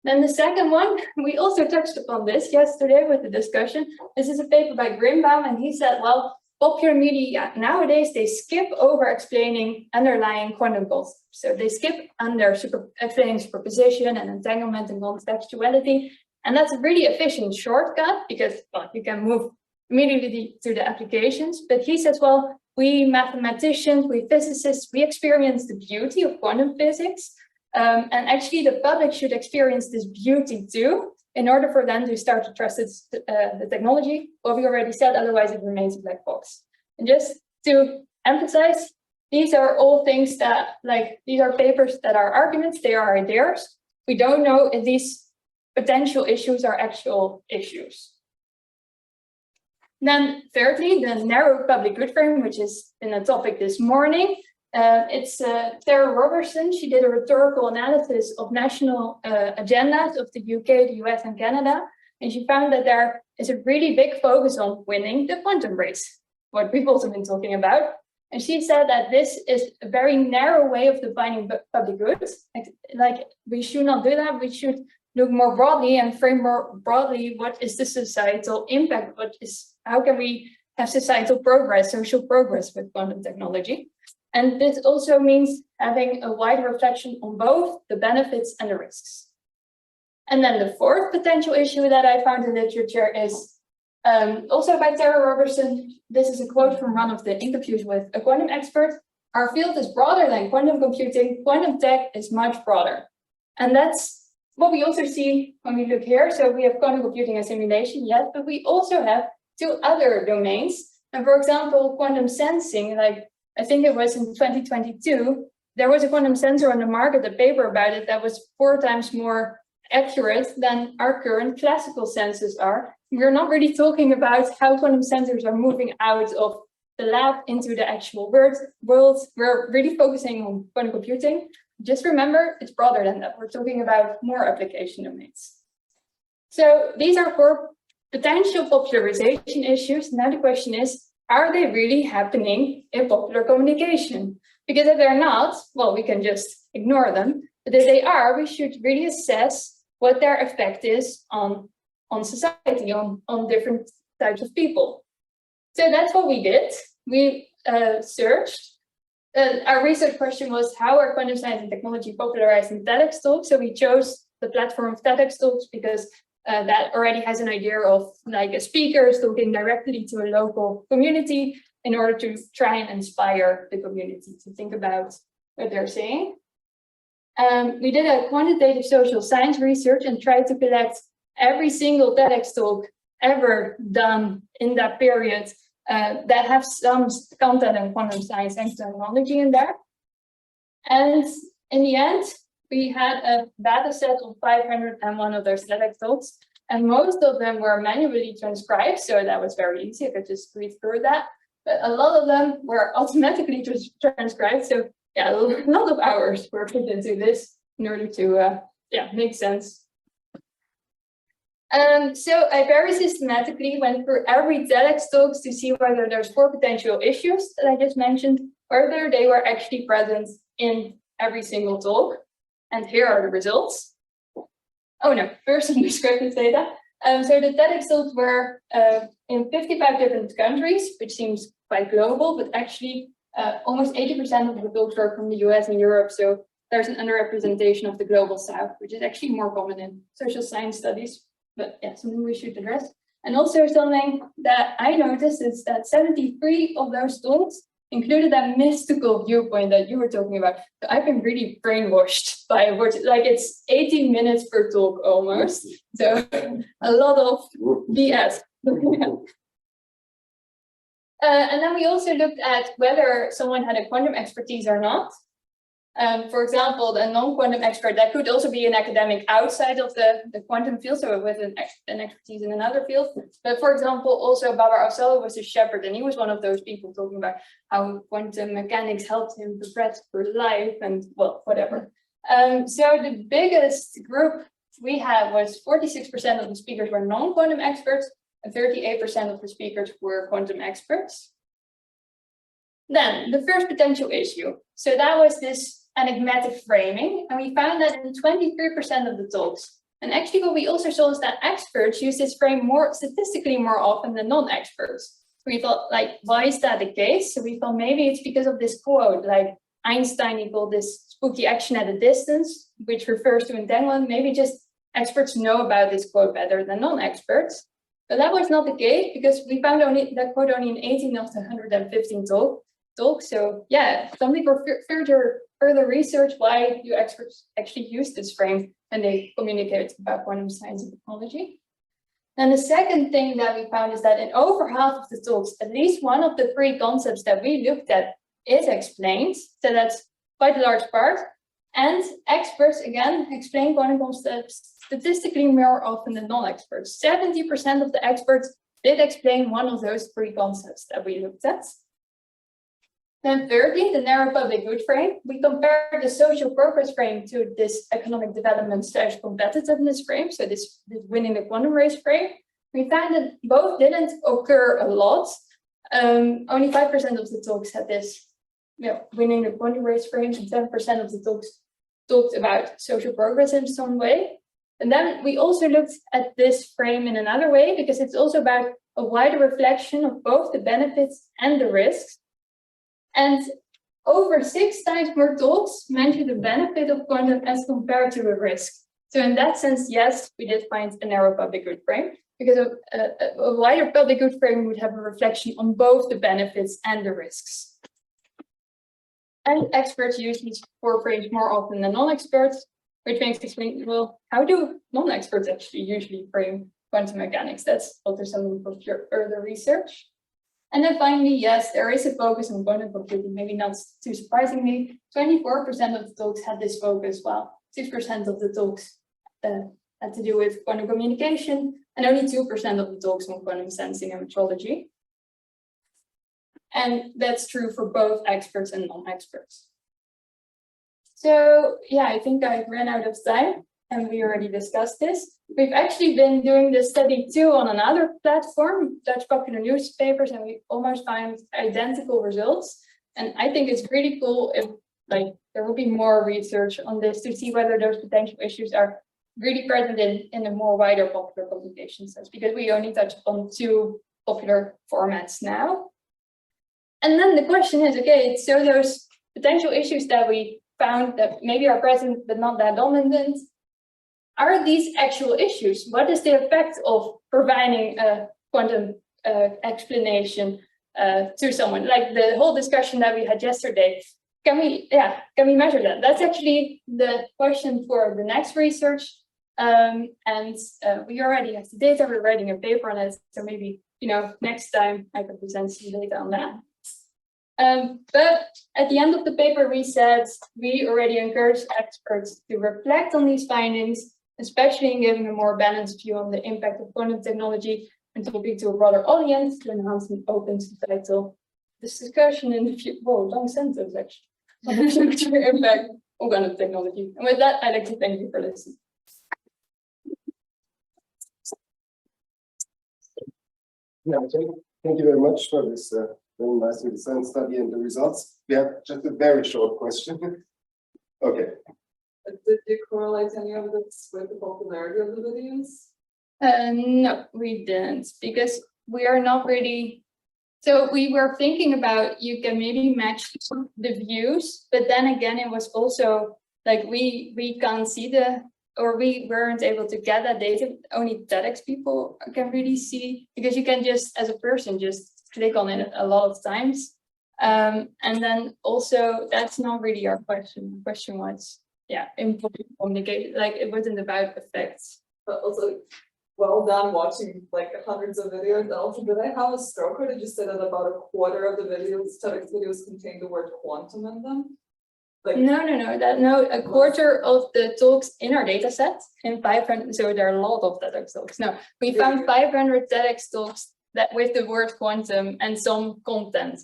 Then the second one, we also touched upon this yesterday with the discussion. This is a paper by Grimbaum, and he said, well, popular media nowadays, they skip over explaining underlying quantum concepts. So they skip under explaining superposition and entanglement and contextuality. And that's a really efficient shortcut because, well, you can move immediately to the applications. But he says, well, we mathematicians, we physicists, we experience the beauty of quantum physics. And actually the public should experience this beauty too, in order for them to start to trust the technology. What we already said, otherwise it remains a black box. And just to emphasize, these are all things that, like, these are papers that are arguments, they are ideas. We don't know if these potential issues are actual issues. Then thirdly, the narrow public good frame, which is in a topic this morning. It's Tara Robertson. She did a rhetorical analysis of national agendas of the UK, the US, and Canada. And she found that there is a really big focus on winning the quantum race, what we've also been talking about. And she said that this is a very narrow way of defining public goods. Like we should not do that. We should look more broadly and frame more broadly what is the societal impact, how can we have societal progress, social progress with quantum technology. And this also means having a wide reflection on both the benefits and the risks. And then the fourth potential issue that I found in literature is also by Tara Robertson. This is a quote from one of the interviews with a quantum expert. Our field is broader than quantum computing. Quantum tech is much broader. And that's what we also see when we look here. So we have quantum computing and simulation, yes, but we also have two other domains. And for example, quantum sensing, like I think it was in 2022, there was a quantum sensor on the market, a paper about it that was 4 times more accurate than our current classical sensors are. We're not really talking about how quantum sensors are moving out of the lab into the actual world. We're really focusing on quantum computing. Just remember, it's broader than that. We're talking about more application domains. So these are 4 potential popularization issues. Now the question is, are they really happening in popular communication? Because if they're not, well, we can just ignore them. But if they are, we should really assess what their effect is on society, on different types of people. So that's what we did. We searched. Our research question was, how are quantum science and technology popularized in TEDx talks? So we chose the platform of TEDx talks because that already has an idea of like a speaker talking directly to a local community in order to try and inspire the community to think about what they're saying. We did a quantitative social science research and tried to collect every single TEDx talk ever done in that period that have some content in quantum science and technology in there. And in the end, we had a data set of 501 of those TEDx talks, and most of them were manually transcribed, so that was very easy. I could just read through that. But a lot of them were automatically transcribed, so yeah, a lot of hours were put into this in order to make sense. So I very systematically went through every TEDx talks to see whether there's 4 potential issues that I just mentioned, whether they were actually present in every single talk. And here are the results. Oh no, first some descriptive data. So the TEDx talks were in 55 different countries, which seems quite global, but actually almost 80% of the talks were from the US and Europe. So there's an underrepresentation of the global South, which is actually more common in social science studies. But yeah, something we should address. And also something that I noticed is that 73 of those talks included that mystical viewpoint that you were talking about. So I've been really brainwashed by what, like it's 18 minutes per talk almost. So a lot of BS. And then we also looked at whether someone had a quantum expertise or not. For example, a non-quantum expert, that could also be an academic outside of the quantum field, so with an expertise in another field. But for example, also Babar Afzal was a shepherd, and he was one of those people talking about how quantum mechanics helped him progress through life and, well, whatever. So the biggest group we had was 46% of the speakers were non-quantum experts, and 38% of the speakers were quantum experts. Then the first potential issue. So that was this enigmatic framing, and we found that in 23% of the talks. And actually what we also saw is that experts use this frame statistically more often than non-experts. We thought, like, why is that the case? So we thought maybe it's because of this quote, like Einstein equaled this spooky action at a distance, which refers to entanglement. Maybe just experts know about this quote better than non-experts. But that was not the case, because we found that quote only in 18 of the 115 talks. So yeah, something for further research why do experts actually use this frame when they communicate about quantum science and technology. And the second thing that we found is that in over half of the talks, at least one of the 3 concepts that we looked at is explained. So that's quite a large part. And experts, again, explain quantum concepts statistically more often than non-experts. 70% of the experts did explain one of those three concepts that we looked at. Then thirdly, the narrow public good frame. We compared the social progress frame to this economic development / competitiveness frame, so this winning the quantum race frame. We found that both didn't occur a lot. Only 5% of the talks had this winning the quantum race frame, and 10% of the talks talked about social progress in some way. And then we also looked at this frame in another way, because it's also about a wider reflection of both the benefits and the risks. And over 6 times more talks mentioned the benefit of quantum as compared to a risk. So in that sense, yes, we did find a narrow public good frame, because a wider public good frame would have a reflection on both the benefits and the risks. And experts use these 4 frames more often than non-experts, which makes me think, well, how do non-experts actually usually frame quantum mechanics? That's also something for further research. And then finally, yes, there is a focus on quantum computing, maybe not too surprisingly. 24% of the talks had this focus, while 6% of the talks had to do with quantum communication, and only 2% of the talks on quantum sensing and metrology. And that's true for both experts and non-experts. So yeah, I think I ran out of time, and we already discussed this. We've actually been doing this study too on another platform, Dutch popular newspapers, and we almost found identical results. And I think it's really cool if there will be more research on this to see whether those potential issues are really present in a more wider popular publication sense, because we only touch on 2 popular formats now. And then the question is, okay, so those potential issues that we found that maybe are present but not that dominant, are these actual issues? What is the effect of providing a quantum explanation to someone? Like the whole discussion that we had yesterday, can we measure that? That's actually the question for the next research. And we already have the data, we're writing a paper on it, so maybe next time I can present some data on that. But at the end of the paper, we said we already encourage experts to reflect on these findings, especially in giving a more balanced view on the impact of quantum technology and talking to a broader audience to enhance and open societal discussion in the future. Whoa, long sentence actually. On the future impact of quantum technology. And with that, I'd like to thank you for listening. Yeah, thank you very much for this very nicely designed study and the results. We have just a very short question. Okay. Did you correlate any of this with the popularity of the videos? No, we didn't, because we are not really. So we were thinking about you can maybe match the views, but then again, it was also like we can't see we weren't able to get that data. Only TEDx people can really see, because you can just, as a person, just click on it a lot of times. And then also, that's not really our question. The question was, important communication, like it wasn't about effects. But also, well done watching like hundreds of videos. And also, did I have a stroke, or did you say that about a quarter of the videos, TEDx videos, contain the word quantum in them? Like, No, a quarter of the talks in our data set, in 500, so there are a lot of TEDx talks. No, we found 500 TEDx talks that with the word quantum and some content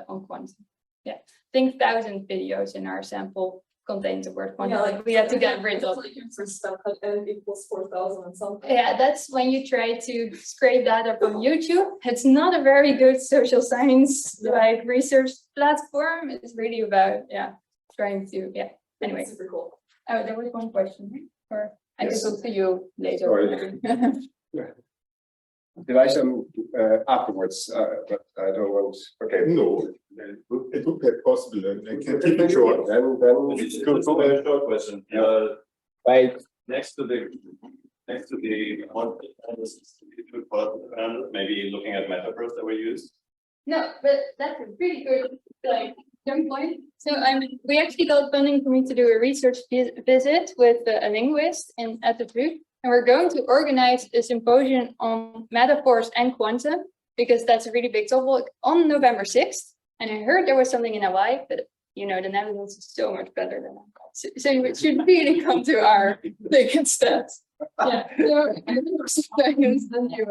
on quantum. Yeah, I think 1,000 videos in our sample contains the word quantum. Yeah, we have to get rid of. For stuff that n equals 4,000 and something. Yeah, that's when you try to scrape data from YouTube. It's not a very good social science like research platform. It's really about trying to anyway. Super cool. Oh, there was one question, or I can Yes. talk to you later. Sorry. Did I some afterwards, but I don't want. Okay. No, it would be possible. I can keep it short. Then It's a very short question. Right. Next to the one, maybe looking at metaphors that were used. No, but that's a pretty good point. So we actually got funding for me to do a research visit with a linguist at the VU, and we're going to organize a symposium on metaphors and quantum, because that's a really big topic on November 6th. And I heard there was something in Hawaii, but you know, the Netherlands is so much better than Hong Kong. So you should really come to our thing instead. Yeah, so I think it's better than you.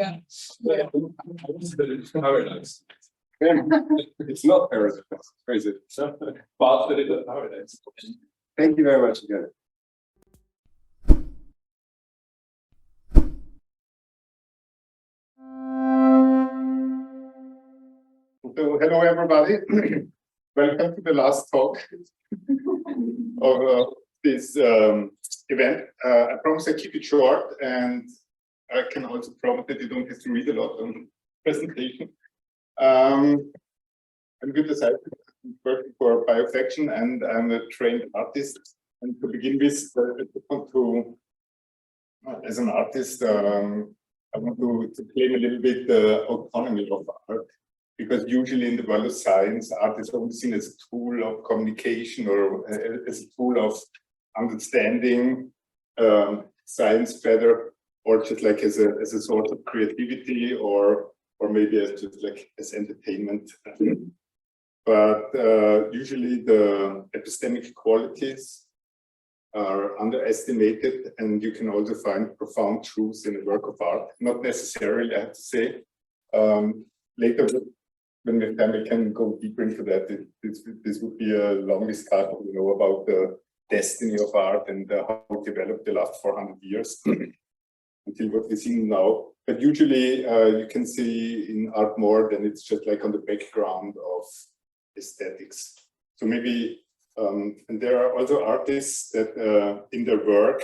Paradise. It's not paradise, crazy. But it is paradise. Thank you very much again. So, hello everybody. Welcome to the last talk of this event. I promise I keep it short, and I can also promise that you don't have to read a lot on the presentation. I'm Günter, I'm working for Biofaction, and I'm a trained artist. And to begin with, I want to, as an artist, I want to claim a little bit the autonomy of art, because usually in the world of science, art is only seen as a tool of communication or as a tool of understanding science better, or just like as a sort of creativity, or maybe as just like as entertainment. But usually the epistemic qualities are underestimated, and you can also find profound truths in a work of art. Not necessarily, I have to say. Later, when we have time, we can go deeper into that. This would be a long discussion, you know, about the destiny of art and how it developed the last 400 years until what we see now. But usually, you can see in art more than it's just like on the background of aesthetics. So maybe. And there are also artists that in their work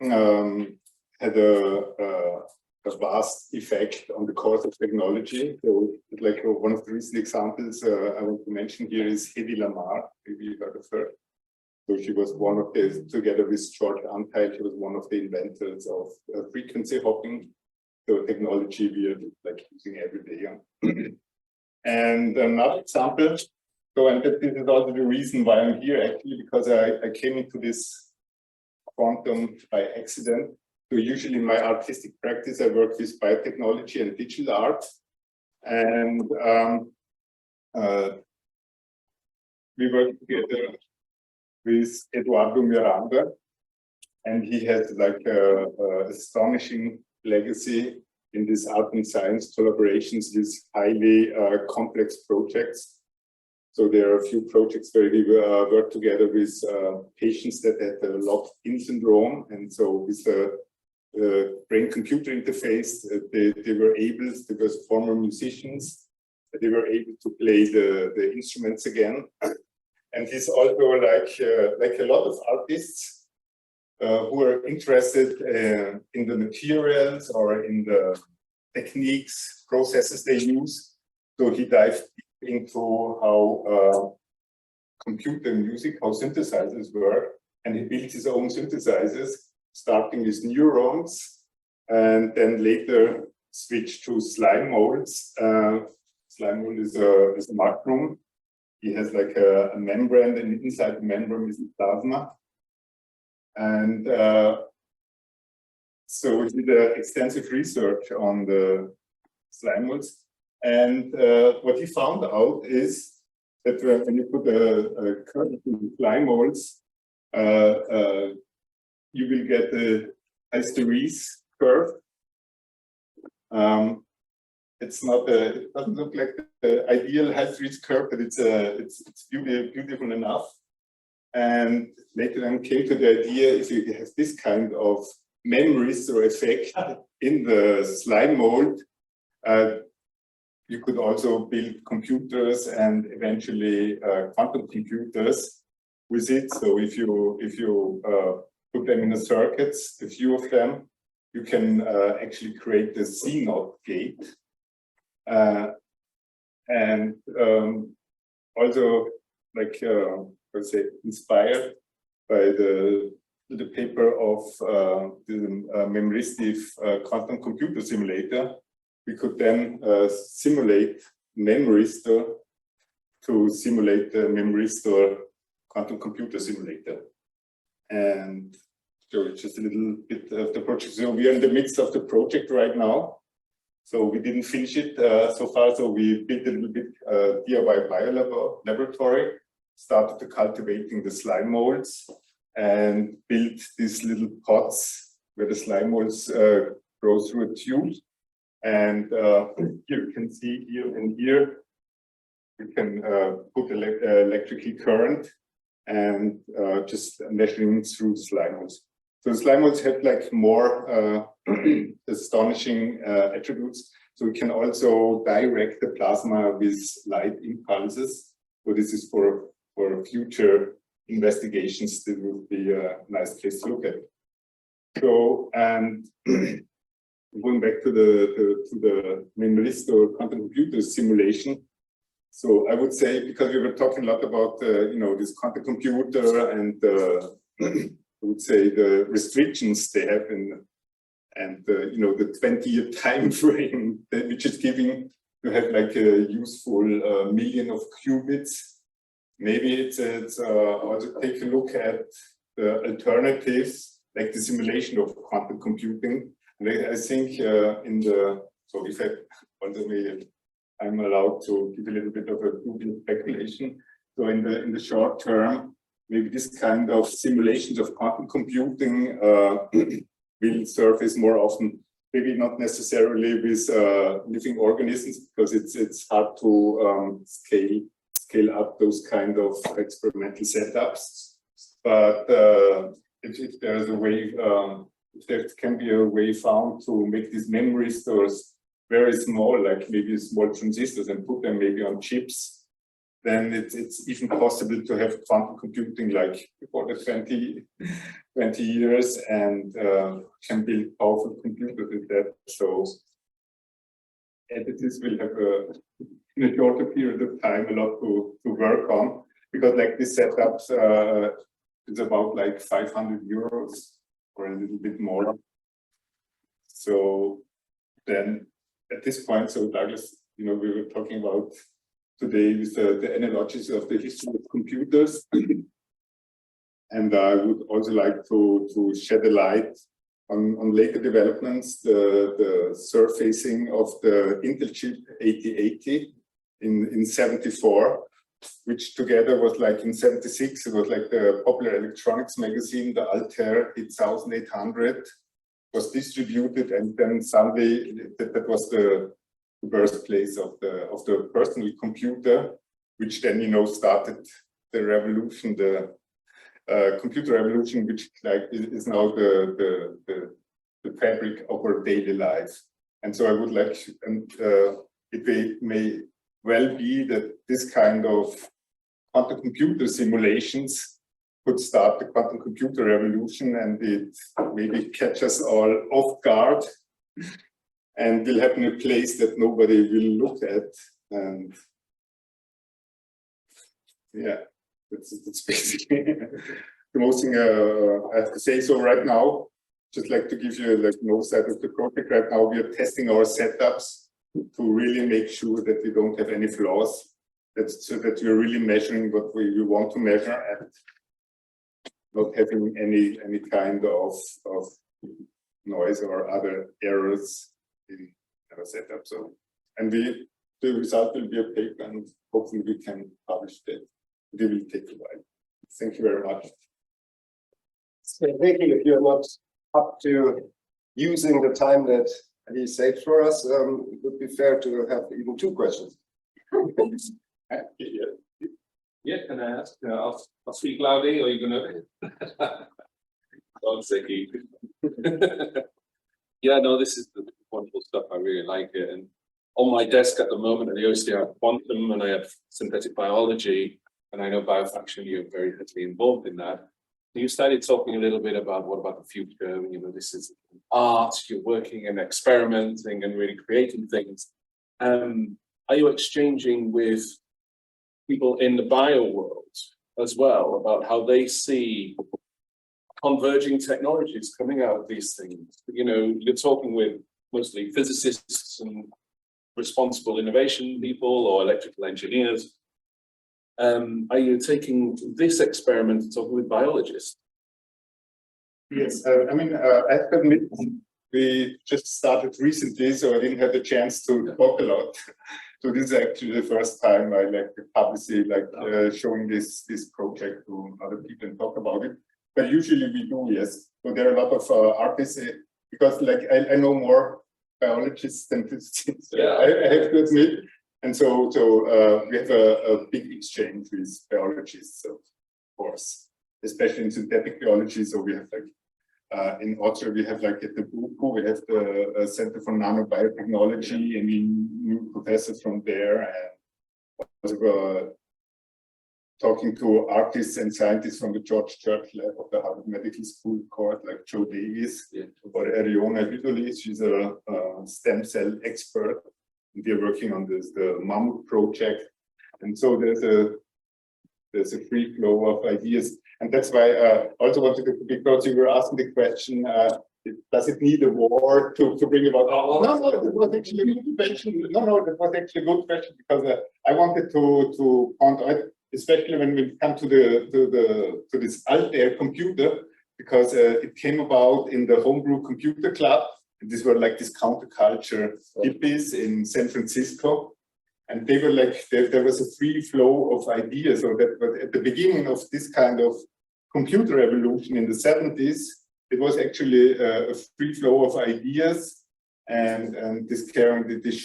had a vast effect on the course of technology. So like one of the recent examples I want to mention here is Hedy Lamarr, maybe you heard of her. So she was one of the, together with George Antheil, she was one of the inventors of frequency hopping, so technology we are like using every day. And another example. So, and this is also the reason why I'm here, actually, because I came into this quantum by accident. So usually in my artistic practice, I work with biotechnology and digital art. And we work together with Eduardo Miranda. And he has like a astonishing legacy in this art and science collaborations, these highly complex projects. So there are a few projects where we work together with patients that had the locked-in syndrome, and so with the brain-computer interface, they were able, because former musicians, they were able to play the instruments again. And he's also like a lot of artists who are interested in the materials or in the techniques, processes they use. So he dived into how computer music, how synthesizers work, and he built his own synthesizers, starting with neurons, and then later switched to slime molds. Slime mold is a mushroom. He has like a membrane, and inside the membrane is plasma. And so he did extensive research on the slime molds. And what he found out is that when you put a curve in slime molds, you will get the hysteresis curve. It's not it doesn't look like the ideal hysteresis curve, but it's beautiful enough. And later on came to the idea, if you have this kind of memories or effect in the slime mold, you could also build computers and eventually quantum computers with it. So if you put them in the circuits, a few of them, you can actually create the C0 gate. And also, like, let's say, inspired by the paper of the memoristic quantum computer simulator, we could then simulate Memristor to simulate the Memristor quantum computer simulator. And so it's just a little bit of the project. So we are in the midst of the project right now. So we didn't finish it so far. So we built a little bit DIY laboratory, started to cultivating the slime molds, and built these little pots where the slime molds grow through a tube. And here you can see here and here, we can put electrical current and just measuring through the slime molds. So the slime molds have like more astonishing attributes. So we can also direct the plasma with light impulses. So this is for future investigations. This would be a nice place to look at. So, and going back to the main list of quantum computer simulation. So I would say, because we were talking a lot about this quantum computer and I would say the restrictions they have and the 20-year time frame which is giving to have like a useful million of qubits. Maybe it's also take a look at the alternatives, like the simulation of quantum computing. And I think so if I'm allowed to give a little bit of a Google speculation. So in the short term, maybe this kind of simulations of quantum computing will surface more often. Maybe not necessarily with living organisms, because it's hard to scale up those kind of experimental setups. But if there's a way, if there can be a way found to make these memory stores very small, like maybe small transistors, and put them maybe on chips, then it's even possible to have quantum computing like before the 20 years and can build powerful computers with that. So entities will have in a shorter period of time a lot to work on, because like this setups is about like 500 euros or a little bit more. So then at this point, so Douglas, we were talking about today with the analogies of the history of computers. And I would also like to shed a light on later developments, the surfacing of the Intel chip 8080 in 74, which together was like in 76, it was like the Popular Electronics magazine, the Altair 8800 was distributed, and then suddenly that was the birthplace of the personal computer, which then started the revolution, the computer revolution, which like is now the fabric of our daily life. And so I would like, and it may well be that this kind of quantum computer simulations could start the quantum computer revolution, and it maybe catch us all off guard and will happen in a place that nobody will look at. And yeah, that's basically the most thing I have to say. So right now, just like to give you like no side of the project. Right now, we are testing our setups to really make sure that we don't have any flaws. So that we're really measuring what we want to measure and not having any kind of noise or other errors in our setup. So, and the result will be a paper, and hopefully we can publish it. It will take a while. Thank you very much. So thinking if you're not up to using the time that he saved for us, it would be fair to have even 2 questions. Yeah, can I ask? I'll speak loudly, or are you going to? God's sake. Yeah, no, this is the wonderful stuff. I really like it. And on my desk at the moment at the OCD, I have quantum and I have synthetic biology. And I know Biofaction, you're very heavily involved in that. You started talking a little bit about what about the future. This is art, you're working and experimenting and really creating things. Are you exchanging with people in the bio world as well about how they see converging technologies coming out of these things? You're talking with mostly physicists and responsible innovation people or electrical engineers. Are you taking this experiment and talking with biologists? Yes, I have to admit, we just started recently, so I didn't have the chance to talk a lot. So this is actually the first time I publicly showing this project to other people and talk about it. But usually we do, yes. So there are a lot of artists because I know more biologists than physicists. I have to admit. And so we have a big exchange with biologists, of course, especially in synthetic biology. So we have in Austria, we have at the BUKU, we have the Center for Nanobiotechnology, and we knew professors from there, and also talking to artists and scientists from the George Church Lab of the Harvard Medical School court, like Joe Davis, or Ariona Vidoli. She's a stem cell expert. We're working on the Mammut project, and so there's a free flow of ideas, and that's why I also wanted to, because you were asking the question, does it need a war to bring about? No, that was actually a good question. No, that was actually a good question, because I wanted to point out, especially when we come to this Altair computer, because it came about in the Homebrew Computer Club. These were this counterculture hippies in San Francisco, and they were there was a free flow of ideas. So that at the beginning of this kind of computer revolution in the 70s, it was actually a free flow of ideas and this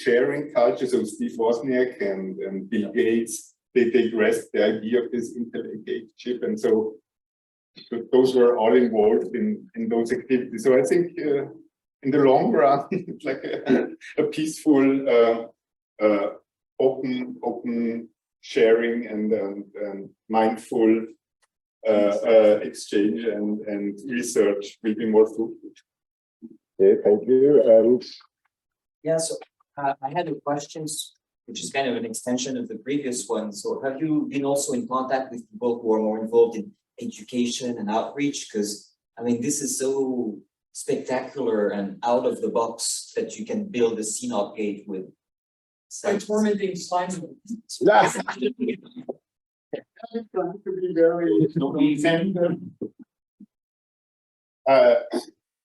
sharing culture. So Steve Wozniak and Bill Gates, they grasped the idea of this Intel 8 chip, and so those were all involved in those activities. So I think. In the long run, it's like a peaceful, open sharing and mindful exchange and research will be more fruitful. Okay, thank you. And yeah, so I had a question, which is kind of an extension of the previous one. So have you been also in contact with people who are more involved in education and outreach? Because I mean, this is so spectacular and out of the box that you can build a CNOT gate with. By tormenting slime. Yes.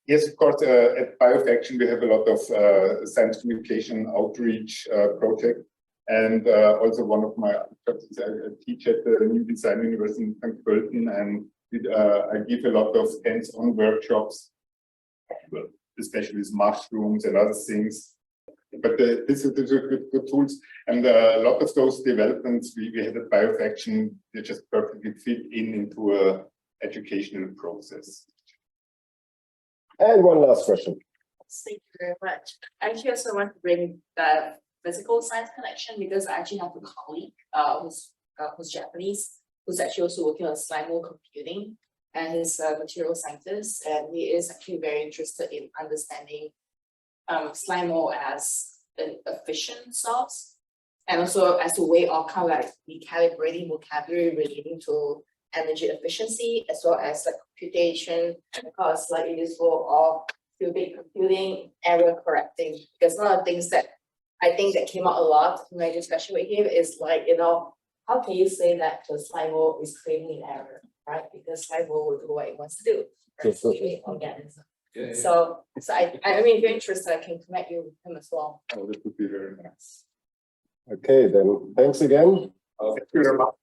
Yes, of course, at Biofaction, we have a lot of science communication outreach project. And also one of my jobs is I teach at the New Design University in St. Pölten, and I give a lot of hands-on workshops, especially with mushrooms and other things. But these are good tools, and a lot of those developments we had at Biofaction, they just perfectly fit into a educational process. And one last question. Thank you very much. I actually also want to bring the physical science connection, because I actually have a colleague who's Japanese, who's actually also working on SLIMO computing, and he's a material scientist, and he is actually very interested in understanding SLIMO as an efficient source, and also as a way of kind of like recalibrating vocabulary relating to energy efficiency, as well as like computation, and of course like it is for all qubit computing, error correcting. Because one of the things that I think that came out a lot in my discussion with him is like, how can you say that the SLIMO is creating an error, right? Because SLIMO will do what it wants to do. It's an organism. Yeah. So I mean, if you're interested, I can connect you with him as well. Oh, that would be very nice. Okay, then thanks again. Thank you very much.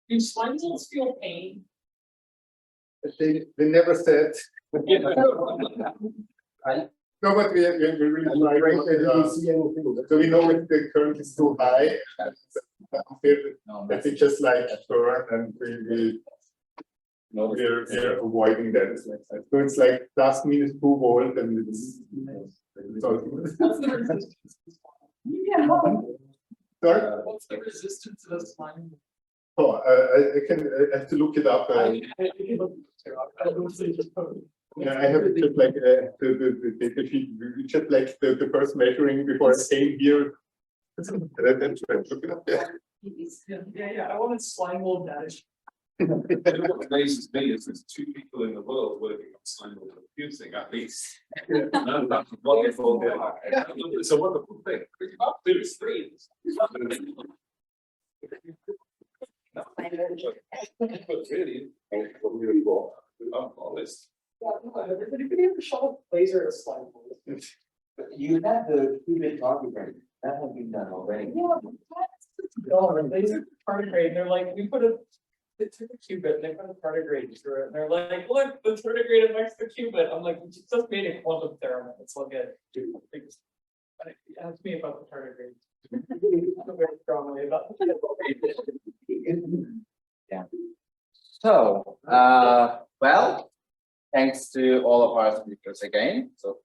Do slimes feel pain? They never said. No, but we really didn't see anything. So we know if the current is too high, that we just like burn, and we're avoiding that. So it's like plus minus 2 volt, and it's sorry? What's the resistance to the slime? Oh, I have to look it up. Yeah, I have just like the data sheet. We just like the first measuring before I came here. That's right. Look it up. Yeah. I wanted slime mold data. What amazes me is there's 2 people in the world working on slime mold computing, at least. No, that's wonderful. It's a wonderful thing. There's 3. Really, really well. All this. Anybody ever shot a laser at a slide? You have the qubit target, that has been done already. No, they took tardigrade and they're like, they took a qubit and they put a tardigrade through it. And they're like, look, the tardigrade affects the qubit. I'm like, we just made a quantum theorem. It's like ask me about the tardigrade. I'm very strongly about Yeah. So, well, thanks to all of our speakers again. So